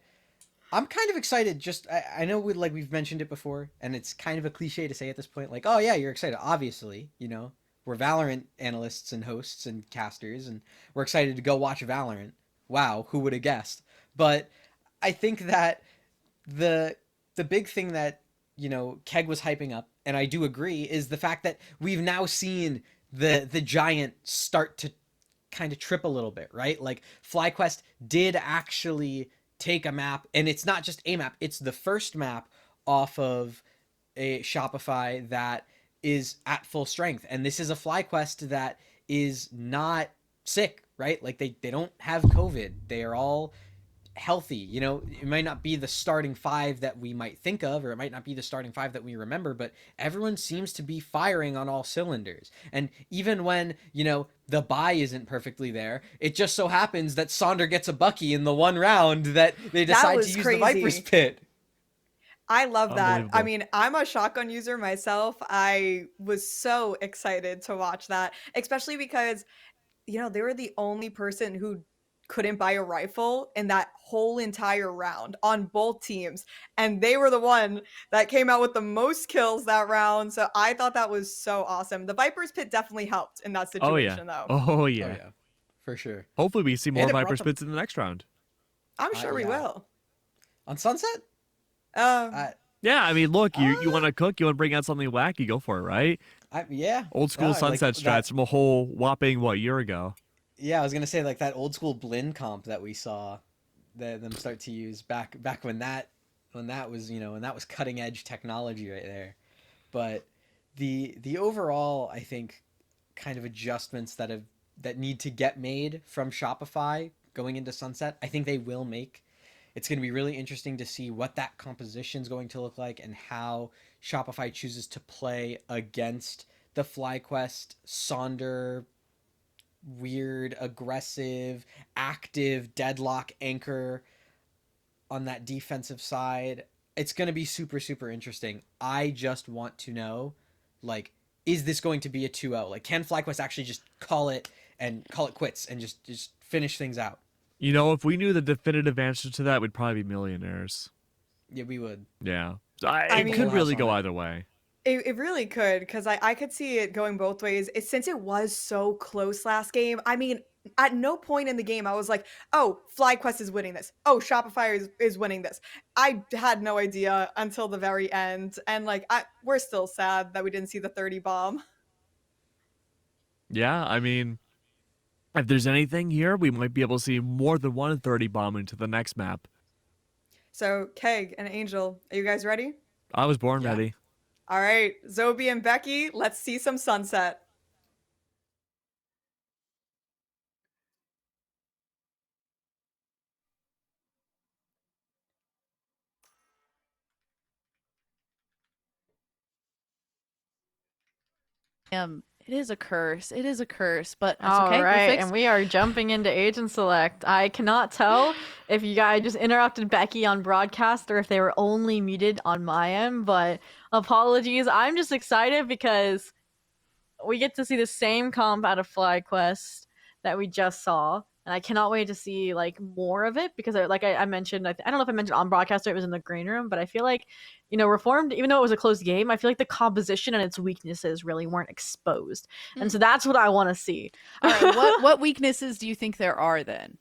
I'm kind of excited. I know we've mentioned it before, and it's kind of a cliche to say at this point. Like, oh yeah, you're excited. Obviously, we're Valorant analysts and hosts and casters, and we're excited to go watch Valorant. Wow, who would have guessed? But I think that the big thing that Keg was hyping up, and I do agree, is the fact that we've now seen the giant start to kind of trip a little bit, right? Like FlyQuest did actually take a map, and it's not just a map, it's the first map off of a Shopify that is at full strength. And this is a FlyQuest that is not sick, right? Like they don't have COVID. They are all healthy. It might not be the starting 5 that we might think of, or it might not be the starting 5 that we remember, but everyone seems to be firing on all cylinders. And even when, the buy isn't perfectly there, it just so happens that Sonder gets a Bucky in the one round that they decide to use the Viper's Pit. I love that. I mean, I'm a shotgun user myself. I was so excited to watch that, especially because, they were the only person who couldn't buy a rifle in that whole entire round on both teams. And they were the one that came out with the most kills that round. So I thought that was so awesome. The Viper's Pit definitely helped in that situation, though. Oh, yeah. For sure. Hopefully we see more Viper's Pits in the next round. I'm sure we will. On Sunset? Yeah, I mean, look, you want to cook, you want to bring out something wacky, go for it, right? Yeah. Old school Sunset strats from a whole whopping, year ago? Yeah, I was going to say, like, that old school Blinn comp that we saw them start to use back when that was, when that was cutting edge technology right there. But the overall, I think, kind of adjustments that need to get made from Shopify going into Sunset, I think they will make. It's going to be really interesting to see what that composition is going to look like and how Shopify chooses to play against the FlyQuest, Sonder, weird, aggressive, active, deadlock anchor on that defensive side. It's going to be super, super interesting. I just want to know, like, is this going to be a 2-0? Like, can FlyQuest actually just call it quits and just finish things out? If we knew the definitive answer to that, we'd probably be millionaires. Yeah, we would. Yeah. I mean, it could really go either way. It really could, because I could see it going both ways. Since it was so close last game, I mean, at no point in the game I was like, oh, FlyQuest is winning this. Oh, Shopify is winning this. I had no idea until the very end. And, like, we're still sad that we didn't see the 30 bomb. Yeah, I mean, If there's anything here, we might be able to see more than one 30 bomb into the next map. So, Keg and Angel, are you guys ready? I was born Yeah. ready. All right, Zobi and Becky, let's see some sunset. It is a curse. It is a curse, but that's All okay. right, We'll fix. and we are jumping into Agent Select. I cannot tell if you guys just interrupted Becky on broadcast or if they were only muted on my end, but apologies. I'm just excited because we get to see the same comp out of FlyQuest that we just saw, and I cannot wait to see like more of it because, I mentioned, I don't know if I mentioned on broadcast or it was in the green room, but I feel like Reformed, even though it was a closed game, I feel like the composition and its weaknesses really weren't exposed, and so that's what I want to see. All right, what weaknesses do you think there are then?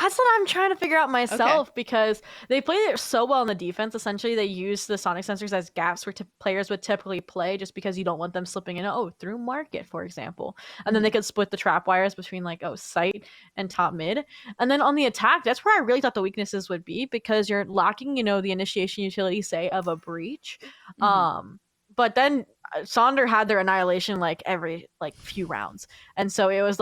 That's what I'm trying to figure out myself because they played it so well on the defense. Essentially, they use the sonic sensors as gaps where players would typically play just because you don't want them slipping in, through market, for example. And then they could split the trap wires between site and top mid. And then on the attack, that's where I really thought the weaknesses would be because you're lacking, the initiation utility, say, of a breach. But then Sonder had their annihilation every few rounds. And so it was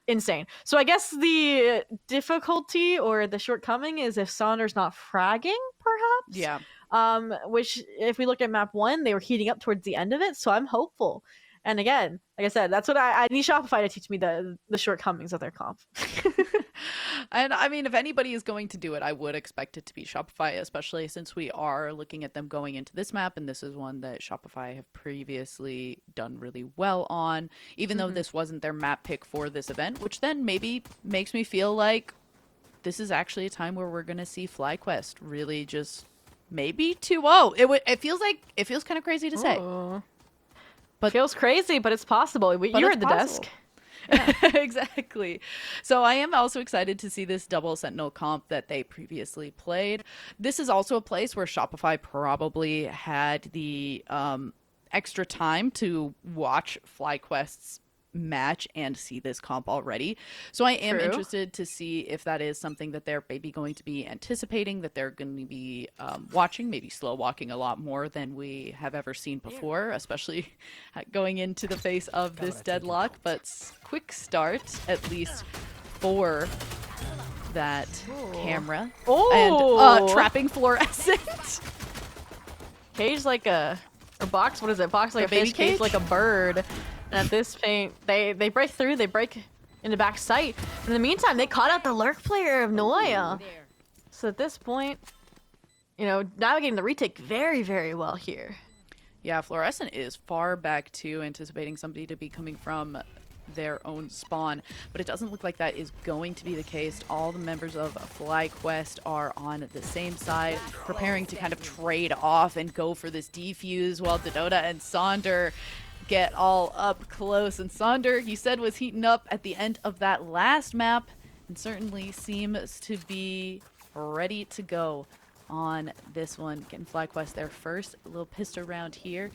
insane. So I guess the difficulty or the shortcoming is if Sonder's not fragging, perhaps. Yeah. Which if we look at map 1, they were heating up towards the end of it, so I'm hopeful. And again, like I said, that's what I need Shopify to teach me the shortcomings of their comp. And I mean, if anybody is going to do it, I would expect it to be Shopify, especially since we are looking at them going into this map, and this is one that Shopify have previously done really well on, even though this wasn't their map pick for this event, which then maybe makes me feel like this is actually a time where we're going to see FlyQuest really just maybe 2-0. It feels kind of crazy to say. But feels crazy, but it's possible. You're at the desk. Yeah. Exactly. So I am also excited to see this double Sentinel comp that they previously played. This is also a place where Shopify probably had the extra time to watch FlyQuest's match and see this comp already. So I am interested to see if that is something that they're maybe going to be anticipating, that they're going to be watching, maybe slow walking a lot more than we have ever seen before, especially going into the face of this deadlock. But quick start, at least for that camera. And trapping fluorescent. Cage like a box, what is it? Box like a baby fish, cage cage? like a bird. And at this point, they break through, they break into back sight. In the meantime, they caught out the lurk player of Noya. So at this point, navigating the retake very, very well here. Yeah, Fluorescent is far back too, anticipating somebody to be coming from their own spawn, but it doesn't look like that is going to be the case. All the members of FlyQuest are on the same side, preparing to kind of trade off and go for this defuse, while Dodota and Sonder get all up close. And Sonder, you said, was heating up at the end of that last map and certainly seems to be ready to go on this one. Getting FlyQuest their first little pistol round here.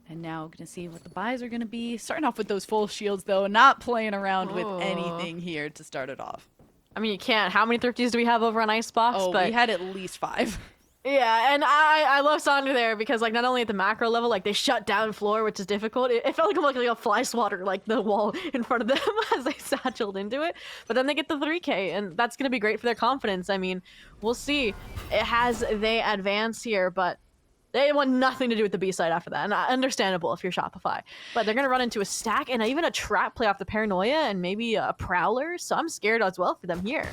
And now gonna see what the buys are gonna be. Starting off with those full shields though, not playing around with anything here to start it off. I mean, you can't. How many thrifties do we have over on Icebox? Oh, but we had at least 5. yeah, and I love Sonder there because not only at the macro level, they shut down floor, which is difficult. It felt like a fly swatter, the wall in front of them as they satcheled into it. But then they get the 3K, and that's gonna be great for their confidence. I mean, we'll see as they advance here, but they want nothing to do with the B side after that, and understandable if you're Shopify. But they're gonna run into a stack and even a trap play off the Paranoia and maybe a Prowler, so I'm scared as well for them here.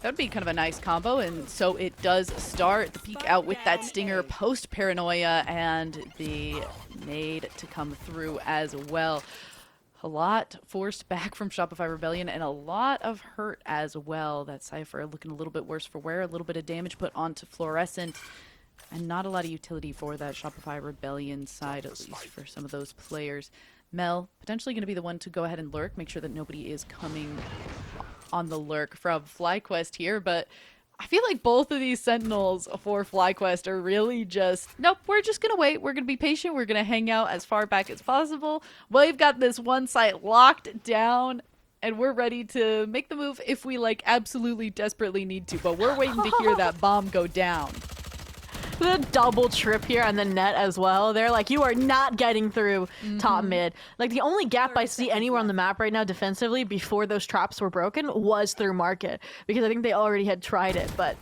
That would be kind of a nice combo, and so it does start the peek out with that Stinger post Paranoia and the nade to come through as well. A lot forced back from Shopify Rebellion and a lot of hurt as well. That Cypher looking a little bit worse for wear, a little bit of damage put onto Fluorescent, and not a lot of utility for that Shopify Rebellion side, at least for some of those players. Mel, potentially going to be the one to go ahead and lurk, make sure that nobody is coming on the lurk from FlyQuest here, but I feel like both of these Sentinels for FlyQuest are really just, nope, we're just going to wait. We're going to be patient. We're going to hang out as far back as possible. Well, we've got this one site locked down, and we're ready to make the move if we like absolutely desperately need to, but we're waiting to hear that bomb go down. The double trip here on the net as well. They're like, you are not getting through top mid. Like, the only gap I see anywhere on the map right now defensively before those traps were broken was through market, because I think they already had tried it. But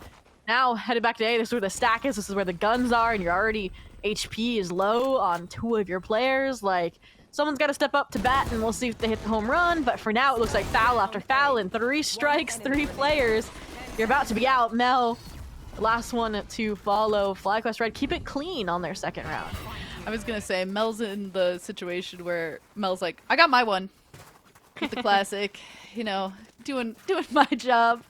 now, headed back to A, this is where the stack is, this is where the guns are, and you're already HP is low on 2 of your players. Like, someone's got to step up to bat, and we'll see if they hit the home run. But for now, it looks like foul after foul, and 3 strikes, 3 players. You're about to be out, Mel. Last one to follow. FlyQuest Red keep it clean on their second round. I was gonna say, Mel's in the situation where Mel's like, I got my one with the classic, you know, doing my job.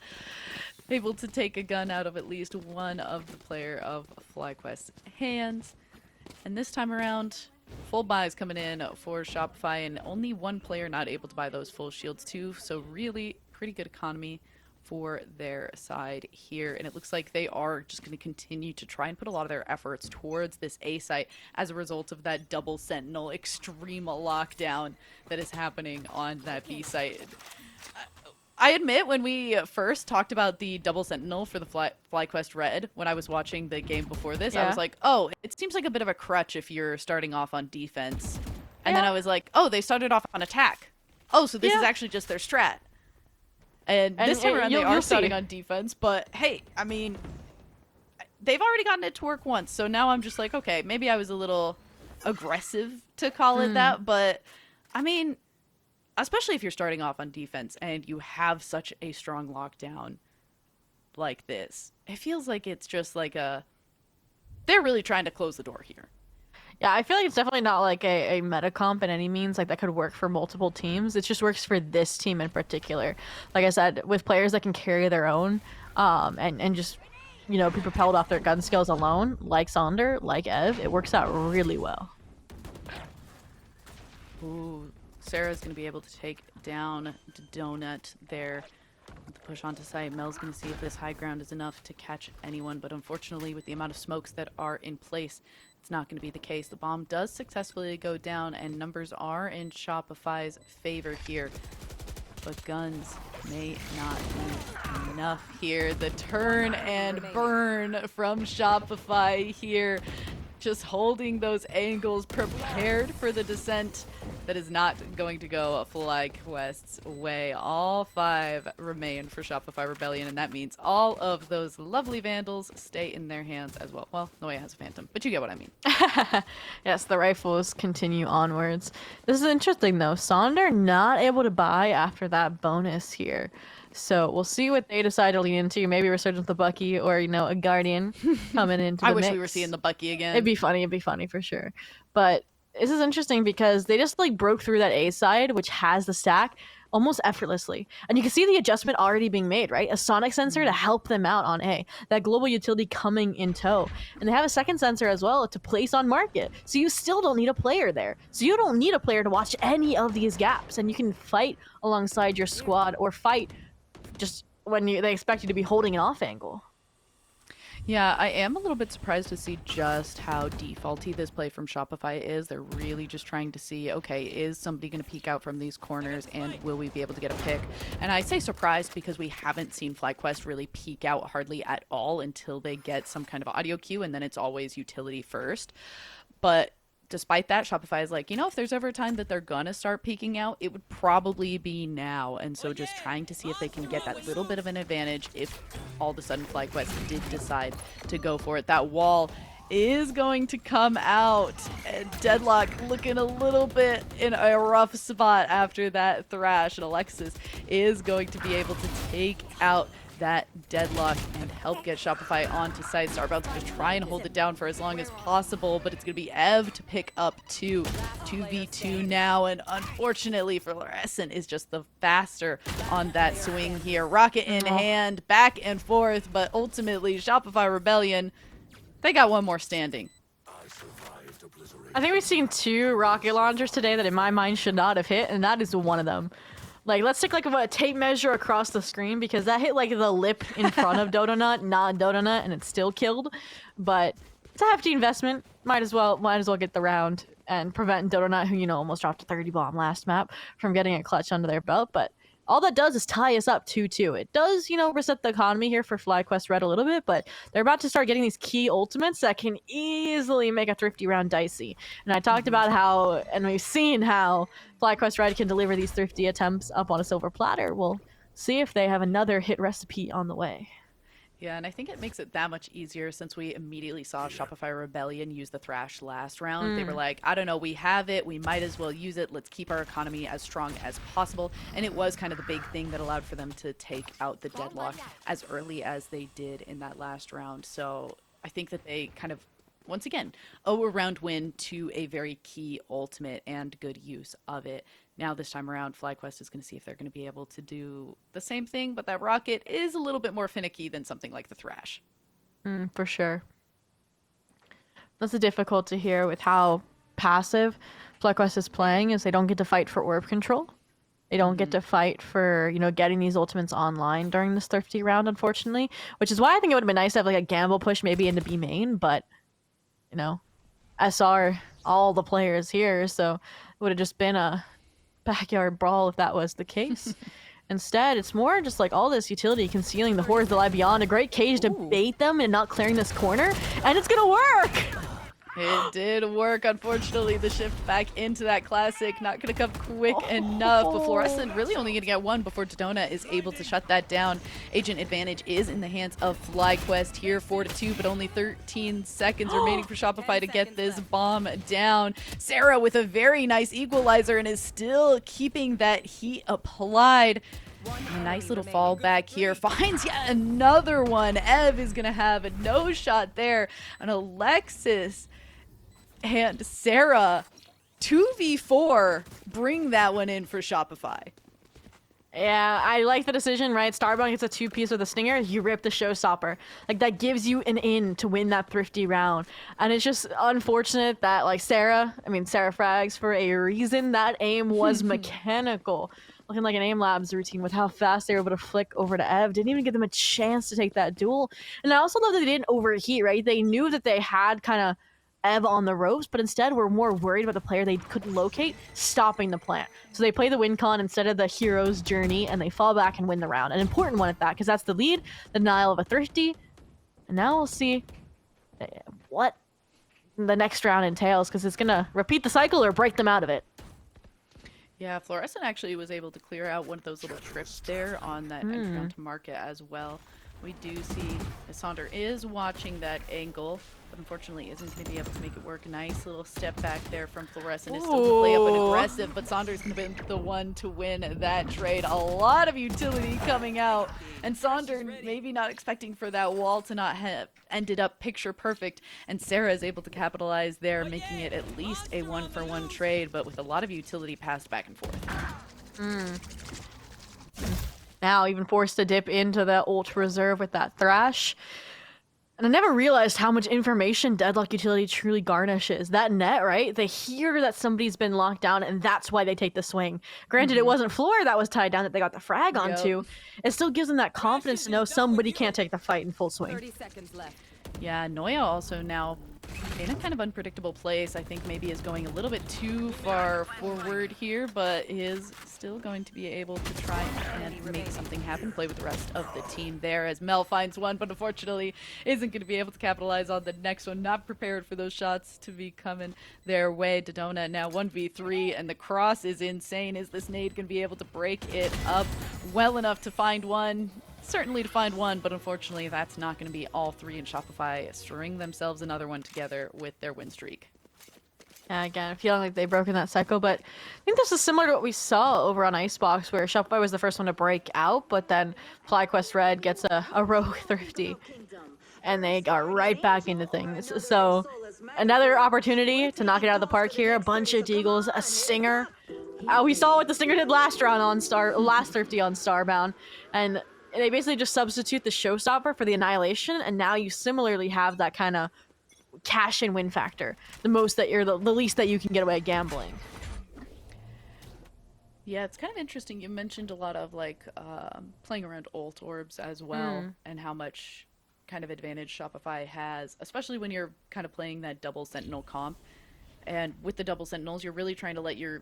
Able to take a gun out of at least one of the player of FlyQuest's hands. And this time around, full buys coming in for Shopify, and only one player not able to buy those full shields too. So really pretty good economy for their side here, and it looks like they are just going to continue to try and put a lot of their efforts towards this A site as a result of that double sentinel extreme lockdown that is happening on that B site. I admit, when we first talked about the double sentinel for the FlyQuest Red, when I was watching the game before this, I was like, oh, it seems like a bit of a crutch if you're starting off on defense. And then I was like, oh, they started off on attack. Oh, so this is actually just their strat. And this time around, they are starting on defense, but hey, I mean, they've already gotten it to work once, so now I'm just like, okay, maybe I was a little aggressive to call it that, but I mean, especially if you're starting off on defense and you have such a strong lockdown like this, it feels like it's just like they're really trying to close the door here. Yeah, I feel like it's definitely not like a meta comp in any means. Like, that could work for multiple teams. It just works for this team in particular. Like I said, with players that can carry their own, and just, you know, be propelled off their gun skills alone, like Sonder, like Ev, it works out really well. Ooh, Sarah's going to be able to take down Donut there. With the push onto site, Mel's going to see if this high ground is enough to catch anyone, but unfortunately, with the amount of smokes that are in place, it's not going to be the case. The bomb does successfully go down, and numbers are in Shopify's favor here. But guns may not be enough here. The turn and burn from Shopify here. Just holding those angles, prepared for the descent that is not going to go FlyQuest's way. All 5 remain for Shopify Rebellion, and that means all of those lovely Vandals stay in their hands as well. Well, Noya has a Phantom, but you get what I mean. Yes, the rifles continue onwards. This is interesting, though. Sonder not able to buy after that bonus here. So we'll see what they decide to lean into. Maybe Resurgence of the Bucky, or, you know, a Guardian coming into the I wish mix. we were seeing the Bucky again. It'd be funny for sure. But this is interesting because they just like broke through that A side, which has the stack, almost effortlessly. And you can see the adjustment already being made, right? A sonic sensor to help them out on A. That global utility coming in tow. And they have a second sensor as well to place on market. So you still don't need a player there. So you don't need a player to watch any of these gaps. And you can fight alongside your squad, or fight just when they expect you to be holding an off angle. Yeah, I am a little bit surprised to see just how defaulty this play from Shopify is. They're really just trying to see, okay, is somebody going to peek out from these corners, and will we be able to get a pick? And I say surprised because we haven't seen FlyQuest really peek out hardly at all until they get some kind of audio cue, and then it's always utility first. But despite that, Shopify is like, you know, if there's ever a time that they're gonna start peeking out, it would probably be now. And so just trying to see if they can get that little bit of an advantage if all of a sudden FlyQuest did decide to go for it. That wall is going to come out, and Deadlock looking a little bit in a rough spot after that thrash, and Alexis is going to be able to take out that Deadlock and help get Shopify onto site. Starbound's going to try and hold it down for as long as possible, but it's going to be Ev to pick up 2v2 now, and unfortunately Fluorescent is just the faster on that swing here. Rocket in hand, back and forth, but ultimately Shopify Rebellion, they got one more standing. I think we've seen 2 rocket launchers today that in my mind should not have hit, and that is one of them. Like, let's take like a tape measure across the screen, because that hit like the lip in front of Dodonut, not Dodonut, and it's still killed. But it's a hefty investment. Might as well get the round and prevent Dodonut, who, you know, almost dropped a 30 bomb last map, from getting a clutch under their belt. But all that does is tie us up 2-2. It does, reset the economy here for FlyQuest Red a little bit, but they're about to start getting these key ultimates that can easily make a thrifty round dicey. And I talked about how, and we've seen how FlyQuest Red can deliver these thrifty attempts up on a silver platter. We'll see if they have another hit recipe on the way. Yeah, and I think it makes it that much easier since we immediately saw Shopify Rebellion use the Thrash last round. They were like, I don't know, we have it, we might as well use it, let's keep our economy as strong as possible. And it was kind of the big thing that allowed for them to take out the Deadlock as early as they did in that last round. So I think that they kind of, once again, owe a round win to a very key ultimate and good use of it. Now this time around, FlyQuest is going to see if they're going to be able to do the same thing, but that rocket is a little bit more finicky than something like the Thrash. For sure. That's the difficulty here with how passive FlyQuest is playing, is they don't get to fight for orb control. They don't get to fight for, getting these ultimates online during this thrifty round, unfortunately, which is why I think it would have been nice to have like a gamble push maybe into B main, but, SR, all the players here, so it would have just been a backyard brawl if that was the case. Instead, it's more just like all this utility concealing the hordes that lie beyond, a great cage to bait them and not clearing this corner, and it's gonna work! It did work. Unfortunately, the shift back into that classic not going to come quick enough. But Fluorescent really only going to get one before Dodona is able to shut that down. Agent advantage is in the hands of FlyQuest here, 4-2, but only 13 seconds remaining for Shopify to get this bomb down. Sarah with a very nice equalizer and is still keeping that heat applied. A nice little fallback here. Finds yet another one. Ev is going to have a no shot there. And Alexis and Sarah, 2v4, bring that one in for Shopify. Yeah, I like the decision, right? Starbunk gets a 2-piece with a stinger, you rip the showstopper. Like, that gives you an in to win that thrifty round. And it's just unfortunate that, like, Sarah frags for a reason. That aim was mechanical. Looking like an aim labs routine with how fast they were able to flick over to Ev. Didn't even give them a chance to take that duel. And I also love that they didn't overheat, right? They knew that they had kind of Ev on the ropes, but instead were more worried about the player they could locate stopping the plant. So they play the win con instead of the hero's journey, and they fall back and win the round. An important one at that, because that's the lead, the denial of a thrifty. And now we'll see what the next round entails, because it's going to repeat the cycle or break them out of it. Yeah, Fluorescent actually was able to clear out one of those little trips there on that entry onto market as well. We do see Sonder is watching that angle, but unfortunately isn't going to be able to make it work. Nice little step back there from Fluorescent. Is still to play up and aggressive, but Sonder's going to be the one to win that trade. A lot of utility coming out, and Sonder maybe not expecting for that wall to not have ended up picture perfect, and Sarah is able to capitalize there, making it at least a 1-for-1 trade, but with a lot of utility passed back and forth. Now even forced to dip into the ult reserve with that Thrash. And I never realized how much information Deadlock utility truly garnishes. That net, right? They hear that somebody's been locked down, and that's why they take the swing. Granted, it wasn't Floor that was tied down that they got the frag onto. It still gives them that confidence to know somebody can't take the fight in full swing. 30 seconds left. Yeah, Noya also now in a kind of unpredictable place. I think maybe is going a little bit too far forward here, but is still going to be able to try and make something happen, play with the rest of the team there as Mel finds one, but unfortunately isn't going to be able to capitalize on the next one. Not prepared for those shots to be coming their way. Dodona now 1v3, and the cross is insane. Is this nade going to be able to break it up well enough to find one? Certainly to find one, but unfortunately that's not going to be all three, and Shopify string themselves another one together with their win streak. Yeah, again, feeling like they've broken that cycle, but I think this is similar to what we saw over on Icebox, where Shopify was the first one to break out, but then FlyQuest Red gets a rogue thrifty, and they got right back into things. So another opportunity to knock it out of the park here. A bunch of deagles, a stinger. We saw what the stinger did last round on last thrifty on Starbound, and they basically just substitute the showstopper for the annihilation, and now you similarly have that kind of cash and win factor. The most that you're the least that you can get away gambling. Yeah, it's kind of interesting. You mentioned a lot of like playing around ult orbs as well, and how much kind of advantage Shopify has, especially when you're kind of playing that double sentinel comp. And with the double sentinels, you're really trying to let your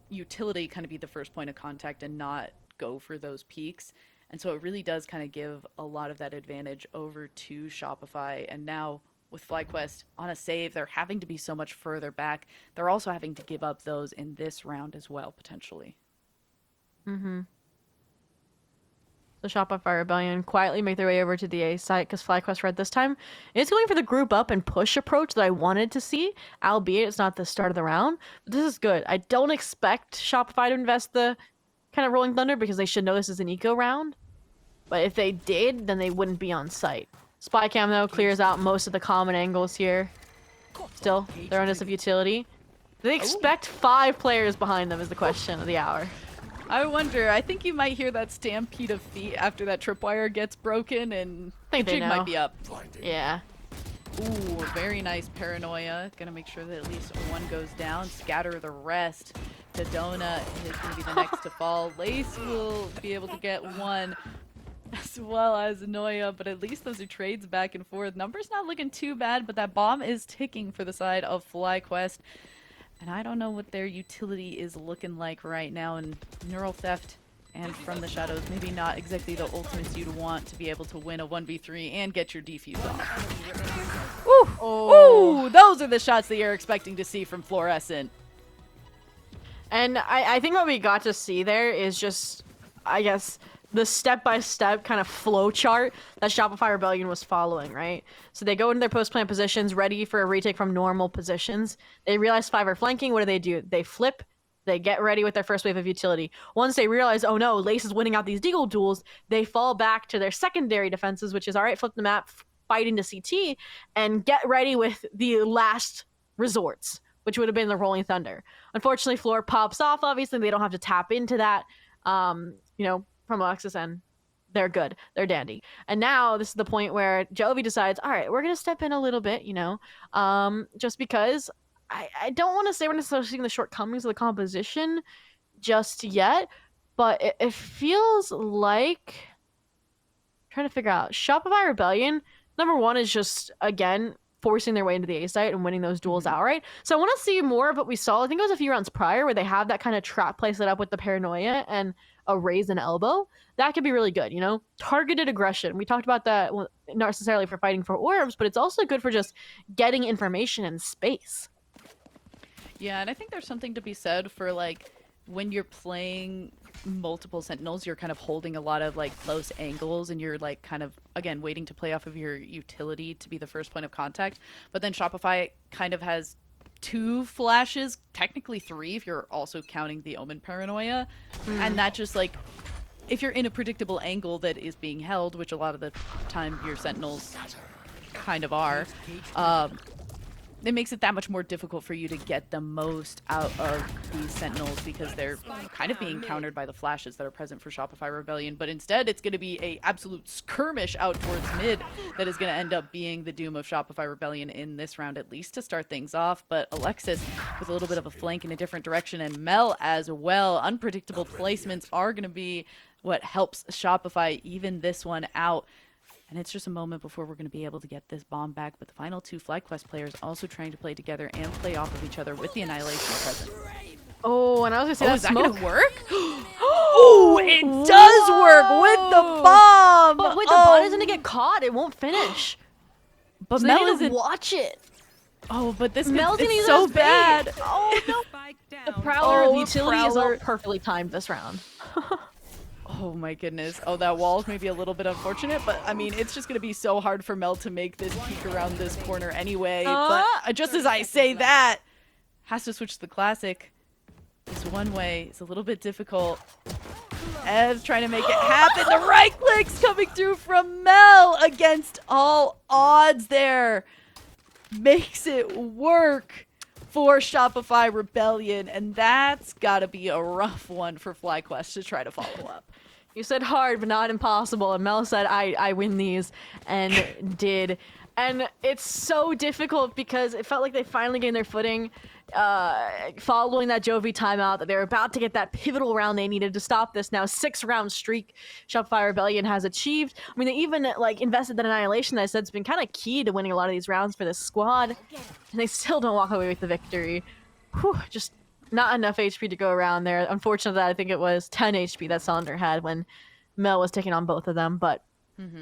utility kind of be the first point of contact and not go for those peaks. And so it really does kind of give a lot of that advantage over to Shopify. And now with FlyQuest on a save, they're having to be so much further back. They're also having to give up those in this round as well, potentially. Mm-hmm. The Shopify Rebellion quietly make their way over to the A site because FlyQuest Red this time is going for the group up and push approach that I wanted to see, albeit it's not the start of the round. But this is good. I don't expect Shopify to invest the kind of Rolling Thunder because they should know this is an eco round. But if they did, then they wouldn't be on site. Spycam, though, clears out most of the common angles here. Still, thoroughness of utility. Do they expect 5 players behind them is the question of the hour. I wonder. I think you might hear that stampede of feet after that tripwire gets broken, and I think they Jig might know. be up. Yeah. Ooh, very nice paranoia. Gonna make sure that at least one goes down. Scatter the rest. Dodona is gonna be the next to fall. Lace will be able to get one, as well as Noya, but at least those are trades back and forth. Numbers not looking too bad, but that bomb is ticking for the side of FlyQuest. And I don't know what their utility is looking like right now in Neural Theft and From the Shadows. Maybe not exactly the ultimates you'd want to be able to win a 1v3 and get your defuse off. Woo! Oh. Ooh, those are the shots that you're expecting to see from Fluorescent. And I think what we got to see there is just, I guess, the step-by-step kind of flow chart that Shopify Rebellion was following, right? So they go into their post-plant positions, ready for a retake from normal positions. They realize 5 are flanking. What do? They flip. They get ready with their first wave of utility. Once they realize, oh no, Lace is winning out these Deagle duels, they fall back to their secondary defenses, which is, all right, flip the map, fight into CT, and get ready with the last resorts, which would have been the Rolling Thunder. Unfortunately, Floor pops off. Obviously, they don't have to tap into that, from Alexis, and they're good. They're dandy. And now this is the point where Jovi decides, all right, we're going to step in a little bit, just because I don't want to say we're necessarily seeing the shortcomings of the composition just yet, but it feels like, trying to figure out, Shopify Rebellion, number one, is just, again, forcing their way into the A site and winning those duels outright. So I want to see more of what we saw. I think it was a few rounds prior where they have that kind of trap play set up with the paranoia and a raise and elbow. That could be really good, targeted aggression. We talked about that, well, not necessarily for fighting for orbs, but it's also good for just getting information in space. Yeah, and I think there's something to be said for, like, when you're playing multiple sentinels, you're kind of holding a lot of, like, close angles, and you're, like, kind of, again, waiting to play off of your utility to be the first point of contact. But then Shopify kind of has 2 flashes, technically 3 if you're also counting the Omen Paranoia. And that just, like, if you're in a predictable angle that is being held, which a lot of the time your sentinels kind of are, it makes it that much more difficult for you to get the most out of these sentinels because they're kind of being countered by the flashes that are present for Shopify Rebellion. But instead, it's going to be a absolute skirmish out towards mid that is going to end up being the doom of Shopify Rebellion in this round, at least to start things off. But Alexis with a little bit of a flank in a different direction, and Mel as well. Unpredictable placements are going to be what helps Shopify even this one out. And it's just a moment before we're going to be able to get this bomb back. But the final 2 FlyQuest players also trying to play together and play off of each other with the Annihilation present. Oh, and I was going to say, is that smoke going to work? Oh, it does work with the bomb! But wait, the bot is going to get caught. It won't finish. But So Mel they need isn't... to watch it. Oh, but this Mel's gonna is use so it as bait. bad. Oh, no. The Prowler Oh, of utility is all Prowler. perfectly timed this round. Oh my goodness. Oh, that wall's maybe a little bit unfortunate, but I mean, it's just going to be so hard for Mel to make this peek around this corner anyway. But just as I say that, has to switch to the classic. This one way is a little bit difficult. Ev's trying to make it happen. The right clicks coming through from Mel against all odds there. Makes it work for Shopify Rebellion, and that's gotta be a rough one for FlyQuest to try to follow up. You said hard, but not impossible. And Mel said, I win these, and did. And it's so difficult because it felt like they finally gained their footing following that Jovi timeout, that they were about to get that pivotal round they needed to stop this now 6-round streak Shopify Rebellion has achieved. I mean, they even invested that Annihilation that I said has been kind of key to winning a lot of these rounds for this squad, and they still don't walk away with the victory. Whew, just not enough HP to go around there. Unfortunately, I think it was 10 HP that Sonder had when Mel was taking on both of them. But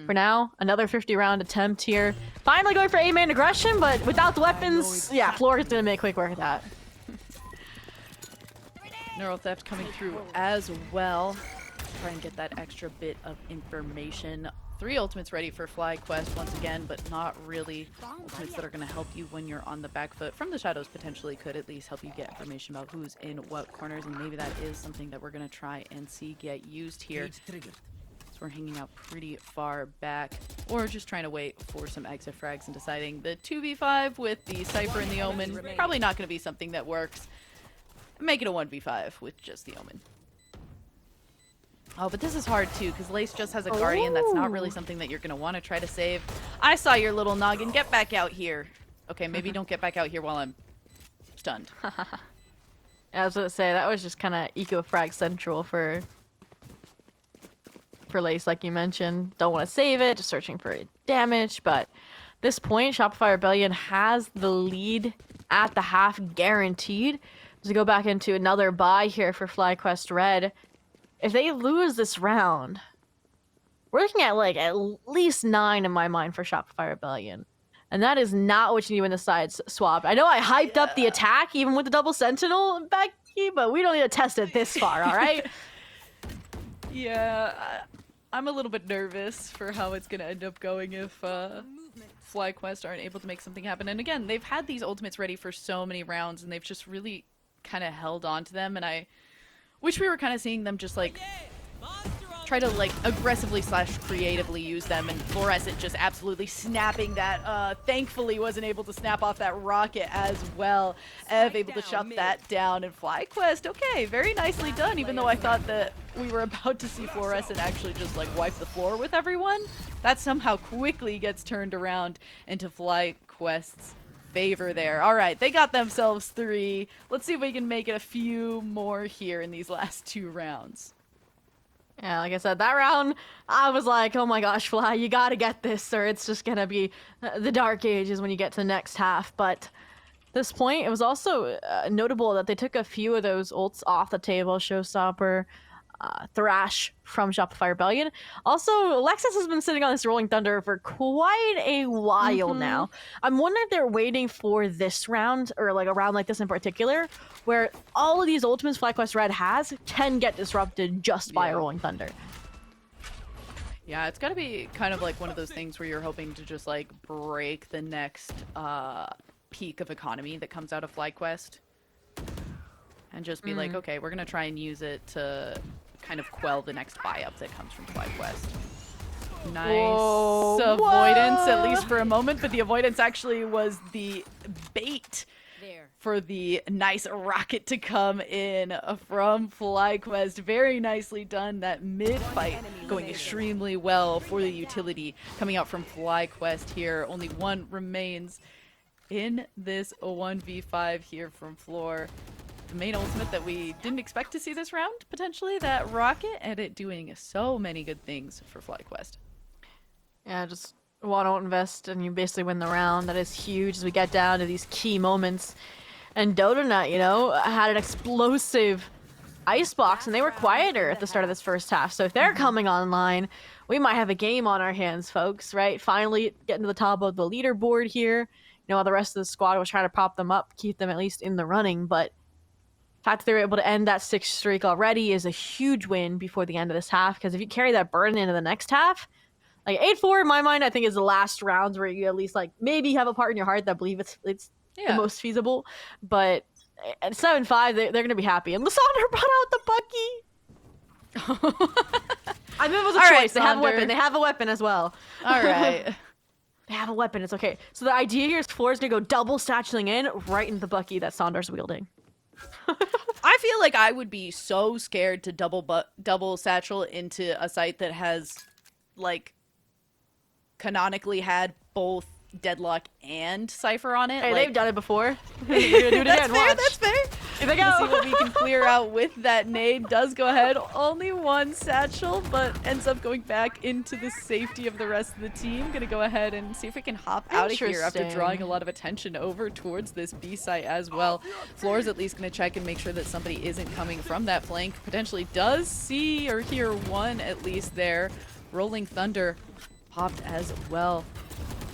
for now, another 50-round attempt here. Finally going for A-main aggression, but without the weapons, yeah, Floor is going to make quick work of that. Neural Theft coming through as well. Try and get that extra bit of information. 3 ultimates ready for FlyQuest once again, but not really ultimates that are going to help you when you're on the back foot. From the Shadows potentially could at least help you get information about who's in what corners, and maybe that is something that we're going to try and see get used here. So we're hanging out pretty far back, or just trying to wait for some exit frags and deciding the 2v5 with the Cypher and the Omen, probably not going to be something that works. Make it a 1v5 with just the Omen. Oh, but this is hard too, because Lace just has a Guardian. That's not really something that you're going to want to try to save. I saw your little noggin. Get back out here. Okay, maybe don't get back out here while I'm stunned. I was going to say, that was just kind of eco-frag central for Lace, like you mentioned. Don't want to save it, just searching for damage, but at this point, Shopify Rebellion has the lead at the half guaranteed. To go back into another buy here for FlyQuest Red. If they lose this round, we're looking at like at least 9 in my mind for Shopify Rebellion. And that is not what you need when the sides swap. I know I hyped up the attack even with the double sentinel, Becky, but we don't need to test it this far, all right? Yeah, I'm a little bit nervous for how it's going to end up going if FlyQuest aren't able to make something happen. And again, they've had these ultimates ready for so many rounds, and they've just really kind of held on to them, and I wish we were kind of seeing them just like try to like aggressively / creatively use them, and Fluorescent just absolutely snapping that. Thankfully wasn't able to snap off that rocket as well. Ev able to shut that down, and FlyQuest, okay, very nicely done, even though I thought that we were about to see Fluorescent actually just like wipe the floor with everyone. That somehow quickly gets turned around into FlyQuest's favor there. All right, they got themselves 3. Let's see if we can make it a few more here in these last 2 rounds. Yeah, like I said, that round, I was like, oh my gosh, Fly, you gotta get this, or it's just gonna be the dark ages when you get to the next half. But at this point, it was also notable that they took a few of those ults off the table. Showstopper, Thrash from Shopify Rebellion. Also, Lexus has been sitting on this Rolling Thunder for quite a while now. I'm wondering if they're waiting for this round, or like a round like this in particular, where all of these ultimates FlyQuest Red has can get disrupted just by a Rolling Thunder. Yeah, it's got to be kind of like one of those things where you're hoping to just like break the next peak of economy that comes out of FlyQuest. And just be like, okay, we're going to try and use it to kind of quell the next buy-up that comes from FlyQuest. Nice avoidance, at least for a moment, but the avoidance actually was the bait for the nice rocket to come in from FlyQuest. Very nicely done. That mid-fight going extremely well for the utility coming out from FlyQuest here. Only 1 remains in this 1v5 here from Floor. The main ultimate that we didn't expect to see this round, potentially, that rocket, and it doing so many good things for FlyQuest. Yeah, just don't invest and you basically win the round. That is huge as we get down to these key moments. And Dodonut, you know, had an explosive icebox, and they were quieter at the start of this first half. So if they're coming online, we might have a game on our hands, folks, right? Finally getting to the top of the leaderboard here. You know, while the rest of the squad was trying to prop them up, keep them at least in the running, but the fact that they were able to end that 6 streak already is a huge win before the end of this half, because if you carry that burden into the next half, like 8-4 in my mind, I think is the last rounds where you at least like maybe have a part in your heart that believe it's the most feasible. But at 7-5, they're going to be happy. And Lysander brought out the Bucky. I mean, it was a choice. Right, they have a weapon. They have a weapon as well. All right. They have a weapon. It's okay. So the idea here is Floor is going to go double satcheling in right into the Bucky that Sandar's wielding. I feel like I would be so scared to double satchel into a site that has, like, canonically had both Deadlock and Cypher on it. Hey, like, they've done it before. You're gonna do it again. That's fair. Here they Gonna see go. what we can clear out with that nade. Does go ahead. Only one satchel, but ends up going back into the safety of the rest of the team. Gonna go ahead and see if we can hop out of here after drawing a Interesting. lot of attention over towards this B site as well. Floor's at least gonna check and make sure that somebody isn't coming from that flank. Potentially does see or hear one at least there. Rolling Thunder popped as well.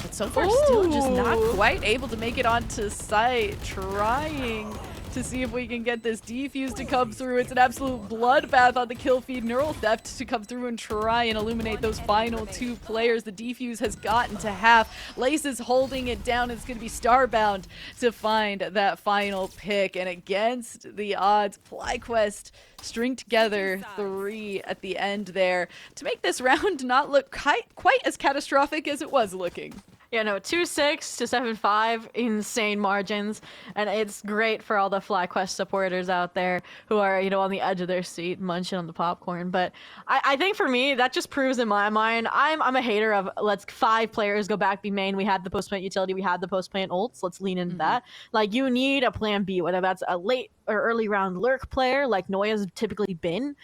But so far, still just not Ooh. quite able to make it onto site. Trying to see if we can get this defuse to come through. It's an absolute bloodbath on the kill feed. Neural Theft to come through and try and illuminate those final 2 players. The defuse has gotten to half. Lace is holding it down. It's going to be Starbound to find that final pick. And against the odds, FlyQuest string together 3 at the end there to make this round not look quite as catastrophic as it was looking. Yeah, no, 2-6 to 7-5, insane margins, and it's great for all the FlyQuest supporters out there who are, you know, on the edge of their seat, munching on the popcorn. But I think for me, that just proves in my mind, I'm a hater of let's 5 players go back B main. We had the post plant utility, we had the post plant ults. Let's lean into that. Like, you need a plan B, whether that's a late or early round lurk player, like Noya's typically been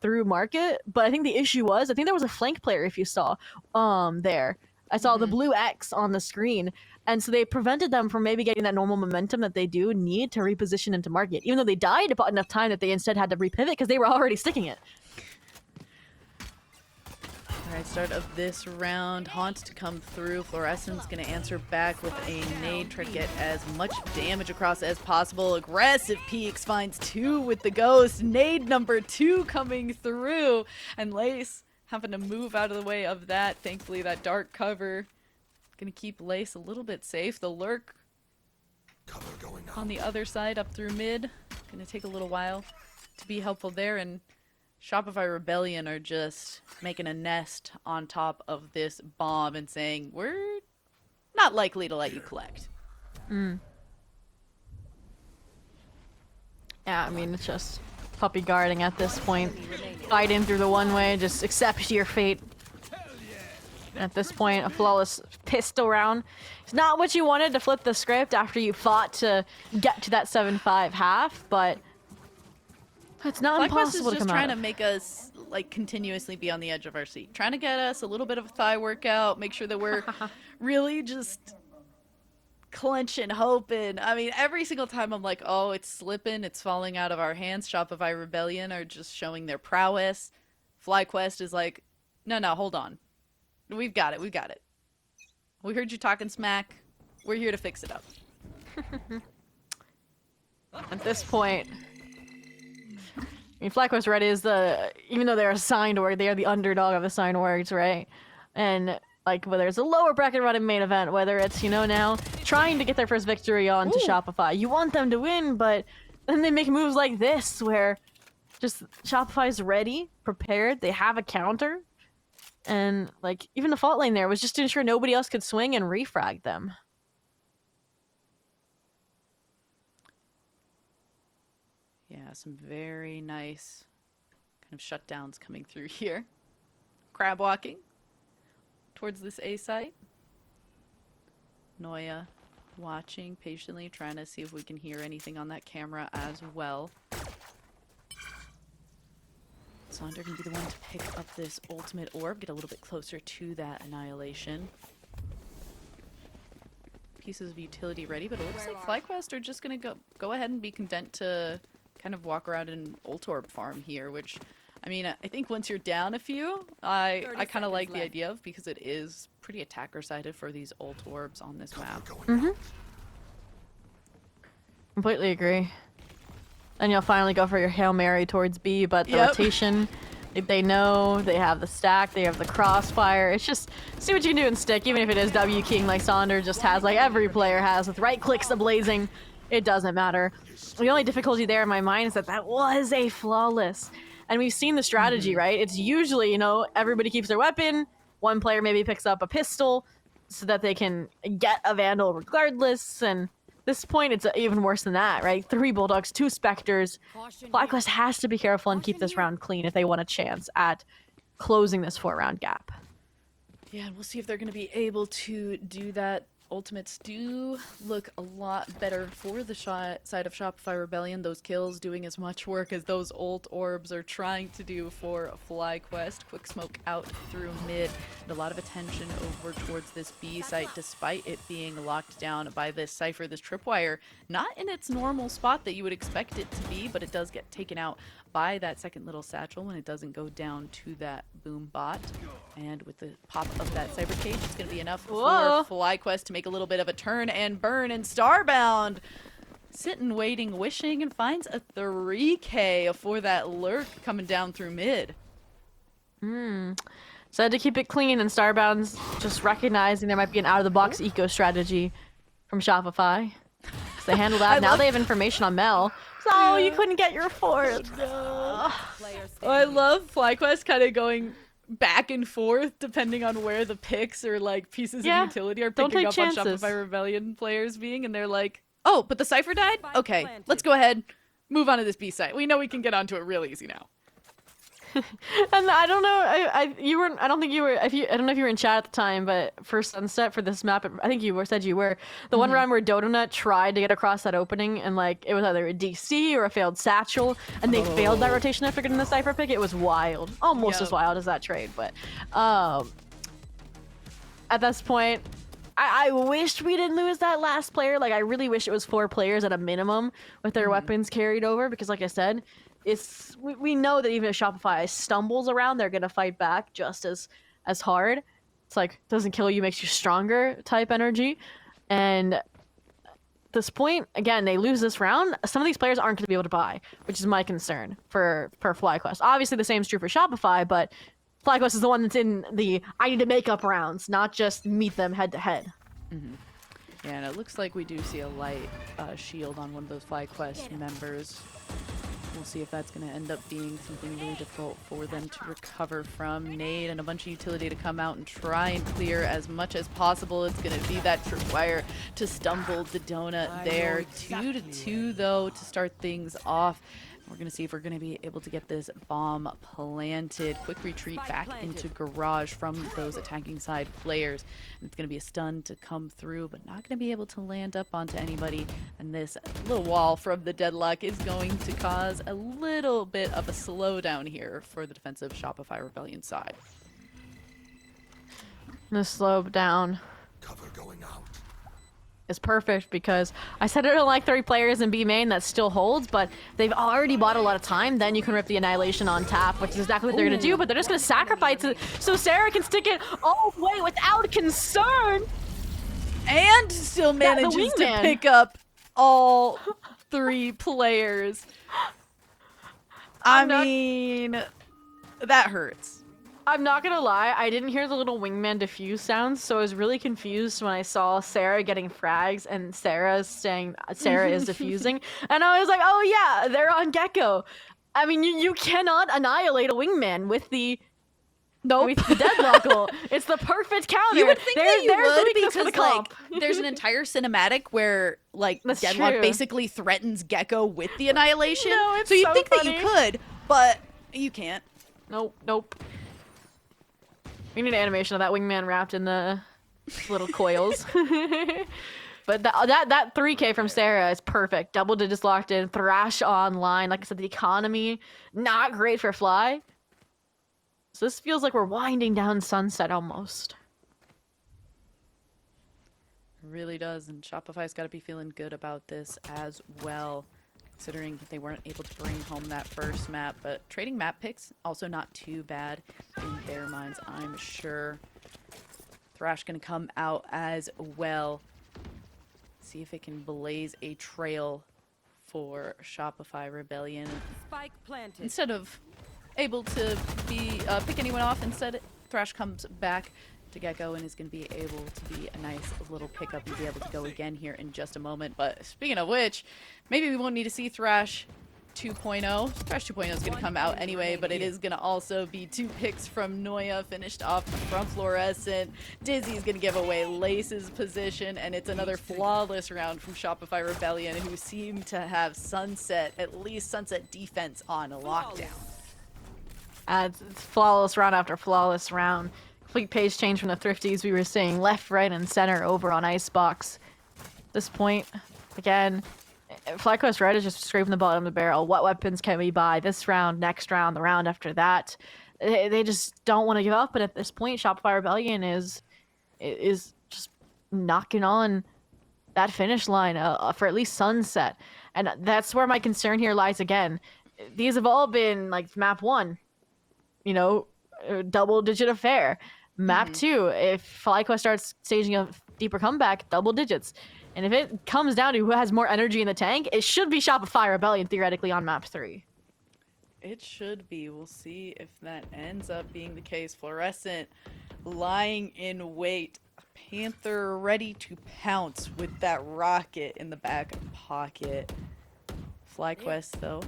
through market. But I think the issue was, I think there was a flank player if you saw there. I saw the blue X on the screen, and so they prevented them from maybe getting that normal momentum that they do need to reposition into market, even though they died about enough time that they instead had to repivot because they were already sticking it. Alright, start of this round. Haunt to come through. Fluorescent's gonna answer back with a nade, try to get as much damage across as possible. Aggressive peeks, finds 2 with the ghost. Nade number 2 coming through, and Lace having to move out of the way of that. Thankfully, that dark cover gonna keep Lace a little bit safe. The lurk Cover going on out. the other side up through mid. Gonna take a little while to be helpful there, and Shopify Rebellion are just making a nest on top of this bomb and saying, we're not likely to let you collect. Yeah, I mean, it's just puppy guarding at this point. Fight in through the one way, just accept your fate. At this point, a flawless pistol round. It's not what you wanted to flip the script after you fought to get to that 7-5 half, but it's not FlyQuest is impossible to just come trying out to of. make us like continuously be on the edge of our seat, trying to get us a little bit of a thigh workout, make sure that we're really just clenching, hoping. I mean, every single time I'm like, oh, it's slipping, it's falling out of our hands. Shopify Rebellion are just showing their prowess. FlyQuest is like, no, hold on. We've got it. We heard you talking smack. We're here to fix it up. At this point, I mean, FlyQuest Red is even though they're assigned org, they are the underdog of assigned orgs, right? And like, whether it's a lower bracket run in main event, whether it's, you know, now trying to get their first victory on to Shopify. You want them to win, but then they make moves like this where just Shopify's ready, prepared, they have a counter. And like, even the fault lane there was just to ensure nobody else could swing and refrag them. Yeah, some very nice kind of shutdowns coming through here. Crab walking towards this A site. Noya watching patiently, trying to see if we can hear anything on that camera as well. Sonder can be the one to pick up this ultimate orb, get a little bit closer to that annihilation. Pieces of utility ready, but it looks like FlyQuest are just gonna go ahead and be content to kind of walk around an ult orb farm here, which, I mean, I think once you're down a few, I kind of like the idea of, because it is pretty attacker sided for these ult orbs on this map. Completely agree. And you'll finally go for your Hail Mary towards B, but the rotation, if they know, they have the stack, they have the crossfire. It's just, see what you can do in stick, even if it is W King like Sonder just has, like every player has, with right clicks ablazing. It doesn't matter. The only difficulty there in my mind is that that was a flawless. And we've seen the strategy, right? It's usually, you know, everybody keeps their weapon, one player maybe picks up a pistol so that they can get a Vandal regardless, and this point, it's even worse than that, right? 3 Bulldogs, 2 Spectres. FlyQuest has to be careful and keep this round clean if they want a chance at closing this 4-round gap. Yeah, and we'll see if they're going to be able to do that Ultimates do look a lot better for the side of Shopify Rebellion. Those kills doing as much work as those ult orbs are trying to do for FlyQuest. Quick smoke out through mid, and a lot of attention over towards this B site, despite it being locked down by this Cypher, this Tripwire. Not in its normal spot that you would expect it to be, but it does get taken out by that second little satchel when it doesn't go down to that boom bot. And with the pop of that Cyber Cage, it's going to be enough Whoa. for FlyQuest to make a little bit of a turn and burn. And Starbound sitting, waiting, wishing, and finds a 3K for that lurk coming down through mid. So I had to keep it clean, and Starbound's just recognizing there might be an out-of-the-box eco strategy from Shopify. So they handle that. Now they have information on Mel. So you couldn't get your fourth. I love FlyQuest kind of going back and forth depending on where the picks or like pieces Yeah, of utility are don't picking take up on chances. Shopify Rebellion players being, and they're like, oh, but the Cypher died? Okay, let's go ahead, move on to this B site. We know we can get onto it real easy now. And I don't know, you weren't. I don't think you were. I don't know if you were in chat at the time, but for Sunset for this map, I think you said you were. The one round where Dodonut tried to get across that opening, and like it was either a DC or a failed satchel, and they failed that rotation after getting the Cypher pick. It was wild, almost as Yep. wild as that trade. But at this point, I wished we didn't lose that last player. Like I really wish it was 4 players at a minimum with their weapons carried over, because like I said, we know that even if Shopify stumbles around, they're gonna fight back just as hard. It's like doesn't kill you, makes you stronger type energy. And at this point, again, they lose this round. Some of these players aren't gonna be able to buy, which is my concern for FlyQuest. Obviously, the same is true for Shopify, but FlyQuest is the one that's in the I need to make up rounds, not just meet them head to head. Yeah, and it looks like we do see a light shield on one of those FlyQuest members. We'll see if that's going to end up being something really difficult for them to recover from. Nade and a bunch of utility to come out and try and clear as much as possible. It's going to be that Tripwire to stumble the donut there. 2-2 though to start things off. We're going to see if we're going to be able to get this bomb planted. Quick retreat back into garage from those attacking side players. And it's going to be a stun to come through, but not going to be able to land up onto anybody. And this little wall from the Deadlock is going to cause a little bit of a slowdown here for the defensive Shopify Rebellion side. The slow down Cover going out. is perfect, because I said I don't like 3 players in B main, that still holds, but they've already bought a lot of time. Then you can rip the Annihilation on tap, which is exactly what they're going to do, but they're just going to sacrifice it so Sarah can stick it all the way without concern. And still Yeah, the manages to wingman. pick up all 3 players. I mean, that hurts. I'm not gonna lie, I didn't hear the little wingman diffuse sounds, so I was really confused when I saw Sarah getting frags and Sarah saying Sarah is diffusing, and I was like, oh yeah, they're on Gecko. I mean, you cannot annihilate a wingman with the with the deadlock ult. It's the perfect counter. You would think that you there's the would, weakness for because the comp. like there's an entire cinematic where like That's Deadlock true. basically threatens Gecko with the annihilation. No, it's so you'd so think that you funny. could, but you can't. Nope. We need an animation of that wingman wrapped in the little coils. But that 3K from Sarah is perfect. Double digits locked in. Thrash online. Like I said, the economy, not great for Fly. So this feels like we're winding down Sunset almost. Really does, and Shopify's got to be feeling good about this as well, considering that they weren't able to bring home that first map. But trading map picks, also not too bad in their minds, I'm sure. Thrash gonna come out as well. See if it can blaze a trail for Shopify Rebellion. Spike planted. Instead of able to be pick anyone off, instead Thrash comes back to Gecko and is going to be able to be a nice little pickup and be able to go again here in just a moment. But speaking of which, maybe we won't need to see Thrash 2.0. Thrash 2.0 is going to come out anyway, but it is going to also be 2 picks from Noya finished off from Fluorescent. Dizzy's going to give away Lace's position, and it's another flawless round from Shopify Rebellion, who seem to have Sunset, at least Sunset defense on lockdown. It's flawless round after flawless round. complete pace change from the Thrifties we were seeing left, right, and center over on Icebox. At this point, again, FlyQuest Red is just scraping the bottom of the barrel. What weapons can we buy this round, next round, the round after that? They just don't want to give up, and at this point, Shopify Rebellion is just knocking on that finish line for at least Sunset. And that's where my concern here lies again. These have all been, like, map 1, you know, double-digit affair. Map 2, if FlyQuest starts staging a deeper comeback, double digits. And if it comes down to who has more energy in the tank, it should be Shopify Rebellion, theoretically, on map 3. It should be. We'll see if that ends up being the case. Fluorescent lying in wait. Panther ready to pounce with that rocket in the back pocket. FlyQuest, though,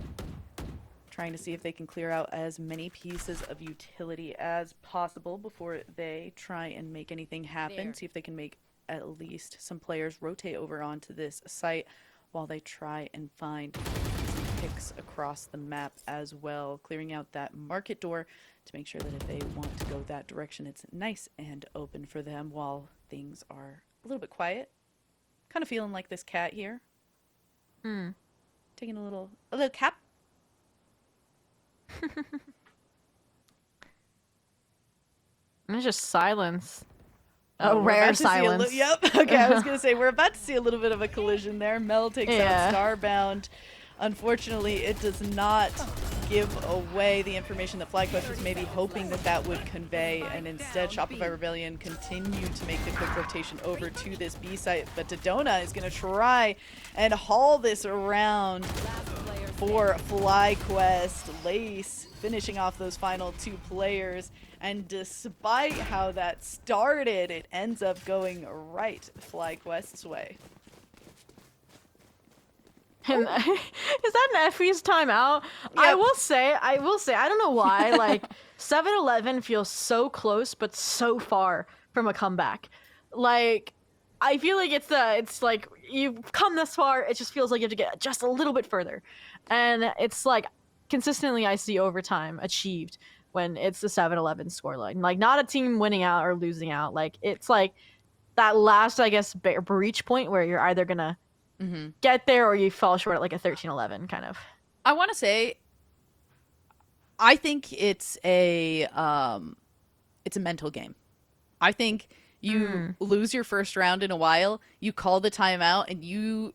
trying to see if they can clear out as many pieces of utility as possible before they try and make anything happen. See if they can make at least some players rotate over onto this site while they try and find some picks across the map as well. Clearing out that market door to make sure that if they want to go that direction, it's nice and open for them while things are a little bit quiet. Kind of feeling like this cat here. Taking a little cap. It's just silence. Oh, rare silence. Yep. Okay, I was going to say, we're about to see a little bit of a collision there. Mel takes out Starbound. Unfortunately, it does not give away the information that FlyQuest was maybe hoping that that would convey, and instead Shopify Rebellion continued to make the quick rotation over to this B site, but Dodona is going to try and haul this around for FlyQuest. Lace finishing off those final 2 players, and despite how that started, it ends up going right FlyQuest's way. Is that an Effie's timeout? Yep. I will say, I don't know why, like, 7-Eleven feels so close, but so far from a comeback. Like, I feel like it's like, you've come this far, it just feels like you have to get just a little bit further. And it's like, consistently I see overtime achieved when it's the 7-Eleven scoreline. Like, not a team winning out or losing out. Like, it's like that last, I guess, breach point where you're either gonna get there or you fall short at like a 13-11 kind of. I want to say, I think it's a mental game. I think you lose your first round in a while, you call the timeout, and you're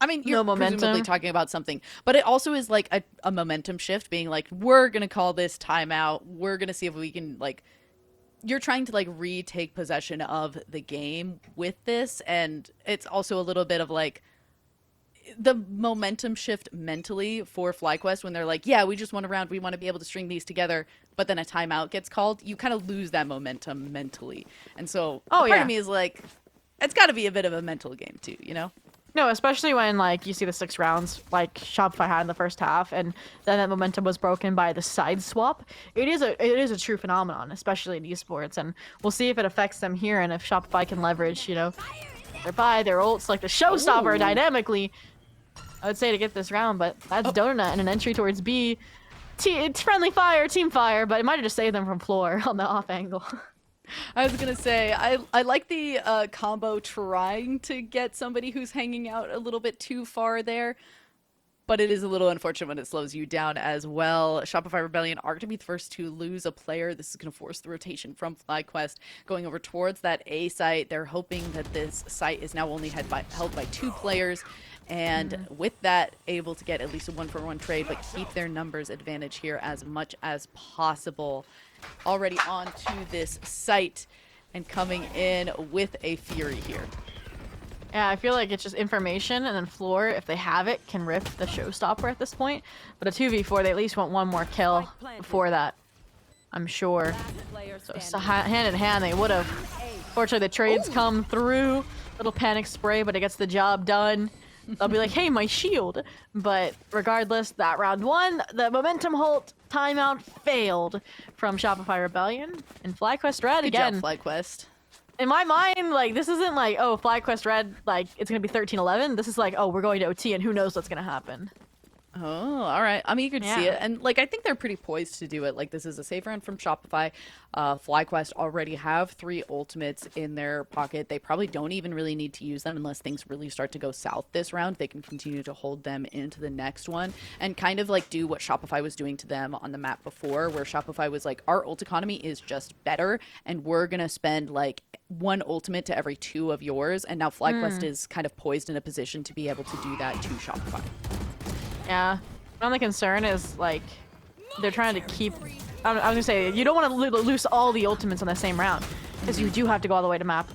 presumably talking about something, but it also is like a momentum shift, being like, we're gonna call this timeout, we're gonna see if we can, like, you're trying to like retake possession of the game with this, and it's also a little bit of like the momentum shift mentally for FlyQuest when they're like, yeah, we just won a round, we want to be able to string these together, but then a timeout gets called, you kind of lose that momentum mentally. And so part of me is like, it's got to be a bit of a mental game too, you know? No, especially when, like, you see the 6 rounds like Shopify had in the first half, and then that momentum was broken by the side swap. It is a true phenomenon, especially in esports, and we'll see if it affects them here, and if Shopify can leverage, you know, their buy, their ults, like the showstopper dynamically, I would say, to get this round, but that's Donut and an entry towards B. It's friendly fire, team fire, but it might have just saved them from floor on the off angle. I was gonna say, I like the combo trying to get somebody who's hanging out a little bit too far there, but it is a little unfortunate when it slows you down as well. Shopify Rebellion are going to be the first to lose a player. This is going to force the rotation from FlyQuest going over towards that A site. They're hoping that this site is now only held by 2 players, and with that, able to get at least a 1-for-1 trade, but keep their numbers advantage here as much as possible. Already onto this site and coming in with a Fury here. Yeah, I feel like it's just information, and then Floor, if they have it, can rip the showstopper at this point. But a 2v4, they at least want one more kill before that, I'm sure. So hand in hand, they would have. Fortunately, the trades come through. Little panic spray, but it gets the job done. They'll be like, hey, my shield. But regardless, that round 1, the momentum halt timeout failed from Shopify Rebellion. And FlyQuest Red again. Good job, FlyQuest. In my mind, like, this isn't like, oh, FlyQuest Red, like, it's going to be 13-11. This is like, oh, we're going to OT and who knows what's going to happen. Oh, all right. I'm eager to see Yeah. it. And like I think they're pretty poised to do it. Like this is a safe round from Shopify. FlyQuest already have 3 ultimates in their pocket. They probably don't even really need to use them unless things really start to go south this round. They can continue to hold them into the next one and kind of like do what Shopify was doing to them on the map before, where Shopify was like, our ult economy is just better and we're going to spend like 1 ultimate to every 2 of yours. And now FlyQuest is kind of poised in a position to be able to do that to Shopify. Yeah. My only concern is like they're trying to keep. I was gonna say you don't want to lose all the ultimates in the same round because you do have to go all the way to map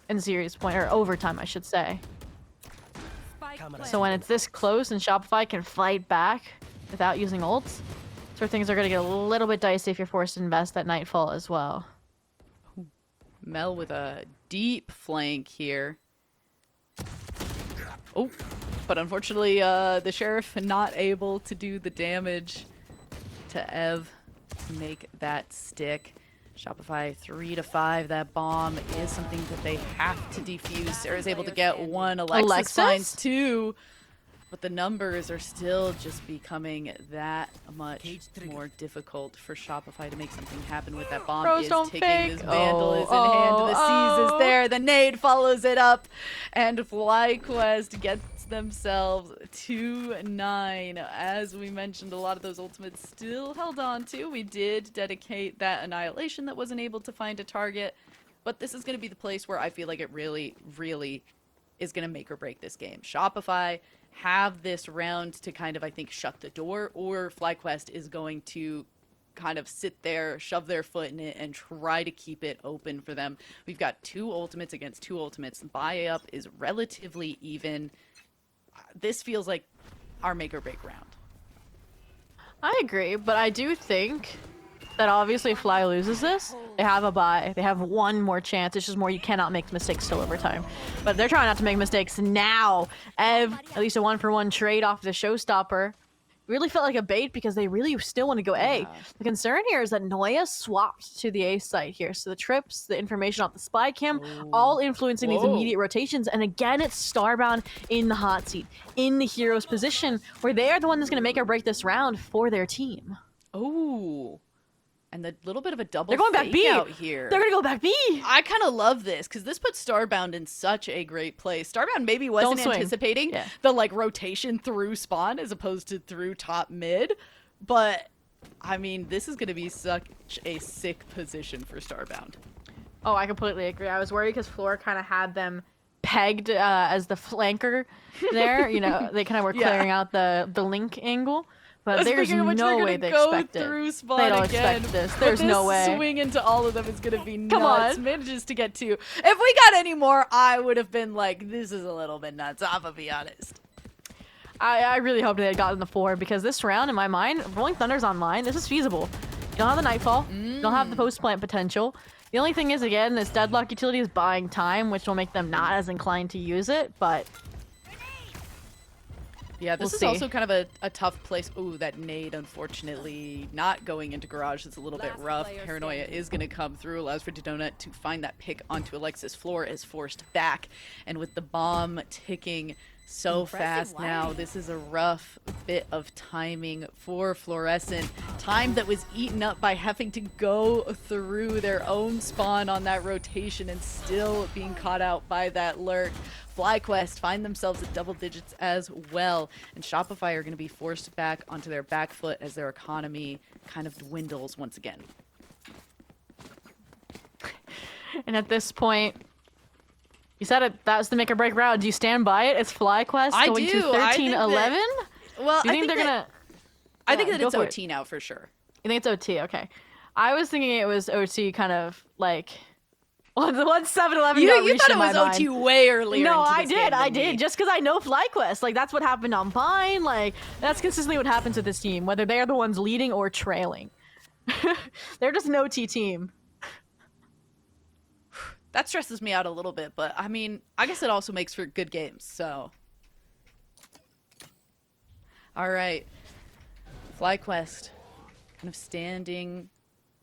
in series point or overtime, I should say. So when it's this close and Shopify can fight back without using ults, sort of things are gonna get a little bit dicey if you're forced to invest at Nightfall as well. Mel with a deep flank here. Oh, but unfortunately, the Sheriff not able to do the damage to Ev to make that stick. Shopify 3 to 5. That bomb is something that they have to defuse. Sarah's able to get 1. Alexis finds 2. But the numbers are still just becoming that much more difficult for Shopify to make something happen with that bomb. Bros Is don't taking fake. this Vandal is in hand. The Seize is there. The nade follows it up. And FlyQuest gets themselves 2-9. As we mentioned, a lot of those ultimates still held on to. We did dedicate that Annihilation that wasn't able to find a target. But this is going to be the place where I feel like it really, really is going to make or break this game. Shopify have this round to kind of, I think, shut the door, or FlyQuest is going to kind of sit there, shove their foot in it, and try to keep it open for them. We've got 2 ultimates against 2 ultimates. Buy up is relatively even. This feels like our make or break round. I agree, but I do think that obviously if Fly loses this, they have a bye. They have 1 more chance. It's just more you cannot make mistakes till overtime. But they're trying not to make mistakes now. Ev, at least a 1-for-1 trade off the showstopper. Really felt like a bait because they really still want to go A. The concern here is that Noya swapped to the A site here. So the trips, the information off the spy cam, all influencing these immediate rotations. And again, it's Starbound in the hot seat, in the hero's position, where they are the one that's going to make or break this round for their team. Oh. And the little bit of a double They're going back fake B out here. They're gonna go back B. I kind of love this because this puts Starbound in such a great place. Starbound maybe wasn't swing. anticipating the like rotation through spawn as opposed to through top mid, but I mean this is gonna be such a sick position for Starbound. Oh, I completely agree. I was worried because Floor kind of had them pegged as the flanker there. You know, they kind of were clearing out the link angle. But there's no way they expect it. They don't expect this. There's no way. Swing into all of them is going to be nuts. Come on. Manages to get 2. If we got any more, I would have been like, this is a little bit nuts. I'm going to be honest. I really hoped they had gotten the 4 because this round, in my mind, Rolling Thunder's online. This is feasible. You don't have the Nightfall. You don't have the post-plant potential. The only thing is, again, this Deadlock utility is buying time, which will make them not as inclined to use it, but... Yeah, this We'll is see. also kind of a tough place. Ooh, that nade, unfortunately, not going into Garage is a little bit rough. Paranoia is going to come through, allows for Dodona to find that pick onto Alexis. Floor is forced back, and with the bomb ticking so fast now, this is a rough bit of timing for Fluorescent. Time that was eaten up by having to go through their own spawn on that rotation and still being caught out by that lurk. FlyQuest find themselves at double digits as well, and Shopify are going to be forced back onto their back foot as their economy kind of dwindles once again. And at this point, you said it, that was the make or break round. Do you stand by it? It's FlyQuest I going do. to I think 13-11? Well, Do you think they're gonna? I think Yeah, that go it's for it. OT now for sure. You think it's OT? Okay. I was thinking it was OT kind of like once 7-11 You got reached thought in it my was mind. OT way earlier. No, into I this did. game I than me. did. Just because I know FlyQuest. Like, that's what happened on Vine. Like, that's consistently what happens with this team, whether they're the ones leading or trailing. They're just an OT team. That stresses me out a little bit, but I mean, I guess it also makes for good games, so. All right. FlyQuest kind of standing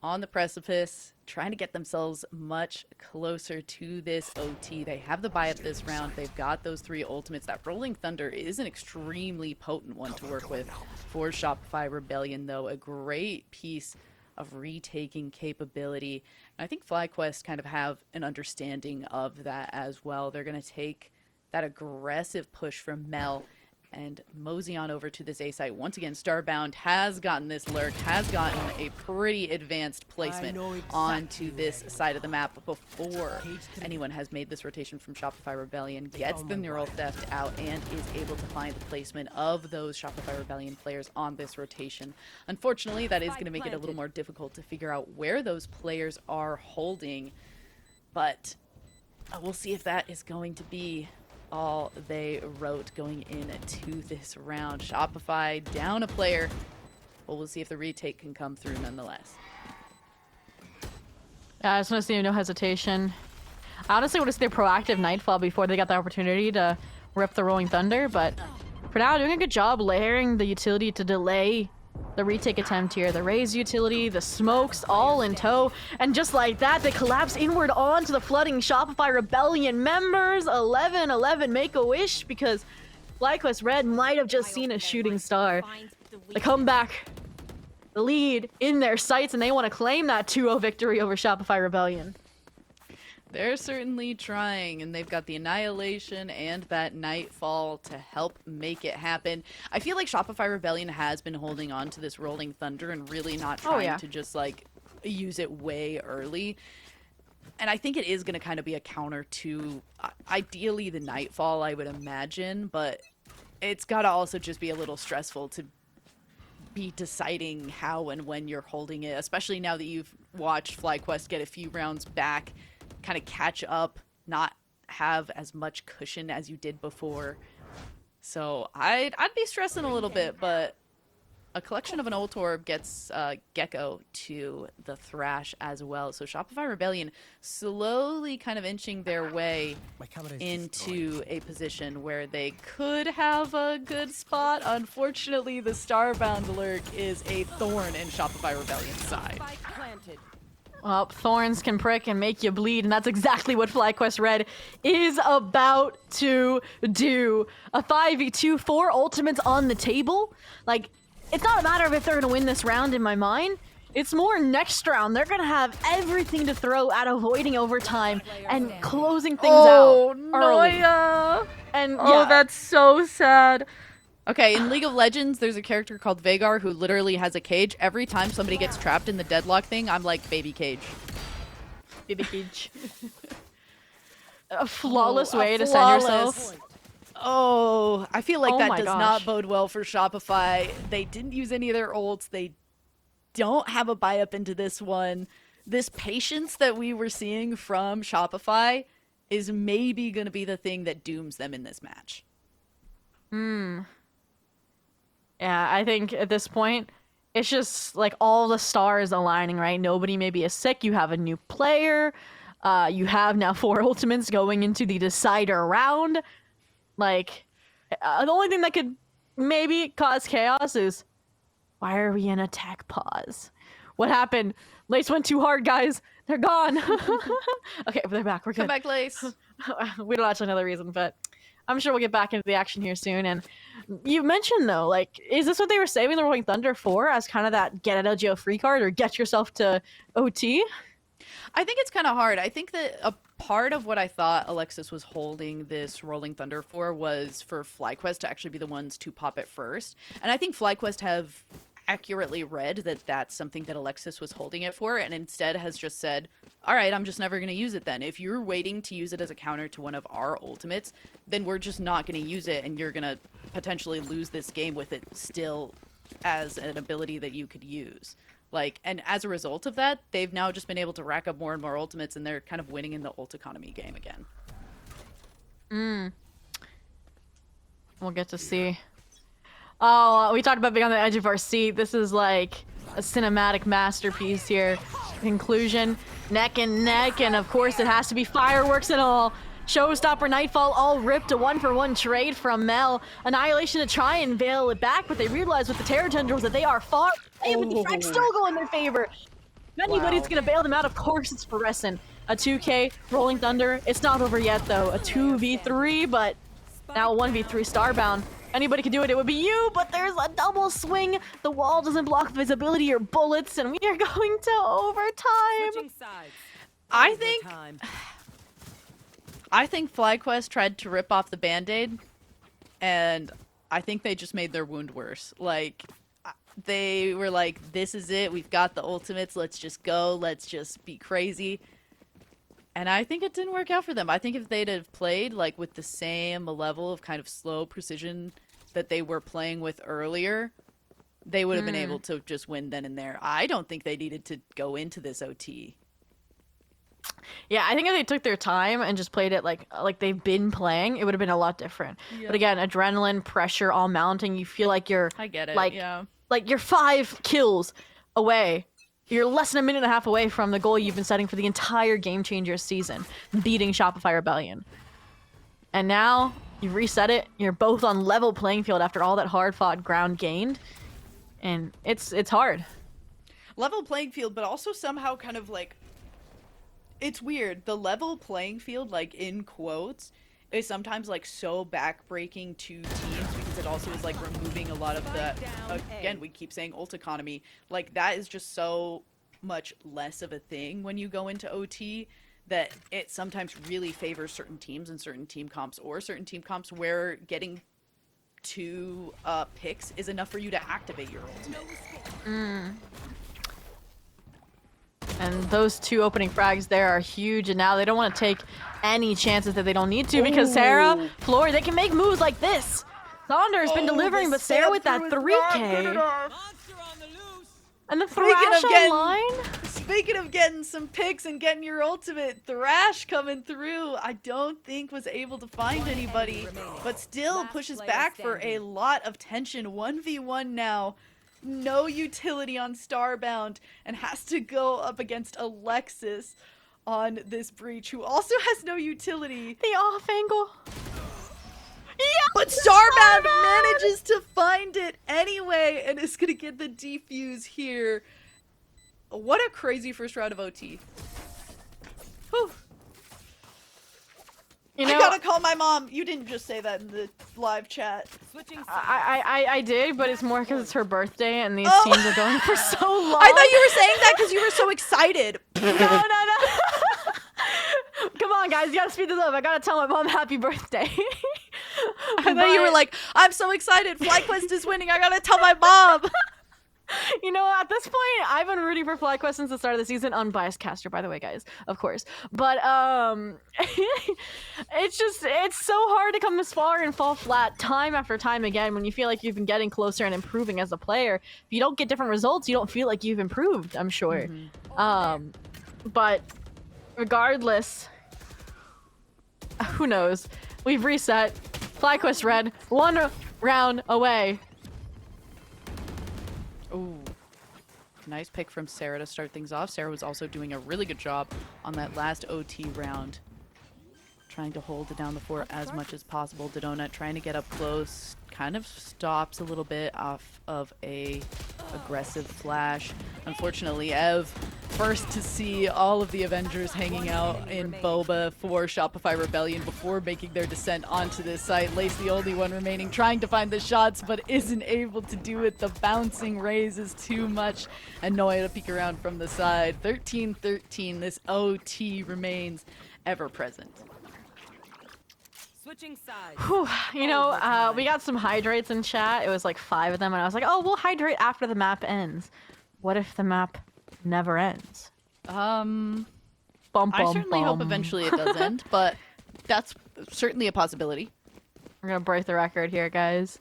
on the precipice, trying to get themselves much closer to this OT. They have the buy up this round. They've got those 3 ultimates. That Rolling Thunder is an extremely potent one to work with for Shopify Rebellion, though. A great piece of retaking capability. And I think FlyQuest kind of have an understanding of that as well. They're going to take that aggressive push from Mel and mosey on over to this A site. Once again, Starbound has gotten this lurk, has gotten a pretty advanced placement onto this side of the map before anyone has made this rotation from Shopify Rebellion, gets the Neural Theft out, and is able to find the placement of those Shopify Rebellion players on this rotation. Unfortunately, that is going to make it a little more difficult to figure out where those players are holding, but we'll see if that is going to be all they wrote going into this round. Shopify down a player, but we'll see if the retake can come through nonetheless. Yeah, I just want to see no hesitation. I honestly want to see their proactive Nightfall before they got the opportunity to rip the Rolling Thunder, but for now, doing a good job layering the utility to delay the retake attempt here. The Raze utility, the smokes, all in tow. And just like that, they collapse inward onto the flooding Shopify Rebellion members. 11-11 Make-A-Wish, because FlyQuest Red might have just seen a shooting star. They come back, the lead in their sights, and they want to claim that 2-0 victory over Shopify Rebellion. They're certainly trying, and they've got the Annihilation and that Nightfall to help make it happen. I feel like Shopify Rebellion has been holding on to this Rolling Thunder and really not trying to just, like, use it way early. And I think it is going to kind of be a counter to, ideally, the Nightfall, I would imagine, but it's got to also just be a little stressful to be deciding how and when you're holding it, especially now that you've watched FlyQuest get a few rounds back, kind of catch up, not have as much cushion as you did before. So I'd be stressing a little bit, but a collection of an Ult Orb gets Gecko to the Thrash as well. So Shopify Rebellion slowly kind of inching their way into a position where they could have a good spot. Unfortunately, the Starbound lurk is a thorn in Shopify Rebellion's side. Well, thorns can prick and make you bleed, and that's exactly what FlyQuest Red is about to do. A 5v2, 4 ultimates on the table. Like, it's not a matter of if they're going to win this round in my mind. It's more next round. They're going to have everything to throw at avoiding overtime and closing things out early. Noya! And Oh, yeah, that's so sad. Okay, in League of Legends, there's a character called Veigar who literally has a cage. Every time somebody gets trapped in the deadlock thing, I'm like, baby cage. baby cage. A flawless way to send yourself. Oh, I feel like Oh that my does gosh. not bode well for Shopify. They didn't use any of their ults. They don't have a buy up into this one. This patience that we were seeing from Shopify is maybe going to be the thing that dooms them in this match. Yeah, I think at this point, it's just like all the stars aligning, right? Nobody maybe is sick. You have a new player. You have now 4 ultimates going into the decider round. Like, the only thing that could maybe cause chaos is, why are we in attack pause? What happened? Lace went too hard, guys. They're gone. Okay, they're back. We're Come good. back, Lace. We don't actually know the reason, but I'm sure we'll get back into the action here soon. And you mentioned, though, like, is this what they were saving the Rolling Thunder for, as kind of that get out of jail free card or get yourself to OT? I think it's kind of hard. I think that a part of what I thought Alexis was holding this Rolling Thunder for was for FlyQuest to actually be the ones to pop it first. And I think FlyQuest have accurately read that that's something that Alexis was holding it for, and instead has just said, all right, I'm just never going to use it then. If you're waiting to use it as a counter to one of our ultimates, then we're just not going to use it, and you're going to potentially lose this game with it still as an ability that you could use. Like, and as a result of that, they've now just been able to rack up more and more ultimates, and they're kind of winning in the ult economy game again. We'll get to see. Oh, we talked about being on the edge of our seat. This is like a cinematic masterpiece here. Conclusion, neck and neck, and of course it has to be fireworks and all. Showstopper Nightfall all ripped, a 1-for-1 trade from Mel. Annihilation to try and veil it back, but they realize with the Terror Tendrils that they are far. And the frag still go in their favor. If anybody's Wow. gonna bail them out, of course it's Fluorescent. A 2K, Rolling Thunder. It's not over yet though. A 2v3, but now a 1v3 Starbound. Anybody could do it, it would be you, but there's a double swing. The wall doesn't block visibility or bullets, and we are going to overtime. I think FlyQuest tried to rip off the Band-Aid, and I think they just made their wound worse. Like, they were like, this is it, we've got the ultimates, let's just go, let's just be crazy. And I think it didn't work out for them. I think if they'd have played, like, with the same level of kind of slow precision that they were playing with earlier, they would have been able to just win then and there. I don't think they needed to go into this OT. Yeah, I think if they took their time and just played it like they've been playing, it would have been a lot different. But again, adrenaline, pressure, all mounting. You feel like you're I get it, like yeah. like you're 5 kills away. You're less than a minute and a half away from the goal you've been setting for the entire Game Changers season, beating Shopify Rebellion. And now you reset it. You're both on level playing field after all that hard-fought ground gained, and it's hard. Level playing field, but also somehow kind of like, it's weird. The level playing field, like in quotes, is sometimes like so backbreaking to teams because it also is like removing a lot of the, again, we keep saying ult economy. Like that is just so much less of a thing when you go into OT that it sometimes really favors certain teams and certain team comps, or certain team comps where getting 2 picks is enough for you to activate your ultimate. And those 2 opening frags there are huge, and now they don't want to take any chances that they don't need to because Sarah, Flory, they can make moves like this. Thunder's been delivering, but Sarah with that 3K. And the Thrash online? Speaking of getting some picks and getting your ultimate, Thrash coming through, I don't think was able to find anybody, but still pushes back for a lot of tension. 1v1 now. No utility on Starbound, and has to go up against Alexis on this breach, who also has no utility. The off angle. Yeah, But Starbound manages to find it anyway, and is gonna get the defuse here. What a crazy first round of OT. Whew. You know, I gotta call my mom. You didn't just say that in the live chat. I did, but it's more because it's her birthday and these Oh. teams are going for so long. I thought you were saying that because you were so excited. No. Come on, guys, you gotta speed this up. I gotta tell my mom happy birthday. I thought you were like, I'm so excited. FlyQuest is winning. I gotta tell my mom. You know, at this point, I've been rooting for FlyQuest since the start of the season. Unbiased caster, by the way, guys, of course. But it's so hard to come this far and fall flat time after time again when you feel like you've been getting closer and improving as a player. If you don't get different results, you don't feel like you've improved, I'm sure. But regardless, who knows? We've reset. FlyQuest Red, 1 round away. Ooh. Nice pick from Sarah to start things off. Sarah was also doing a really good job on that last OT round. Trying to hold down the fort as much as possible. Dodona trying to get up close. Kind of stops a little bit off of a aggressive flash. Unfortunately, Ev, first to see all of the Avengers hanging out in Boba for Shopify Rebellion before making their descent onto this site. Lace the only one remaining, trying to find the shots, but isn't able to do it. The bouncing raise is too much. And Noya to peek around from the side. 13-13, this OT remains ever present. Switching sides. Whew, you know, we got some hydrates in chat. It was like 5 of them, and I was like, oh, we'll hydrate after the map ends. What if the map never ends? I Bum, bum, certainly hope bum. eventually it does end, but that's certainly a possibility. We're gonna break the record here, guys.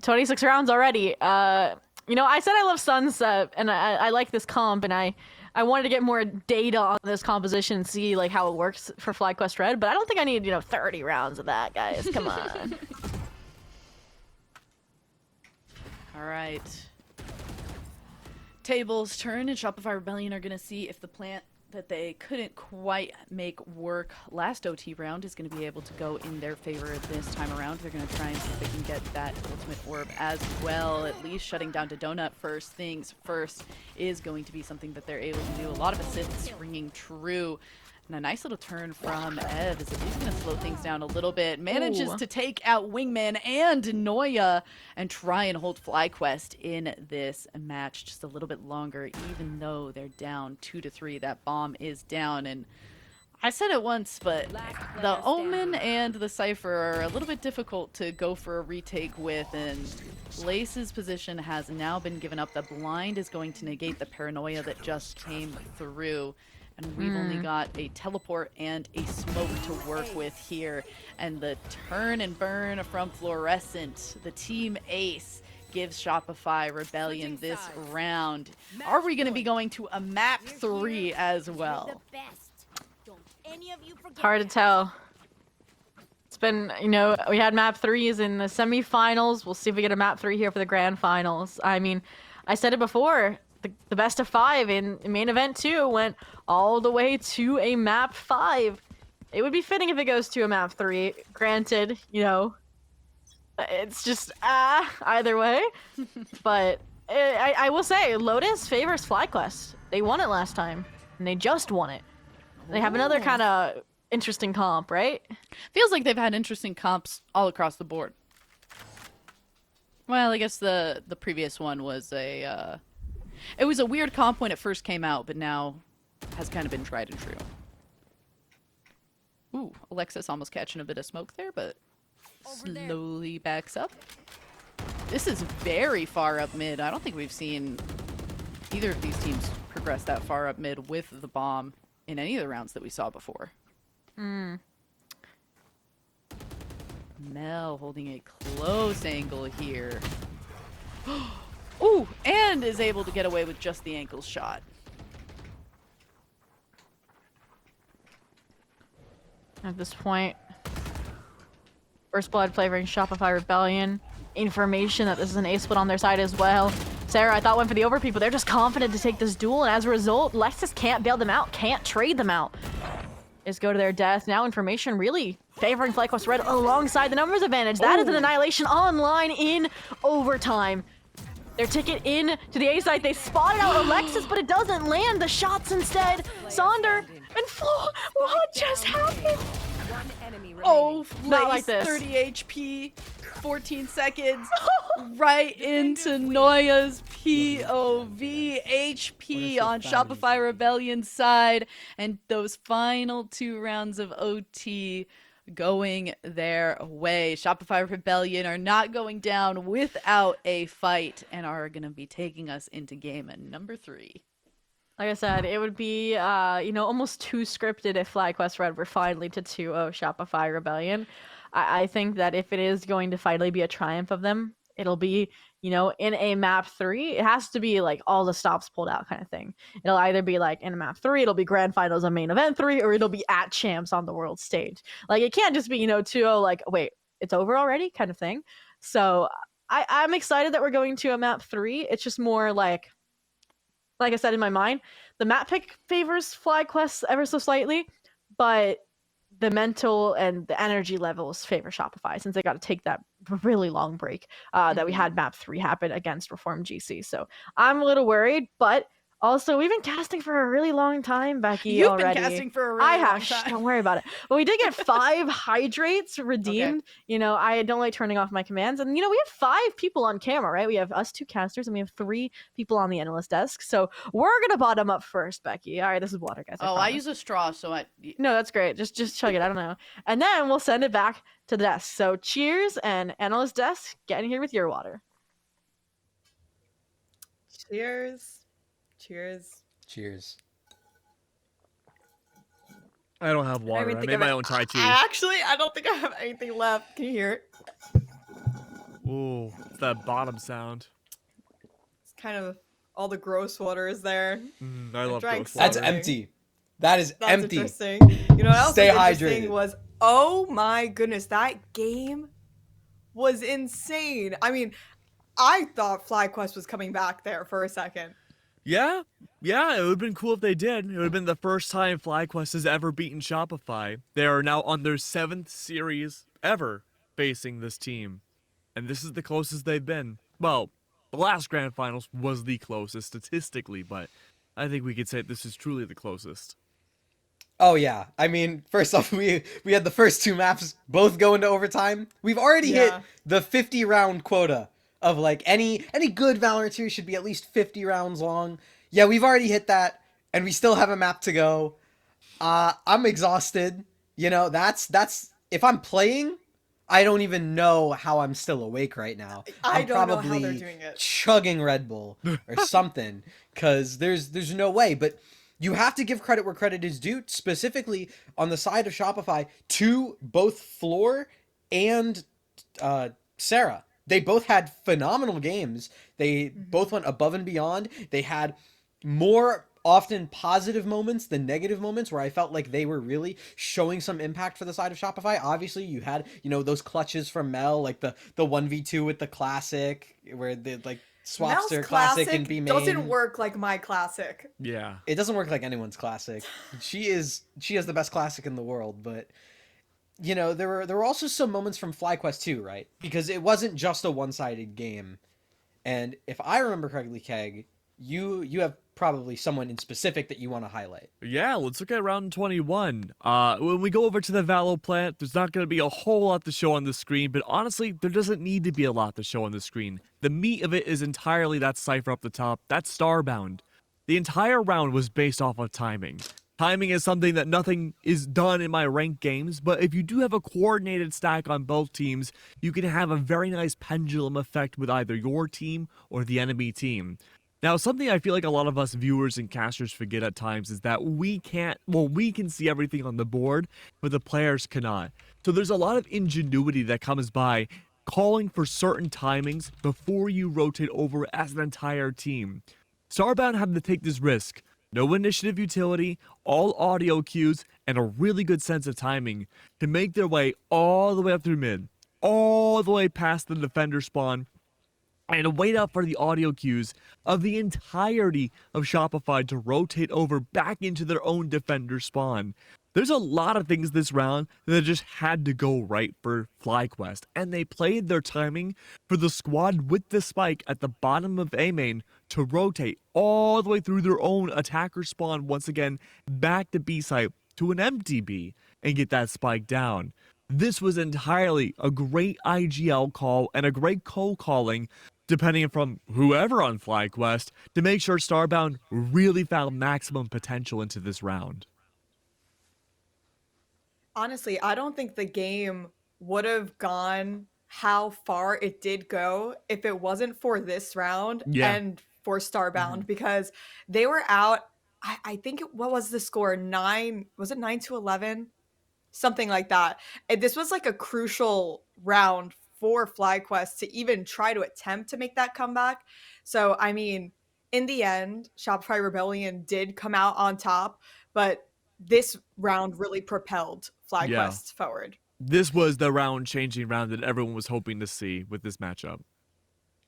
26 rounds already. You know, I said I love Sunset, and I like this comp, and I wanted to get more data on this composition and see like how it works for FlyQuest Red, but I don't think I need, 30 rounds of that, guys. Come on. All right. Tables turn, and Shopify Rebellion are going to see if the plant that they couldn't quite make work last OT round is going to be able to go in their favor this time around. They're going to try and see if they can get that ultimate orb as well. At least shutting down to Donut first things first is going to be something that they're able to do. A lot of assists ringing true. And a nice little turn from Ev is at least going to slow things down a little bit. Manages to take out Wingman and Noya and try and hold FlyQuest in this match just a little bit longer, even though they're down 2-3. That bomb is down. And I said it once, but the Omen and the Cypher are a little bit difficult to go for a retake with. And Lace's position has now been given up. The blind is going to negate the paranoia that just came through. And we've only got a teleport and a smoke to work with here. And the turn and burn from Fluorescent, the team ace, gives Shopify Rebellion this round. Are we going to be going to a map 3 as well? It's hard to tell. It's been, you know, we had map 3s in the semifinals. We'll see if we get a map 3 here for the grand finals. I mean, I said it before. The best of 5 in main event 2 went all the way to a map 5. It would be fitting if it goes to a map 3. Granted, you know, it's just either way. But I will say, Lotus favors FlyQuest. They won it last time, and they just won it. They have another kind of interesting comp, right? Feels like they've had interesting comps all across the board. Well, I guess the previous one was a it was a weird comp when it first came out, but now has kind of been tried and true. Ooh, Alexis almost catching a bit of smoke there, but slowly backs up. This is very far up mid. I don't think we've seen either of these teams progress that far up mid with the bomb in any of the rounds that we saw before. Mel holding a close angle here. Ooh, and is able to get away with just the ankle shot. At this point, First Blood flavoring Shopify Rebellion. Information that this is an ace split on their side as well. Sarah, I thought went for the over people. They're just confident to take this duel, and as a result, Lexus can't bail them out, can't trade them out. Just go to their death. Now information really favoring FlyQuest Red alongside the numbers advantage. That is an annihilation online in overtime. Their ticket in to the A side. They spotted out Alexis, but it doesn't land. The shots instead. Sonder and Flo. What just happened? Oh, Not like this. 30 HP, 14 seconds, right into Noya's POV. HP on Shopify Rebellion's side, and those final 2 rounds of OT going their way. Shopify Rebellion are not going down without a fight and are going to be taking us into game number 3. Like I said, it would be, you know, almost too scripted if FlyQuest Red were finally to 2-0 Shopify Rebellion. I think that if it is going to finally be a triumph of them, it'll be, you know, in a map 3. It has to be like all the stops pulled out kind of thing. It'll either be like in a map 3, it'll be grand finals on main event 3, or it'll be at champs on the world stage. Like, it can't just be, you know, 2-0, like, wait, it's over already kind of thing. So I'm excited that we're going to a map 3. It's just more like I said in my mind, the map pick favors FlyQuest ever so slightly, but the mental and the energy levels favor Shopify since they got to take that really long break that we had map 3 happen against Reform GC. So I'm a little worried, but also we've been casting for a really long time, Becky. You've already. been casting for a really long time. Don't worry about it. But we did get 5 hydrates redeemed. Okay. You know, I don't like turning off my commands. And, you know, we have 5 people on camera, right? We have us 2 casters and we have 3 people on the analyst desk. So we're going to bottom up first, Becky. All right, this is water, guys. I use a straw, so No, that's great. Just chug it. I don't know. And then we'll send it back to the desk. So cheers, and analyst desk, get in here with your water. Cheers. Cheers. Cheers. I don't have water. I made my own chai tea. I don't think I have anything left. Can you hear it? Ooh, it's that bottom sound. It's kind of all the gross water is there. I love gross water. That's empty. That's empty. Interesting. You know what else Stay was interesting hydrated. was, oh my goodness, that game was insane. I mean, I thought FlyQuest was coming back there for a second. Yeah, yeah, it would have been cool if they did. It would have been the first time FlyQuest has ever beaten Shopify. They are now on their 7th series ever facing this team. And this is the closest they've been. Well, the last Grand Finals was the closest statistically, but I think we could say this is truly the closest. Oh yeah, I mean, first off, we had the first 2 maps both go into overtime. We've already hit Yeah. the 50 round quota of like any good Valorant series should be at least 50 rounds long. Yeah, we've already hit that, and we still have a map to go. I'm exhausted. You know, that's if I'm playing, I don't even know how I'm still awake right now. I I'm don't know how probably they're doing it. chugging Red Bull or something, because there's no way. But you have to give credit where credit is due, specifically on the side of Shopify, to both Floor and Sarah. They both had phenomenal games. They both went above and beyond. They had more often positive moments than negative moments where I felt like they were really showing some impact for the side of Shopify. Obviously, you had, those clutches from Mel, like the 1v2 with the classic where they like swaps Mel's their classic and B main. doesn't work like my classic. Yeah. It doesn't work like anyone's classic. She has the best classic in the world, but there were also some moments from FlyQuest too, right? Because it wasn't just a one-sided game. And if I remember correctly, Keg, you have probably someone in specific that you want to highlight. Yeah, let's look at round 21. When we go over to the Valo plant, there's not going to be a whole lot to show on the screen, but honestly, there doesn't need to be a lot to show on the screen. The meat of it is entirely that Cypher up the top, that's Starbound. The entire round was based off of timing. Timing is something that nothing is done in my ranked games, but if you do have a coordinated stack on both teams, you can have a very nice pendulum effect with either your team or the enemy team. Now, something I feel like a lot of us viewers and casters forget at times is that we can see everything on the board, but the players cannot. So there's a lot of ingenuity that comes by calling for certain timings before you rotate over as an entire team. Starbound had to take this risk. No initiative utility, all audio cues, and a really good sense of timing to make their way all the way up through mid, all the way past the defender spawn, and wait out for the audio cues of the entirety of Shopify to rotate over back into their own defender spawn. There's a lot of things this round that just had to go right for FlyQuest, and they played their timing for the squad with the spike at the bottom of A main to rotate all the way through their own attacker spawn once again back to B site to an empty B and get that spike down. This was entirely a great IGL call and a great co-calling depending from whoever on FlyQuest to make sure Starbound really found maximum potential into this round. Honestly, I don't think the game would have gone how far it did go if it wasn't for this round and for Starbound, because they were out. I think what was the score? 9, was it 9-11? Something like that. And this was like a crucial round for FlyQuest to even try to attempt to make that comeback. So, I mean, in the end, Shopify Rebellion did come out on top, but this round really propelled FlyQuest forward. This was the round-changing round that everyone was hoping to see with this matchup.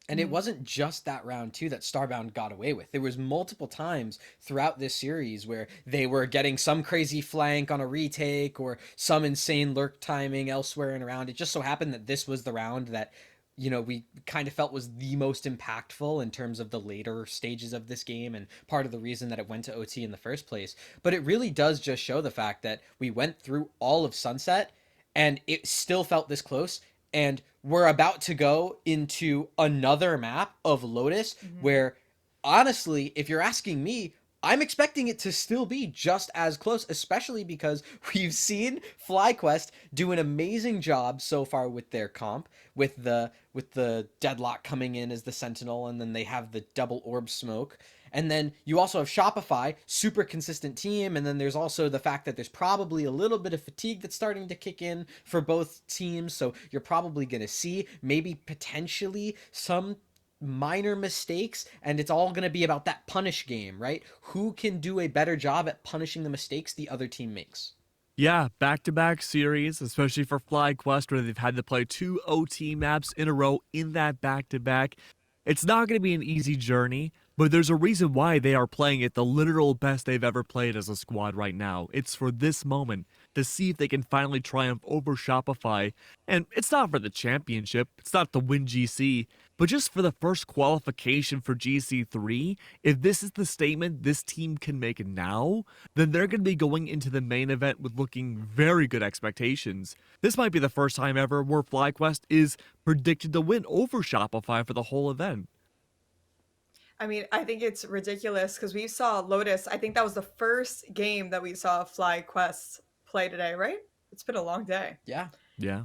And it wasn't just that round, too, that Starbound got away with. There was multiple times throughout this series where they were getting some crazy flank on a retake or some insane lurk timing elsewhere in a round. It just so happened that this was the round that, we kind of felt was the most impactful in terms of the later stages of this game and part of the reason that it went to OT in the first place. But it really does just show the fact that we went through all of Sunset and it still felt this close. And we're about to go into another map of Lotus where, honestly, if you're asking me, I'm expecting it to still be just as close, especially because we've seen FlyQuest do an amazing job so far with their comp, with the Deadlock coming in as the Sentinel, and then they have the double orb smoke. And then you also have Shopify, super consistent team, and then there's also the fact that there's probably a little bit of fatigue that's starting to kick in for both teams, so you're probably going to see maybe potentially some minor mistakes, and it's all going to be about that punish game, right? Who can do a better job at punishing the mistakes the other team makes? Yeah, back-to-back series, especially for FlyQuest, where they've had to play 2 OT maps in a row in that back-to-back. It's not going to be an easy journey, but there's a reason why they are playing at the literal best they've ever played as a squad right now. It's for this moment to see if they can finally triumph over Shopify. And it's not for the championship, it's not to win GC, but just for the first qualification for GC3. If this is the statement this team can make now, then they're going to be going into the main event with looking very good expectations. This might be the first time ever where FlyQuest is predicted to win over Shopify for the whole event. I mean, I think it's ridiculous because we saw Lotus. I think that was the first game that we saw FlyQuest play today, right? It's been a long day. Yeah. Yeah.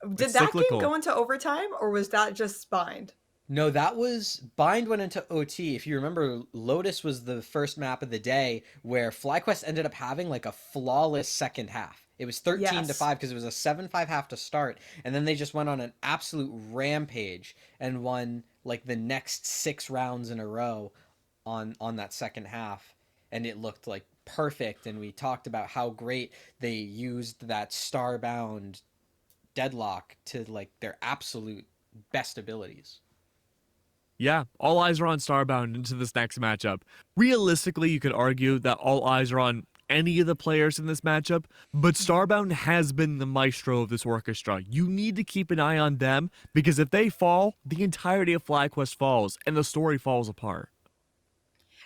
Did It's that cyclical. game go into overtime or was that just bind? No, that was Bind went into OT. If you remember, Lotus was the first map of the day where FlyQuest ended up having like a flawless second half. It was 13 to Yes. 5 because it was a 7-5 half to start, and then they just went on an absolute rampage and won like the next 6 rounds in a row on that second half, and it looked like perfect. And we talked about how great they used that Starbound deadlock to like their absolute best abilities. Yeah, all eyes are on Starbound into this next matchup. Realistically, you could argue that all eyes are on any of the players in this matchup, but Starbound has been the maestro of this orchestra. You need to keep an eye on them, because if they fall, the entirety of FlyQuest falls, and the story falls apart.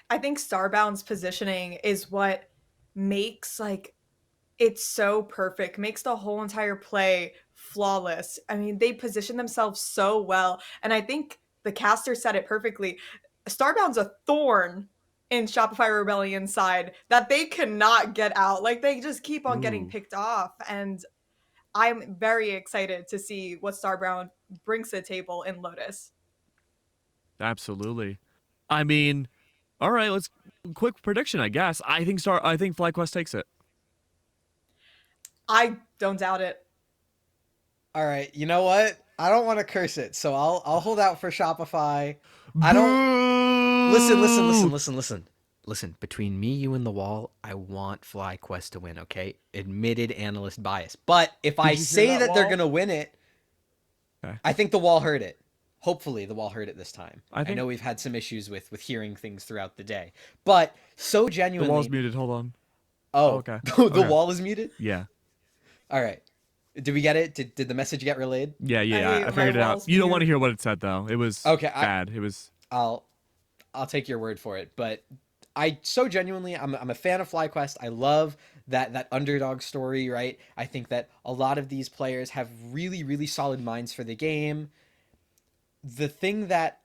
I think Starbound's positioning is what makes like it's so perfect, makes the whole entire play flawless. I mean, they position themselves so well, and I think the caster said it perfectly. Starbound's a thorn in Shopify Rebellion's side that they cannot get out. Like they just keep on getting Ooh. picked off, and I'm very excited to see what Starbound brings to the table in Lotus. Absolutely. I mean, all right, let's quick prediction, I guess. I think FlyQuest takes it. I don't doubt it. All right, you know what? I don't want to curse it, so I'll hold out for Shopify. I don't listen. Between me, you, and the wall, I want FlyQuest to win. Okay, admitted analyst bias. But if I you hear say that, that they're Wall? gonna win it, Okay. I think the wall heard it. Hopefully, the wall heard it this time. I I think- know we've had some issues with hearing things throughout the day, but so The genuinely. wall's muted. Hold on. Oh, okay. the Okay. wall is muted. Yeah. All right. Did we get it? Did the message get relayed? Yeah. Hey, I my figured it out. wall's You don't want to muted. hear what it said though. It was Okay, bad. It was. I'll take your word for it. But I so genuinely, I'm a fan of FlyQuest. I love that underdog story, right? I think that a lot of these players have really, really solid minds for the game. The thing that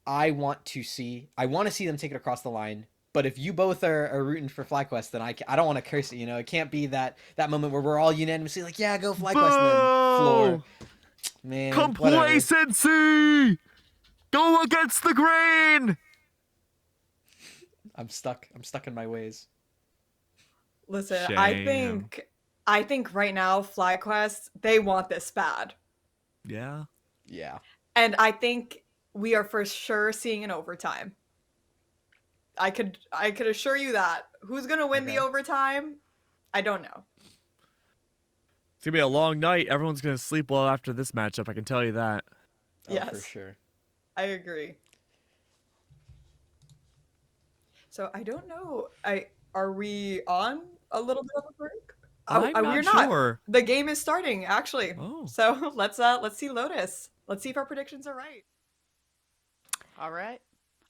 I want to see them take it across the line. But if you both are rooting for FlyQuest, then I don't want to curse it. You know, it can't be that moment where we're all unanimously like, yeah, go FlyQuest, and then floor. Man, whatever. Complacency. Go against the grain. I'm stuck in my ways. Listen, Shame. I think right now FlyQuest, they want this bad. Yeah. Yeah. And I think we are for sure seeing an overtime. I could assure you that. Who's gonna win the Okay. overtime? I don't know. It's gonna be a long night. Everyone's gonna sleep well after this matchup. I can tell you that. Oh, for Yes. sure. I agree. So I don't know. Are we on a little bit of a break? I'm we're not sure. The game is starting actually. Oh. So let's see Lotus. Let's see if our predictions are right. All right.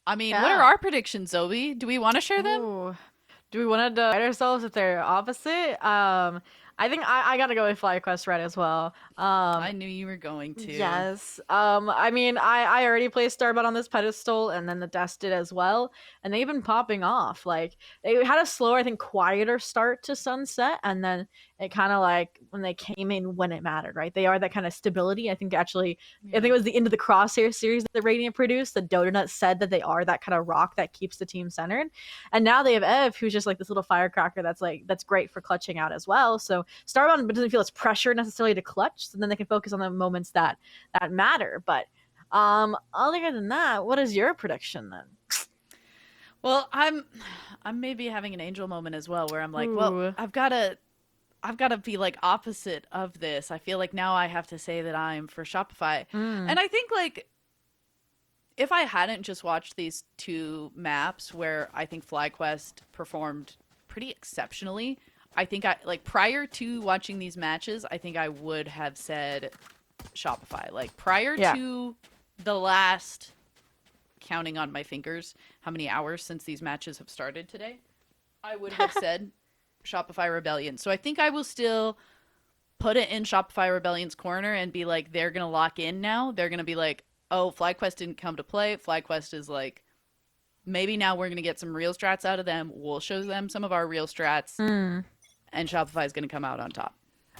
I mean, what are Yeah. our predictions, Zoe? Do we want to share them? Ooh. Do we want to divide ourselves if they're opposite? I think I gotta go with FlyQuest Red as well. I knew you were going to. Yes. I mean, I already placed Starbound on this pedestal, and then the Dust did as well, and they've been popping off. Like they had a slower, I think, quieter start to Sunset, and then it kind of like when they came in when it mattered, right? They are that kind of stability. I think actually, I think it was the end of the Crosshair series that Radiant produced. The Donut said that they are that kind of rock that keeps the team centered, and now they have Ev, who's just like this little firecracker that's great for clutching out as well. So Starbound doesn't feel as pressure necessarily to clutch, so then they can focus on the moments that matter. But other than that, what is your prediction then? Well, I'm maybe having an angel moment as well, where I'm like, Ooh. well, I've got to be like opposite of this. I feel like now I have to say that I'm for Shopify, and I think like if I hadn't just watched these two maps where I think FlyQuest performed pretty exceptionally, I think prior to watching these matches, I think I would have said Shopify. Like prior to the last, counting on my fingers how many hours since these matches have started today, I would have said Shopify Rebellion. So I think I will still put it in Shopify Rebellion's corner and be like, they're going to lock in now. They're going to be like, oh, FlyQuest didn't come to play. FlyQuest is like, maybe now we're going to get some real strats out of them. We'll show them some of our real strats. And Shopify is going to come out on top.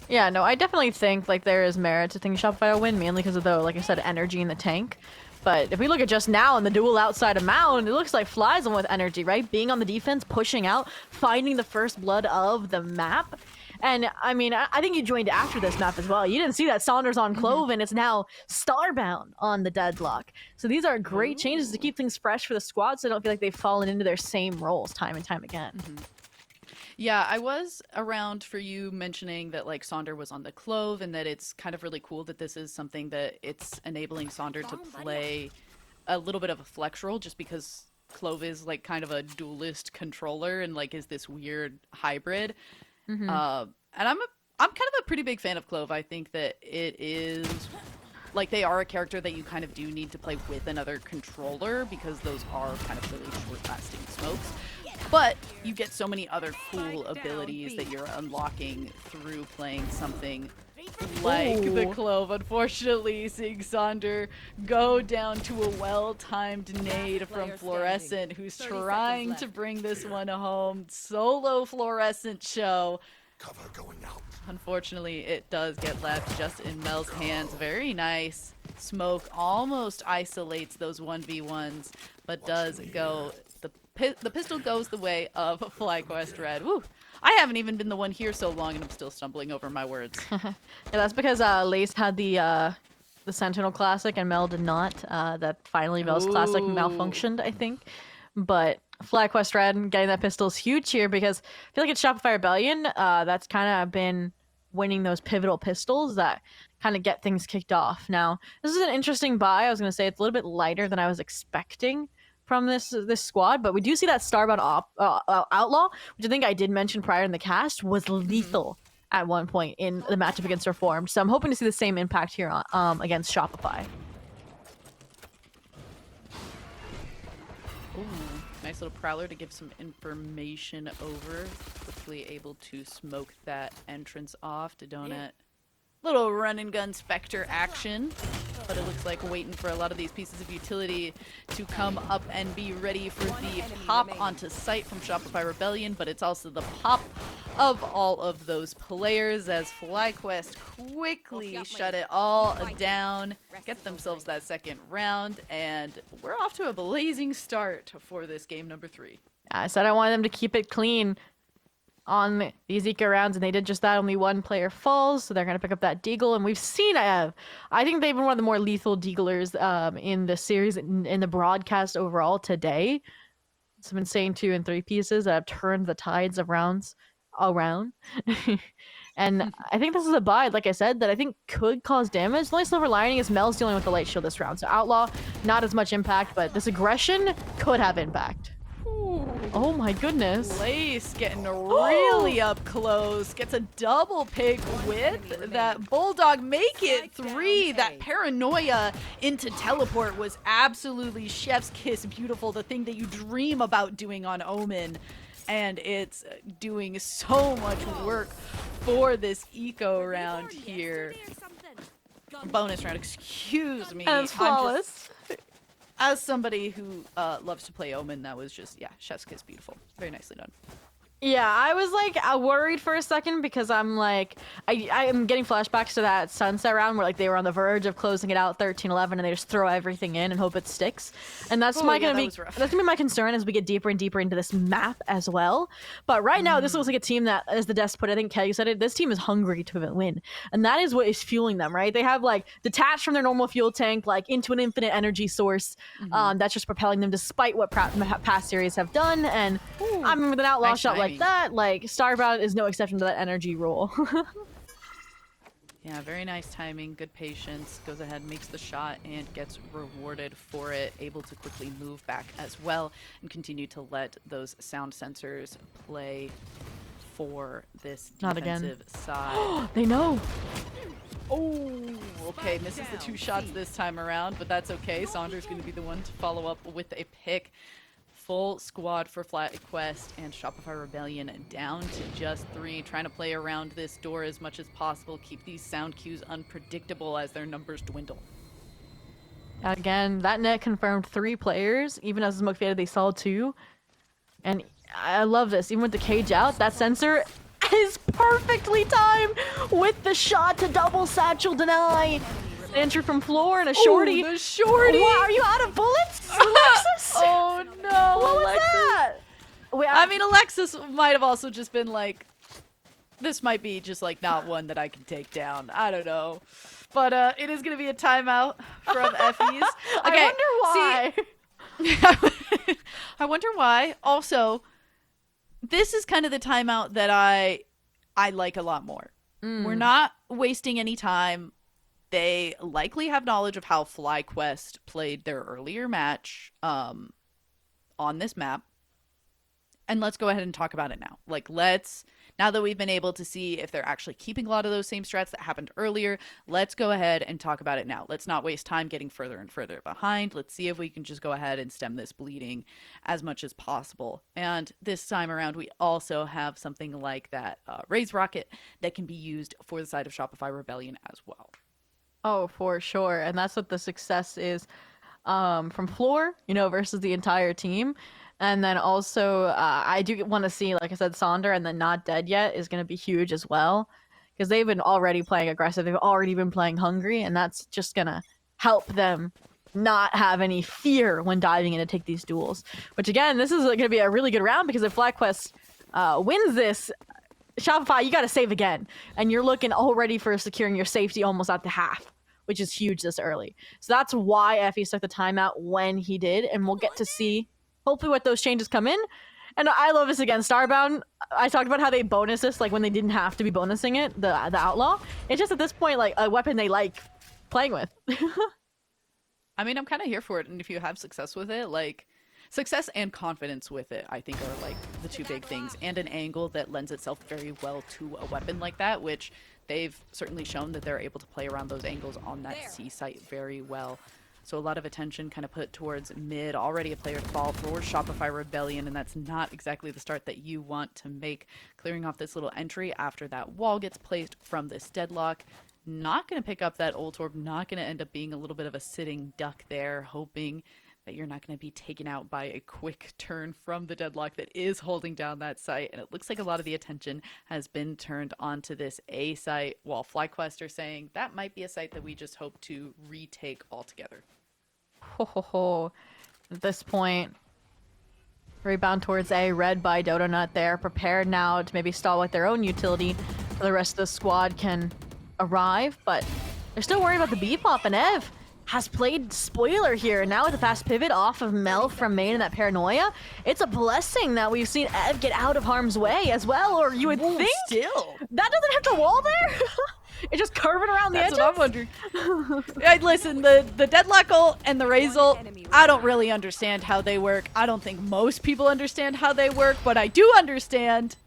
Yeah, no, I definitely think like there is merit to think Shopify will win, mainly because of the, like I said, energy in the tank. But if we look at just now in the duel outside of Mound, it looks like Fly's on with energy, right? Being on the defense, pushing out, finding the first blood of the map. And I mean, I think you joined after this map as well. You didn't see that Saunders on Clove, and it's now Starbound on the Deadlock. So these are great changes to keep things fresh for the squad, so they don't feel like they've fallen into their same roles time and time again. Yeah, I was around for you mentioning that like Sonder was on the Clove, and that it's kind of really cool that this is something that it's enabling Sonder to play a little bit of a flex role, just because Clove is like kind of a duelist controller and like is this weird hybrid. And I'm kind of a pretty big fan of Clove. I think that it is like they are a character that you kind of do need to play with another controller, because those are kind of really short-lasting smokes. But you get so many other cool abilities that you're unlocking through playing something like the Clove. Unfortunately, seeing Sonder go down to a well-timed nade from Fluorescent, who's trying to bring this one home. Solo Fluorescent show. Cover going out. Unfortunately, it does get left just in Mel's hands. Very nice. Smoke almost isolates those 1v1s, but does go... The pistol goes the way of FlyQuest Red. Woo! I haven't even been the one here so long, and I'm still stumbling over my words. Yeah, that's because Lace had the Sentinel Classic and Mel did not. That finally Mel's Classic malfunctioned, I think. But FlyQuest Red getting that pistol is huge here, because I feel like it's Shopify Rebellion that's kind of been winning those pivotal pistols that kind of get things kicked off. Now, this is an interesting buy. I was going to say it's a little bit lighter than I was expecting from this squad, but we do see that Starbound Outlaw, which I think I did mention prior in the cast, was lethal at one point in the matchup against Reformed. So I'm hoping to see the same impact here on, against Shopify. Ooh, nice little Prowler to give some information over. Quickly able to smoke that entrance off to Donut. Little run and gun Spectre action, but it looks like waiting for a lot of these pieces of utility to come up and be ready for the pop onto site from Shopify Rebellion, but it's also the pop of all of those players as FlyQuest quickly shut it all down, get themselves that second round, and we're off to a blazing start for this game number 3. I said I wanted them to keep it clean on these eco rounds, and they did just that. Only one player falls, so they're going to pick up that Deagle, and we've seen I think they've been one of the more lethal Deaglers in the series, in the broadcast overall today. Some insane 2 and 3 pieces that have turned the tides of rounds around. And I think this is a buy, like I said, that I think could cause damage. The only silver lining is Mel's dealing with the light shield this round, so Outlaw, not as much impact, but this aggression could have impact. Oh my goodness. Lace getting really up close. Gets a double pick with that Bulldog. Make it 3. That paranoia into teleport was absolutely chef's kiss beautiful. The thing that you dream about doing on Omen. And it's doing so much work for this eco round here. Bonus round, excuse me. And it's flawless. As somebody who loves to play Omen, that was just, yeah, chef's kiss beautiful. Very nicely done. Yeah, I was like worried for a second, because I'm like, I am getting flashbacks to that Sunset round where like they were on the verge of closing it out 13-11 and they just throw everything in and hope it sticks. And that's gonna be my concern as we get deeper and deeper into this map as well. But right now, this looks like a team that, as the desk put, I think Keg said it, this team is hungry to win. And that is what is fueling them, right? They have like detached from their normal fuel tank, like into an infinite energy source that's just propelling them despite what past series have done. And I mean, with an Outlaw shot like that, like Starbound is no exception to that energy rule. Yeah, very nice timing, good patience, goes ahead, makes the shot, and gets rewarded for it, able to quickly move back as well, and continue to let those sound sensors play for this Not again. defensive side. They know. Oh, okay, misses the 2 shots this time around, but that's okay. Saunders going to be the one to follow up with a pick. Full squad for FlyQuest and Shopify Rebellion down to just 3, trying to play around this door as much as possible, keep these sound cues unpredictable as their numbers dwindle. Again, that net confirmed 3 players. Even as Smoke faded, they saw 2. And I love this. Even with the cage out, that sensor is perfectly timed with the shot to double satchel deny. An entry from Floor and a shorty. Ooh, the shorty! What, are you out of bullets, Alexis? Oh no, What was Alexis. that? Wait, I mean, Alexis might have also just been like, this might be just like not one that I can take down. I don't know. But it is going to be a timeout from Effies. Okay, I wonder why. See, I wonder why. Also, this is kind of the timeout that I like a lot more. We're not wasting any time. They likely have knowledge of how FlyQuest played their earlier match on this map. And let's go ahead and talk about it now. Like, now that we've been able to see if they're actually keeping a lot of those same strats that happened earlier, let's go ahead and talk about it now. Let's not waste time getting further and further behind. Let's see if we can just go ahead and stem this bleeding as much as possible. And this time around, we also have something like that Raise Rocket that can be used for the side of Shopify Rebellion as well. Oh, for sure. And that's what the success is from Floor, versus the entire team. And then also, I do want to see, like I said, Sonder and then Not Dead Yet is going to be huge as well. Because they've been already playing aggressive. They've already been playing hungry. And that's just going to help them not have any fear when diving in to take these duels. Which, again, this is going to be a really good round because if FlyQuest wins this, Shopify, you got to save again. And you're looking already for securing your safety almost at the half, which is huge this early. So that's why Effie took the timeout when he did. And we'll get to see hopefully what those changes come in. And I love this again. Starbound, I talked about how they bonus this, like when they didn't have to be bonusing it, the Outlaw. It's just at this point, like a weapon they like playing with. I mean, I'm kind of here for it. And if you have success with it, like success and confidence with it, I think are like the 2 big things. And an angle that lends itself very well to a weapon like that, which they've certainly shown that they're able to play around those angles on that C site very well. So a lot of attention kind of put towards mid, already a player to fall for Shopify Rebellion, and that's not exactly the start that you want to make. Clearing off this little entry after that wall gets placed from this deadlock. Not going to pick up that ult orb, not going to end up being a little bit of a sitting duck there, hoping that you're not going to be taken out by a quick turn from the deadlock that is holding down that site. And it looks like a lot of the attention has been turned onto this A site, while FlyQuest are saying that might be a site that we just hope to retake altogether. At this point, rebound towards A, read by Dodonut there, prepared now to maybe stall with their own utility so the rest of the squad can arrive, but they're still worried about the B-pop, and Ev has played spoiler here, and now with the fast pivot off of Mel from main and that paranoia, it's a blessing that we've seen Ev get out of harm's way as well, or you would think Still, that doesn't have to wall there. It's just curving around the edges. that's what I'm wondering. Listen, the deadlock ult and the raise ult, I don't really understand how they work. I don't think most people understand how they work. What I do understand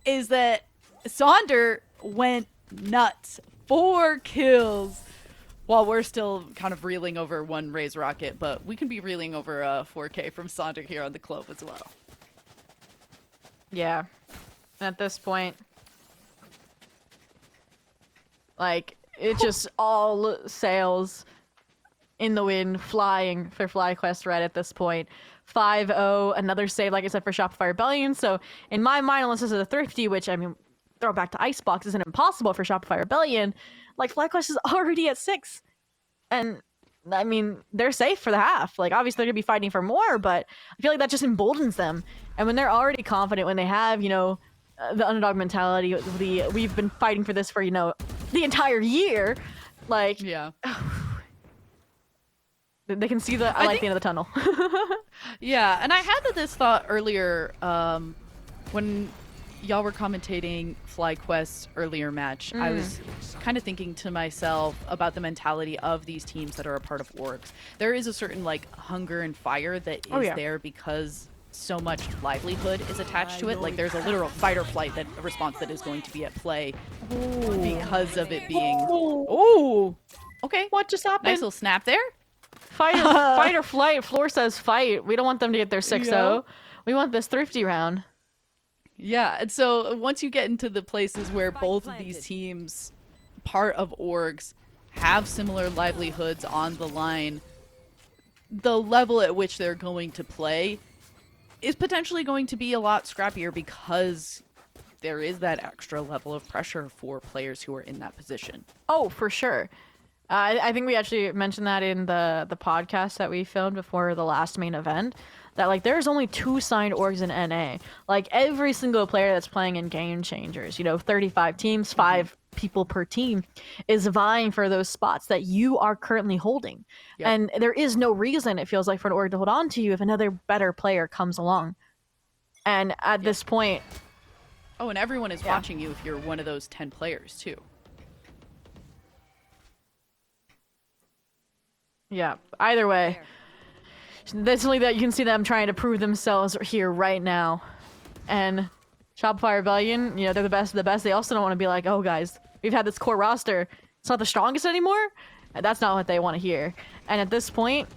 is that Sonder went nuts. 4 kills. While we're still kind of reeling over 1 raise rocket, but we can be reeling over a 4K from Sonder here on the Clove as well. Yeah. At this point, like, it just all sails in the wind, flying for FlyQuest Red at this point. 5-0, another save, like I said, for Shopify Rebellion. So, in my mind, unless this is a thrifty, which, I mean, throw back to Icebox isn't impossible for Shopify Rebellion, like, FlyQuest is already at 6. And, I mean, they're safe for the half. Like, obviously, they're going to be fighting for more, but I feel like that just emboldens them. And when they're already confident, when they have, the underdog mentality, we've been fighting for this for, the entire year, like, Yeah. they can see the the end of the tunnel. Yeah, and I had this thought earlier when y'all were commentating FlyQuest's earlier match, I was kind of thinking to myself about the mentality of these teams that are a part of orgs. There is a certain like hunger and fire that is there because so much livelihood is attached to it. Like there's a literal fight or flight response that is going to be at play because of it being. Oh, okay. What just happened? Nice little snap there. Fight or flight. Floor says fight. We don't want them to get their 6-0. We want this thrifty round. Yeah, and so once you get into the places where both of these teams, part of orgs, have similar livelihoods on the line, the level at which they're going to play is potentially going to be a lot scrappier because there is that extra level of pressure for players who are in that position. Oh, for sure. I think we actually mentioned that in the podcast that we filmed before the last main event, that like there's only 2 signed orgs in NA. Like every single player that's playing in Game Changers, 35 teams, 5 people per team, is vying for those spots that you are currently holding. Yep. And there is no reason, it feels like, for an org to hold on to you if another better player comes along. And at this point... Oh, and everyone is watching you if you're one of those 10 players, too. Yeah, either way. That's only that you can see them trying to prove themselves here right now. And Shopify Rebellion, they're the best of the best. They also don't want to be like, oh guys, we've had this core roster. It's not the strongest anymore. And that's not what they want to hear. And at this point,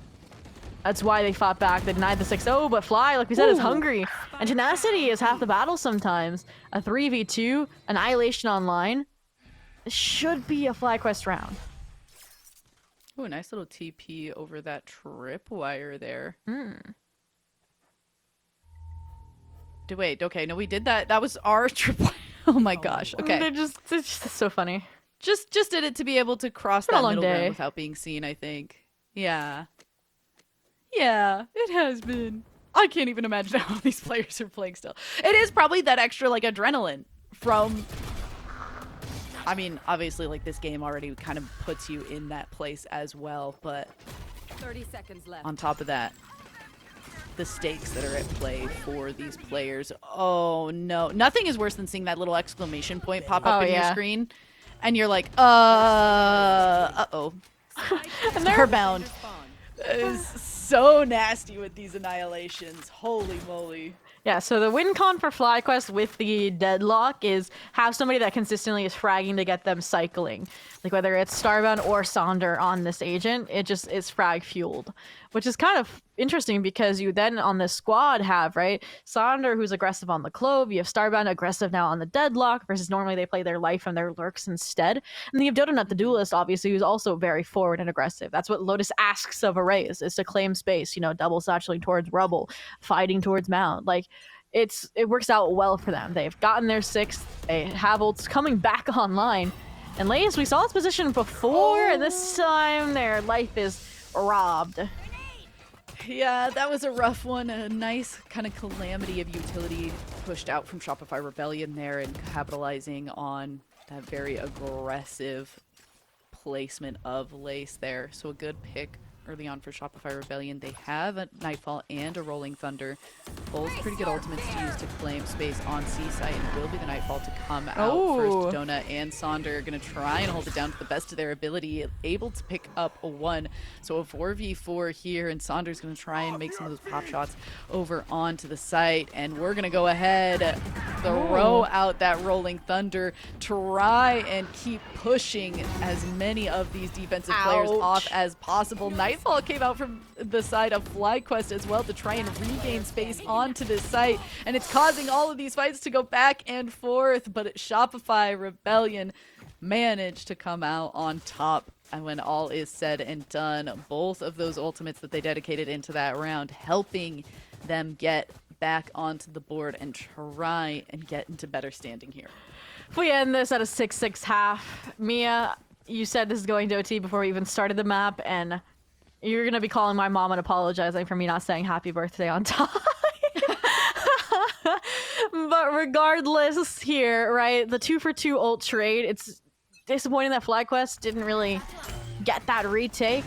that's why they fought back. They denied the 6-0, but Fly, like we said, is hungry. And tenacity is half the battle sometimes. A 3v2, Annihilation online. This should be a FlyQuest round. Oh, nice little TP over that tripwire there. Wait, okay, no, we did that. That was our tripwire. Oh my gosh. Okay. They're just so funny. Just did it to be able to cross that middle ground without being seen, I think. Yeah. Yeah, it has been. I can't even imagine how these players are playing still. It is probably that extra, like, adrenaline from... I mean, obviously, like, this game already kind of puts you in that place as well, but 30 seconds left. On top of that, the stakes that are at play for these players. Oh, no. Nothing is worse than seeing that little exclamation point pop up in your screen, and you're like, uh-oh. Starbound is so nasty with these annihilations. Holy moly. Yeah, so the win con for FlyQuest with the deadlock is have somebody that consistently is fragging to get them cycling. Like whether it's Starbound or Sonder on this agent, it just is frag fueled. Which is kind of interesting because you then on this squad have, right, Sonder who's aggressive on the Clove, you have Starbound aggressive now on the deadlock versus normally they play their life and their lurks instead. And then you have Dotonut the duelist, obviously, who's also very forward and aggressive. That's what Lotus asks of Arrays, is to claim space, double satcheling towards Rubble, fighting towards Mound. Like, it works out well for them. They've gotten their 6th, they have ults coming back online. And Lace, we saw its position before, and this time their life is robbed. Yeah, that was a rough one. A nice kind of calamity of utility pushed out from Shopify Rebellion there and capitalizing on that very aggressive placement of Lace there. So a good pick early on for Shopify Rebellion. They have a Nightfall and a Rolling Thunder. Both pretty good ultimates to use to claim space on C-site, and it will be the Nightfall to come out first. Donut and Sonder are going to try and hold it down to the best of their ability, able to pick up a 1. So a 4v4 here, and Sonder's going to try and make some of those pop shots over onto the site, and we're going to go ahead, throw out that Rolling Thunder, try and keep pushing as many of these defensive players off as possible. Nightfall came out from the side of FlyQuest as well to try and regain space onto this site, and it's causing all of these fights to go back and forth, but Shopify Rebellion managed to come out on top. And when all is said and done, both of those ultimates that they dedicated into that round helping them get back onto the board and try and get into better standing here. If we end this at a 6-6 half, Mia, you said this is going to OT before we even started the map, and you're going to be calling my mom and apologizing for me not saying happy birthday on time. But regardless here, right, the 2-for-2 ult trade, it's disappointing that FlyQuest didn't really get that retake.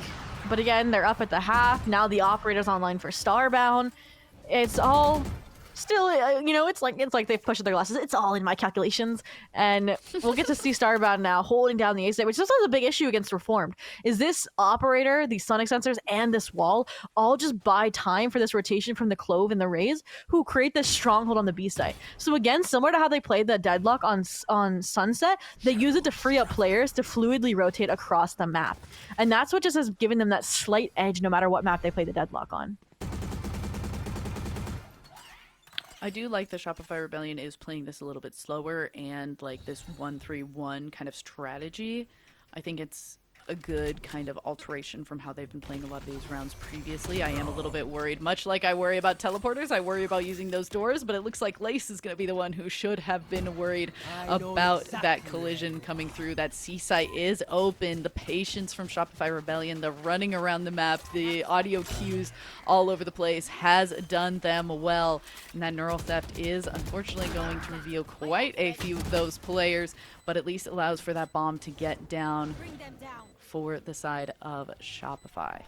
But again, they're up at the half. Now the operator's online for Starbound. It's all still, it's like they've pushed their glasses. It's all in my calculations, and we'll get to see Starbound now holding down the A site, which this is a big issue against Reformed. Is this operator, these sonic sensors, and this wall all just buy time for this rotation from the Clove and the Raze, who create this stronghold on the B site. So again, similar to how they played the Deadlock on Sunset, they use it to free up players to fluidly rotate across the map, and that's what just has given them that slight edge no matter what map they play the Deadlock on. I do like the Shopify Rebellion is playing this a little bit slower, and like this 1-3-1 kind of strategy. I think it's a good kind of alteration from how they've been playing a lot of these rounds previously. I am a little bit worried. Much like I worry about teleporters, I worry about using those doors, but it looks like Lace is going to be the one who should have been worried about that collision coming through. That C site is open. The patience from Shopify Rebellion, the running around the map, the audio cues all over the place has done them well. And that Neural Theft is unfortunately going to reveal quite a few of those players, but at least allows for that bomb to get down for the side of Shopify.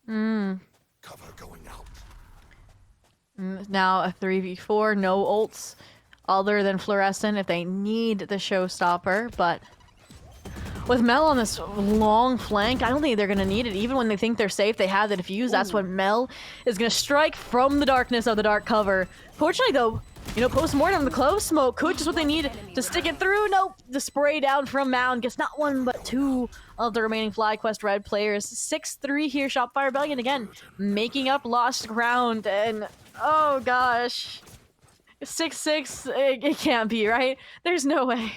Cover going out. Now a 3v4, no ults other than Fluorescent if they need the showstopper, but with Mel on this long flank, I don't think they're going to need it. Even when they think they're safe, they have the defuse. That's when Mel is going to strike from the darkness of the dark cover. Fortunately, though, post-mortem, the Clove Smoke could just what they need to stick it through. Nope, the spray down from Mound gets not one, but two of the remaining FlyQuest Red players. 6-3 here, Shopify Rebellion again, making up lost ground, and oh gosh. 6-6, it can't be, right? There's no way.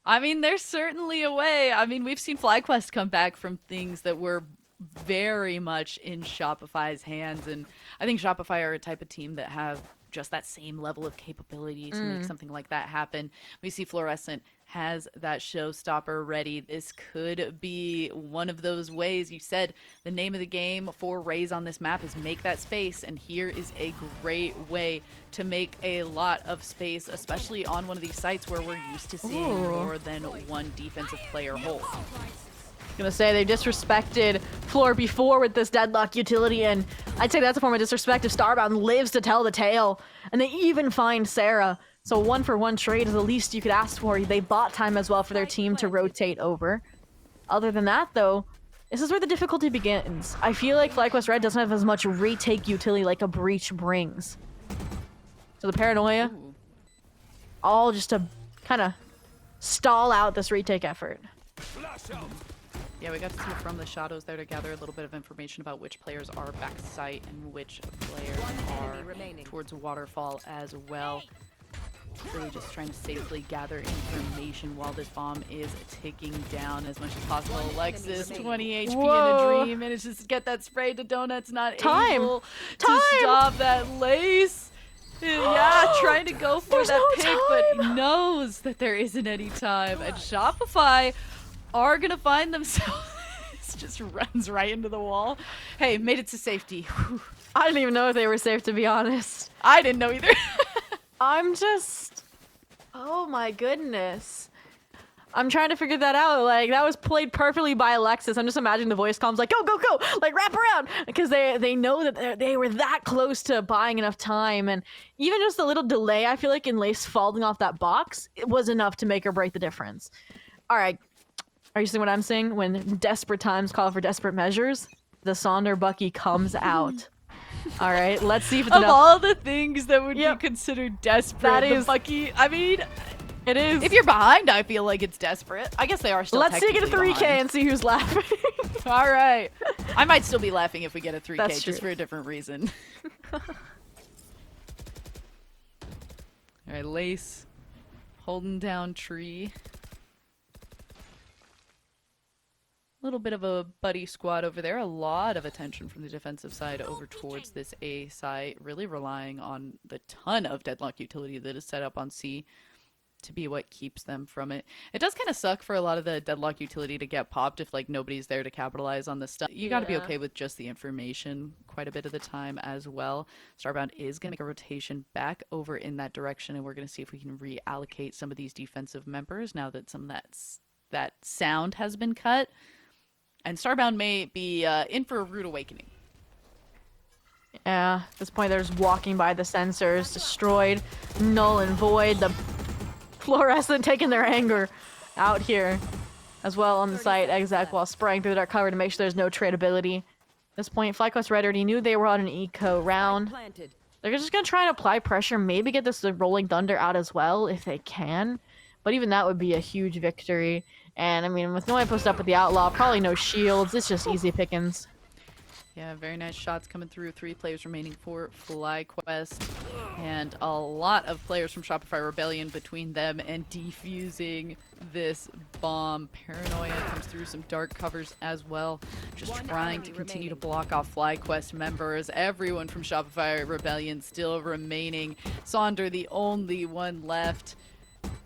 I mean, there's certainly a way. I mean, we've seen FlyQuest come back from things that were very much in Shopify's hands, and I think Shopify are a type of team that have just that same level of capability to make something like that happen. We see Fluorescent has that showstopper ready. This could be one of those ways. You said the name of the game for Raze on this map is make that space, and here is a great way to make a lot of space, especially on one of these sites where we're used to seeing more than one defensive player hold. Gonna say they disrespected Floor before with this Deadlock utility, and I'd say that's a form of disrespect if Starbound lives to tell the tale. And they even find Sarah. So 1-for-1 trade is the least you could ask for. They bought time as well for their team to rotate over. Other than that, though, this is where the difficulty begins. I feel like FlyQuest Red doesn't have as much retake utility like a Breach brings. So the Paranoia, all just to kind of stall out this retake effort. Yeah, we got to see from the shadows there to gather a little bit of information about which players are back site and which players are towards Waterfall as well. Really just trying to safely gather information while this bomb is ticking down as much as possible. Alexis, 20 HP in a dream, manages to get that spray to Donuts, not able to stop that Lace. Yeah, trying to go for that pick, but knows that there isn't any time. And Shopify are gonna find themselves just runs right into the wall. Hey, made it to safety. Whew. I didn't even know if they were safe, to be honest. I didn't know either. I'm just, oh my goodness, I'm trying to figure that out. Like, that was played perfectly by Alexis. I'm just imagining the voice comms like, go, go, go, like wrap around, because they know that they were that close to buying enough time. And even just a little delay, I feel like in Lace falling off that box, it was enough to make or break the difference. All right. Are you seeing what I'm saying? When desperate times call for desperate measures, the Sonder Bucky comes out. All right, let's see if it's of enough. all the things that would be considered desperate, that the is Bucky, I mean, it is. If you're behind, I feel like it's desperate. I guess they are still Let's take it to 3K behind. and see who's laughing. All right. I might still be laughing if we get a 3K, That's just true. for a different reason. All right, Lace holding down Tree. A little bit of a buddy squad over there. A lot of attention from the defensive side over towards this A site, really relying on the ton of Deadlock utility that is set up on C to be what keeps them from it. It does kind of suck for a lot of the Deadlock utility to get popped if like nobody's there to capitalize on this stuff. You got to be okay with just the information quite a bit of the time as well. Starbound is going to make a rotation back over in that direction, and we're going to see if we can reallocate some of these defensive members now that some of that sound has been cut. And Starbound may be in for a rude awakening. Yeah, at this point they're just walking by the sensors, destroyed, null and void. The fluorescent taking their anger out here as well on the site. Exec while spraying through the dark cover to make sure there's no tradability. At this point, FlyQuest Red already knew they were on an eco round. Planted. They're just gonna try and apply pressure, maybe get this Rolling Thunder out as well if they can. But even that would be a huge victory. And I mean, with no one posted up with the Outlaw, probably no shields, it's just easy pickings. Yeah, very nice shots coming through. 3 players remaining for FlyQuest. And a lot of players from Shopify Rebellion between them and defusing this bomb. Paranoia comes through some dark covers as well. Just trying to continue to block off FlyQuest members. Everyone from Shopify Rebellion still remaining. Sonder the only one left.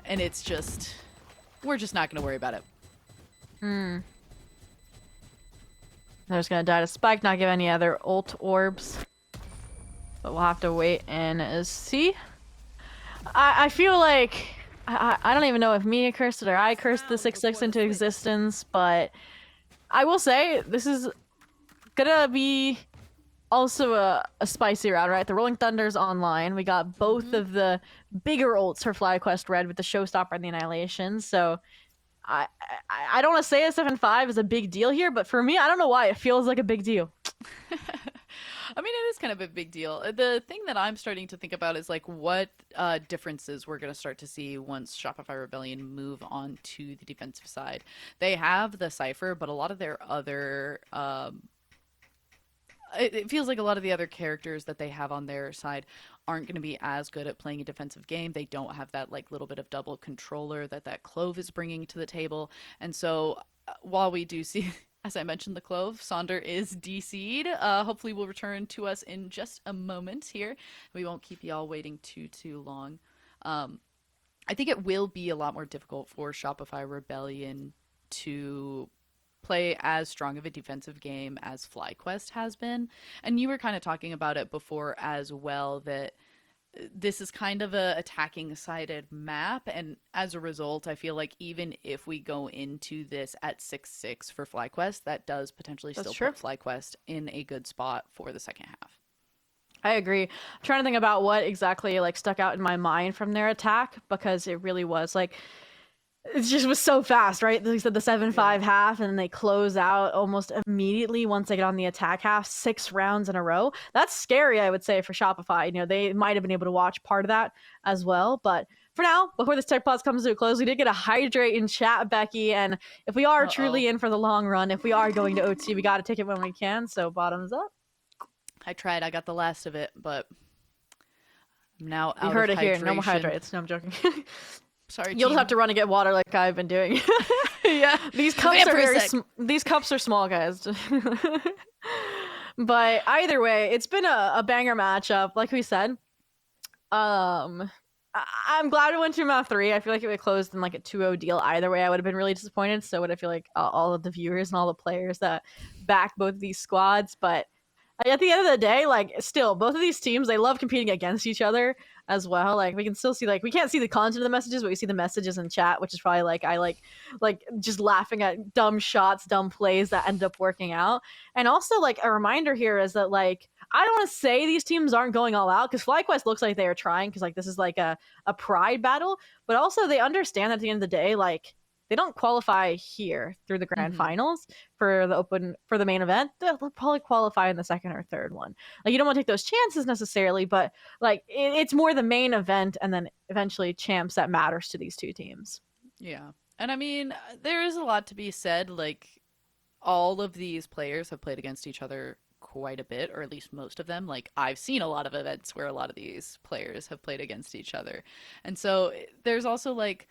And it's just... we're just not going to worry about it. They're just gonna die to Spike, not give any other ult orbs. But we'll have to wait and see. I feel like... I don't even know if Mia cursed it or I cursed the 6-6 into existence, but I will say this is gonna be also a spicy round, right? The Rolling Thunder's online. We got both of the bigger ults for FlyQuest Red with the Showstopper and the Annihilation, so... I don't want to say a 7-5 is a big deal here, but for me, I don't know why it feels like a big deal. I mean, it is kind of a big deal. The thing that I'm starting to think about is like what differences we're going to start to see once Shopify Rebellion move on to the defensive side. They have the Cypher, but a lot of their other... it feels like a lot of the other characters that they have on their side aren't going to be as good at playing a defensive game. They don't have that like little bit of double controller that Clove is bringing to the table. And so while we do see, as I mentioned, the Clove, Sonder is DC'd. Hopefully will return to us in just a moment here. We won't keep y'all waiting too long. I think it will be a lot more difficult for Shopify Rebellion to play as strong of a defensive game as FlyQuest has been. And you were kind of talking about it before as well, that this is kind of a attacking sided map, and as a result I feel like even if we go into this at 6-6 for FlyQuest, that does potentially still put FlyQuest in a good spot for the second half. I agree. I'm trying to think about what exactly like stuck out in my mind from their attack, because it really was like it just was so fast, right? They said the 7-5 half, and then they close out almost immediately once they get on the attack half, 6 rounds in a row. That's scary, I would say, for Shopify. You know, they might have been able to watch part of that as well. But for now, before this tech pause comes to a close, we did get a hydrate in chat, Becky. And if we are truly in for the long run, if we are going to OT, we got to take it when we can. So bottoms up. I tried. I got the last of it, but I'm now out of hydration. You heard it here. No more hydrates. No, I'm joking. Sorry, you'll just have to run and get water like I've been doing. Yeah, these cups are these cups are small, guys. But either way, it's been a banger matchup, like we said. I'm glad we went to map 3. I feel like if it closed in like a 2-0 deal either way, I would have been really disappointed. So would I feel like all of the viewers and all the players that back both of these squads. But at the end of the day, like, still, both of these teams, they love competing against each other as well. Like, we can still see, like, we can't see the content of the messages, but we see the messages in chat, which is probably like I like just laughing at dumb shots, dumb plays that end up working out. And also, like, a reminder here is that, like, I don't want to say these teams aren't going all out, because FlyQuest looks like they are trying, because like this is like a pride battle, but also they understand that at the end of the day, like, they don't qualify here through the grand finals for the main event. They'll probably qualify in the second or third one. Like, you don't want to take those chances necessarily, but like it's more the main event and then eventually champs that matters to these two teams. Yeah. And I mean, there is a lot to be said. Like, all of these players have played against each other quite a bit, or at least most of them. Like, I've seen a lot of events where a lot of these players have played against each other. And so there's also like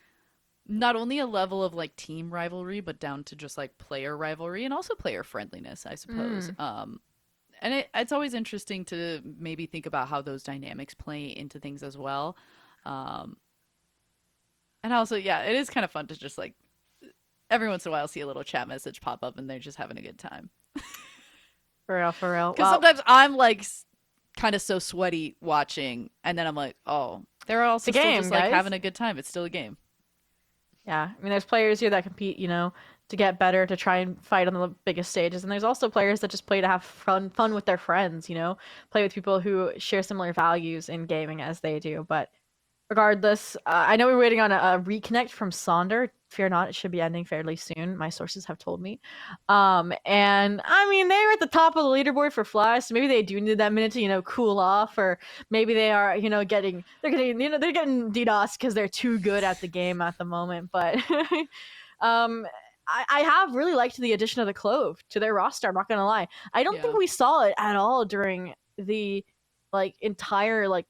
not only a level of like team rivalry, but down to just like player rivalry and also player friendliness, I suppose. And it's always interesting to maybe think about how those dynamics play into things as well. And also, yeah, it is kind of fun to just like every once in a while see a little chat message pop up and they're just having a good time. For real. Because sometimes I'm like kind of so sweaty watching, and then I'm like, oh, they're also still just like having a good time. It's still a game. Yeah, I mean, there's players here that compete, you know, to get better, to try and fight on the biggest stages. And there's also players that just play to have fun with their friends, you know, play with people who share similar values in gaming as they do. But regardless, I know we're waiting on a reconnect from Sonder. Fear not, it should be ending fairly soon. My sources have told me. And I mean, they were at the top of the leaderboard for Fly, so maybe they do need that minute to, you know, cool off, or maybe they are, you know, getting DDoS because they're too good at the game at the moment. But I have really liked the addition of the Clove to their roster. I'm not gonna lie. I don't think we saw it at all during the entire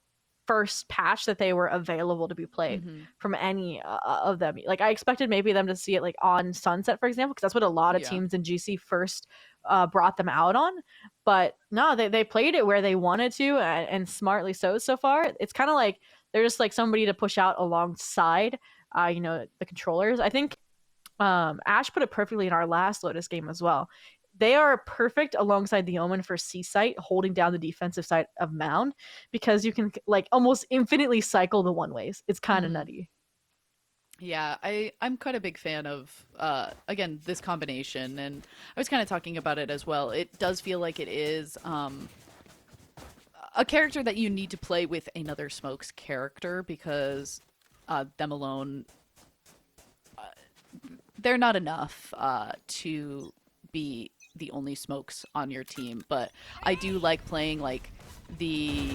first patch that they were available to be played from any of them. Like, I expected maybe them to see it on Sunset, for example, because that's what a lot of teams in GC first brought them out on. But no, they played it where they wanted to, and smartly so far. It's kind of like they're just somebody to push out alongside you know, the controllers. I think Ash put it perfectly in our last Lotus game as well. They are perfect alongside the Omen for C-Site, holding down the defensive side of Mound, because you can almost infinitely cycle the one-ways. It's kind of nutty. Yeah, I'm quite a big fan of, again, this combination, and I was kind of talking about it as well. It does feel like it is a character that you need to play with another Smokes character, because them alone, they're not enough to be the only Smokes on your team. But I do like playing the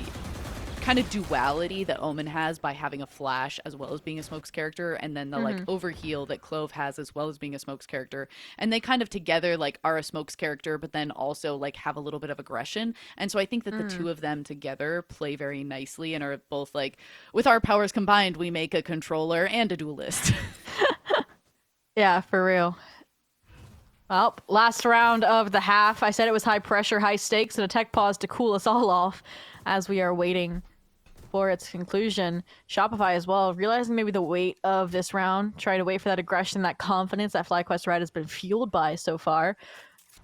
kind of duality that Omen has by having a Flash as well as being a Smokes character, and then the overheal that Clove has as well as being a Smokes character, and they kind of together are a Smokes character but then also have a little bit of aggression. And so I think that the two of them together play very nicely and are both with our powers combined, we make a controller and a duelist. Yeah, for real. Well, last round of the half. I said it was high pressure, high stakes, and a tech pause to cool us all off as we are waiting for its conclusion. Shopify as well, realizing maybe the weight of this round, trying to wait for that aggression, that confidence that FlyQuest Red has been fueled by so far.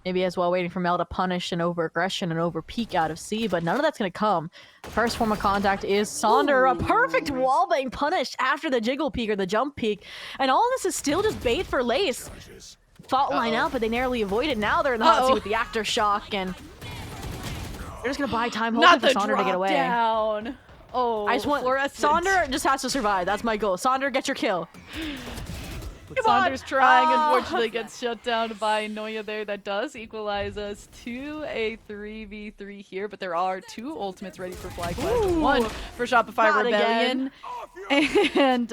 Maybe as well waiting for Mel to punish an over-aggression and over-peak out of C, but none of that's going to come. First form of contact is Sonder, a perfect wallbang punish after the jiggle peek or the jump peek, and all this is still just bait for Lace. Fault line out, but they narrowly avoid it. Now they're in the hot seat with the Aftershock, and they're just gonna buy time hoping for Sonder to get away. Down. Oh, I just want Sonder just has to survive. That's my goal. Sonder, get your kill. Sonder's trying, unfortunately gets shut down by Noya there. That does equalize us to a 3v3 here, but there are two ultimates ready for FlyQuest. One for Shopify Rebellion. And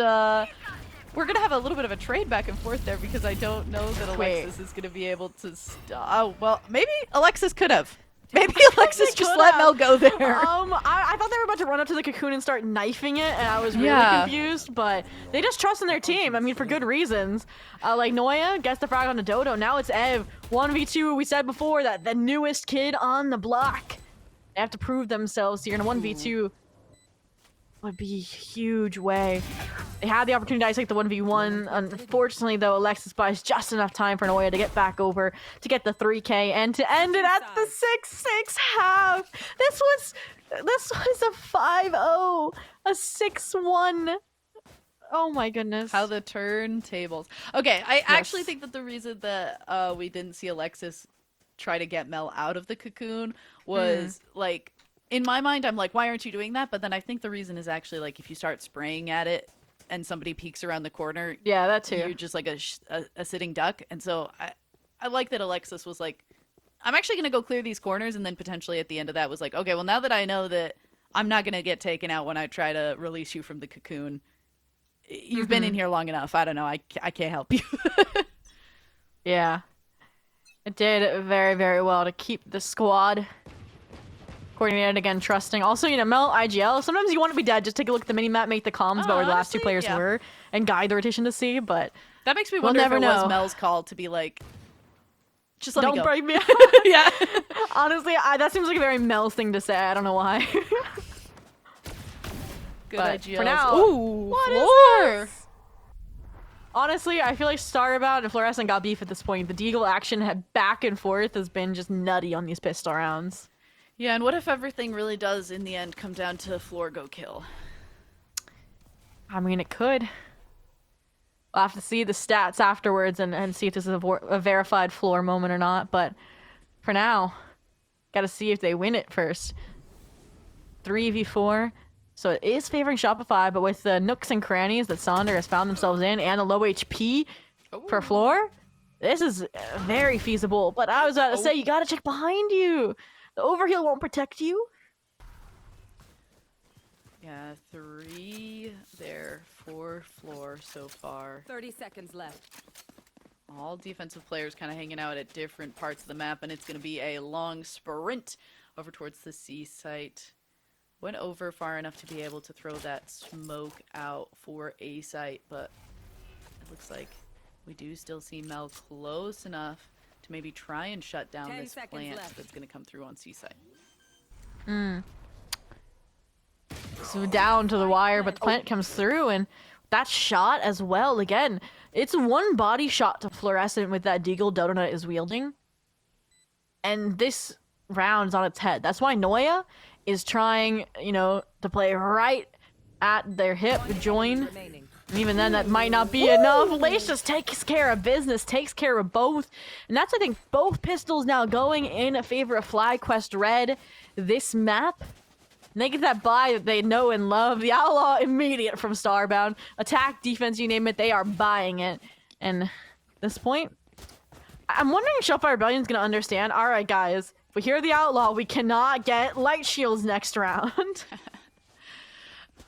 we're going to have a little bit of a trade back and forth there, because I don't know that Alexis is going to be able to stop. Oh, well, maybe Alexis could have. Maybe Alexis just let Mel go there. I thought they were about to run up to the cocoon and start knifing it, and I was really confused, but they just trust in their team. I mean, for good reasons. Noya gets the frag on the Dodo. Now it's Ev. 1v2, we said before, that the newest kid on the block. They have to prove themselves here in a 1v2. Would be a huge way. They had the opportunity to take the 1v1. Unfortunately, though, Alexis buys just enough time for Noya to get back over, to get the 3K, and to end it at the 6-6 half. This was a 5-0, a 6-1. Oh my goodness. How the turntables. Okay, I actually think that the reason that we didn't see Alexis try to get Mel out of the cocoon was in my mind, I'm like, why aren't you doing that? But then I think the reason is actually if you start spraying at it and somebody peeks around the corner, yeah, that too. You're just like a sitting duck. And so I like that Alexis was like, I'm actually going to go clear these corners, and then potentially at the end of that was like, okay, well, now that I know that I'm not going to get taken out when I try to release you from the cocoon, you've been in here long enough. I don't know. I can't help you. Yeah. It did very, very well to keep the squad coordinated, again, trusting. Also, Mel, IGL, sometimes you want to be dead. Just take a look at the mini-map, make the comms about where the last two players were, and guide the rotation to C, but that makes me wonder if it was Mel's call to be like, just let me go. Don't break me. Yeah. Honestly, that seems like a very Mel thing to say. I don't know why. Good but IGLs. for now, what is this? Honestly, I feel like Starbound and Fluorescent got beef at this point. The Deagle action back and forth has been just nutty on these pistol rounds. Yeah, and what if everything really does, in the end, come down to Floor go kill? I mean, it could. We'll have to see the stats afterwards and see if this is a verified floor moment or not. But for now, gotta see if they win it first. 3v4. So it is favoring Shopify, but with the nooks and crannies that Sonder has found themselves in and a low HP per floor, this is very feasible. But I was about to say, you gotta check behind you. The overheal won't protect you. Yeah, 3 there, 4 floor so far. 30 seconds left. All defensive players kind of hanging out at different parts of the map, and it's going to be a long sprint over towards the C site. Went over far enough to be able to throw that smoke out for A site, but it looks like we do still see Mel close enough to maybe try and shut down 10 this seconds plant left. that's going to come through on C site. So down to the wire, but the plant comes through, and that shot as well. Again, it's one body shot to Fluorescent with that Deagle Donut is wielding. And this round's on its head. That's why Noya is trying, you know, to play right at their hip, join. Remaining. And even then, that might not be enough. Lace just takes care of business, takes care of both. And that's, I think, both pistols now going in favor of FlyQuest Red this map. And they get that buy that they know and love. The Outlaw immediate from Starbound. Attack, defense, you name it, they are buying it. And at this point, I'm wondering if Shopify Rebellion's gonna understand, alright guys, if we hear the Outlaw, we cannot get light shields next round.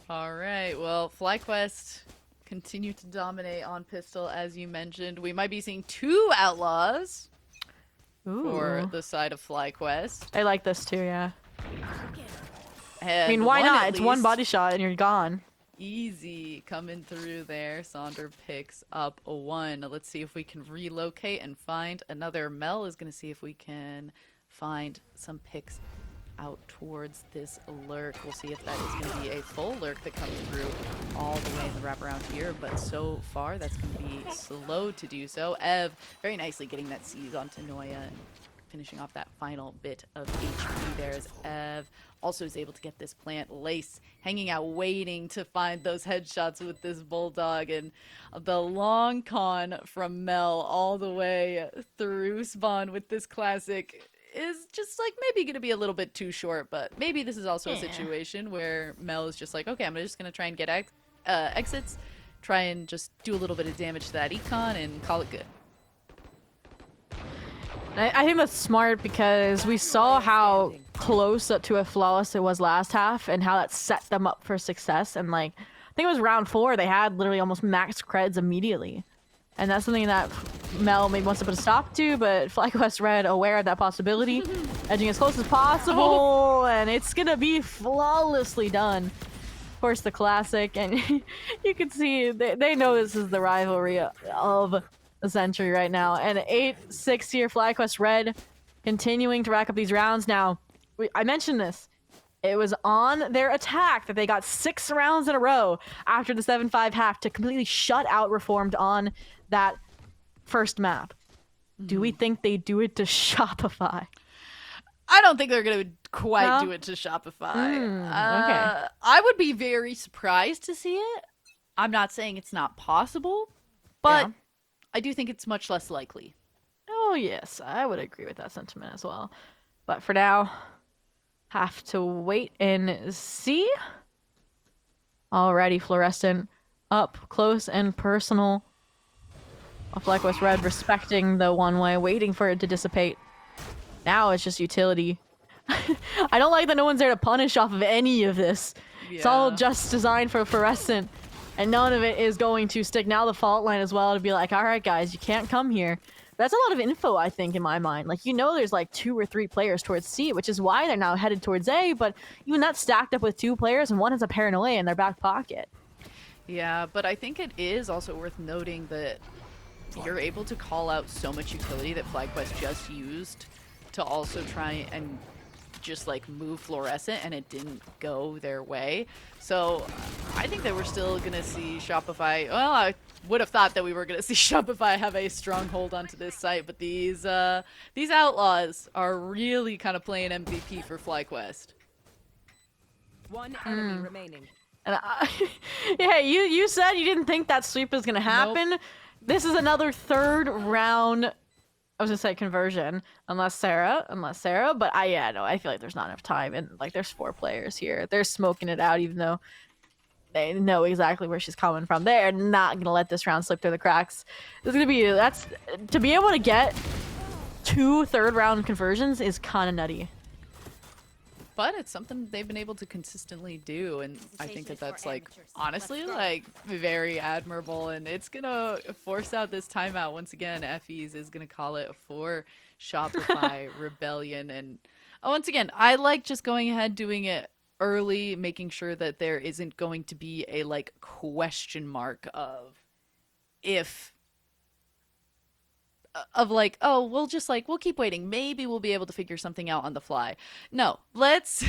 Alright, well, FlyQuest continue to dominate on pistol, as you mentioned. We might be seeing 2 Outlaws for the side of FlyQuest. I like this too, yeah. And I mean, why one not? at It's one least body shot and you're gone. Easy coming through there. Sonder picks up a 1. Let's see if we can relocate and find another. Mel is going to see if we can find some picks out towards this lurk. We'll see if that is going to be a full lurk that comes through all the way in the wraparound here, but so far that's going to be slow to do so. Ev very nicely getting that seize onto Noya and finishing off that final bit of HP there as Ev also is able to get this plant. Lace hanging out waiting to find those headshots with this Bulldog, and the long con from Mel all the way through spawn with this classic is just like maybe going to be a little bit too short, but maybe this is also a situation where Mel is just like, okay, I'm just going to try and get exits, try and just do a little bit of damage to that econ and call it good. I think that's smart because we saw how close to a flawless it was last half and how that set them up for success. And like, I think it was round 4, they had literally almost max creds immediately. And that's something that Mel maybe wants to put a stop to, but FlyQuest Red aware of that possibility, edging as close as possible, and it's gonna be flawlessly done. Of course, the classic, and you can see they know this is the rivalry of the century right now. And 8-6 here, FlyQuest Red continuing to rack up these rounds. Now, I mentioned this. It was on their attack that they got 6 rounds in a row after the 7-5 half to completely shut out Reformed on that first map. Do we think they do it to Shopify? I don't think they're going to quite do it to Shopify. Okay. I would be very surprised to see it. I'm not saying it's not possible, but I do think it's much less likely. Oh, yes. I would agree with that sentiment as well. But for now, have to wait and see. Alrighty, Fluorescent up close and personal. FlyQuest Red respecting the one-way, waiting for it to dissipate. Now it's just utility. I don't like that no one's there to punish off of any of this. Yeah. It's all just designed for Fluorescent, and none of it is going to stick. Now the fault line as well to be like, alright guys, you can't come here. That's a lot of info, I think, in my mind. Like, you know there's like 2 or 3 players towards C, which is why they're now headed towards A, but even that's stacked up with 2 players, and one has a paranoia in their back pocket. Yeah, but I think it is also worth noting that you're able to call out so much utility that FlyQuest just used to also try and just like move Fluorescent, and it didn't go their way. So I think that we're still gonna see Shopify. Well, I would have thought that we were gonna see Shopify have a strong hold onto this site, but these Outlaws are really kind of playing MVP for FlyQuest. One enemy remaining. And yeah, you said you didn't think that sweep was gonna happen. This is another third round. I was gonna say conversion, unless Sarah. But I feel like there's not enough time, and like there's 4 players here. They're smoking it out, even though they know exactly where she's coming from. They're not gonna let this round slip through the cracks. That's to be able to get 2 third-round conversions is kind of nutty. But it's something they've been able to consistently do, and I think that that's like honestly like very admirable, and it's gonna force out this timeout once again. Effie's is gonna call it for Shopify Rebellion, and once again, I like just going ahead doing it early, making sure that there isn't going to be a like question mark of if of like, oh, we'll keep waiting, maybe we'll be able to figure something out on the fly. No, let's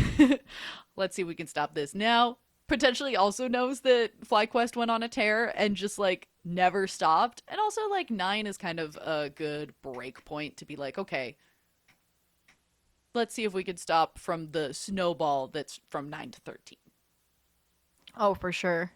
let's see if we can stop this now. Potentially also knows that FlyQuest went on a tear and just like never stopped, and also like 9 is kind of a good break point to be like, okay, let's see if we can stop from the snowball that's from 9 to 13. Oh, for sure.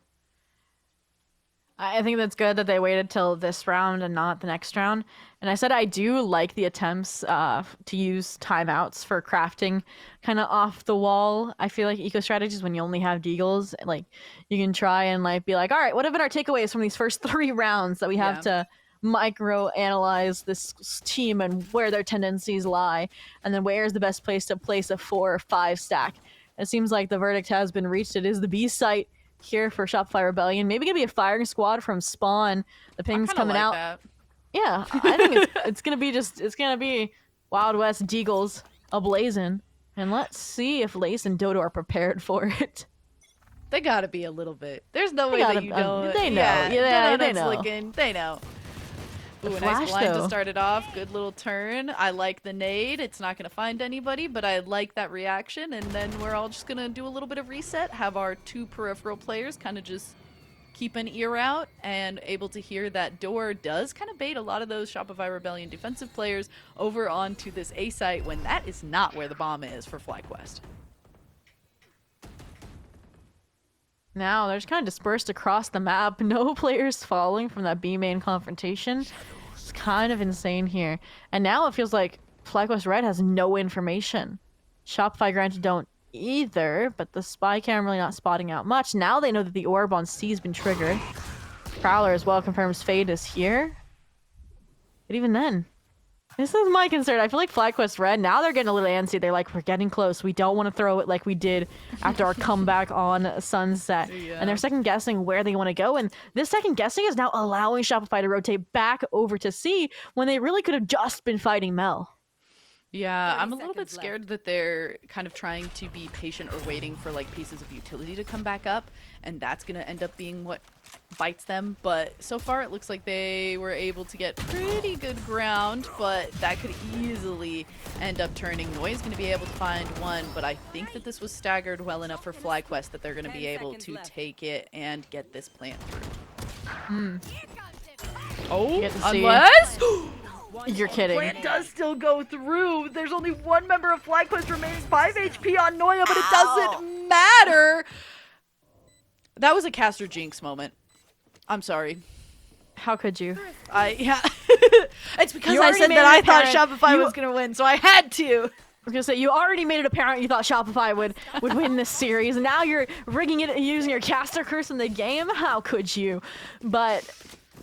I think that's good that they waited till this round and not the next round. And I said I do like the attempts to use timeouts for crafting kind of off the wall. I feel like eco strategies, when you only have deagles, like you can try and like be like, all right, what have been our takeaways from these first 3 rounds that we have to micro analyze this team and where their tendencies lie, and then where's the best place to place a 4 or 5 stack. It seems like the verdict has been reached. It is the B site here for Shopify Rebellion. Maybe gonna be a firing squad from spawn. The ping's coming like out. That. Yeah, I think it's gonna be Wild West Deagles ablazing, and let's see if Lace and Dodo are prepared for it. They gotta be a little bit. There's no way that you don't. They know. Yeah, they know. Licking. They know. Ooh, a Flash, nice blind though. to start it off. Good little turn. I like the nade. It's not going to find anybody, but I like that reaction. And then we're all just going to do a little bit of reset. Have our 2 peripheral players kind of just keep an ear out and able to hear that door does kind of bait a lot of those Shopify Rebellion defensive players over onto this A site when that is not where the bomb is for FlyQuest. Now they're just kind of dispersed across the map. No players falling from that B main confrontation. It's kind of insane here. And now it feels like FlyQuest Red has no information. Shopify granted don't either, but the spy cam really not spotting out much. Now they know that the orb on C has been triggered. Prowler as well confirms Fade is here. But even then, this is my concern. I feel like FlyQuest Red, now they're getting a little antsy. They're like, we're getting close. We don't want to throw it like we did after our comeback on Sunset. Yeah. And they're second guessing where they want to go. And this second guessing is now allowing Shopify to rotate back over to C when they really could have just been fighting Mel. Yeah, 30 I'm a little bit seconds left. scared that they're kind of trying to be patient or waiting for like pieces of utility to come back up, and that's going to end up being what bites them. But so far it looks like they were able to get pretty good ground, but that could easily end up turning. Noise going to be able to find one, but I think that this was staggered well enough for FlyQuest that they're going to be 10 able seconds to left. take it and get this plant through. You get to see- Unless... You're kidding. Plant does still go through. There's only one member of FlyQuest remaining, 5 HP on Noya, but it doesn't matter. That was a Caster Jinx moment. I'm sorry. How could you? Yeah. It's because You I already said made that it I thought apparent. Shopify You- was going to win, so I had to. I was gonna say, you already made it apparent you thought Shopify would win this series, and now you're rigging it using your caster curse in the game? How could you? But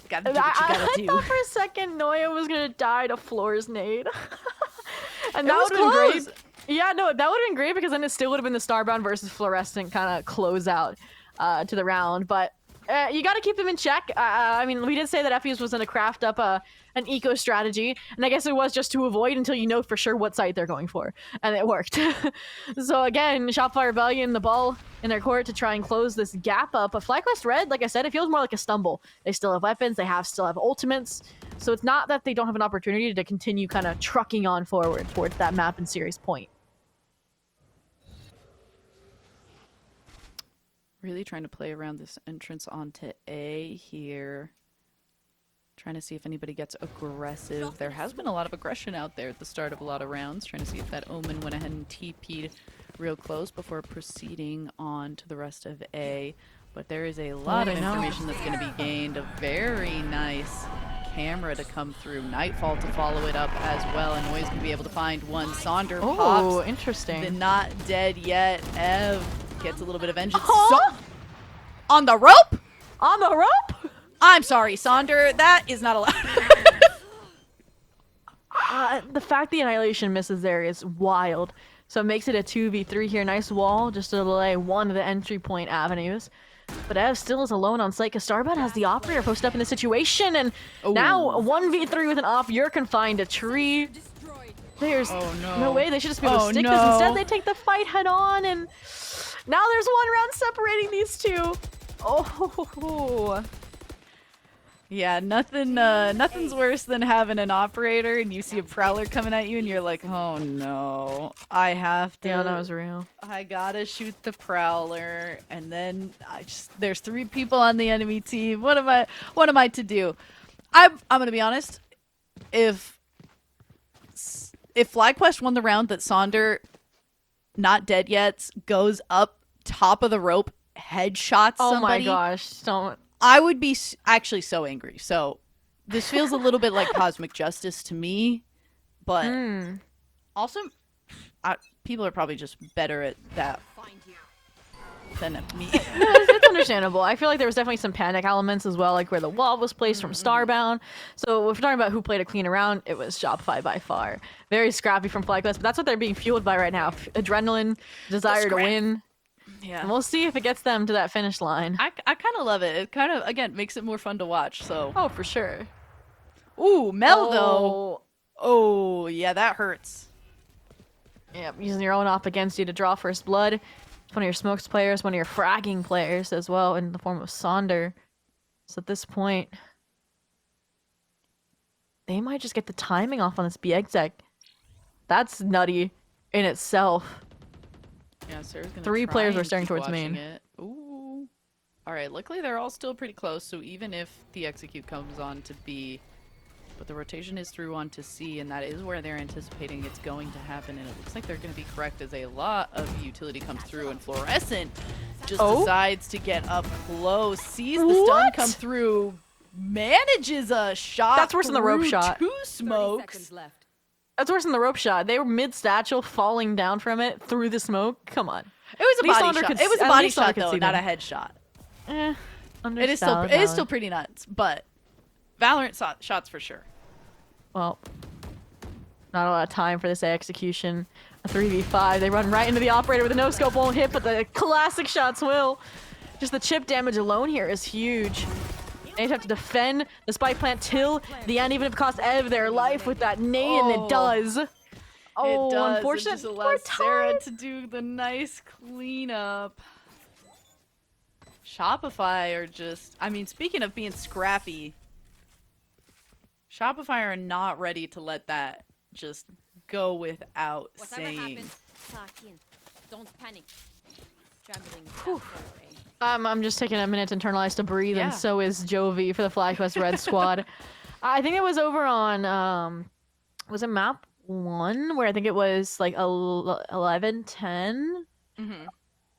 Gotta do what you gotta I do. thought for a second Noya was gonna die to Floor's nade. And It that was would have been close. great. Yeah, no, that would have been great because then it still would have been the Starbound versus Fluorescent kind of closeout to the round. But you got to keep them in check. I mean, we did say that Effie's was going to craft up an eco strategy, and I guess it was just to avoid until you know for sure what site they're going for, and it worked. So again, Shopify Rebellion, the ball in their court to try and close this gap up. But FlyQuest Red, like I said, it feels more like a stumble. They still have weapons, they still have ultimates, so it's not that they don't have an opportunity to continue kind of trucking on forward towards that map and series point. Really trying to play around this entrance onto A here. Trying to see if anybody gets aggressive. There has been a lot of aggression out there at the start of a lot of rounds. Trying to see if that Omen went ahead and TP'd real close before proceeding on to the rest of A. But there is a lot of I know. information that's going to be gained. A very nice camera to come through. Nightfall to follow it up as well. And Noise going to be able to find one. Sonder Oh, pops. interesting. The not dead yet. Ev gets a little bit of vengeance. Huh? On the rope? On the rope? I'm sorry, Sonder. That is not allowed. The fact the Annihilation misses there is wild. So it makes it a 2v3 here. Nice wall just to delay one of the entry point avenues. But Ev still is alone on site because Starbound has the operator posted up in the situation. And now 1v3 with an op. You're confined to tree. There's no way. They should just be able to stick this. Instead, they take the fight head on. And now there's 1 round separating these two. Oh. Yeah, nothing's worse than having an operator and you see a prowler coming at you and you're like, oh no, I have to. Yeah, that was real. I gotta shoot the prowler, and then there's 3 people on the enemy team. What am I to do? I'm gonna be honest. If FlyQuest won the round that Sonder, not dead yet, goes up top of the rope, headshots Oh my somebody. gosh, don't. I would be actually so angry. So this feels a little bit like Cosmic Justice to me, but also people are probably just better at that than me. It's understandable. I feel like there was definitely some panic elements as well, like where the wall was placed from Starbound. So if we're talking about who played a clean round, it was Shopify by far. Very scrappy from FlyQuest, but that's what they're being fueled by right now. Adrenaline, desire to win. Yeah. And we'll see if it gets them to that finish line. I kind of love it. It kind of, again, makes it more fun to watch. So. Oh, for sure. Ooh, Mel though. Oh, yeah, that hurts. Yeah, using your own op against you to draw first blood. It's one of your smokes players, one of your fragging players as well, in the form of Sonder. So at this point, they might just get the timing off on this B exec. That's nutty in itself. Yeah, Sarah's gonna 3 try players were and staring keep towards watching main. it. Ooh. All right, luckily they're all still pretty close, so even if the execute comes on to B, but the rotation is through on to C, and that is where they're anticipating it's going to happen, and it looks like they're going to be correct as a lot of utility comes through, and Fluorescent just decides to get up close, sees the stun come through, manages a shot. That's worse than the rope through shot. 2 30 smokes. seconds left. That's worse than the rope shot. They were mid-satchel, falling down from it through the smoke. Come on. It was a At least body Sonder shot. could It was a at body least Sonder shot could though, see not a them. headshot. It It is still pretty nuts, but Valorant shots for sure. Well, not a lot of time for this execution. A 3v5. They run right into the operator with a no-scope, won't hit, but the classic shots will. Just the chip damage alone here is huge. They have to defend the spike plant till the end, even if it costs Ev their life with that nade, and it does. Oh, It does. unfortunate. It just We're allows Sarah tied. to do the nice cleanup. Shopify are just, I mean, speaking of being scrappy, Shopify are not ready to let that just go without Whatever saying. happens, talk in. Don't panic. Trembling. fast away. I'm just taking a minute to internalize to breathe, Yeah. and so is Jovi for the FlyQuest Red Squad. I think it was over on, was it map 1? Where I think it was like 11-10?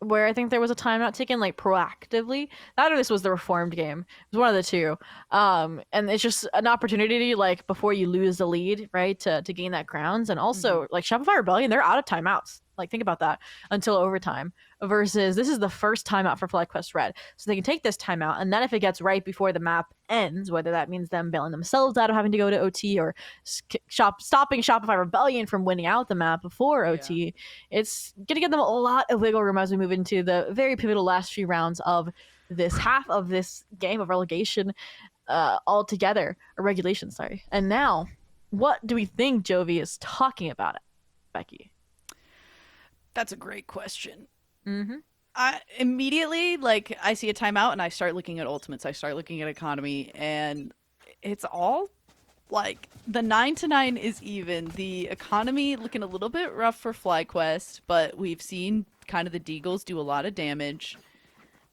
Where I think there was a timeout taken like proactively. That or this was the reformed game. It was one of the two. And it's just an opportunity like before you lose the lead, right? To gain that grounds. And also like Shopify Rebellion, they're out of timeouts. Like think about that until overtime. Versus this is the first timeout for FlyQuest Red. So they can take this timeout, and then if it gets right before the map ends, whether that means them bailing themselves out of having to go to OT or stopping Shopify Rebellion from winning out the map before OT, it's gonna give them a lot of wiggle room as we move into the very pivotal last few rounds of this half of this game of relegation altogether, or regulation, sorry. And now, what do we think Jovi is talking about, Becky? That's a great question. Mm-hmm. I immediately, like, I see a timeout and I start looking at ultimates. I start looking at economy, and it's all like the 9-9 is even. The economy looking a little bit rough for FlyQuest, but we've seen kind of the Deagles do a lot of damage.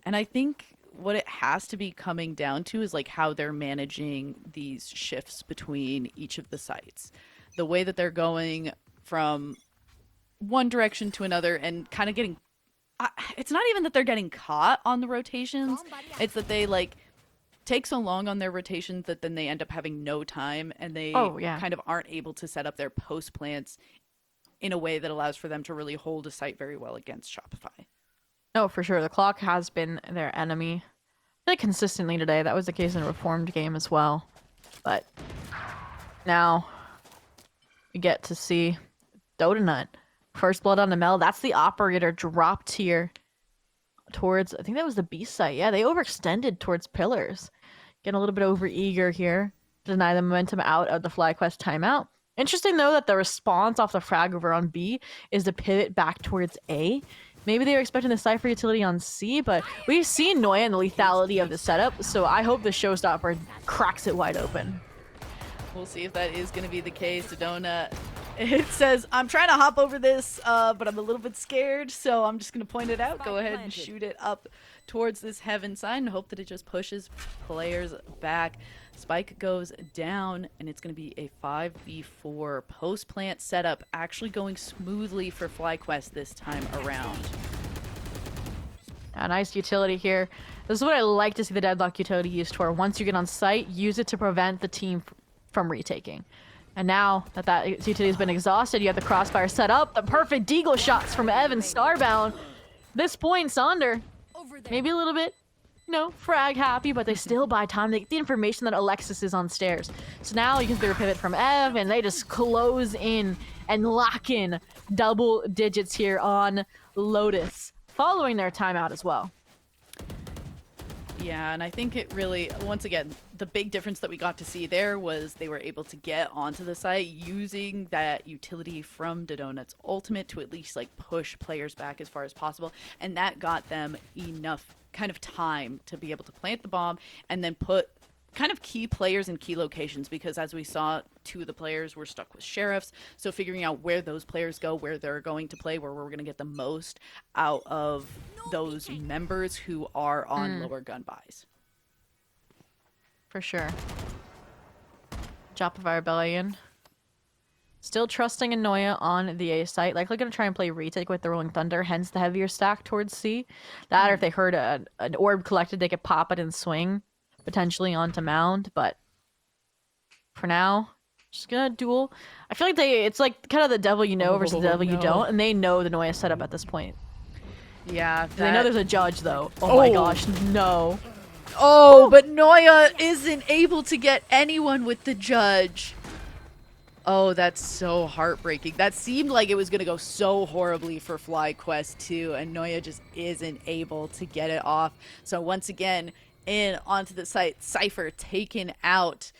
And I think what it has to be coming down to is like how they're managing these shifts between each of the sites. The way that they're going from one direction to another and kind of getting. It's not even that they're getting caught on the rotations. It's that they like take so long on their rotations that then they end up having no time, and they kind of aren't able to set up their post plants in a way that allows for them to really hold a site very well against Shopify. No, for sure. The clock has been their enemy. Like consistently today. That was the case in a Reformed game as well. But now we get to see Dodanut. First blood on the Mel. That's the operator dropped here towards, I think that was the B site. Yeah, they overextended towards pillars. Getting a little bit over eager here. Deny the momentum out of the FlyQuest timeout. Interesting though that the response off the frag over on B is to pivot back towards A. Maybe they were expecting the Cypher utility on C, but we've seen Noya and the lethality of the setup, so I hope the showstopper cracks it wide open. We'll see if that is going to be the case. Sedona, it says, I'm trying to hop over this, but I'm a little bit scared, so I'm just going to point it out. Go ahead and shoot it up towards this heaven sign and hope that it just pushes players back. Spike goes down, and it's going to be a 5v4 post-plant setup, actually going smoothly for FlyQuest this time around. A nice utility here. This is what I like to see the Deadlock utility used for. Once you get on site, use it to prevent the team from retaking. And now that that utility has been exhausted, you have the crossfire set up. The perfect deagle shots from Evan Starbound. This point, Sonder, maybe a little bit, frag happy, but they still buy time. They get the information that Alexis is on stairs. So now you can do a pivot from Ev, and they just close in and lock in double digits here on Lotus, following their timeout as well. Yeah, and I think it really, once again, the big difference that we got to see there was they were able to get onto the site using that utility from Dodonut's ultimate to at least like push players back as far as possible, and that got them enough kind of time to be able to plant the bomb and then put kind of key players in key locations, because as we saw, 2 of the players were stuck with sheriffs, so figuring out where those players go, where they're going to play, where we're going to get the most out of those members who are on lower gun buys. For sure. Shopify Rebellion. Still trusting in Noya on the A site. Likely going to try and play retake with the Rolling Thunder, hence the heavier stack towards C. That, or if they heard an orb collected, they could pop it and swing, potentially onto Mound. But for now, just gonna duel. I feel like it's like kind of the devil you know versus the devil you don't, and they know the Noya setup at this point. Yeah. They know there's a judge, though. Oh my gosh, no. Oh, but Noya isn't able to get anyone with the judge. Oh, that's so heartbreaking. That seemed like it was going to go so horribly for FlyQuest too, and Noya just isn't able to get it off. So once again, in onto the site, Cypher taken out,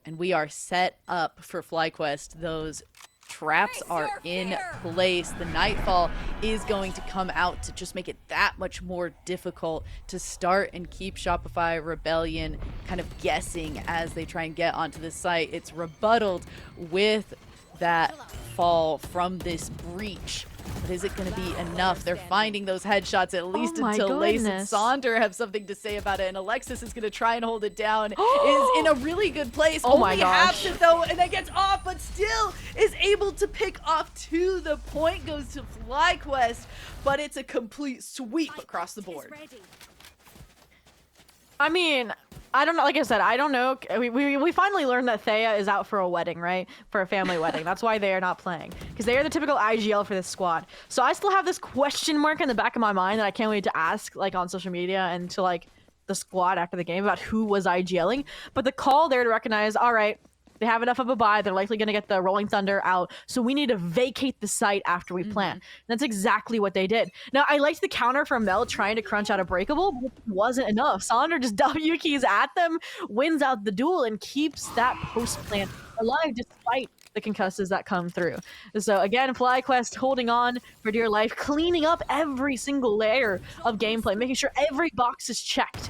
and we are set up for FlyQuest. Those traps are in place. The Nightfall is going to come out to just make it that much more difficult to start and keep Shopify Rebellion kind of guessing as they try and get onto the site. It's rebutted with that fall from this breach. But is it going to be enough? They're finding those headshots at least until Lace and Sonder have something to say about it. And Alexis is going to try and hold it down. Is in a really good place. Oh my Only gosh. halves it though, and then gets off, but still is able to pick off to the point. Goes to FlyQuest, but it's a complete sweep across the board. I mean, I don't know. Like I said, I don't know. We finally learned that Thea is out for a wedding, right? For a family wedding. That's why they are not playing. Because they are the typical IGL for this squad. So I still have this question mark in the back of my mind that I can't wait to ask, like, on social media and to, like, the squad after the game about who was IGLing. But the call there to recognize, all right, they have enough of a buy. They're likely going to get the Rolling Thunder out. So we need to vacate the site after we plan. That's exactly what they did. Now, I liked the counter from Mel trying to crunch out a breakable, but it wasn't enough. Sonder just W keys at them, wins out the duel, and keeps that post plant alive despite the concusses that come through. So again, FlyQuest holding on for dear life, cleaning up every single layer of gameplay, making sure every box is checked.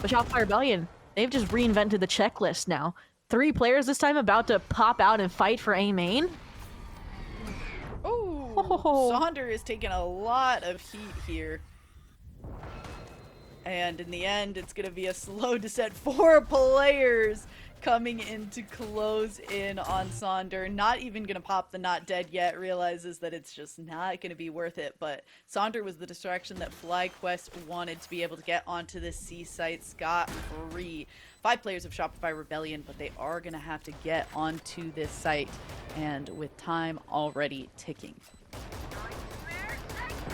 But Shopify Rebellion, they've just reinvented the checklist now. 3 players this time about to pop out and fight for A main. Oh, Sonder is taking a lot of heat here. And in the end, it's going to be a slow descent. 4 players coming in to close in on Sonder. Not even going to pop the not dead yet. Realizes that it's just not going to be worth it. But Sonder was the distraction that FlyQuest wanted to be able to get onto the C site scot-free. 5 players of Shopify Rebellion, but they are going to have to get onto this site. And with time already ticking.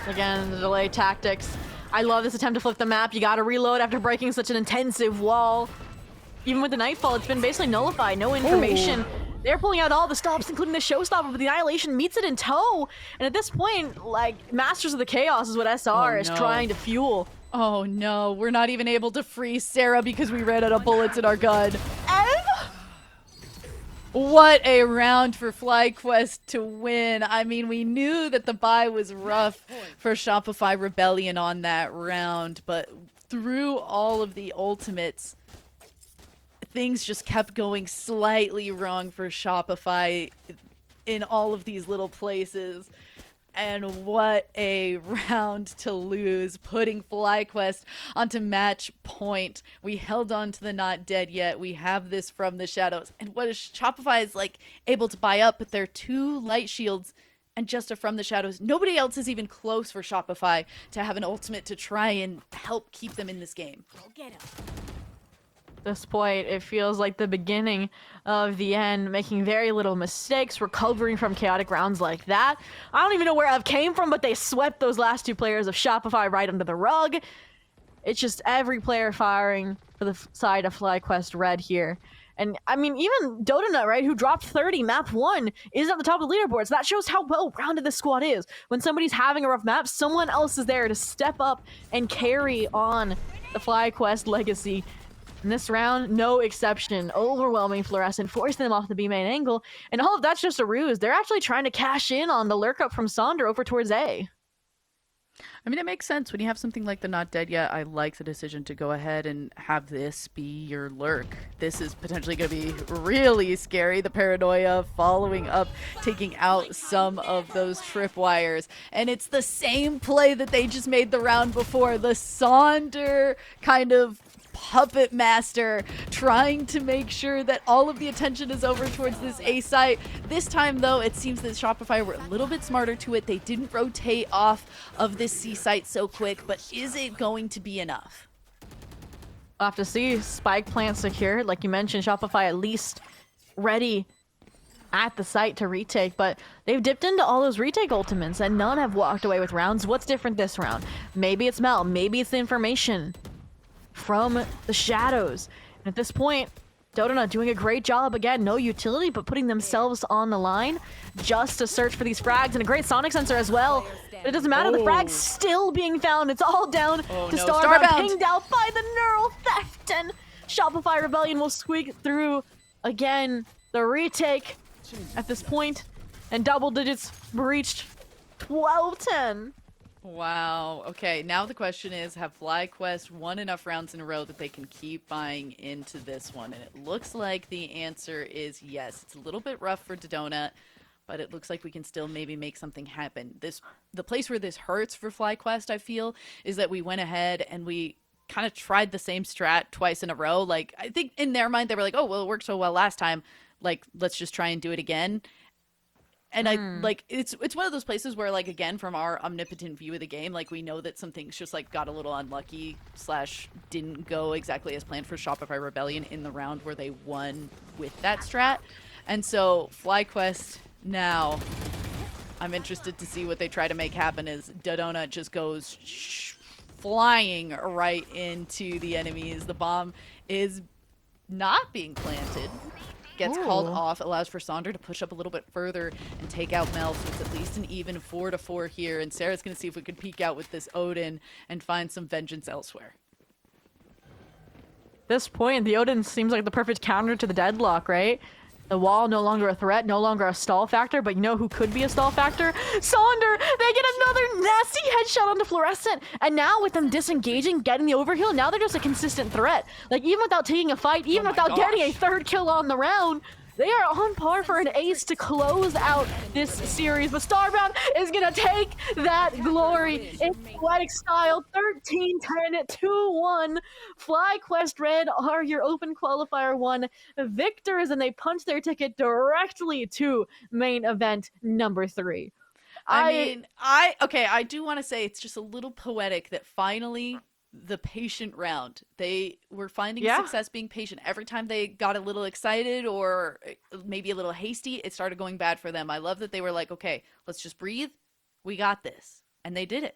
Again, the delay tactics. I love this attempt to flip the map. You gotta reload after breaking such an intensive wall. Even with the Nightfall, it's been basically nullified. No information. Ooh. They're pulling out all the stops, including the Showstopper, but the Annihilation meets it in tow. And at this point, like, Masters of the Chaos is what SR is trying to fuel. Oh no, we're not even able to free Sarah because we ran out of bullets in our gun. What a round for FlyQuest to win. I mean, we knew that the bye was rough for Shopify Rebellion on that round, but through all of the ultimates, things just kept going slightly wrong for Shopify in all of these little places. And what a round to lose, putting FlyQuest onto match point. We held on to the not dead yet. We have this from the shadows. And what is Shopify is like able to buy up, but they're 2 light shields and just a from the shadows. Nobody else is even close for Shopify to have an ultimate to try and help keep them in this game. Go get him. This point, it feels like the beginning of the end, making very little mistakes, recovering from chaotic rounds like that. I don't even know where Ev came from, but they swept those last 2 players of Shopify right under the rug. It's just every player firing for the side of FlyQuest Red here. And I mean, even Dodonut, right, who dropped 30 map 1, is at the top of the leaderboards. That shows how well-rounded this squad is. When somebody's having a rough map, someone else is there to step up and carry on the FlyQuest legacy. In this round, no exception. Overwhelming Fluorescent, forcing them off the B main angle, and all of that's just a ruse. They're actually trying to cash in on the lurk up from Sonder over towards A. I mean, it makes sense. When you have something like the Not Dead Yet, I like the decision to go ahead and have this be your lurk. This is potentially going to be really scary. The Paranoia following up, taking out some of those tripwires. And it's the same play that they just made the round before. The Sonder kind of puppet master trying to make sure that all of the attention is over towards this A site. This time though, it seems that Shopify were a little bit smarter to it. They didn't rotate off of this C site so quick, but is it going to be enough? We'll have to see. Spike plant secured, like you mentioned. Shopify at least ready at the site to retake, but they've dipped into all those retake ultimates and none have walked away with rounds. What's different this round? Maybe it's Mel, maybe it's the information from the shadows. And at this point, Dodonut doing a great job again. No utility, but putting themselves on the line just to search for these frags, and a great sonic sensor as well. But it doesn't matter, the frag's still being found. It's all down to Starbound, pinged out by the neural theft, and Shopify Rebellion will squeak through again. The retake at this point, and double digits breached. 12-10. Wow. Okay, now the question is, have FlyQuest won enough rounds in a row that they can keep buying into this one? And it looks like the answer is yes. It's a little bit rough for Dodonut, but it looks like we can still maybe make something happen. The place where this hurts for FlyQuest, I feel, is that we went ahead and we kind of tried the same strat twice in a row. Like, I think in their mind, they were like, oh, well, it worked so well last time. Like, let's just try and do it again. And I like it's one of those places where, like, again, from our omnipotent view of the game, like, we know that some things just like got a little unlucky / didn't go exactly as planned for Shopify Rebellion in the round where they won with that strat. And so FlyQuest now, I'm interested to see what they try to make happen. Is Dodonut just goes flying right into the enemies. The bomb is not being planted. Gets called off, allows for Sonder to push up a little bit further and take out Mel, so it's at least an even 4-4 here. And Sarah's going to see if we can peek out with this Odin and find some vengeance elsewhere. At this point, the Odin seems like the perfect counter to the deadlock, right? The wall no longer a threat, no longer a stall factor, but you know who could be a stall factor? Sonder! They get another nasty headshot onto Fluorescent, and now with them disengaging, getting the overheal, now they're just a consistent threat. Like, even without taking a fight, even without getting a third kill on the round, They are on par for an ace to close out this series, but Starbound is gonna take that glory in poetic style. 13-10, 2-1. FlyQuest Red are your Open Qualifier 1 victors, and they punch their ticket directly to main event number 3. I do want to say it's just a little poetic that finally the patient round. They were finding success being patient. Every time they got a little excited or maybe a little hasty, it started going bad for them. I love that they were like, okay, let's just breathe. We got this. And they did it.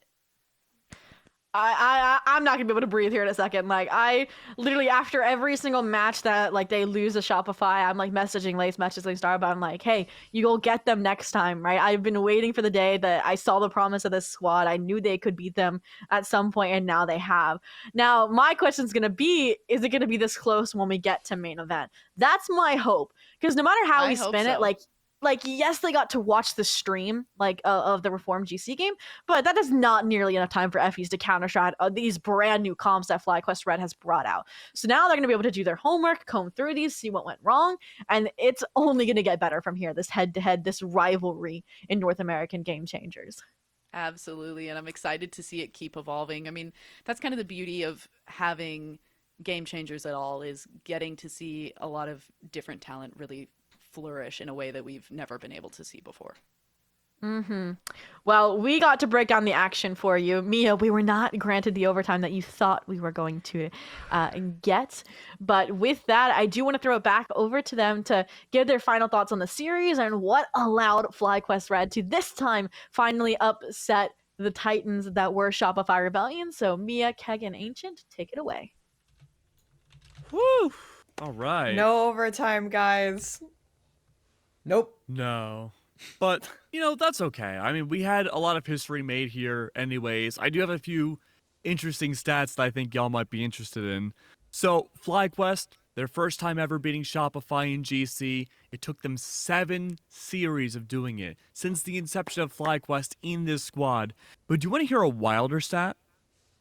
I'm not gonna be able to breathe here in a second. Like, I literally, after every single match that like they lose a Shopify, I'm like messaging Starbound. I'm like, hey, you go get them next time, right? I've been waiting for the day that I saw the promise of this squad. I knew they could beat them at some point, and now they have. Now, my question is gonna be, is it gonna be this close when we get to main event? That's my hope, because no matter how we spin it, like, yes, they got to watch the stream, of the Reformed GC game, but that is not nearly enough time for FEs to counter-strat these brand new comps that FlyQuest Red has brought out. So now they're going to be able to do their homework, comb through these, see what went wrong, and it's only going to get better from here, this head-to-head, this rivalry in North American Game Changers. Absolutely, and I'm excited to see it keep evolving. I mean, that's kind of the beauty of having Game Changers at all, is getting to see a lot of different talent really flourish in a way that we've never been able to see before. Well, we got to break down the action for you. Mia, we were not granted the overtime that you thought we were going to get. But with that, I do want to throw it back over to them to give their final thoughts on the series and what allowed FlyQuest Red to this time finally upset the Titans that were Shopify Rebellion. So Mia, Keg, and Ancient, take it away. Woo! All right. No overtime, guys. Nope. No. But, that's okay. I mean, we had a lot of history made here anyways. I do have a few interesting stats that I think y'all might be interested in. So, FlyQuest, their first time ever beating Shopify in GC. It took them 7 series of doing it since the inception of FlyQuest in this squad. But do you want to hear a wilder stat?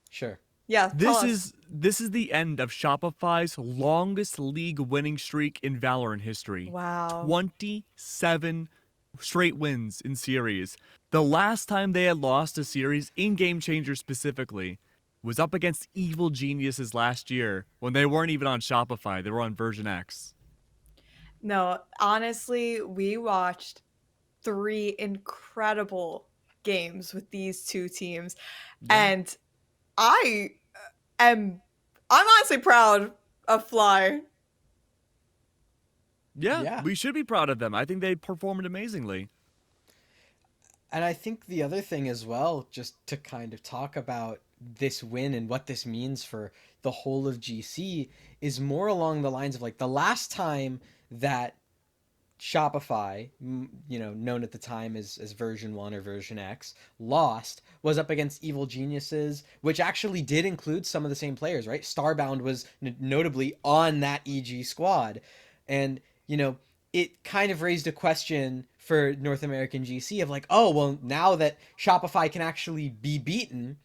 Sure. Yeah, This is the end of Shopify's longest league winning streak in Valorant history. Wow. 27 straight wins in series. The last time they had lost a series in Game Changer specifically was up against Evil Geniuses last year when they weren't even on Shopify. They were on version X. No, honestly, we watched 3 incredible games with these two teams. Yeah. And I'm honestly proud of Fly. Yeah, we should be proud of them. I think they performed amazingly. And I think the other thing as well, just to kind of talk about this win and what this means for the whole of GC, is more along the lines of like the last time that Shopify, known at the time as version 1 or version X, lost was up against Evil Geniuses, which actually did include some of the same players, right? Starbound was notably on that EG squad. And, it kind of raised a question for North American GC of like, oh, well, now that Shopify can actually be beaten,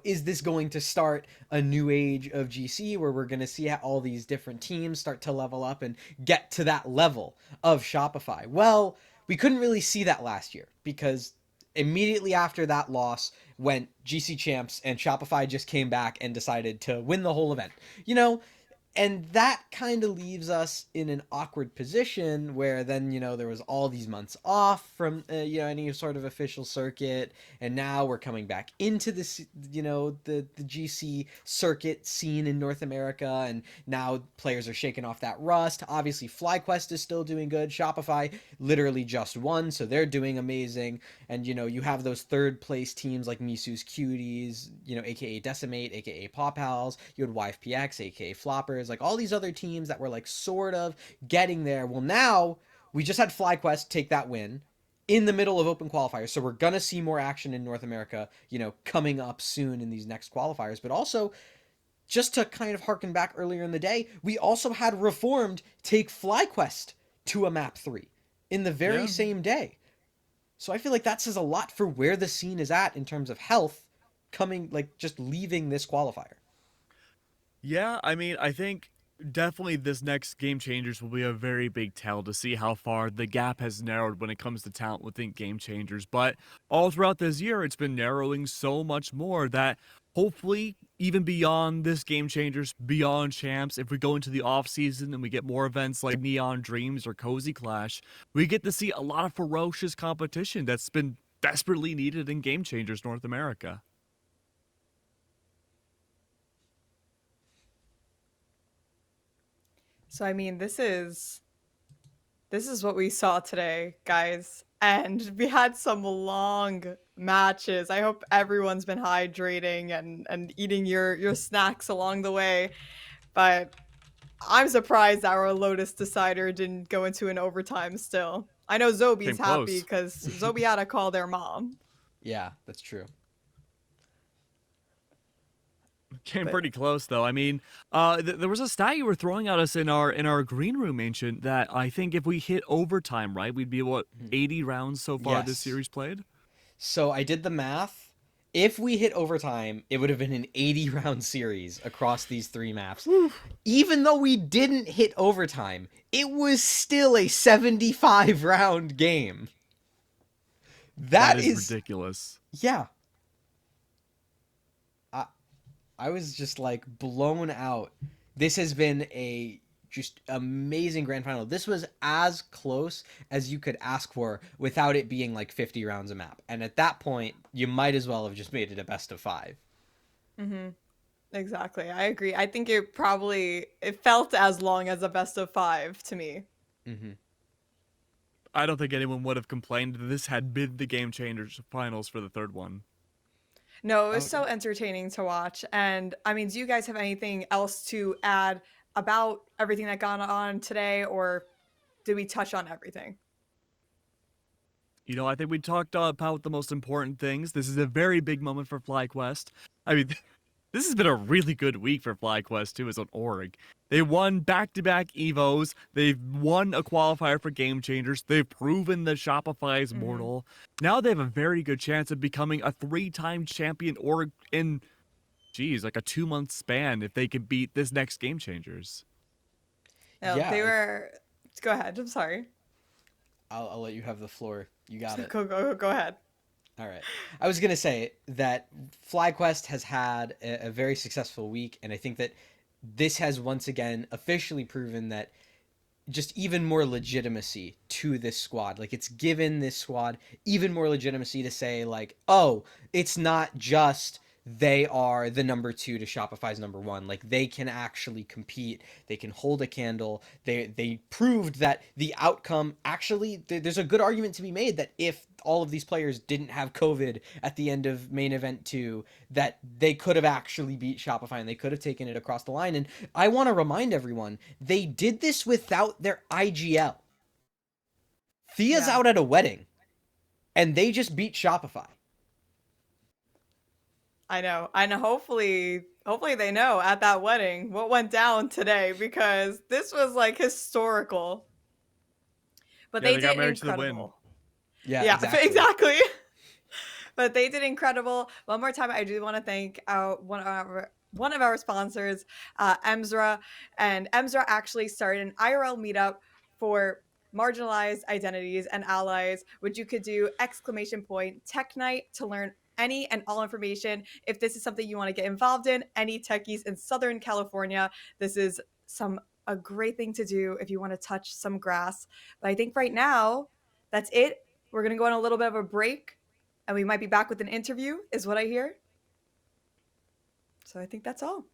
is this going to start a new age of GC where we're going to see all these different teams start to level up and get to that level of Shopify? Well, we couldn't really see that last year because immediately after that loss went GC Champs and Shopify just came back and decided to win the whole event. And that kind of leaves us in an awkward position where then, there was all these months off from, any sort of official circuit. And now we're coming back into this, the GC circuit scene in North America. And now players are shaking off that rust. Obviously, FlyQuest is still doing good. Shopify literally just won, so they're doing amazing. And, you have those third place teams like Misu's Cuties, aka Decimate, aka Pop Pals. You had YFPX, aka Floppers. Like all these other teams that were like sort of getting there. Well, now we just had FlyQuest take that win in the middle of open qualifiers. So we're going to see more action in North America, coming up soon in these next qualifiers. But also, just to kind of harken back earlier in the day, we also had Reformed take FlyQuest to a map 3 in the very same day. So I feel like that says a lot for where the scene is at in terms of health coming, like just leaving this qualifier. Yeah, I mean, I think Definitely this next Game Changers will be a very big tell to see how far the gap has narrowed when it comes to talent within Game Changers. But all throughout this year, it's been narrowing so much more that hopefully even beyond this Game Changers, beyond Champs, if we go into the off season and we get more events like Neon Dreams or Cozy Clash, we get to see a lot of ferocious competition that's been desperately needed in Game Changers North America. So I mean, this is what we saw today, guys. And we had some long matches. I hope everyone's been hydrating and eating your snacks along the way. But I'm surprised our Lotus Decider didn't go into an overtime still. I know Zobi's Came happy close. because Zobi had to call their mom. Yeah, that's true. Came But- pretty close though. I mean, there was a stat you were throwing at us in our green room, Ancient, that I think if we hit overtime, right, we'd be what 80 rounds so far this Yes. series played. So I did the math. If we hit overtime, it would have been an 80-round series across these 3 maps. Even though we didn't hit overtime, it was still a 75-round game. That that is ridiculous. Yeah. I was just like blown out. This has been a just amazing grand final. This was as close as you could ask for without it being like 50 rounds a map. And at that point, you might as well have just made it a best of 5. Mm-hmm. Exactly. I agree. I think it felt as long as a best of 5 to me. Mm-hmm. I don't think anyone would have complained that this had been the Game Changers finals for the third one. No, it was so entertaining to watch. And I mean, do you guys have anything else to add about everything that got on today, or did we touch on everything? You know, I think we talked about the most important things. This is a very big moment for FlyQuest. I mean, this has been a really good week for FlyQuest too as an org. They won back-to-back Evos. They've won a qualifier for Game Changers. They've proven that Shopify is mortal. Now they have a very good chance of becoming a 3-time champion org in, like a 2-month span if they can beat this next Game Changers. No, Yeah. they were. Go ahead. I'm sorry. I'll let you have the floor. You got it. Go ahead. All right. I was going to say that FlyQuest has had a very successful week, and I think that this has once again officially proven that just even more legitimacy to this squad. Like, it's given this squad even more legitimacy to say, like, oh, it's not just they are the number 2 to Shopify's number 1. Like, they can actually compete. They can hold a candle. They proved that the outcome actually, there's a good argument to be made that if all of these players didn't have COVID at the end of main event 2, that they could have actually beat Shopify and they could have taken it across the line. And I want to remind everyone, they did this without their IGL. Thea's Yeah. out at a wedding, and they just beat Shopify. I know. And hopefully they know at that wedding what went down today, because this was like historical. But Yeah, they they got did married to the incredible. win. Yeah, exactly. But they did incredible. One more time, I do want to thank one of our sponsors, Emsra. And Emsra actually started an IRL meetup for marginalized identities and allies, which you could do !Tech Night to learn any and all information. If this is something you want to get involved in, any techies in Southern California, this is a great thing to do if you want to touch some grass. But I think right now, that's it. We're going to go on a little bit of a break, and we might be back with an interview, is what I hear. So I think that's all.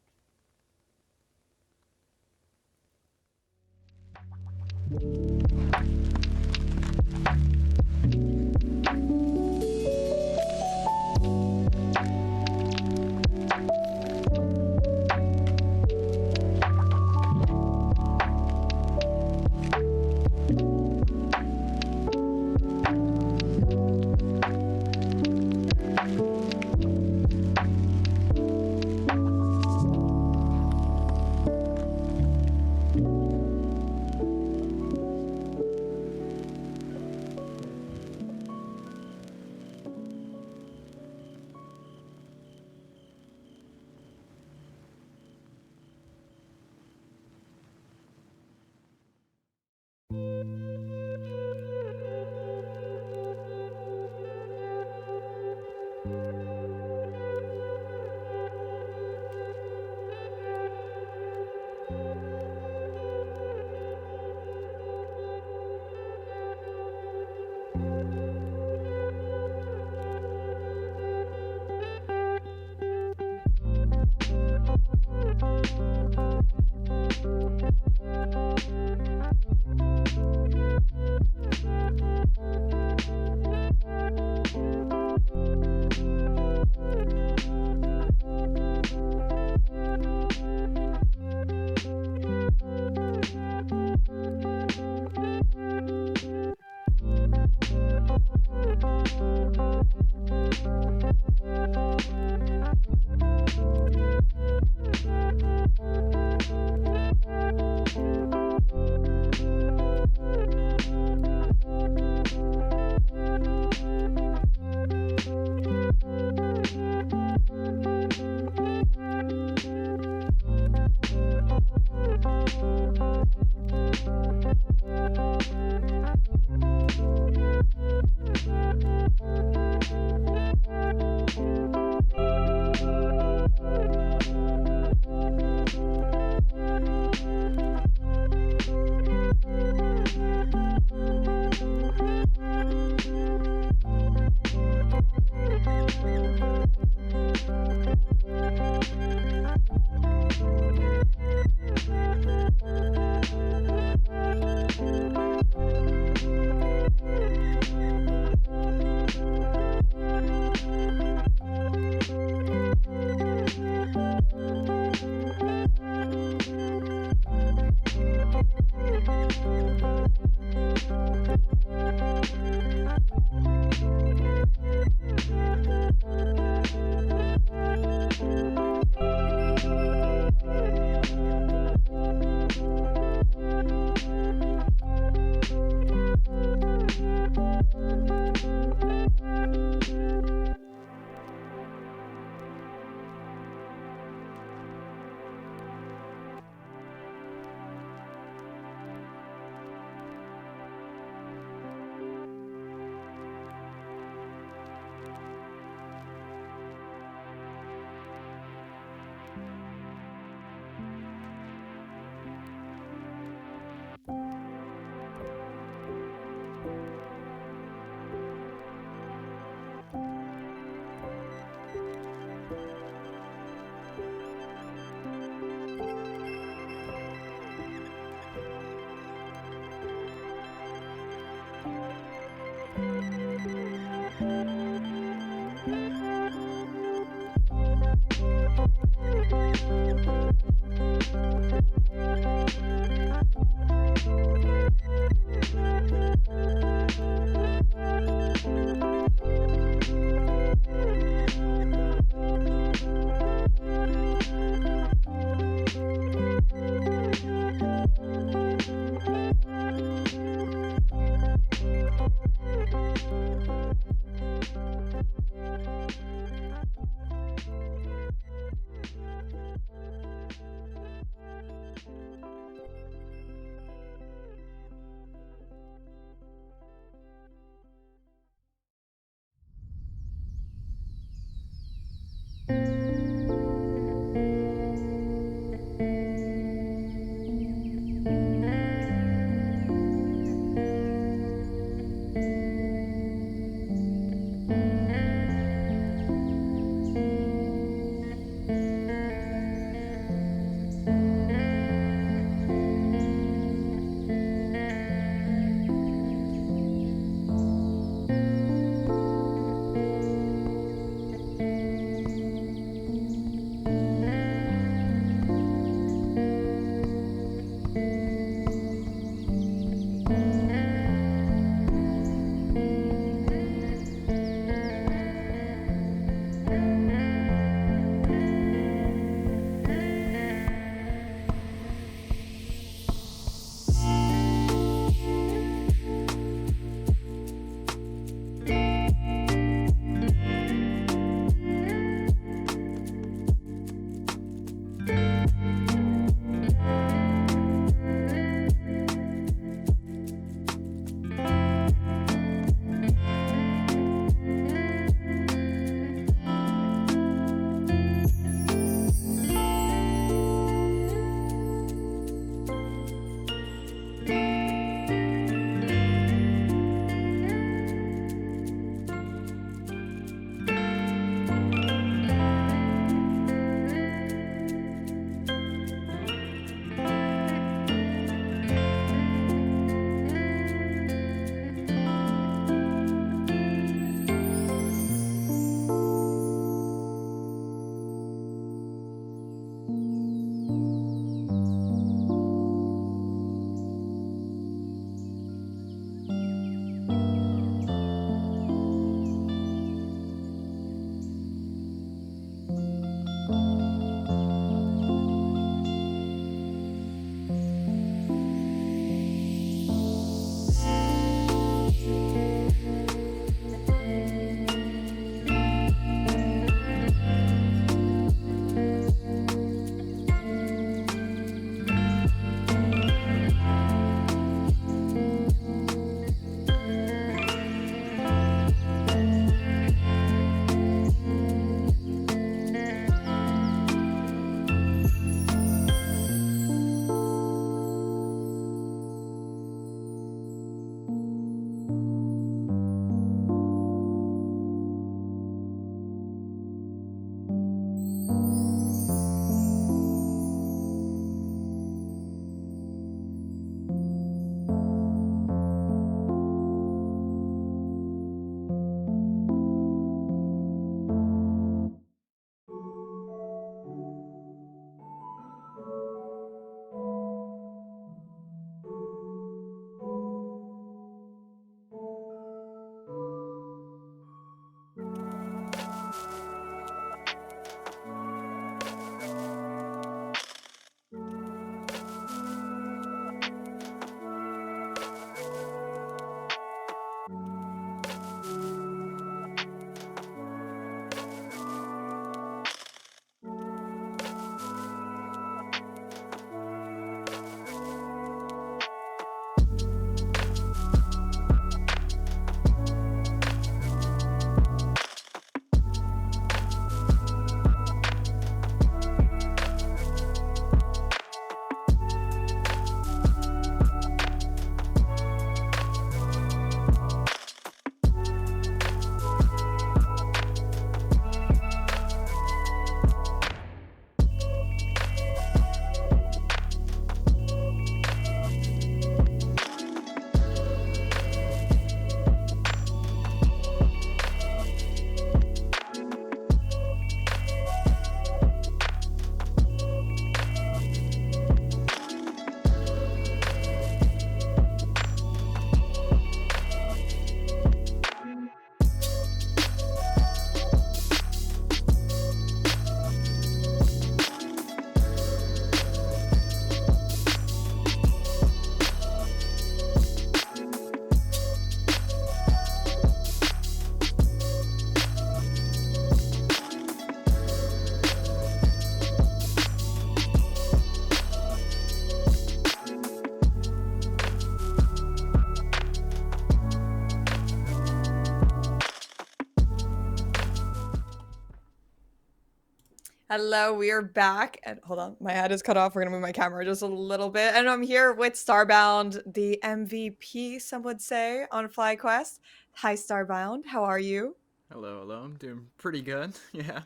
Hello, we are back. And hold on, my head is cut off. We're gonna move my camera just a little bit. And I'm here with Starbound, the MVP, some would say, on FlyQuest. Hi, Starbound. How are you? Hello, hello. I'm doing pretty good. Yeah.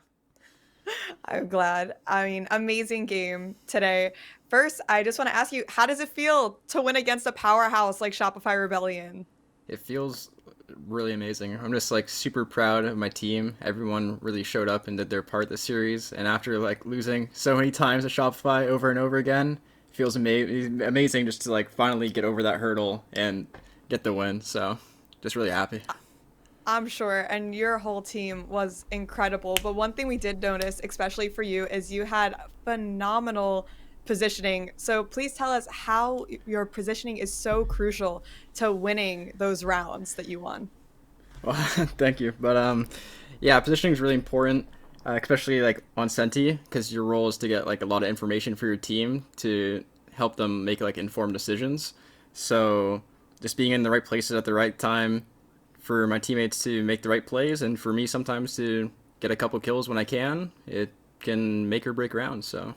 I'm glad. I mean, amazing game today. First, I just want to ask you, how does it feel to win against a powerhouse like Shopify Rebellion? It feels really amazing. I'm just like super proud of my team. Everyone really showed up and did their part this series. And after like losing so many times at Shopify over and over again, it feels amazing just to like finally get over that hurdle and get the win. So just really happy. I'm sure, and your whole team was incredible. But one thing we did notice, especially for you, is you had phenomenal positioning. So please tell us how your positioning is so crucial to winning those rounds that you won. Well, thank you. But yeah, positioning is really important, especially like on Senti, because your role is to get like a lot of information for your team to help them make like informed decisions. So just being in the right places at the right time for my teammates to make the right plays, and for me sometimes to get a couple kills when I can, it can make or break rounds. So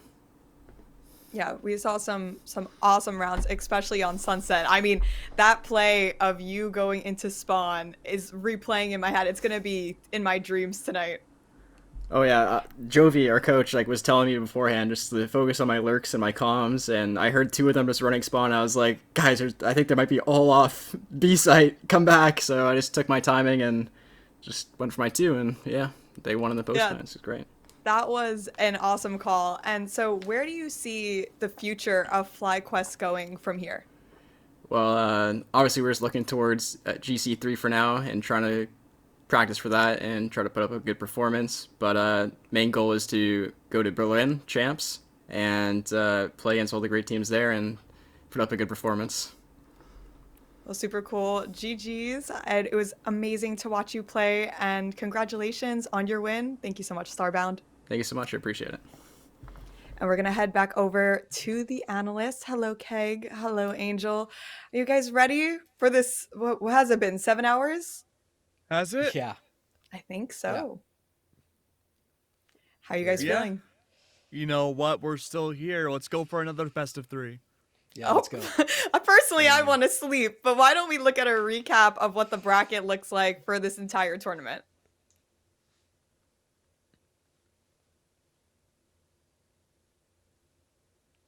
yeah, we saw some awesome rounds, especially on Sunset. I mean, that play of you going into spawn is replaying in my head. It's gonna be in my dreams tonight. Oh yeah, Jovi, our coach, like was telling me beforehand just to focus on my lurks and my comms, and I heard two of them just running spawn. I was like, guys, I think there might be all off B site. Come back. So I just took my timing and just went for my two, and yeah, they won in the post match. It's great. That was an awesome call. And so where do you see the future of FlyQuest going from here? Well, obviously we're just looking towards GC3 for now and trying to practice for that and try to put up a good performance. But main goal is to go to Berlin champs and play against all the great teams there and put up a good performance. Well, super cool. GG's. And it was amazing to watch you play, and congratulations on your win. Thank you so much, Starbound. Thank you so much. I appreciate it. And we're going to head back over to the analysts. Hello, Keg. Hello, Angel. Are you guys ready for this? What has it been? 7 hours? Has it? Yeah. I think so. Yeah. How are you guys feeling? You know what? We're still here. Let's go for another best of 3. Yeah, let's go. Personally, I want to sleep, but why don't we look at a recap of what the bracket looks like for this entire tournament?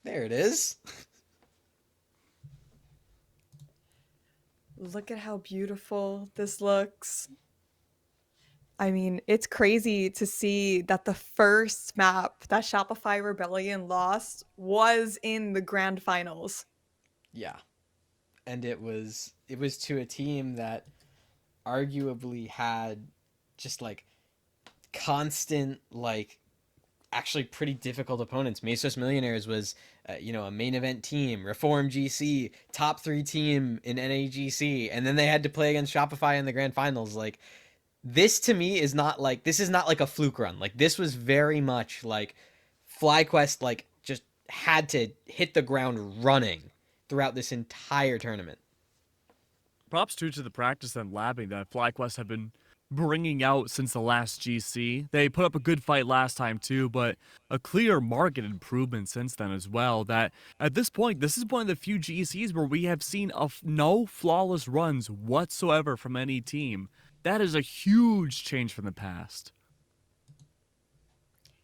There it is. Look at how beautiful this looks. I mean, it's crazy to see that the first map that Shopify Rebellion lost was in the grand finals. Yeah. And it was to a team that arguably had just like constant, like actually pretty difficult opponents. Mesos Millionaires was a main event team, Reform GC, top 3 team in NAGC, and then they had to play against Shopify in the grand finals. Like, this to me is not like a fluke run. Like, this was very much like FlyQuest like just had to hit the ground running throughout this entire tournament. Props too to the practice and labbing that FlyQuest have been bringing out since the last GC. They put up a good fight last time too, but a clear market improvement since then as well. That at this point, this is one of the few GCs where we have seen no flawless runs whatsoever from any team. That is a huge change from the past.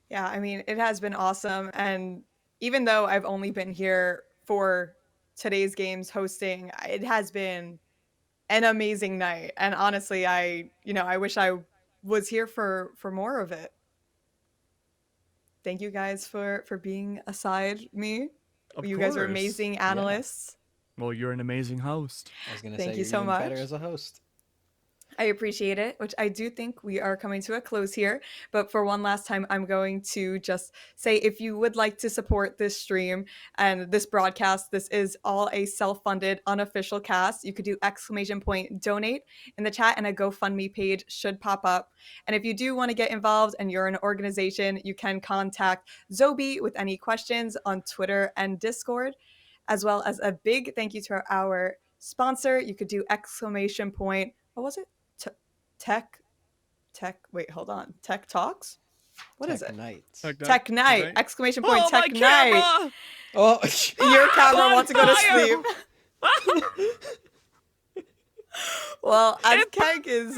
Yeah, I mean, it has been awesome. And even though I've only been here for today's games hosting, it has been an amazing night. And honestly, I wish I was here for more of it. Thank you guys for being aside me. You guys are amazing analysts. Yeah. Well, you're an amazing host. I was going to say, thank you so much. Better as a host. I appreciate it, which I do think we are coming to a close here. But for one last time, I'm going to just say, if you would like to support this stream and this broadcast, this is all a self-funded, unofficial cast. You could do !donate in the chat, and a GoFundMe page should pop up. And if you do want to get involved and you're an organization, you can contact Zobi with any questions on Twitter and Discord, as well as a big thank you to our sponsor. You could do ! What was it? Tech Talks? What is it? Knight. Tech Night! Exclamation point! Oh, my Tech Night! camera! Oh, Your camera On wants to go to fire! sleep. Well, as Keg is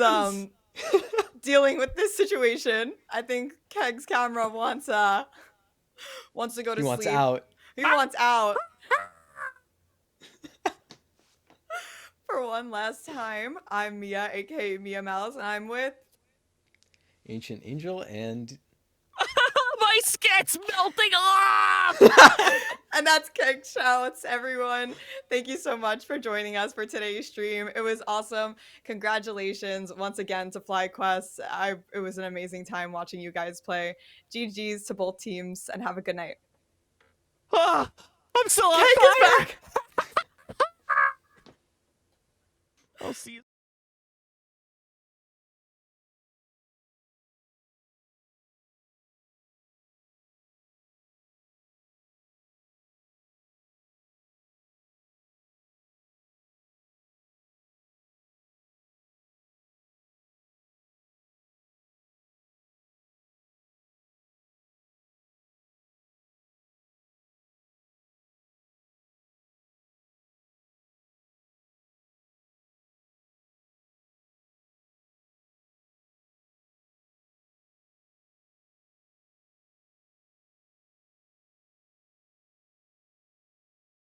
dealing with this situation, I think Keg's camera wants to go to sleep. he wants out. He wants out. For one last time, I'm Mia, aka Mia Mouse, and I'm with Ancient Angel and My sket's melting off! and that's Keg Shouts, everyone. Thank you so much for joining us for today's stream. It was awesome. Congratulations once again to FlyQuest. It was an amazing time watching you guys play. GG's to both teams, and have a good night. I'm still on Keg is fire! back. I'll see you.